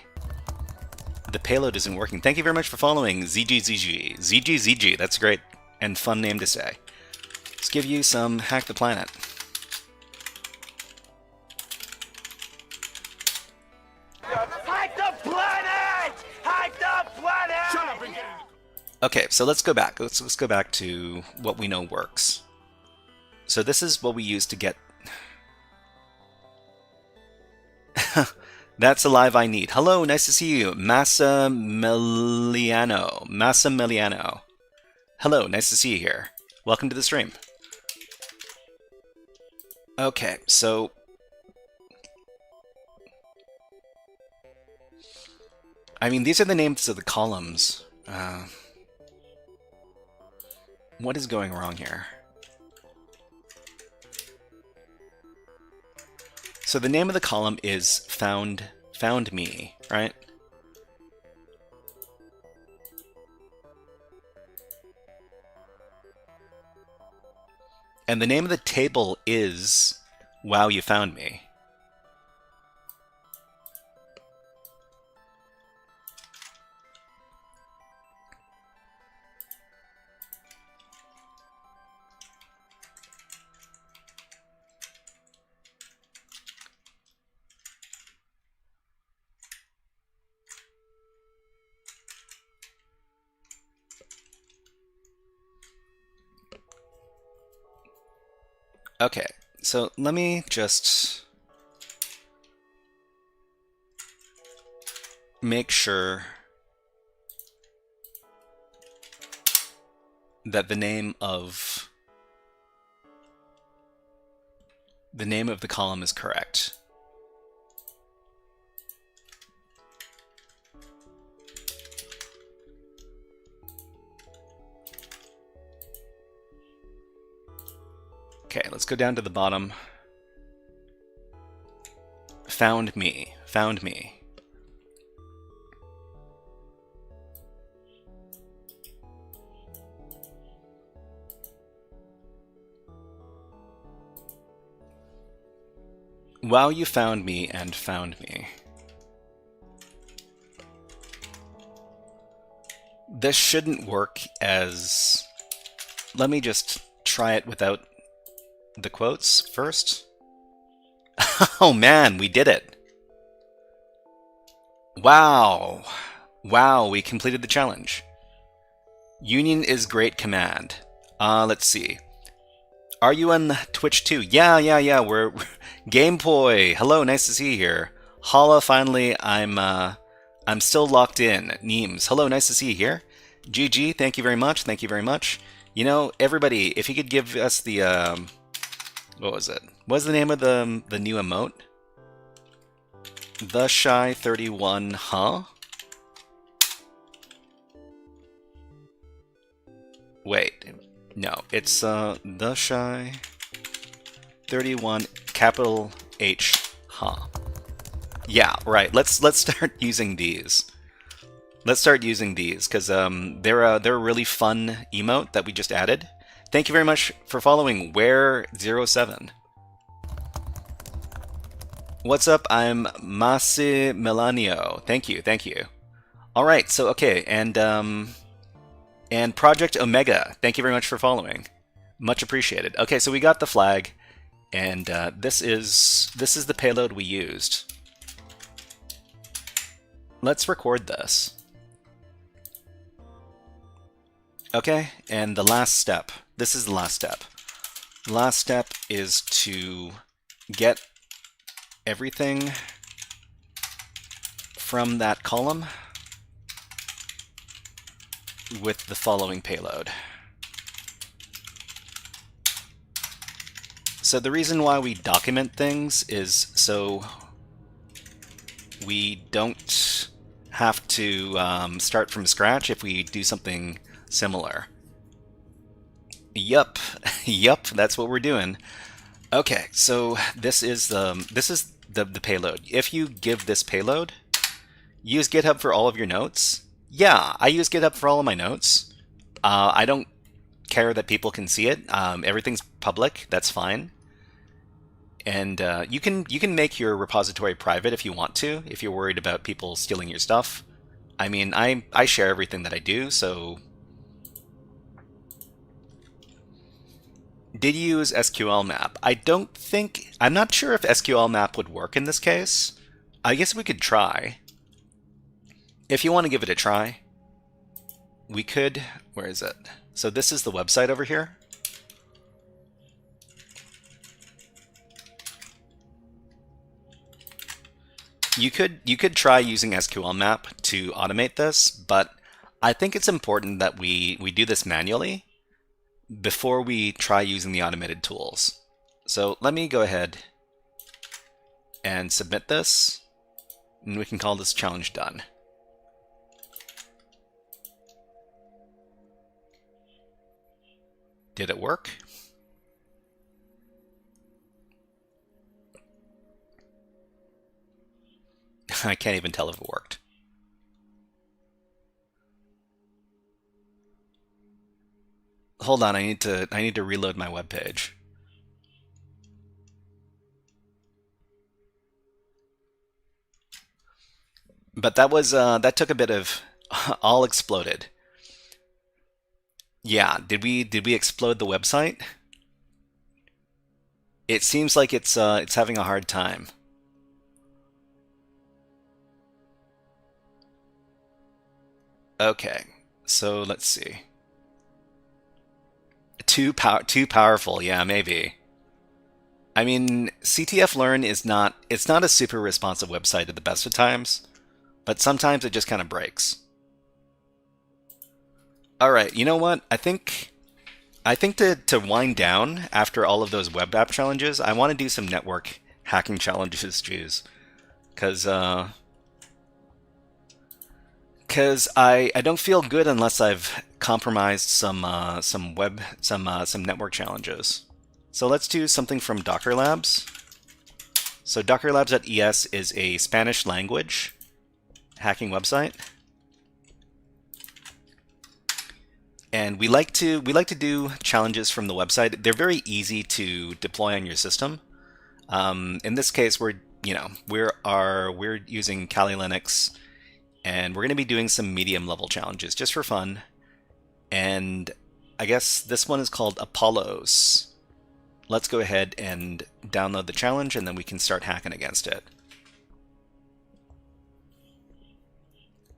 the payload isn't working. Thank you very much for following, ZGZG. ZGZG, that's great and fun name to say. Let's give you some Hack the Planet. Hack the planet! Hack the planet! Shut up and get it. Okay, so let's go back. Let's go back to what we know works. So this is what we use to get... That's a live I need. Hello, nice to see you. Massimiliano. Massimiliano. Hello, nice to see you here. Welcome to the stream. Okay, so... I mean, these are the names of the columns. What is going wrong here? So the name of the column is found me, right? And the name of the table is Wow You Found Me. Okay, so let me just make sure that the name of the column is correct. Okay, let's go down to the bottom. Found me. Found me. Wow, you found me and found me. This shouldn't work as... Let me just try it without the quotes first. Oh man, we did it. Wow. Wow, we completed the challenge. Union is great command. Let's see. Are you on Twitch too? Yeah. We're Gameboy. Hello, nice to see you here. Holla, finally, I'm still locked in. Neems. Hello, nice to see you here. GG, thank you very much. Thank you very much. You know, everybody, if you could give us the what was it? What was the name of the new emote? The Shy 31, huh? Wait, no, it's The Shy 31 capital H, huh? Yeah, right. Let's start using these. Let's start using these because they're a really fun emote that we just added. Thank you very much for following Where07. What's up? I'm Massimiliano. Thank you. All right, so okay, and Project Omega. Thank you very much for following. Much appreciated. Okay, so we got the flag, and this is the payload we used. let's record this. Okay, and the last step. This is the last step. The last step is to get everything from that column with the following payload. So the reason why we document things is so we don't have to start from scratch if we do something similar. Yup, yup, that's what we're doing. Okay, so this is the payload. If you give this payload, use GitHub for all of your notes. Yeah, I use GitHub for all of my notes. I don't care that people can see it. Everything's public. That's fine. And you can make your repository private if you want to, if you're worried about people stealing your stuff. I mean, I share everything that I do, so. Did you use SQL map? I'm not sure if SQL map would work in this case. I guess we could try. If you want to give it a try, we could. Where is it? So this is the website over here. You could try using SQL map to automate this, but I think it's important that we do this manually before we try using the automated tools. So let me go ahead and submit this, and we can call this challenge done. Did it work? I can't even tell if it worked. Hold on, I need to reload my web page. But that was that took a bit of all exploded. Yeah, did we explode the website? It seems like it's having a hard time. Okay, so let's see. Too powerful, yeah, maybe. I mean, CTF Learn it's not a super responsive website at the best of times, but sometimes it just kind of breaks. All right, you know what? I think to wind down after all of those web app challenges, I want to do some network hacking challenges, Jews, because I don't feel good unless I've compromised some network challenges. So let's do something from Docker Labs. So dockerlabs.es is a Spanish language hacking website, and we like to do challenges from the website. They're very easy to deploy on your system. In this case, we're using Kali Linux. And we're going to be doing some medium level challenges just for fun. And I guess this one is called Apollos. Let's go ahead and download the challenge, and then we can start hacking against it.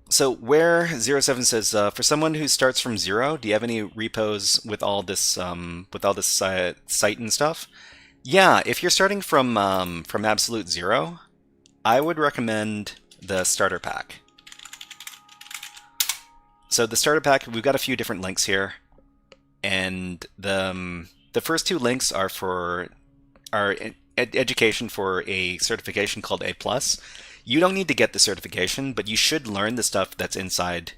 So where 07 says, for someone who starts from zero, do you have any repos with all this site and stuff? Yeah, if you're starting from absolute zero, I would recommend the starter pack. So the starter pack, we've got a few different links here, and the first two links are for our education for a certification called A+. You don't need to get the certification, but you should learn the stuff that's inside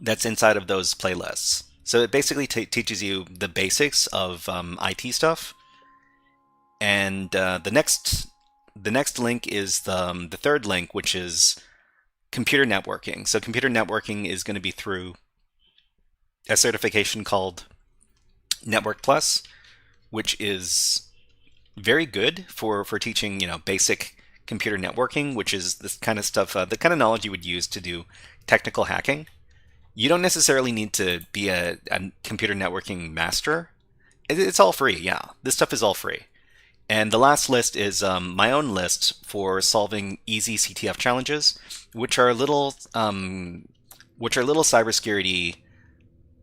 of those playlists. So it basically teaches you the basics of IT stuff, and the next link is the third link, which is computer networking. So computer networking is going to be through a certification called Network Plus, which is very good for teaching, basic computer networking, which is this kind of stuff, the kind of knowledge you would use to do technical hacking. You don't necessarily need to be a computer networking master. It's all free, yeah. This stuff is all free. And the last list is my own list for solving easy CTF challenges, which are little cybersecurity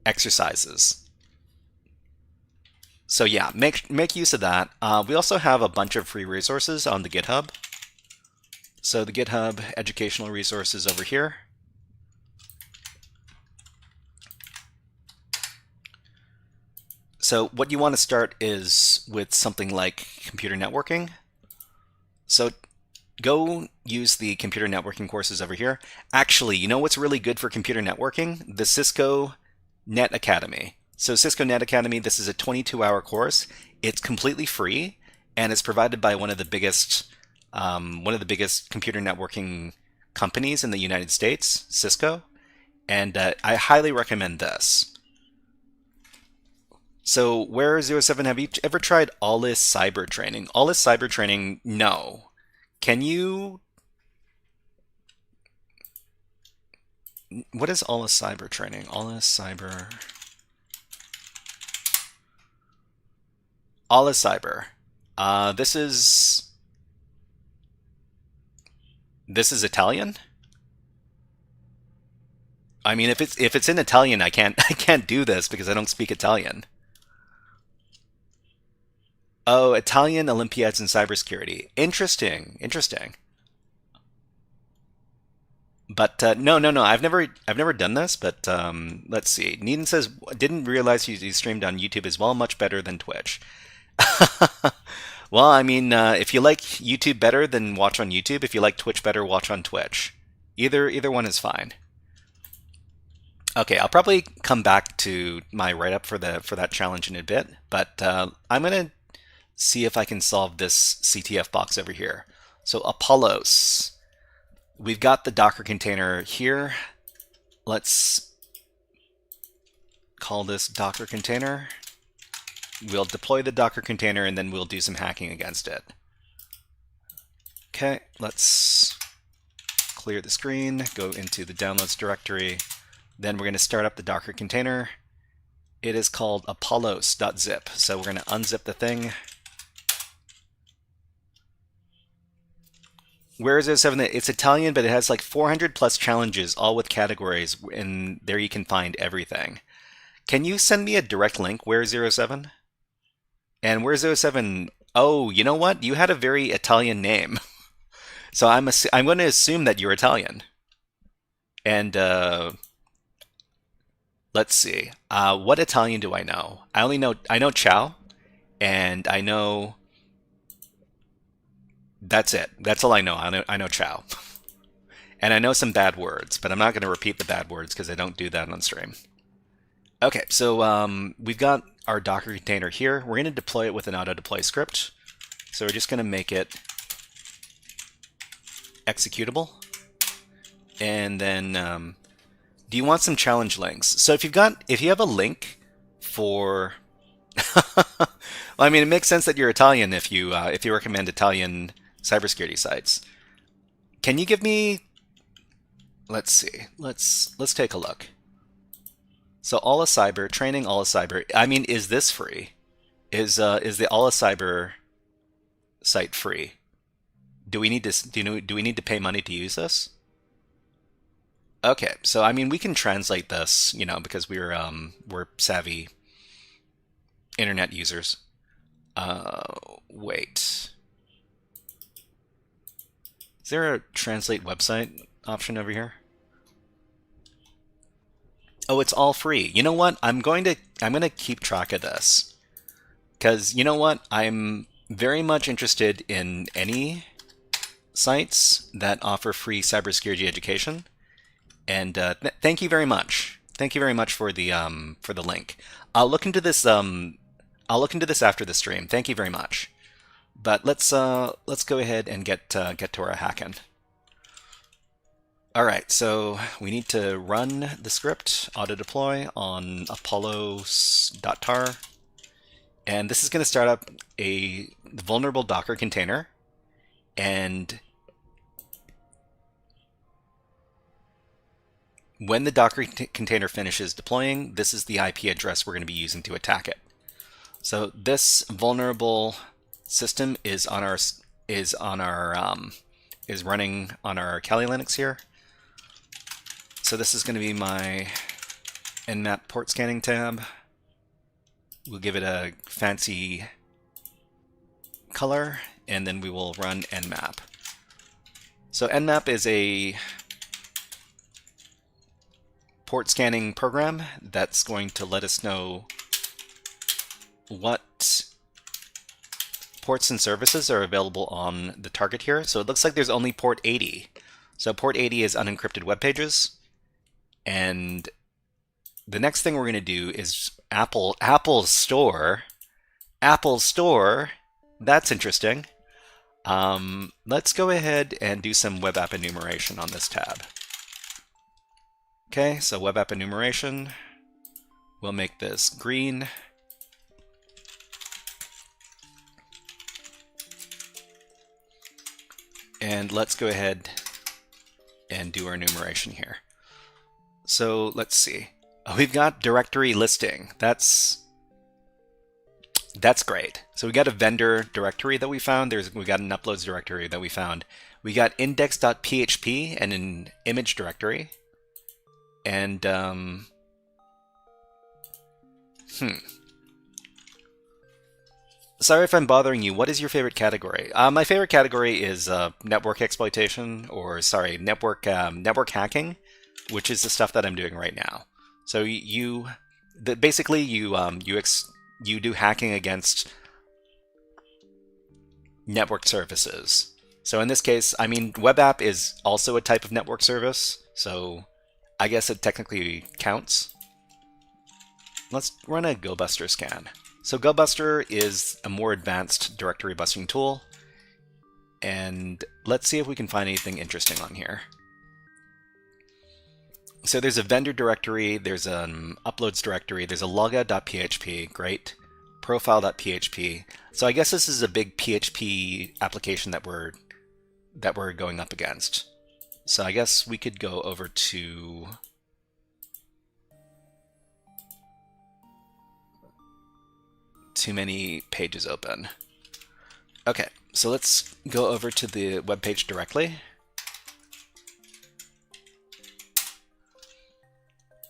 exercises. So yeah, make use of that. We also have a bunch of free resources on the GitHub. So the GitHub educational resources over here. So what you want to start is with something like computer networking. So go use the computer networking courses over here. Actually, you know what's really good for computer networking? The Cisco Net Academy. So Cisco Net Academy, this is a 22-hour course. It's completely free, and it's provided by one of the biggest computer networking companies in the United States, Cisco. And I highly recommend this. So, Where07, have you ever tried Allis Cyber Training? Allis Cyber Training, no. Can you... What is Allis Cyber Training? Allis Cyber... Allis Cyber. This is Italian? I mean, if it's in Italian, I can't do this because I don't speak Italian. Oh, Italian Olympiads in cybersecurity. Interesting, interesting. But no. I've never done this. But let's see. Needham says didn't realize you streamed on YouTube as well. Much better than Twitch. Well, I mean, if you like YouTube better, then watch on YouTube. If you like Twitch better, watch on Twitch. Either one is fine. Okay, I'll probably come back to my write-up for that challenge in a bit. But I'm gonna see if I can solve this CTF box over here. So Apollos. We've got the Docker container here. Let's call this Docker container. We'll deploy the Docker container and then we'll do some hacking against it. Okay, let's clear the screen, go into the downloads directory. Then we're going to start up the Docker container. It is called apollos.zip. So we're going to unzip the thing. Where is it? 7? It's Italian, but it has like 400 plus challenges, all with categories, and there you can find everything. Can you send me a direct link, Where07? And Where07, oh, you know what? You had a very Italian name. So I'm going to assume that you're Italian. And let's see. What Italian do I know? I know ciao, and I know... That's it. That's all I know. I know ciao. And I know some bad words, but I'm not going to repeat the bad words because I don't do that on stream. Okay, so we've got our Docker container here. We're going to deploy it with an auto deploy script. So we're just going to make it executable. And then do you want some challenge links? So if you have a link for well, I mean, it makes sense that you're Italian if you recommend Italian cybersecurity sites. Can you give me, let's see. Let's take a look. So Allis Cyber, training Allis Cyber. I mean, is this free? Is the Allis Cyber site free? Do we need to pay money to use this? Okay, so I mean, we can translate this, because we're savvy internet users. Wait. Is there a translate website option over here? Oh, it's all free. You know what? I'm going to keep track of this. Because you know what? I'm very much interested in any sites that offer free cybersecurity education. And thank you very much. Thank you very much for the link. I'll look into this after the stream. Thank you very much. But let's go ahead and get to our hacking. All right, so we need to run the script auto deploy on apollos.tar, and this is going to start up a vulnerable Docker container. And when the Docker container finishes deploying, this is the IP address we're going to be using to attack it. So this vulnerable system is on our is running on our Kali Linux here. So this is going to be my Nmap port scanning tab. We'll give it a fancy color, and then we will run Nmap. So Nmap is a port scanning program that's going to let us know what ports and services are available on the target here. So it looks like there's only port 80. So port 80 is unencrypted web pages. And the next thing we're going to do is Apple Store. Apple Store. That's interesting. Let's go ahead and do some web app enumeration on this tab. Okay, so web app enumeration. We'll make this green. And let's go ahead and do our enumeration here. So let's see. Oh, we've got directory listing. That's great. So we got a vendor directory that we found. We got an uploads directory that we found. We got index.php and an image directory. And sorry if I'm bothering you. What is your favorite category? My favorite category is network exploitation, or sorry, network hacking, which is the stuff that I'm doing right now. So basically you do hacking against network services. So in this case, I mean, web app is also a type of network service, so I guess it technically counts. Let's run a GoBuster scan. So GoBuster is a more advanced directory busting tool, and let's see if we can find anything interesting on here. So there's a vendor directory, there's an uploads directory, there's a logout.php, great, profile.php. So I guess this is a big PHP application that we're going up against. So I guess we could go over to too many pages open. Okay, so let's go over to the web page directly.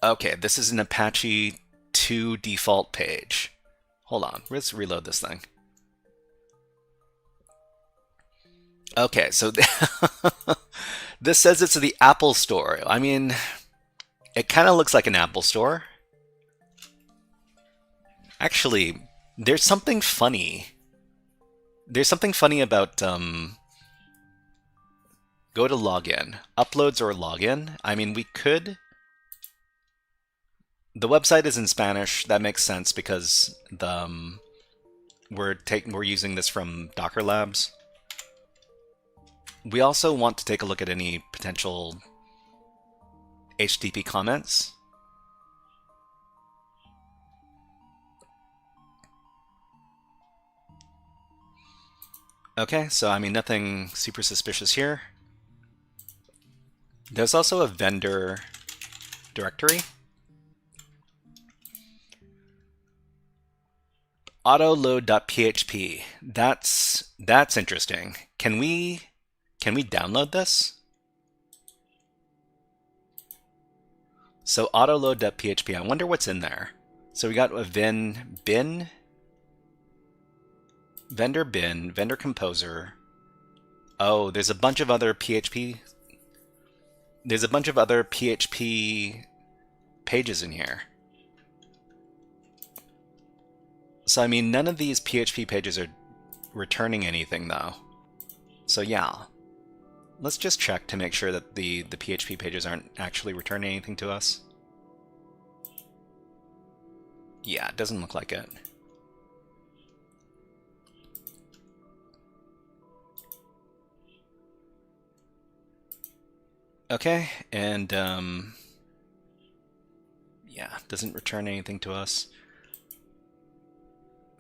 Okay, this is an Apache 2 default page. Hold on, let's reload this thing. Okay, so this says it's the Apple Store. I mean, it kind of looks like an Apple Store. Actually, there's something funny. There's something funny about go to login, uploads or login. I mean, we could. The website is in Spanish. That makes sense because we're using this from Docker Labs. We also want to take a look at any potential HTTP comments. Okay, so I mean, nothing super suspicious here. There's also a vendor directory. Autoload.php. That's interesting. Can we download this? So autoload.php. I wonder what's in there. So we got a bin, vendor bin, vendor composer. Oh, there's a bunch of other PHP. There's a bunch of other PHP pages in here. So I mean, none of these PHP pages are returning anything though. So yeah, let's just check to make sure that the PHP pages aren't actually returning anything to us. Yeah, it doesn't look like it. Okay, and yeah, doesn't return anything to us.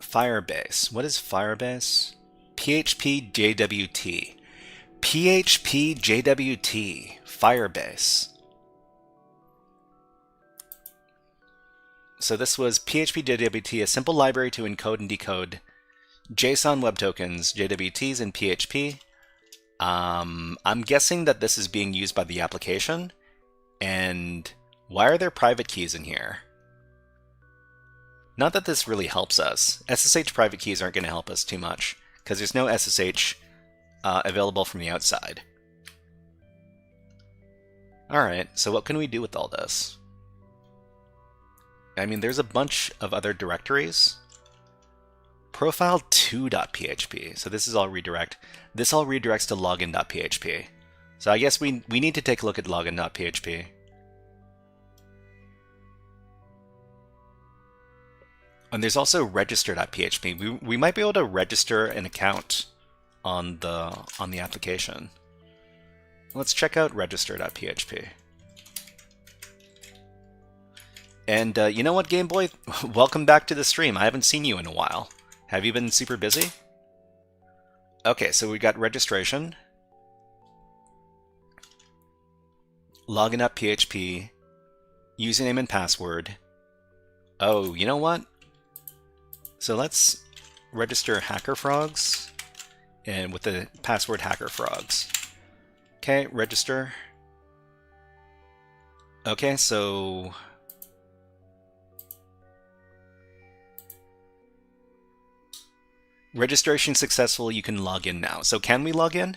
Firebase. What is Firebase? PHP JWT. PHP JWT. Firebase. So this was PHP JWT, a simple library to encode and decode JSON Web Tokens, JWTs, and PHP. I'm guessing that this is being used by the application. And why are there private keys in here? Not that this really helps us. SSH private keys aren't going to help us too much, because there's no SSH available from the outside. Alright, so what can we do with all this? I mean, there's a bunch of other directories. Profile2.php, so this is all redirect. This all redirects to login.php. So I guess we need to take a look at login.php. And there's also register.php. We might be able to register an account on the application. Let's check out register.php. And you know what, Game Boy? Welcome back to the stream. I haven't seen you in a while. Have you been super busy? Okay, so we got registration, login.php, username and password. Oh, you know what? So let's register HackerFrogs, and with the password HackerFrogs. Okay, register. Okay, so registration successful, you can log in now. So can we log in?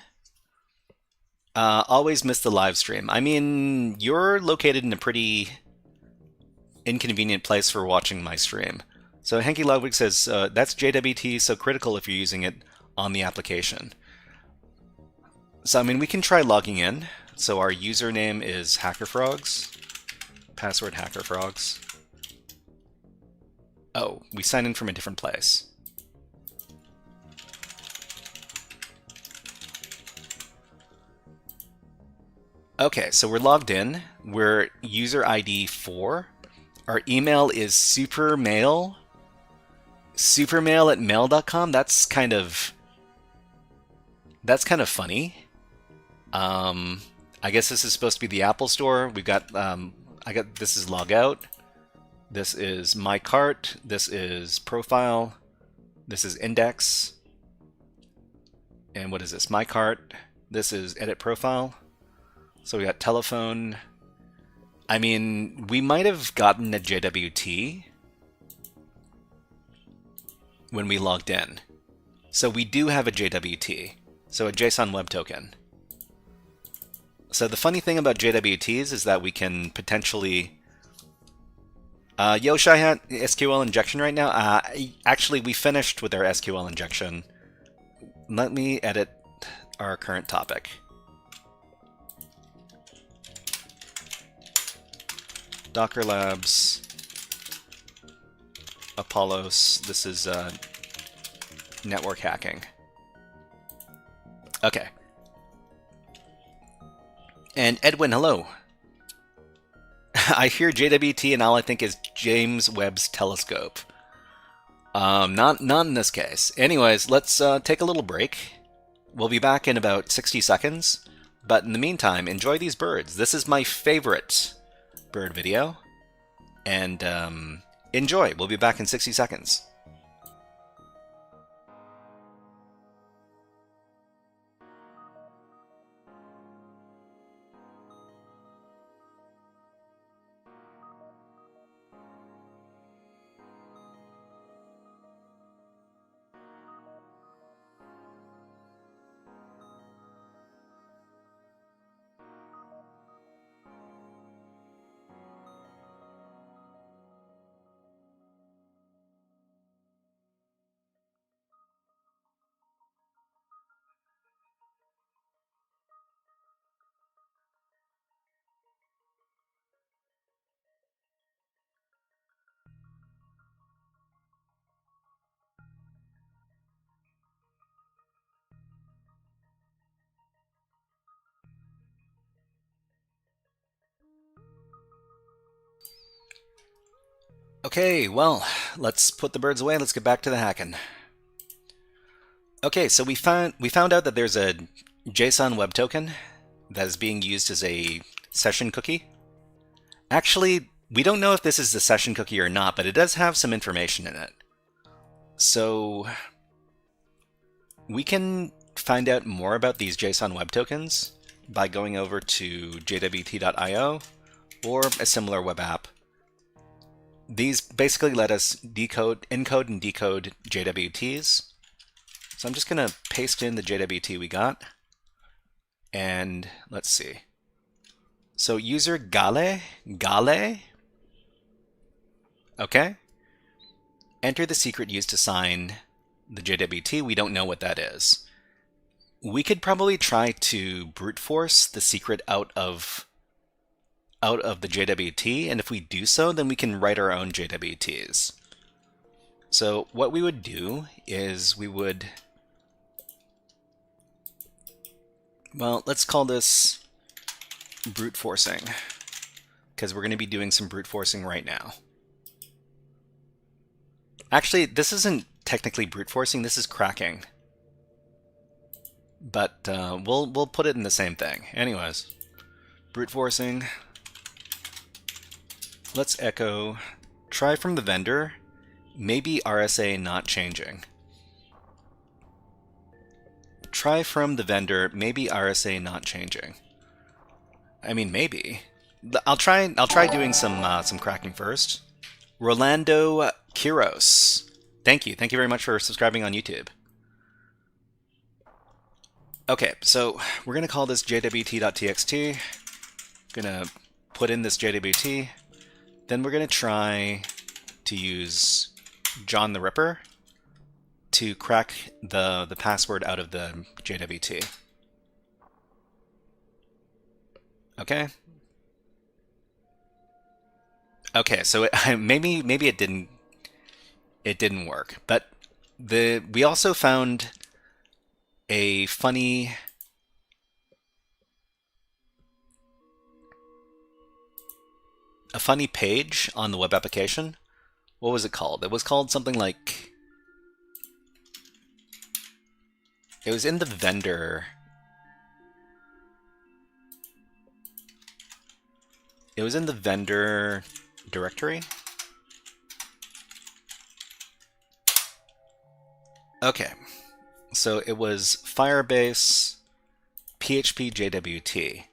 Always miss the live stream. I mean, you're located in a pretty inconvenient place for watching my stream. So Henky Ludwig says, that's JWT, so critical if you're using it on the application. So, I mean, we can try logging in. So our username is HackerFrogs, password HackerFrogs. Oh, we sign in from a different place. Okay, so we're logged in. We're user ID 4. Our email is supermail@mail.com. That's kind of funny. I guess this is supposed to be the Apple Store. We've got this is logout. This is my cart. This is profile. This is index. And what is this? My cart. This is edit profile. So we got telephone. I mean, we might have gotten a JWT when we logged in. So we do have a JWT. So a JSON Web Token. So the funny thing about JWTs is that we can potentially... yo, Shyhat, SQL injection right now? Actually, we finished with our SQL injection. Let me edit our current topic. Docker Labs, Apollos, this is network hacking. Okay. And Edwin, hello. I hear JWT and all I think is James Webb's telescope. Not in this case. Anyways, let's take a little break. We'll be back in about 60 seconds. But in the meantime, enjoy these birds. This is my favorite bird video. And enjoy. We'll be back in 60 seconds. Okay, well, let's put the birds away. Let's get back to the hacking. Okay, so we found out that there's a JSON Web Token that is being used as a session cookie. Actually, we don't know if this is the session cookie or not, but it does have some information in it. So We can find out more about these JSON web tokens by going over to jwt.io or a similar web app. These basically let us encode and decode JWTs. So I'm just going to paste in the JWT we got. And let's see. So user Gale. Okay. Enter the secret used to sign the JWT. We don't know what that is. We could probably try to brute force the secret out of the JWT, and if we do so, then we can write our own JWTs. So what we would do is we would, well, let's call this brute forcing, because we're going to be doing some brute forcing right now. Actually, this isn't technically brute forcing, this is cracking. But we'll put it in the same thing. Anyways, brute forcing. Let's echo, try from the vendor, maybe RSA not changing. Try from the vendor, maybe RSA not changing. I mean, maybe. I'll try doing some cracking first. Rolando Kiros. Thank you very much for subscribing on YouTube. Okay, so we're gonna call this jwt.txt. Gonna put in this jwt. Then we're gonna try to use John the Ripper to crack the password out of the JWT. Okay. Okay, so maybe it didn't work, but we also found a funny page on the web application. What was it called? It was called something like, it was in the vendor. It was in the vendor directory. Okay, so it was Firebase PHP JWT,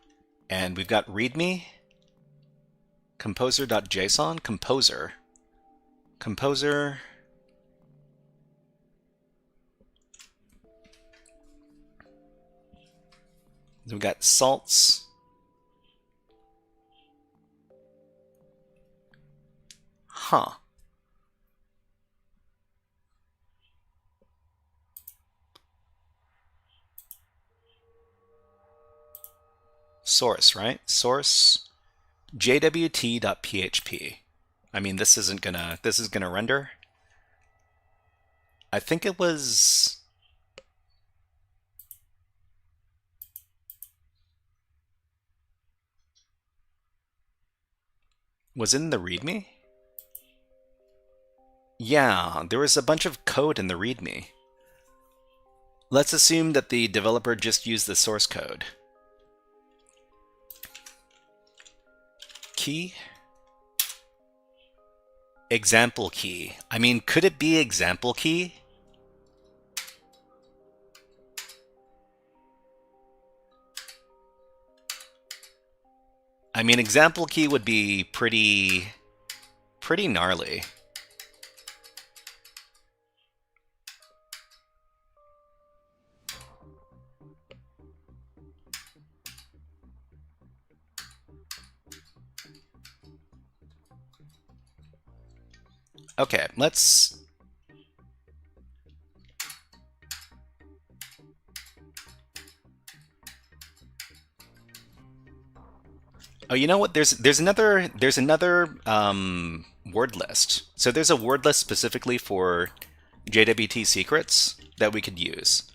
and we've got README, composer.json, composer. Then we've got salts. Huh. Source, right? Source jwt.php. I mean, this is gonna render. I think it was in the README? Yeah, there was a bunch of code in the README. Let's assume that the developer just used the source code. Key? Example key. I mean, could it be example key? I mean, example key would be pretty gnarly. Okay, let's... Oh, you know what? There's another word list. So there's a word list specifically for JWT secrets that we could use.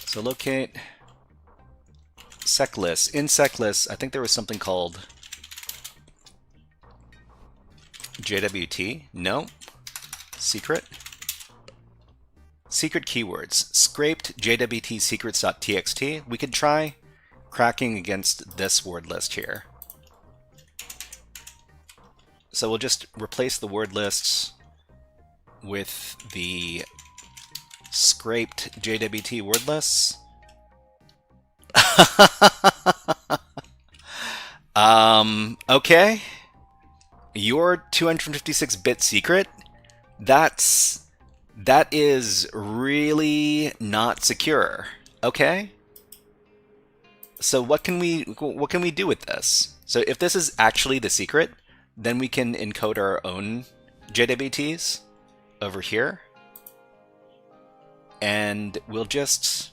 So locate seclist. In seclist, I think there was something called JWT. No. Secret. Secret keywords. Scraped JWT secrets.txt. We could try cracking against this word list here. So we'll just replace the word lists with the scraped JWT wordless. Okay. Your 256-bit secret, that is really not secure. Okay? So what can we do with this? So if this is actually the secret, then we can encode our own JWTs over here. And we'll just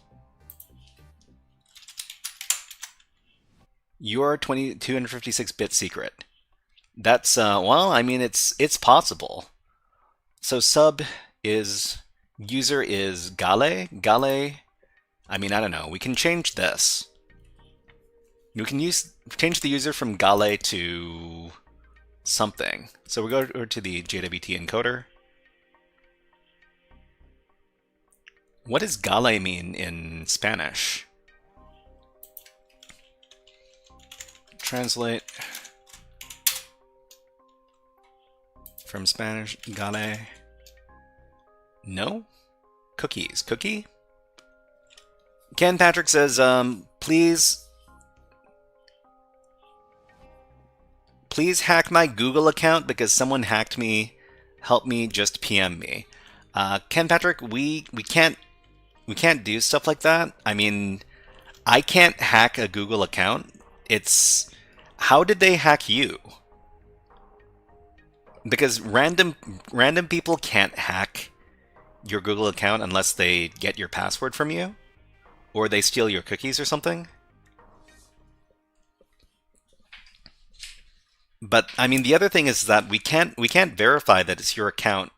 your 256-bit secret. That's well, I mean it's possible. So sub is user is Gale. Gale, I mean, I don't know. We can change this. We can change the user from Gale to something. So we go to the JWT encoder. What does Gale mean in Spanish? Translate from Spanish, Gale. No? Cookies. Cookie? Ken Patrick says, please hack my Google account because someone hacked me. Help me, just PM me. Ken Patrick, we can't do stuff like that. I mean, I can't hack a Google account. It's how did they hack you? Because random people can't hack your Google account unless they get your password from you, or they steal your cookies or something. But I mean, the other thing is that we can't verify that it's your account.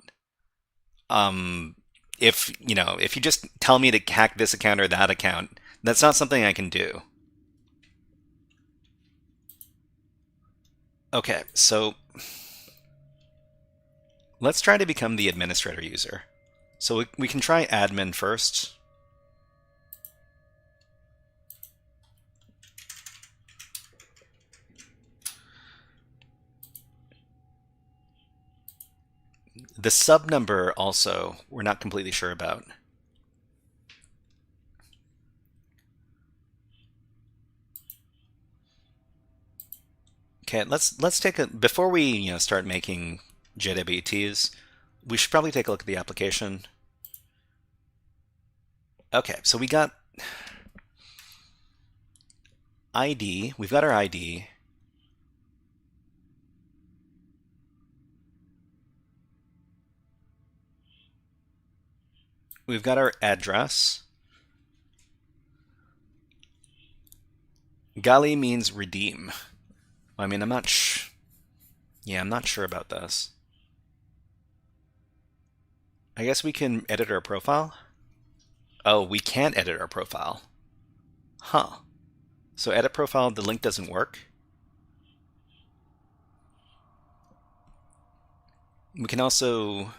If you just tell me to hack this account or that account, that's not something I can do. Okay, so let's try to become the administrator user. So we can try admin first. The sub number also, we're not completely sure about. Okay, let's take a before we start making JWTs, we should probably take a look at the application. Okay, so we got ID. We've got our ID. We've got our address. Gali means redeem. I mean, I'm not sure about this. I guess we can edit our profile. Oh, we can't edit our profile. Huh. So edit profile, the link doesn't work. We can also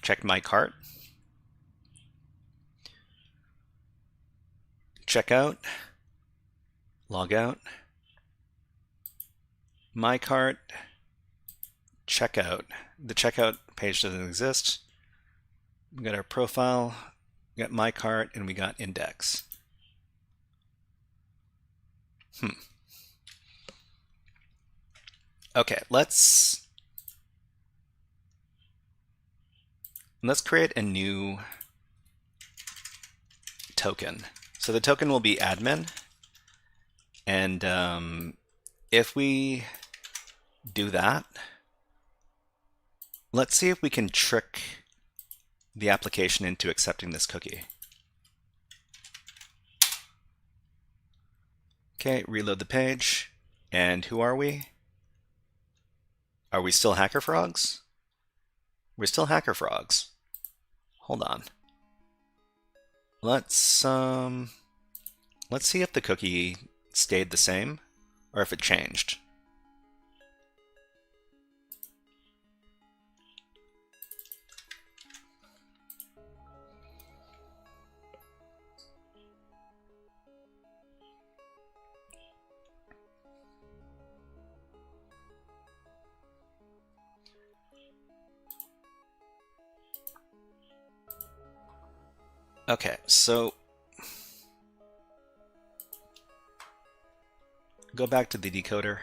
check my cart. Checkout. Log out. My cart. Checkout. The checkout page doesn't exist. We got our profile, we got my cart, and we got index. Okay, let's create a new token. So the token will be admin, and if we do that, let's see if we can trick the application into accepting this cookie. Okay, reload the page. And who are we? Are we still HackerFrogs? We're still HackerFrogs. Hold on. Let's see if the cookie stayed the same or if it changed. Okay, so go back to the decoder.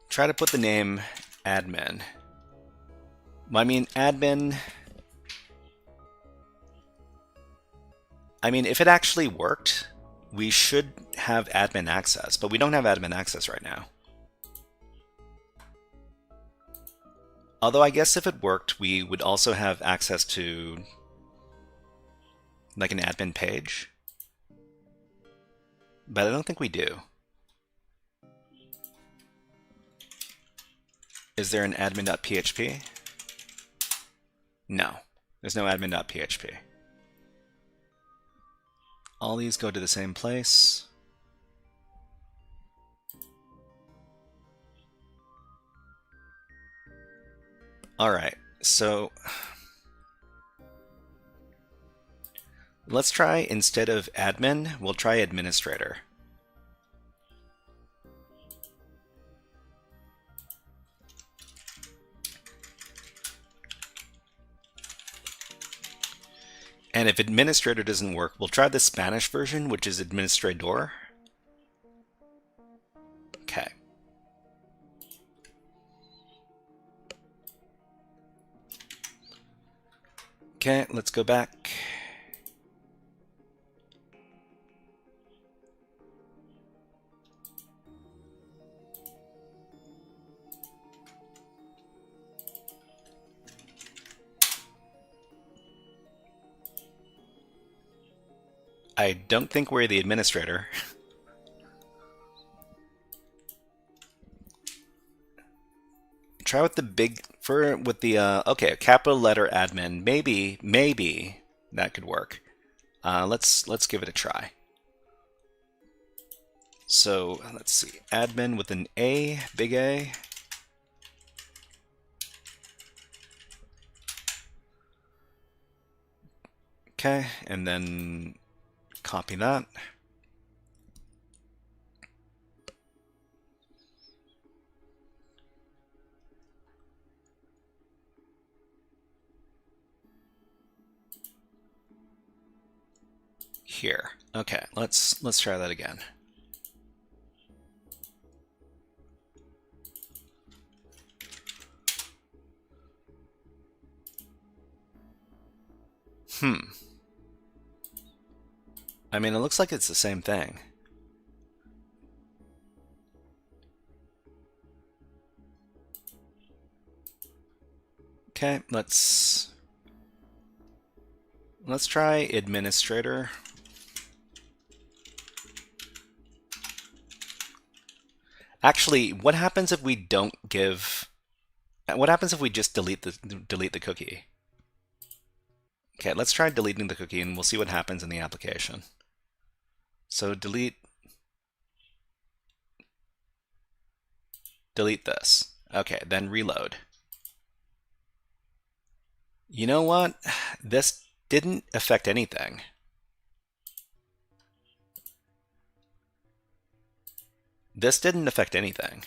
Try to put the name admin. I mean, admin... I mean, if it actually worked, we should have admin access, but we don't have admin access right now. Although I guess if it worked, we would also have access to like an admin page. But I don't think we do. Is there an admin.php? No, there's no admin.php. All these go to the same place. All right, so let's try, instead of admin, we'll try administrator. And if administrator doesn't work, we'll try the Spanish version, which is administrador. Okay. Okay, let's go back. I don't think we're the administrator. Try with the big, okay, capital letter admin. Maybe that could work. Let's give it a try. So let's see, admin with an A, big A. Okay, and then copy that. Here. Okay, let's try that again. I mean, it looks like it's the same thing. Okay, let's try administrator. Actually, what happens if we don't give... What happens if we just delete the cookie? Okay, let's try deleting the cookie and we'll see what happens in the application. So delete this. Okay, then reload. You know what? This didn't affect anything. This didn't affect anything.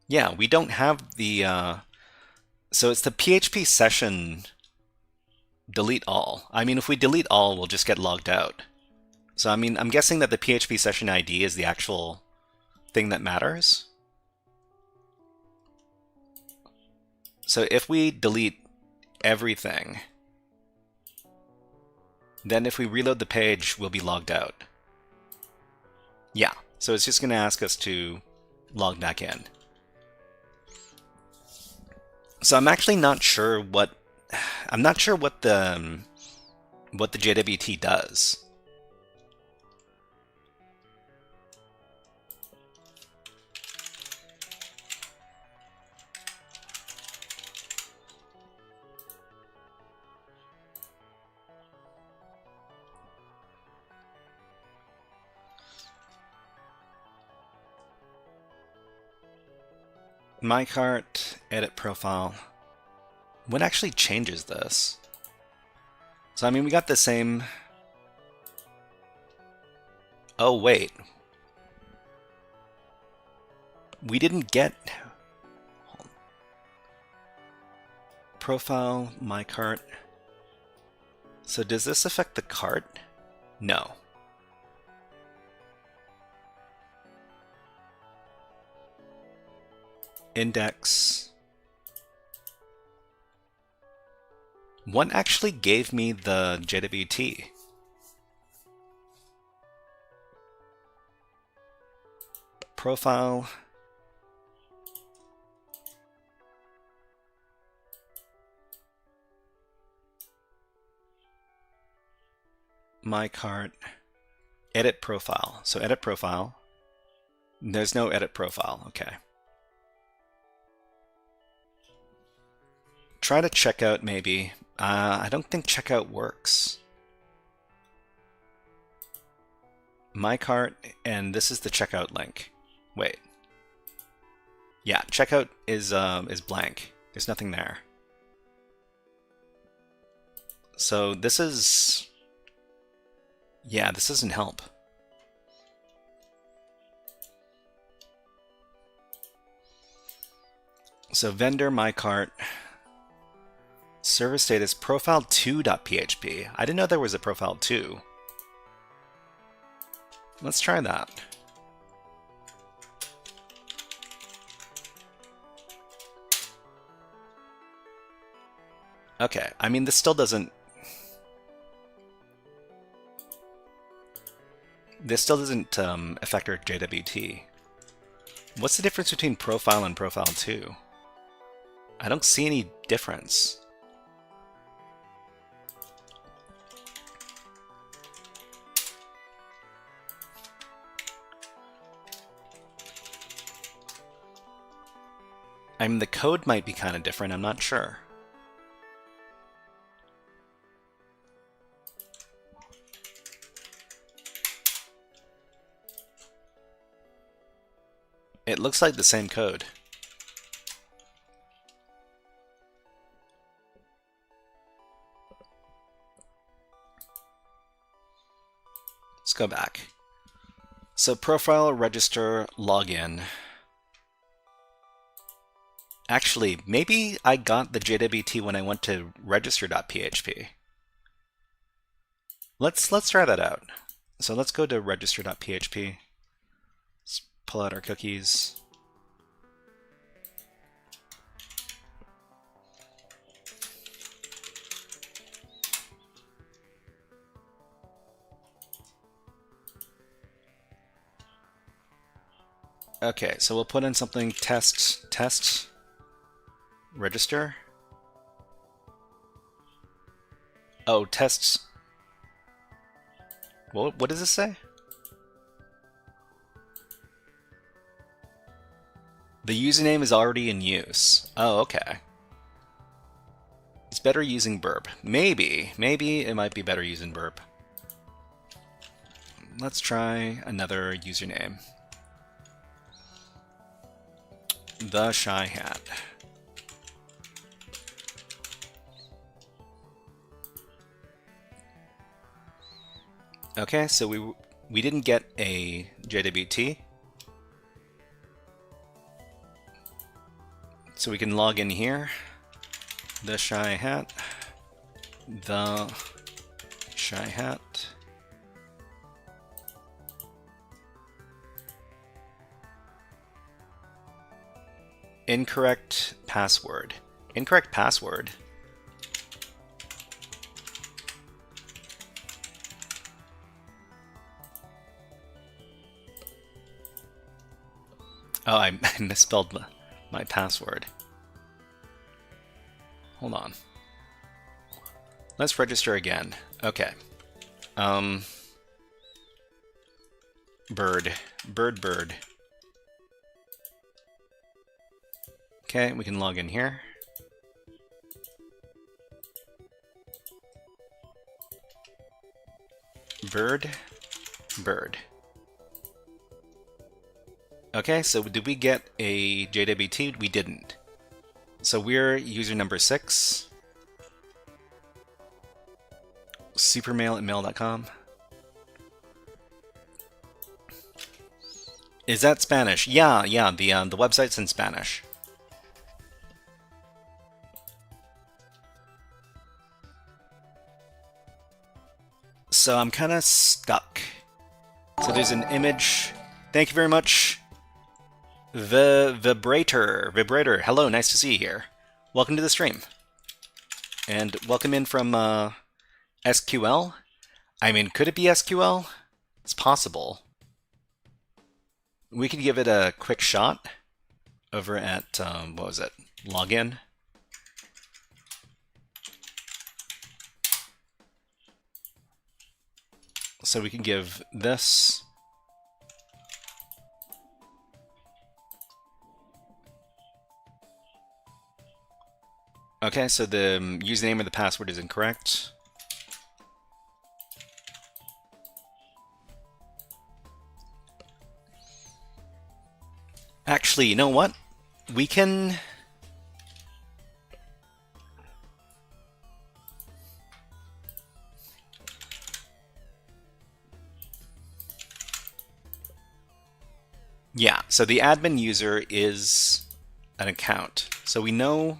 Yeah, we don't have the... so it's the PHP session delete all. I mean, if we delete all, we'll just get logged out. So, I mean, I'm guessing that the PHP session ID is the actual thing that matters. So if we delete everything, then if we reload the page, we'll be logged out. Yeah, so it's just going to ask us to log back in. So I'm actually not sure what the JWT does. My cart, edit profile. What actually changes this? So, I mean, we got the same... Oh, wait. We didn't get... Profile, my cart. So does this affect the cart? No. Index. One actually gave me the JWT. Profile. My cart. Edit profile. So edit profile. There's no edit profile. Okay. Try to check out maybe. I don't think checkout works. My cart, and this is the checkout link. Wait. Yeah, checkout is blank. There's nothing there. So this is... Yeah, this doesn't help. So vendor, my cart. Service status profile2.php. I didn't know there was a profile2. Let's try that. Okay, I mean, this still doesn't... This still doesn't affect our JWT. What's the difference between profile and profile 2? I don't see any difference. I mean, the code might be kind of different, I'm not sure. It looks like the same code. Let's go back. So profile, register, login. Actually, maybe I got the JWT when I went to register.php. Let's try that out. So let's go to register.php. Let's pull out our cookies. Okay, so we'll put in something test register. Oh, tests. What does this say? The username is already in use. Oh, okay. It's better using burp. Maybe it might be better using burp. Let's try another username. The Shy Hat. Okay, so we didn't get a JWT. So we can log in here. The Shy Hat. The Shy Hat. Incorrect password. Incorrect password. Oh, I misspelled my password. Hold on. Let's register again. Okay. Bird. Okay, we can log in here. Bird. Okay, so did we get a JWT? We didn't. So we're user number 6. Supermail@mail.com. Is that Spanish? Yeah, the website's in Spanish. so I'm kind of stuck. So there's an image. Thank you very much. The Vibrator. Hello, nice to see you here. Welcome to the stream. And welcome in from SQL. I mean, could it be SQL? It's possible. We could give it a quick shot over at, what was it? Login. So we can give this. Okay, so the username or the password is incorrect. Actually, you know what? We can... Yeah, so the admin user is an account. So we know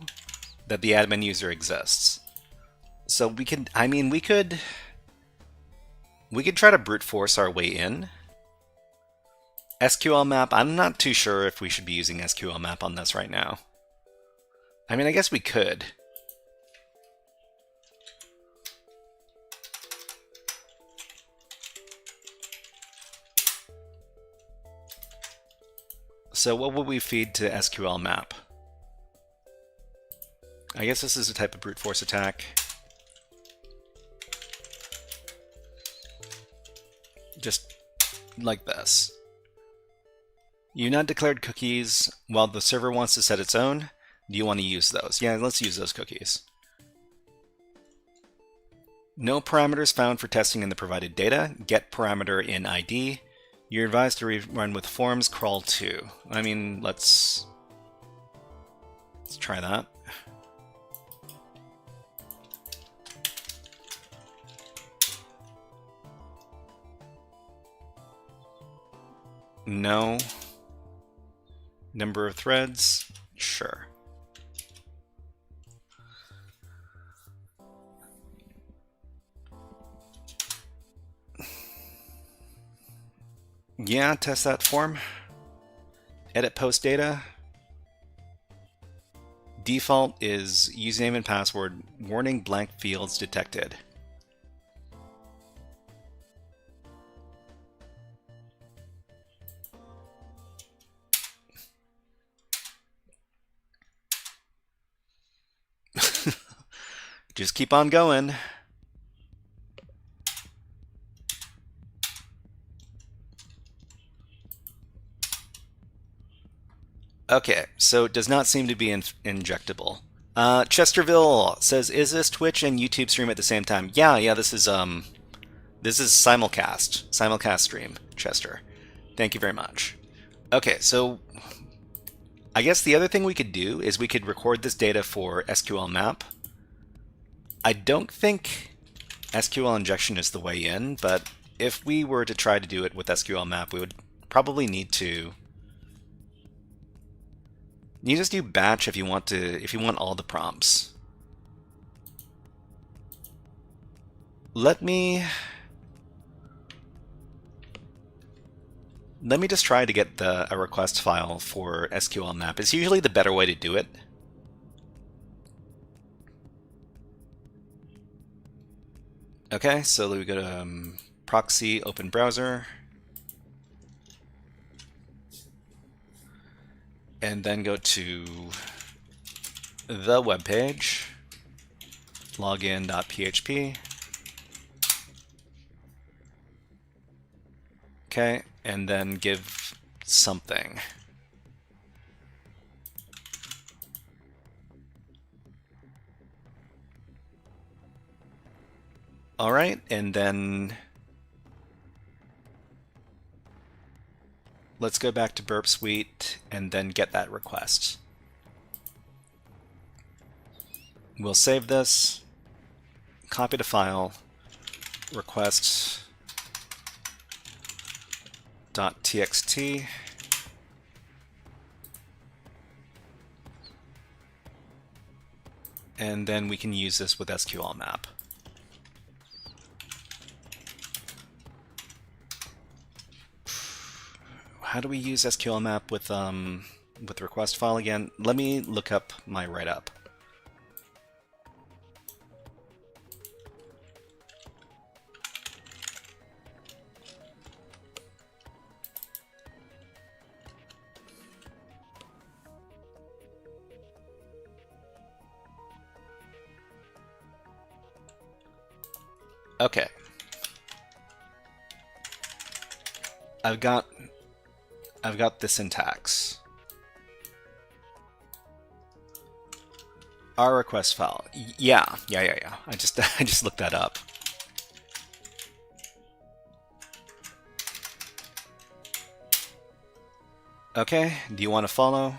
that the admin user exists. So we could, I mean, we could try to brute force our way in. SQL map, I'm not too sure if we should be using SQL map on this right now. I mean, I guess we could. So what would we feed to SQL map? I guess this is a type of brute force attack. Just like this. You've not declared cookies while the server wants to set its own. Do you want to use those? Yeah, let's use those cookies. No parameters found for testing in the provided data. Get parameter in ID. You're advised to run with forms crawl 2. I mean, let's try that. No. Number of threads? Sure. Yeah, test that form. Edit post data. Default is username and password. Warning, blank fields detected. Just keep on going. Okay, so it does not seem to be injectable. Chesterville says, "Is this Twitch and YouTube stream at the same time?" Yeah. This is simulcast stream. Chester, thank you very much. Okay, so I guess the other thing we could do is we could record this data for SQL map. I don't think SQL injection is the way in, but if we were to try to do it with SQL map, we would probably need to. You just do batch if you want all the prompts. Let me just try to get a request file for SQL map. It's usually the better way to do it. Okay, so we go to proxy, open browser. And then go to the web page, login.php. Okay, and then give something. All right, and then let's go back to Burp Suite and then get that request. We'll save this, copy the file, request.txt, and then we can use this with SQL map. how do we use SQL map with request file again? Let me look up my write-up. Okay. I've got the syntax. Our request file. Yeah. I just looked that up. Okay, do you want to follow?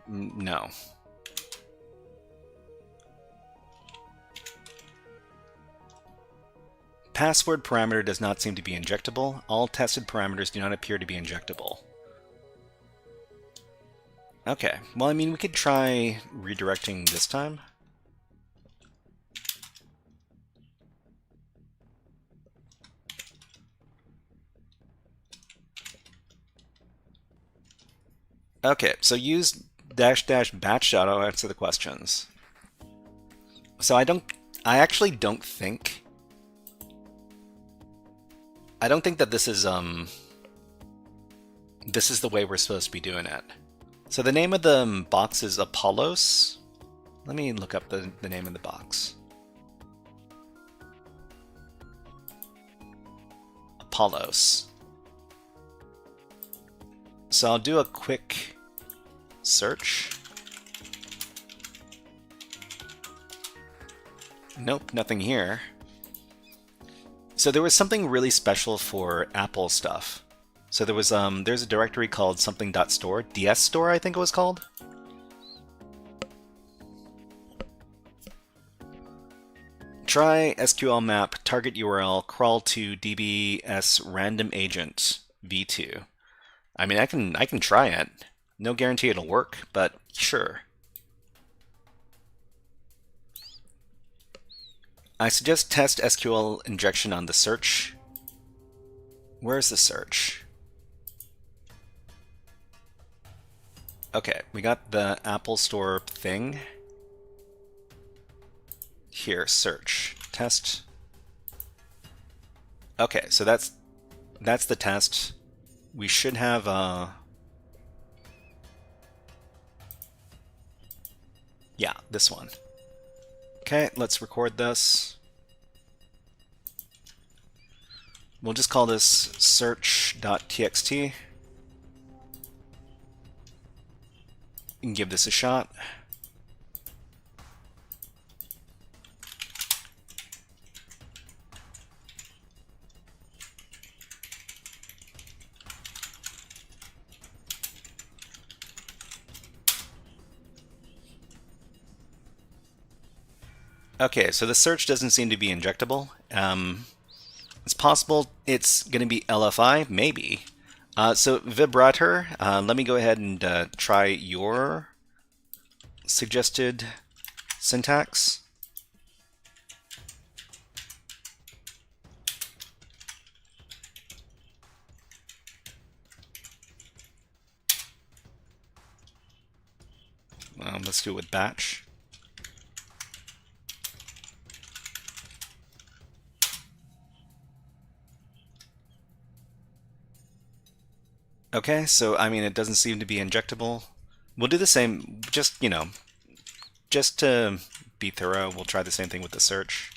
No. Password parameter does not seem to be injectable. All tested parameters do not appear to be injectable. Okay, well, I mean, we could try redirecting this time. Okay, so use -- batch to auto answer the questions. So I actually don't think that this is the way we're supposed to be doing it. So the name of the box is Apollos. Let me look up the name of the box. Apollos. So I'll do a quick search. Nope, nothing here. So there was something really special for Apple stuff. So there's a directory called something.store, DS store I think it was called. Try SQL map target URL crawl to DBS random agent v2. I mean, I can try it. No guarantee it'll work, but sure. I suggest test SQL injection on the search. Where's the search? Okay, we got the Apple Store thing. Here, search. Test. Okay, so that's the test. We should have yeah, this one. Okay, let's record this. We'll just call this search.txt. And give this a shot. Okay, so the search doesn't seem to be injectable. It's possible it's going to be LFI, maybe. So Vibrator, let me go ahead and try your suggested syntax. Let's do it with batch. Okay, so I mean, it doesn't seem to be injectable. We'll do the same, just, you know, just to be thorough, we'll try the same thing with the search.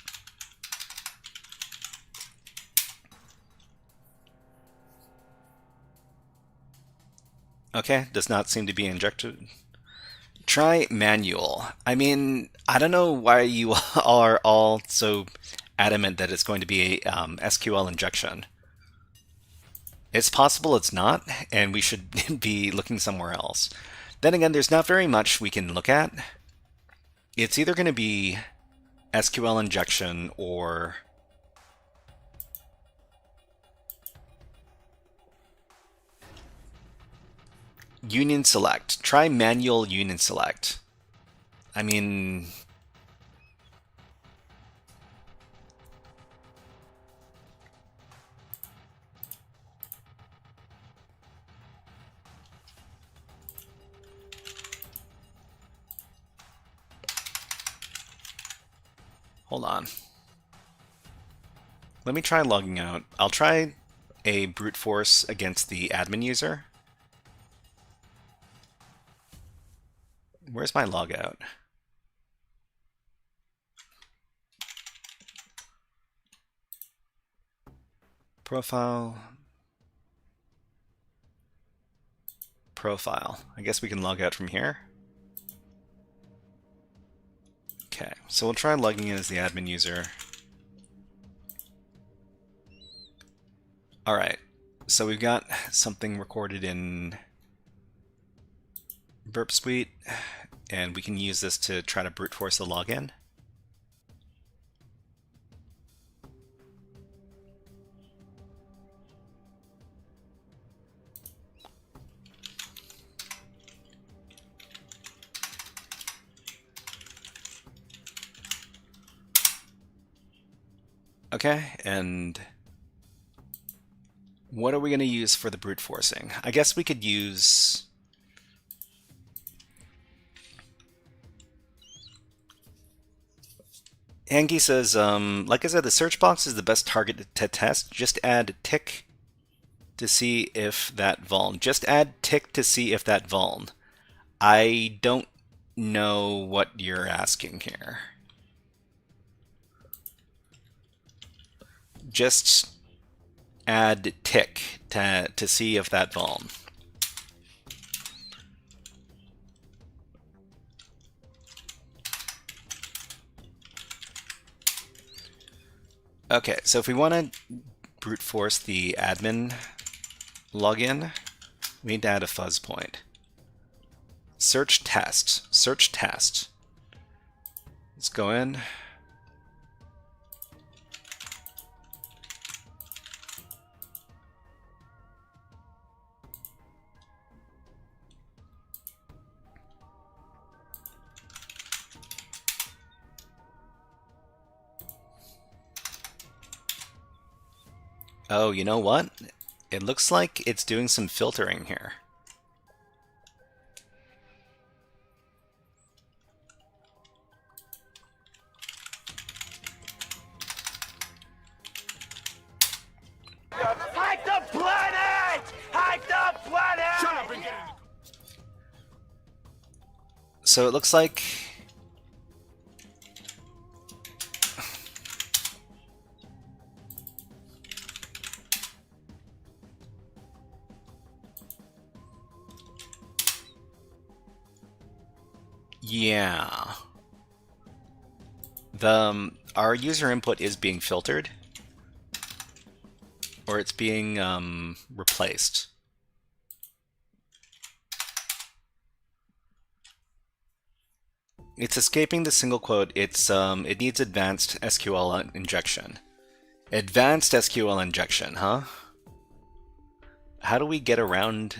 Okay, does not seem to be injected. Try manual. I mean, I don't know why you are all so adamant that it's going to be a SQL injection. It's possible it's not, and we should be looking somewhere else. Then again, there's not very much we can look at. It's either going to be SQL injection or union select. Try manual union select. I mean, Hold on. Let me try logging out. I'll try a brute force against the admin user. Where's my logout? Profile. Profile. I guess we can log out from here. Okay, so we'll try logging in as the admin user. Alright, so we've got something recorded in Burp Suite, and we can use this to try to brute force the login. Okay, and what are we going to use for the brute forcing? I guess we could use... Angie says, like I said, the search box is the best target to test. Just add tick to see if that vuln. Just add tick to see if that vuln. I don't know what you're asking here. Just add tick to see if that vuln. Okay, so if we want to brute force the admin login, we need to add a fuzz point. Search test. Search test. Let's go in. Oh, you know what? It looks like it's doing some filtering here. Hide the planet! Hide the planet! Shut up and get in. So it looks like... Yeah. Our user input is being filtered, or it's being replaced. It's escaping the single quote. It needs advanced SQL injection. Advanced SQL injection, huh? How do we get around?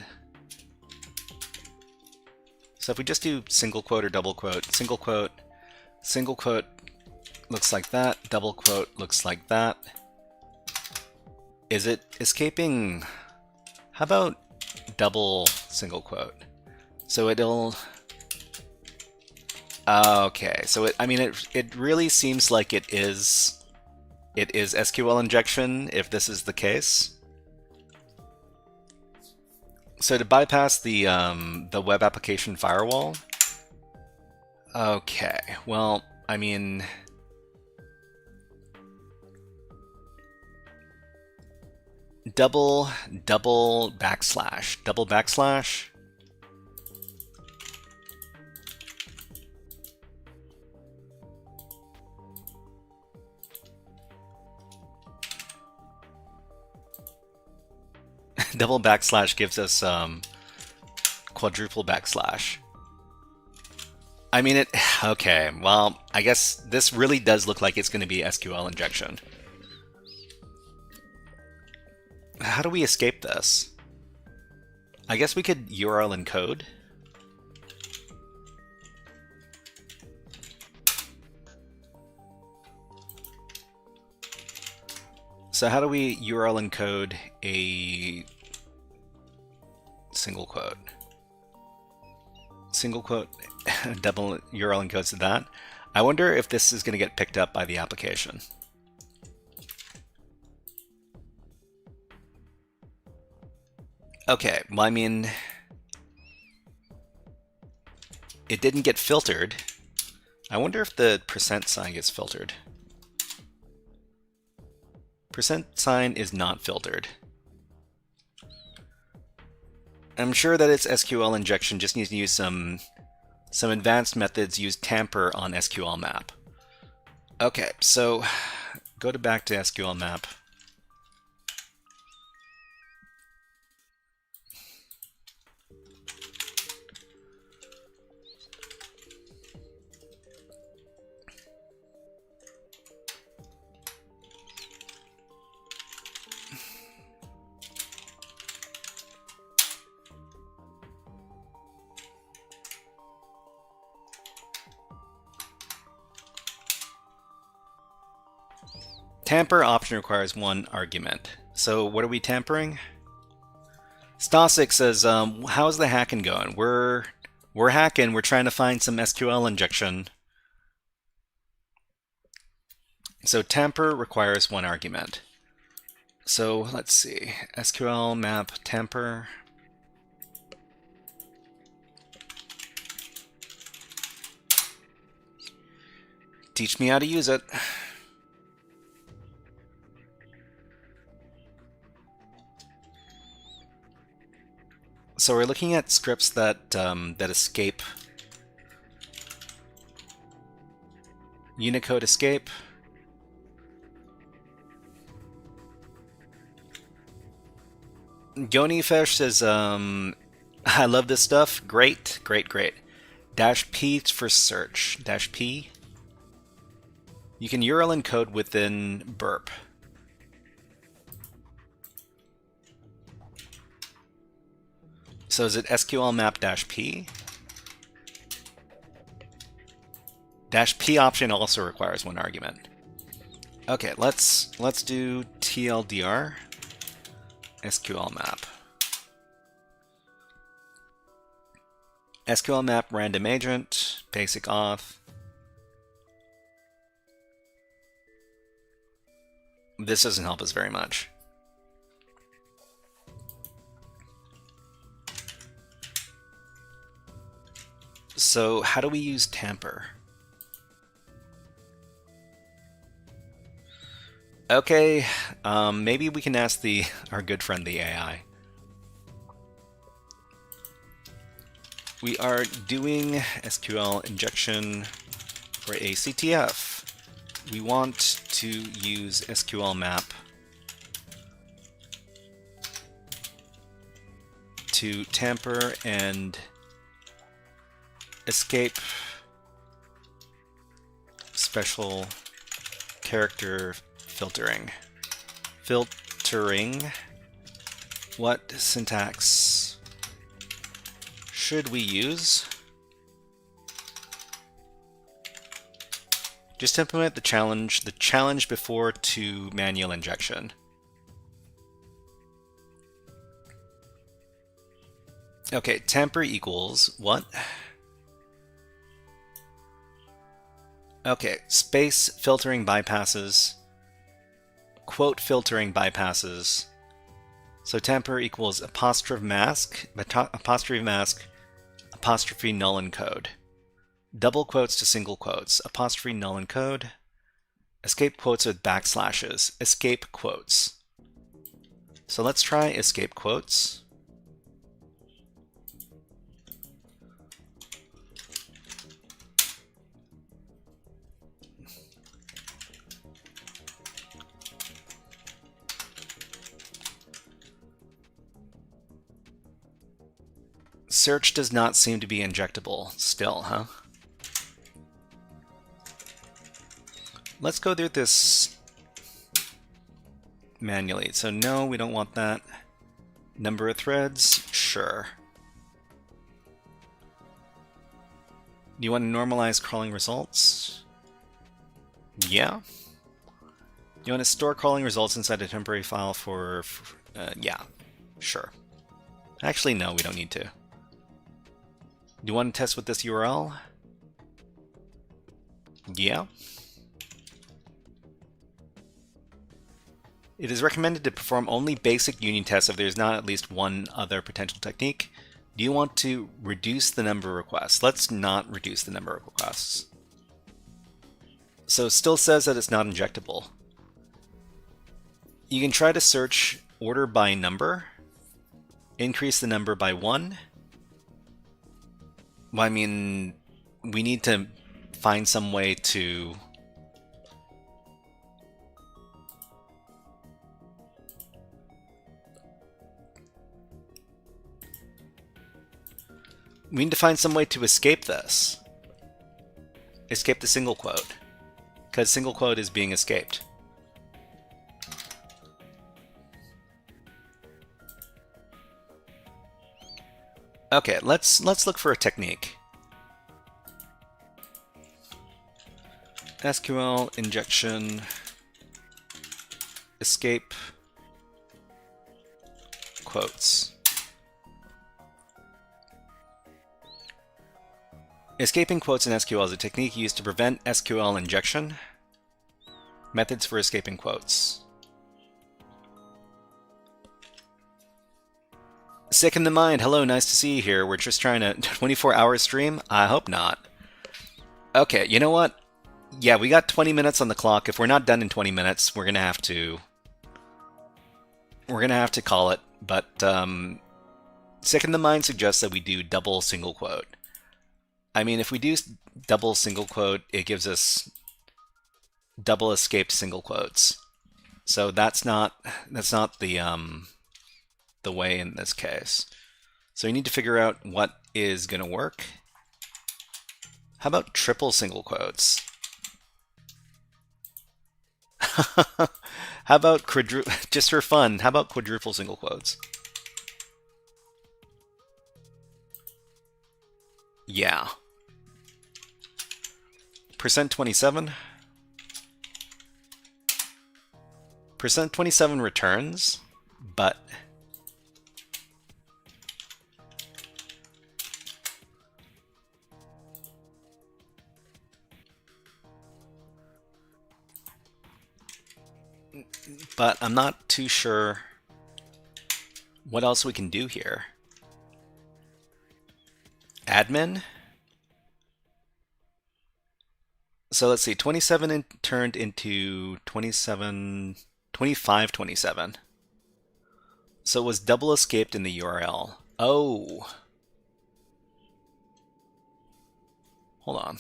So if we just do single quote or double quote, single quote looks like that, double quote looks like that. Is it escaping? How about double single quote? So it'll... Okay, so it really seems like it is SQL injection if this is the case. So to bypass the web application firewall, okay, well, I mean, double backslash, double backslash gives us quadruple backslash. I mean, okay, well, I guess this really does look like it's going to be SQL injection. How do we escape this? I guess we could URL encode. So how do we URL encode a single quote? Single quote, double URL encodes to that. I wonder if this is going to get picked up by the application. Okay, well, I mean, it didn't get filtered. I wonder if the percent sign gets filtered. Percent sign is not filtered. I'm sure that its SQL injection just needs to use some advanced methods. Use tamper on SQL map. Okay, so go back to SQL map. Tamper option requires one argument. So what are we tampering? Stasic says, how's the hacking going? We're hacking. We're trying to find some SQL injection. So tamper requires one argument. So let's see. SQL map tamper. Teach me how to use it. So we're looking at scripts that that escape Unicode escape. Gonifesh says, I love this stuff. Great, great, great. -P for search. -P. You can URL encode within burp. So is it SQL map -P? -P option also requires one argument. Okay, let's do TLDR SQL map. SQL map random agent, basic auth. This doesn't help us very much. So how do we use tamper? Okay, maybe we can ask our good friend the AI. We are doing SQL injection for a CTF. We want to use SQL map to tamper and escape special character filtering. What syntax should we use? Just implement the challenge before to manual injection. Okay, tamper equals what? Okay, space filtering bypasses, quote filtering bypasses. So tamper equals apostrophe mask, apostrophe null encode. Double quotes to single quotes, apostrophe null encode. Escape quotes with backslashes, escape quotes. So let's try escape quotes. Search does not seem to be injectable still, huh? Let's go through this manually. So no, we don't want that. Number of threads, sure. Do you want to normalize crawling results? Yeah. You want to store crawling results inside a temporary file for yeah, sure. Actually, no, we don't need to. Do you want to test with this URL? Yeah. It is recommended to perform only basic union tests if there is not at least one other potential technique. Do you want to reduce the number of requests? Let's not reduce the number of requests. So it still says that it's not injectable. You can try to search order by number, increase the number by 1. Well, I mean, we need to find some way to escape this. Escape the single quote. Because single quote is being escaped. Okay, let's look for a technique. SQL injection escape quotes. Escaping quotes in SQL is a technique used to prevent SQL injection. Methods for escaping quotes. Sick in the mind. Hello, nice to see you here. We're just trying to 24-hour stream? I hope not. Okay, you know what? Yeah, we got 20 minutes on the clock. If we're not done in 20 minutes, we're gonna have to call it. But Sick in the mind suggests that we do double single quote. I mean, if we do double single quote, it gives us double escaped single quotes. So that's not the way in this case. So you need to figure out what is going to work. How about triple single quotes? How about just for fun, how about quadruple single quotes? Yeah. %27. %27 returns, but I'm not too sure what else we can do here. Admin. So let's see, 27 turned into 2527. So it was double escaped in the URL. Oh. Hold on.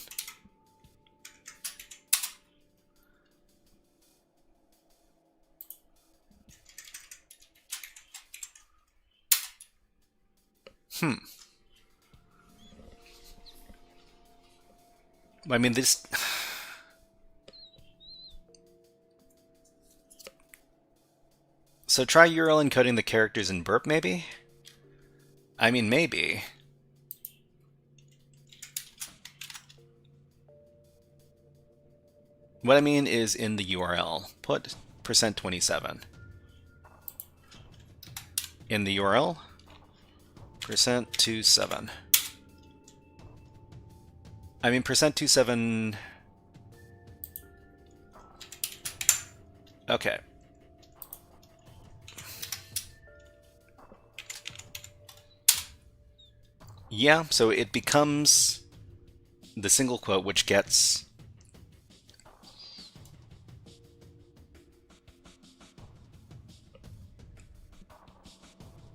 I mean, this... So try URL encoding the characters in burp, maybe? I mean, maybe. What I mean is in the URL. Put %27. In the URL, %27. I mean, %27... Okay. Yeah, so it becomes the single quote, which gets...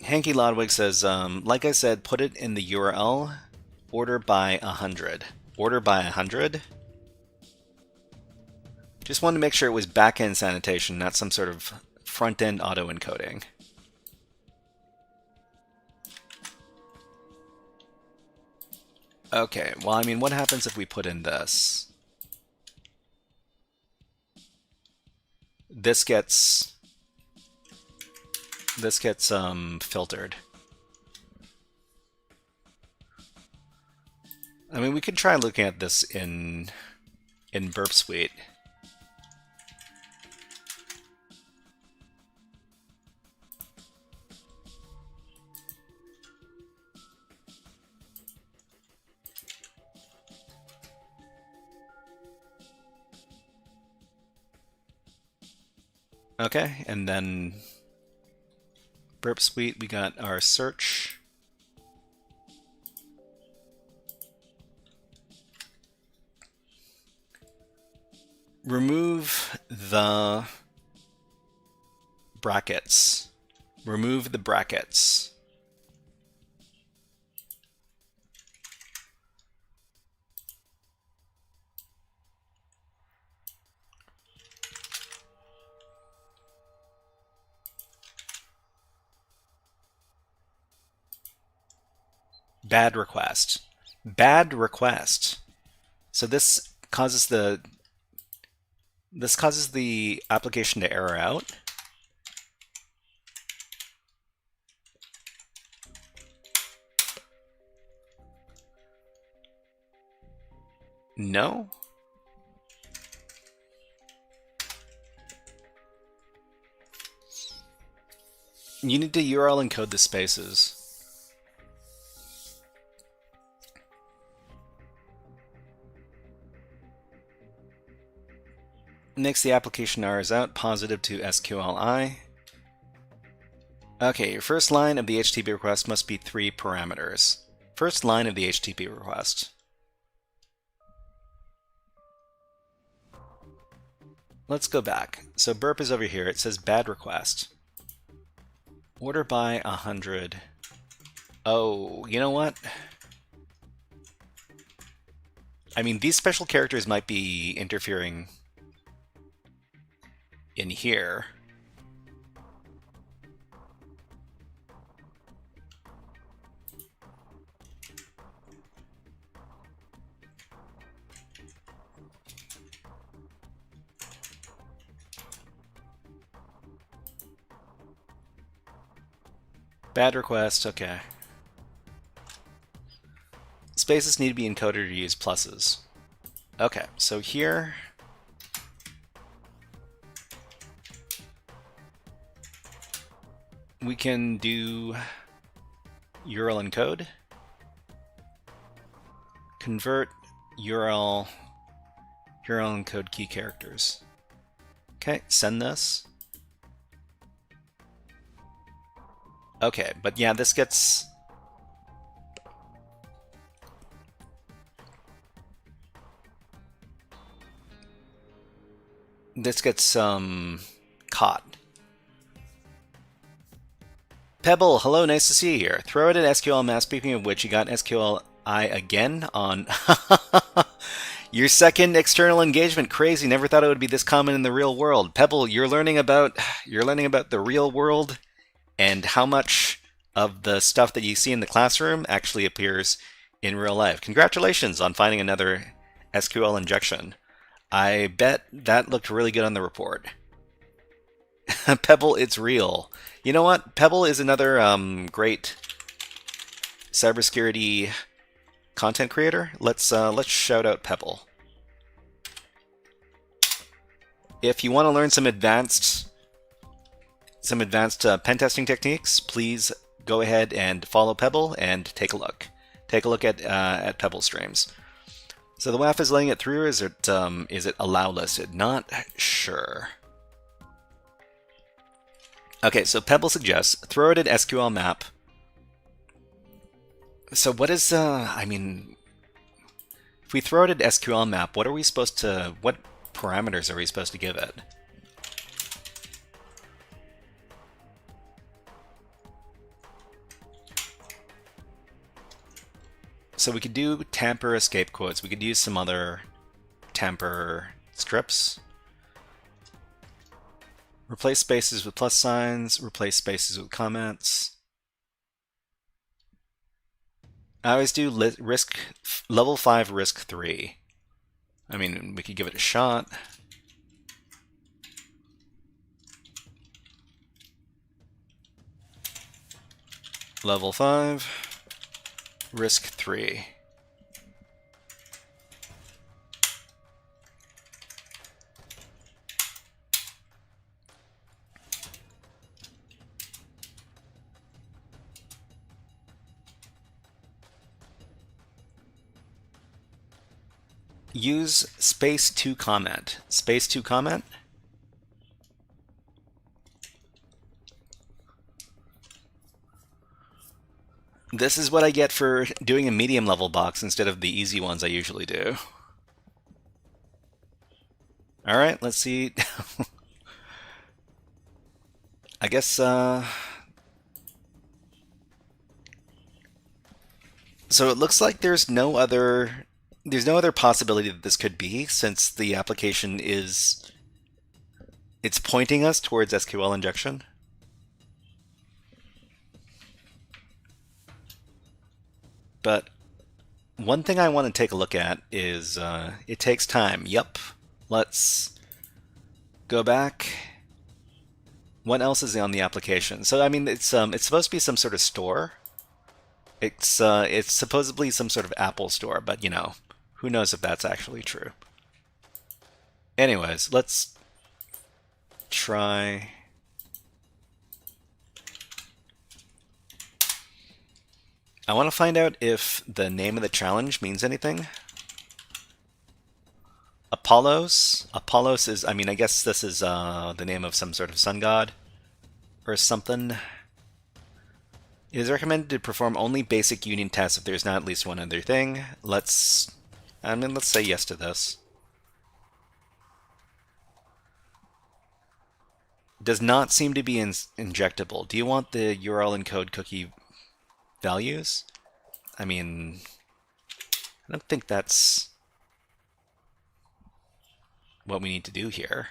Hanky Lodwig says, like I said, put it in the URL, order by 100. Order by 100? Just wanted to make sure it was back-end sanitation, not some sort of front-end auto-encoding. Okay, well, I mean, what happens if we put in this? This gets filtered. I mean, we could try looking at this in Burp Suite. Okay, and then Burp Suite, we got our search. Remove the brackets. Remove the brackets. Bad request. Bad request. So this causes the application to error out. No? You need to URL encode the spaces. Next, the application errors out, positive to SQLI. Okay, your first line of the HTTP request must be 3 parameters. First line of the HTTP request. Let's go back. So burp is over here. It says bad request. Order by 100. Oh, you know what? I mean, these special characters might be interfering in here. Bad request, okay. Spaces need to be encoded or use pluses. Okay, so here we can do URL encode, convert URL encode key characters. Okay, send this. Okay, but yeah, this gets caught. Pebble, hello, nice to see you here. Throw it at SQL map, speaking of which, you got SQLi again on your second external engagement. Crazy, never thought it would be this common in the real world. Pebble, you're learning about the real world and how much of the stuff that you see in the classroom actually appears in real life. Congratulations on finding another SQL injection. I bet that looked really good on the report. Pebble, it's real. You know what? Pebble is another great cybersecurity content creator. Let's shout out Pebble. If you want to learn some advanced pen testing techniques, please go ahead and follow Pebble and take a look. Take a look at Pebble streams. So the WAF is letting it through, or is it allow listed? Not sure. Okay, so Pebble suggests throw it at SQL map. So what is I mean, if we throw it at SQL map, what parameters are we supposed to give it? So we could do tamper escape quotes. We could use some other tamper scripts. Replace spaces with plus signs. Replace spaces with comments. I always do risk level 5 risk 3. I mean, we could give it a shot. Level 5. Risk 3. Use space to comment. Space to comment. This is what I get for doing a medium level box instead of the easy ones I usually do. All right, let's see. I guess, so it looks like there's no other possibility that this could be, since the application it's pointing us towards SQL injection. But one thing I want to take a look at is it takes time. Yep. Let's go back. What else is on the application? So I mean, it's supposed to be some sort of store. It's supposedly some sort of Apple store, but you know, who knows if that's actually true. Anyways, let's try. I want to find out if the name of the challenge means anything. Apollos. Apollos is, I mean, I guess this is the name of some sort of sun god or something. It is recommended to perform only basic union tests if there's not at least one other thing. Let's say yes to this. Does not seem to be injectable. Do you want the URL encode cookie values? I mean, I don't think that's what we need to do here.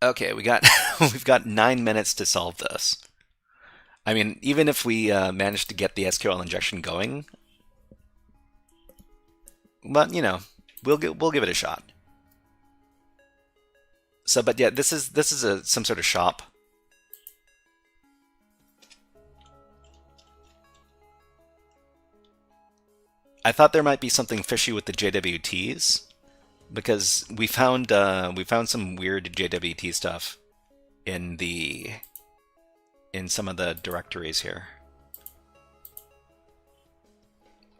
Okay, we've got 9 minutes to solve this. I mean, even if we manage to get the SQL injection going, but you know, we'll give it a shot. So, but yeah, this is some sort of shop. I thought there might be something fishy with the JWTs, because we found some weird JWT stuff in some of the directories here.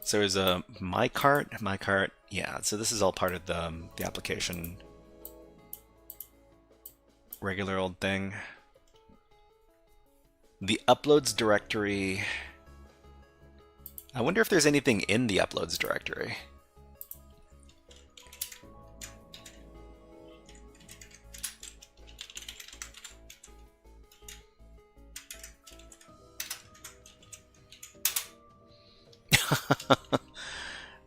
So there's a my cart, yeah. So this is all part of the application. Regular old thing. The uploads directory. I wonder if there's anything in the uploads directory.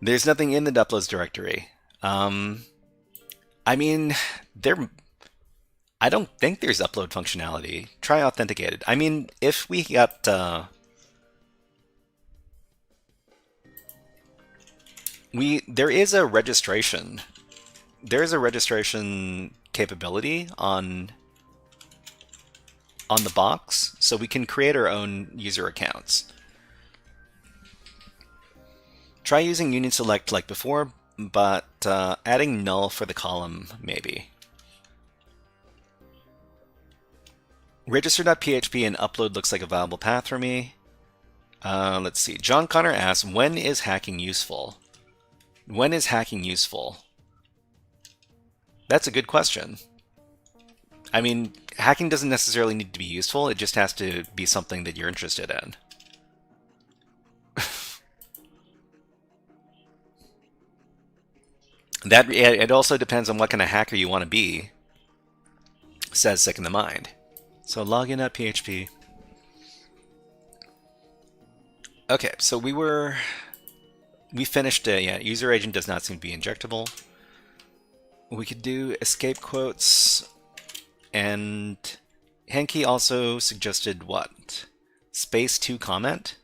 There's nothing in the uploads directory. I mean, I don't think there's upload functionality. Try authenticated. I mean, if we got there is a registration. There is a registration capability on the box, so we can create our own user accounts. Try using union select like before, but adding null for the column maybe. Register.php and upload looks like a viable path for me. Let's see. John Connor asks, when is hacking useful? When is hacking useful? That's a good question. I mean, hacking doesn't necessarily need to be useful. It just has to be something that you're interested in. It also depends on what kind of hacker you want to be, says Sick in the Mind. So login.php. Okay, so we finished, yeah, user agent does not seem to be injectable. We could do escape quotes, and Henke also suggested what? Space to comment?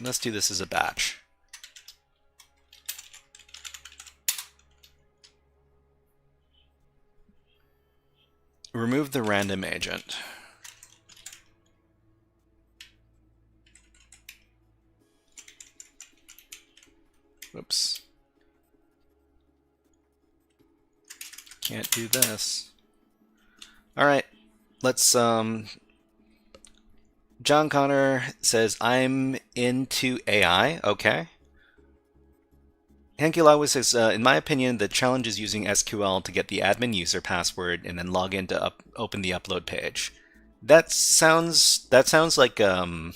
Let's do this as a batch. Remove the random agent. Whoops. Can't do this. All right, let's John Connor says, I'm into AI. Okay. Hanky Lawa says, in my opinion, the challenge is using SQL to get the admin user password and then log in to open the upload page. That sounds like a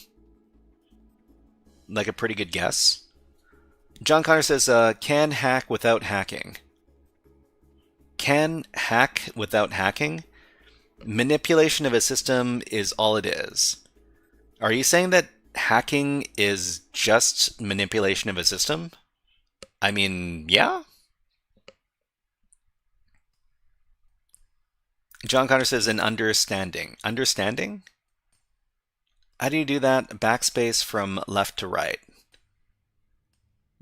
pretty good guess. John Connor says, can hack without hacking. Can hack without hacking? Manipulation of a system is all it is. Are you saying that hacking is just manipulation of a system? I mean, yeah. John Connor says an understanding. Understanding? How do you do that? Backspace from left to right.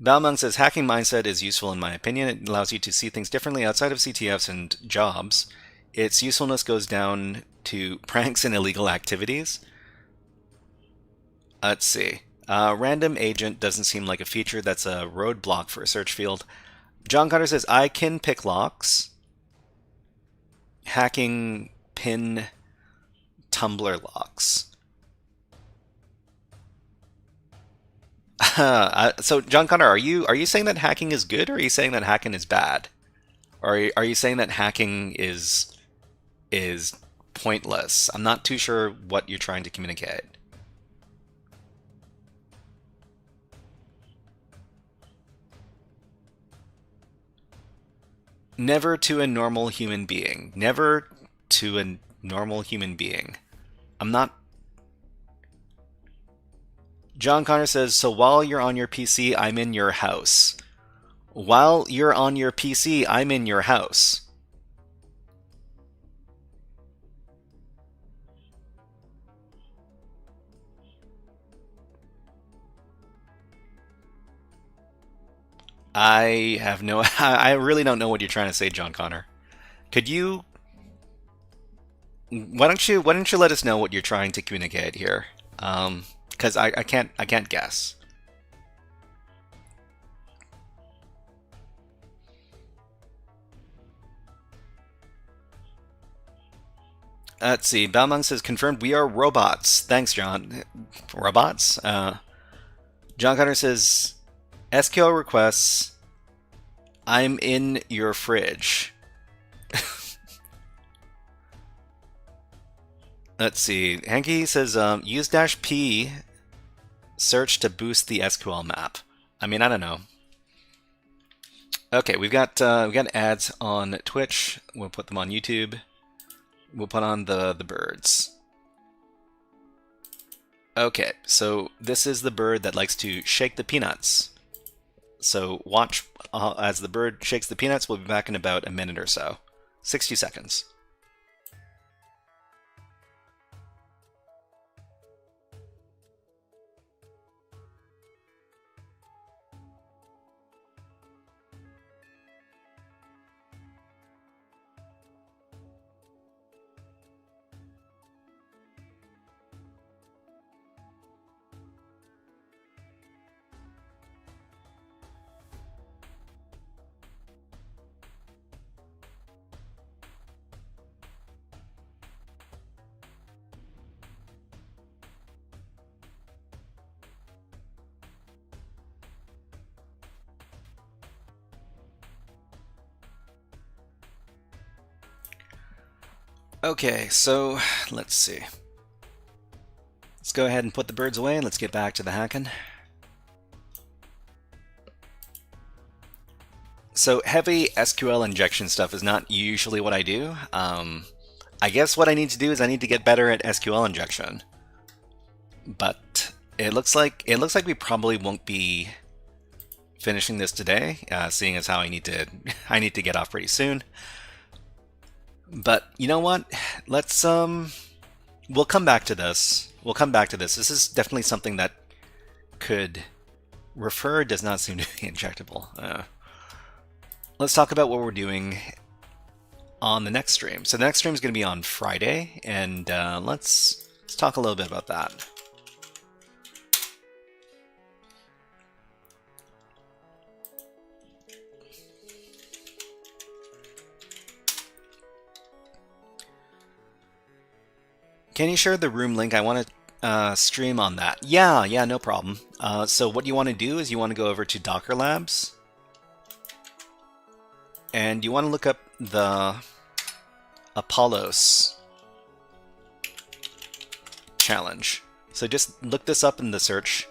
Balmung says hacking mindset is useful in my opinion. It allows you to see things differently outside of CTFs and jobs. Its usefulness goes down to pranks and illegal activities. Let's see. Random agent doesn't seem like a feature that's a roadblock for a search field. John Carter says, I can pick locks. Hacking pin Tumblr locks. So, John Connor, are you saying that hacking is good, or are you saying that hacking is bad? Or are you saying that hacking is pointless? I'm not too sure what you're trying to communicate. Never to a normal human being. Never to a normal human being. I'm not... John Connor says, so while you're on your PC, I'm in your house. While you're on your PC, I'm in your house. I have no... I really don't know what you're trying to say, John Connor. Could you... Why don't you let us know what you're trying to communicate here? Because I can't guess. Let's see. Balmung says, confirmed, we are robots. Thanks, John. Robots? John Connor says, SQL requests, I'm in your fridge. Let's see. Hanky says, use -p search to boost the SQL map. I mean, I don't know. Okay, we got ads on Twitch. We'll put them on YouTube. We'll put on the birds. Okay, so this is the bird that likes to shake the peanuts. So watch as the bird shakes the peanuts. We'll be back in about a minute or so. 60 seconds. Okay, so let's see. Let's go ahead and put the birds away and let's get back to the hacking. So heavy SQL injection stuff is not usually what I do. I guess what I need to do is I need to get better at SQL injection. But it looks like we probably won't be finishing this today, seeing as how I need to get off pretty soon. But you know what? Let's we'll come back to this. We'll come back to this. This is definitely something that could refer does not seem to be injectable. Let's talk about what we're doing on the next stream. So the next stream is going to be on Friday, and let's talk a little bit about that. Can you share the room link? I want to stream on that. Yeah, no problem. So what you want to do is you want to go over to Docker Labs, and you want to look up the Apollos challenge. So just look this up in the search.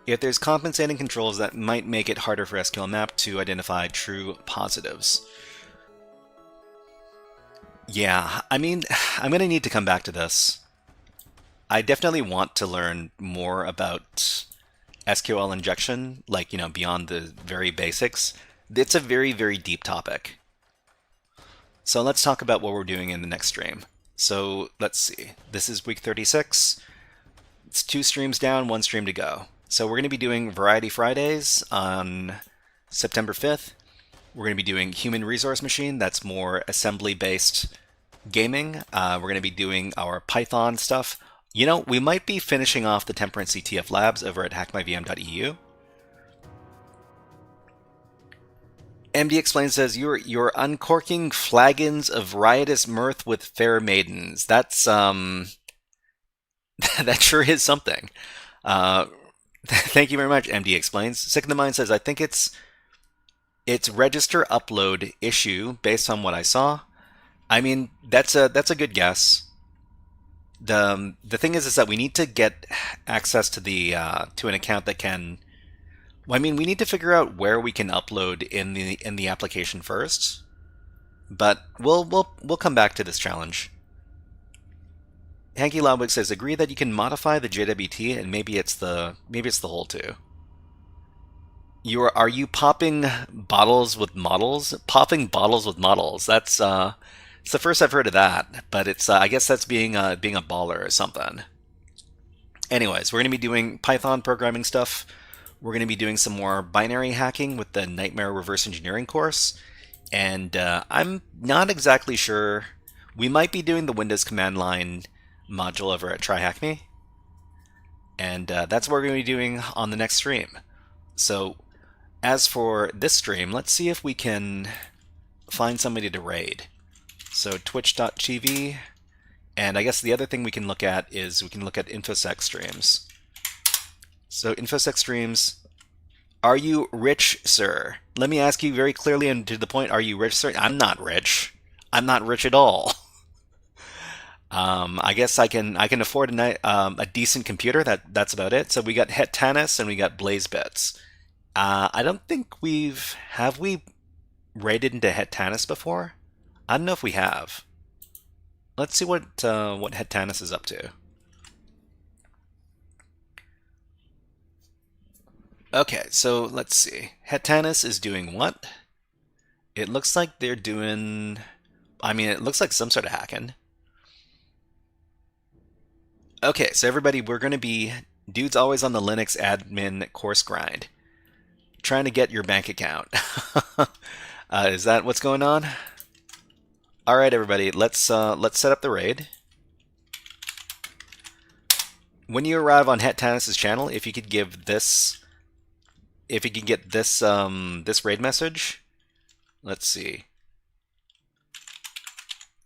If there's compensating controls that might make it harder for SQLmap to identify true positives. Yeah, I mean, I'm going to need to come back to this. I definitely want to learn more about SQL injection, like, you know, beyond the very basics. It's a very, very deep topic. So let's talk about what we're doing in the next stream. So let's see. This is week 36. It's 2 streams down, 1 stream to go. So we're going to be doing Variety Fridays on September 5th. We're going to be doing Human Resource Machine. That's more assembly-based gaming. We're going to be doing our Python stuff. You know, we might be finishing off the Temperance CTF labs over at hackmyvm.eu. MD Explains says, you're uncorking flagons of riotous mirth with fair maidens. That's, that sure is something. Thank you very much, MD Explains. Sick in the Mind says, I think it's register upload issue based on what I saw. I mean, that's a good guess. The thing is that we need to get access to the to an account that can. Well, I mean, we need to figure out where we can upload in the application first. But we'll come back to this challenge. Hanky Loudwig says, agree that you can modify the JWT and maybe it's the whole too. Are you popping bottles with models? Popping bottles with models. That's it's the first I've heard of that, but it's I guess that's being a baller or something. Anyways, we're going to be doing Python programming stuff. We're going to be doing some more binary hacking with the Nightmare Reverse Engineering course, and I'm not exactly sure. We might be doing the Windows command line module over at TryHackMe, and that's what we're going to be doing on the next stream. So as for this stream, let's see if we can find somebody to raid. So twitch.tv, and I guess the other thing we can look at is we can look at InfoSec streams. So InfoSec streams, are you rich, sir? Let me ask you very clearly and to the point, are you rich, sir? I'm not rich. I'm not rich at all. I guess I can afford a decent computer. That's about it. So we got Hetanis and we got BlazeBits. I don't think have we raided into Hetanis before? I don't know if we have. Let's see what Hetanis is up to. Okay, so let's see. Hetanis is doing what? It looks like they're doing. I mean, it looks like some sort of hacking. Okay, so everybody, we're going to be dudes always on the Linux admin course grind, trying to get your bank account. Is that what's going on? All right, everybody, let's set up the raid. When you arrive on Hetanis' channel, if you could give this, if you can get this this raid message. Let's see.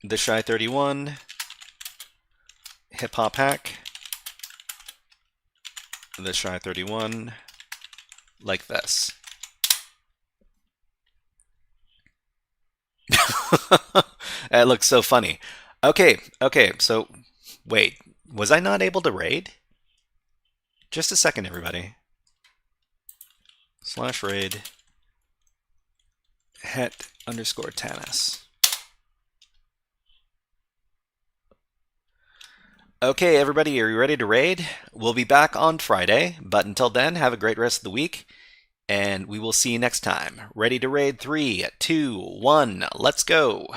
The Shy 31. Hip Hop Hack, the Shy 31, like this. It looks so funny. Okay, so wait, was I not able to raid? Just a second, everybody. /raid het_tanis. Okay, everybody, are you ready to raid? We'll be back on Friday, but until then, have a great rest of the week, and we will see you next time. Ready to raid 3, 2, 1, let's go!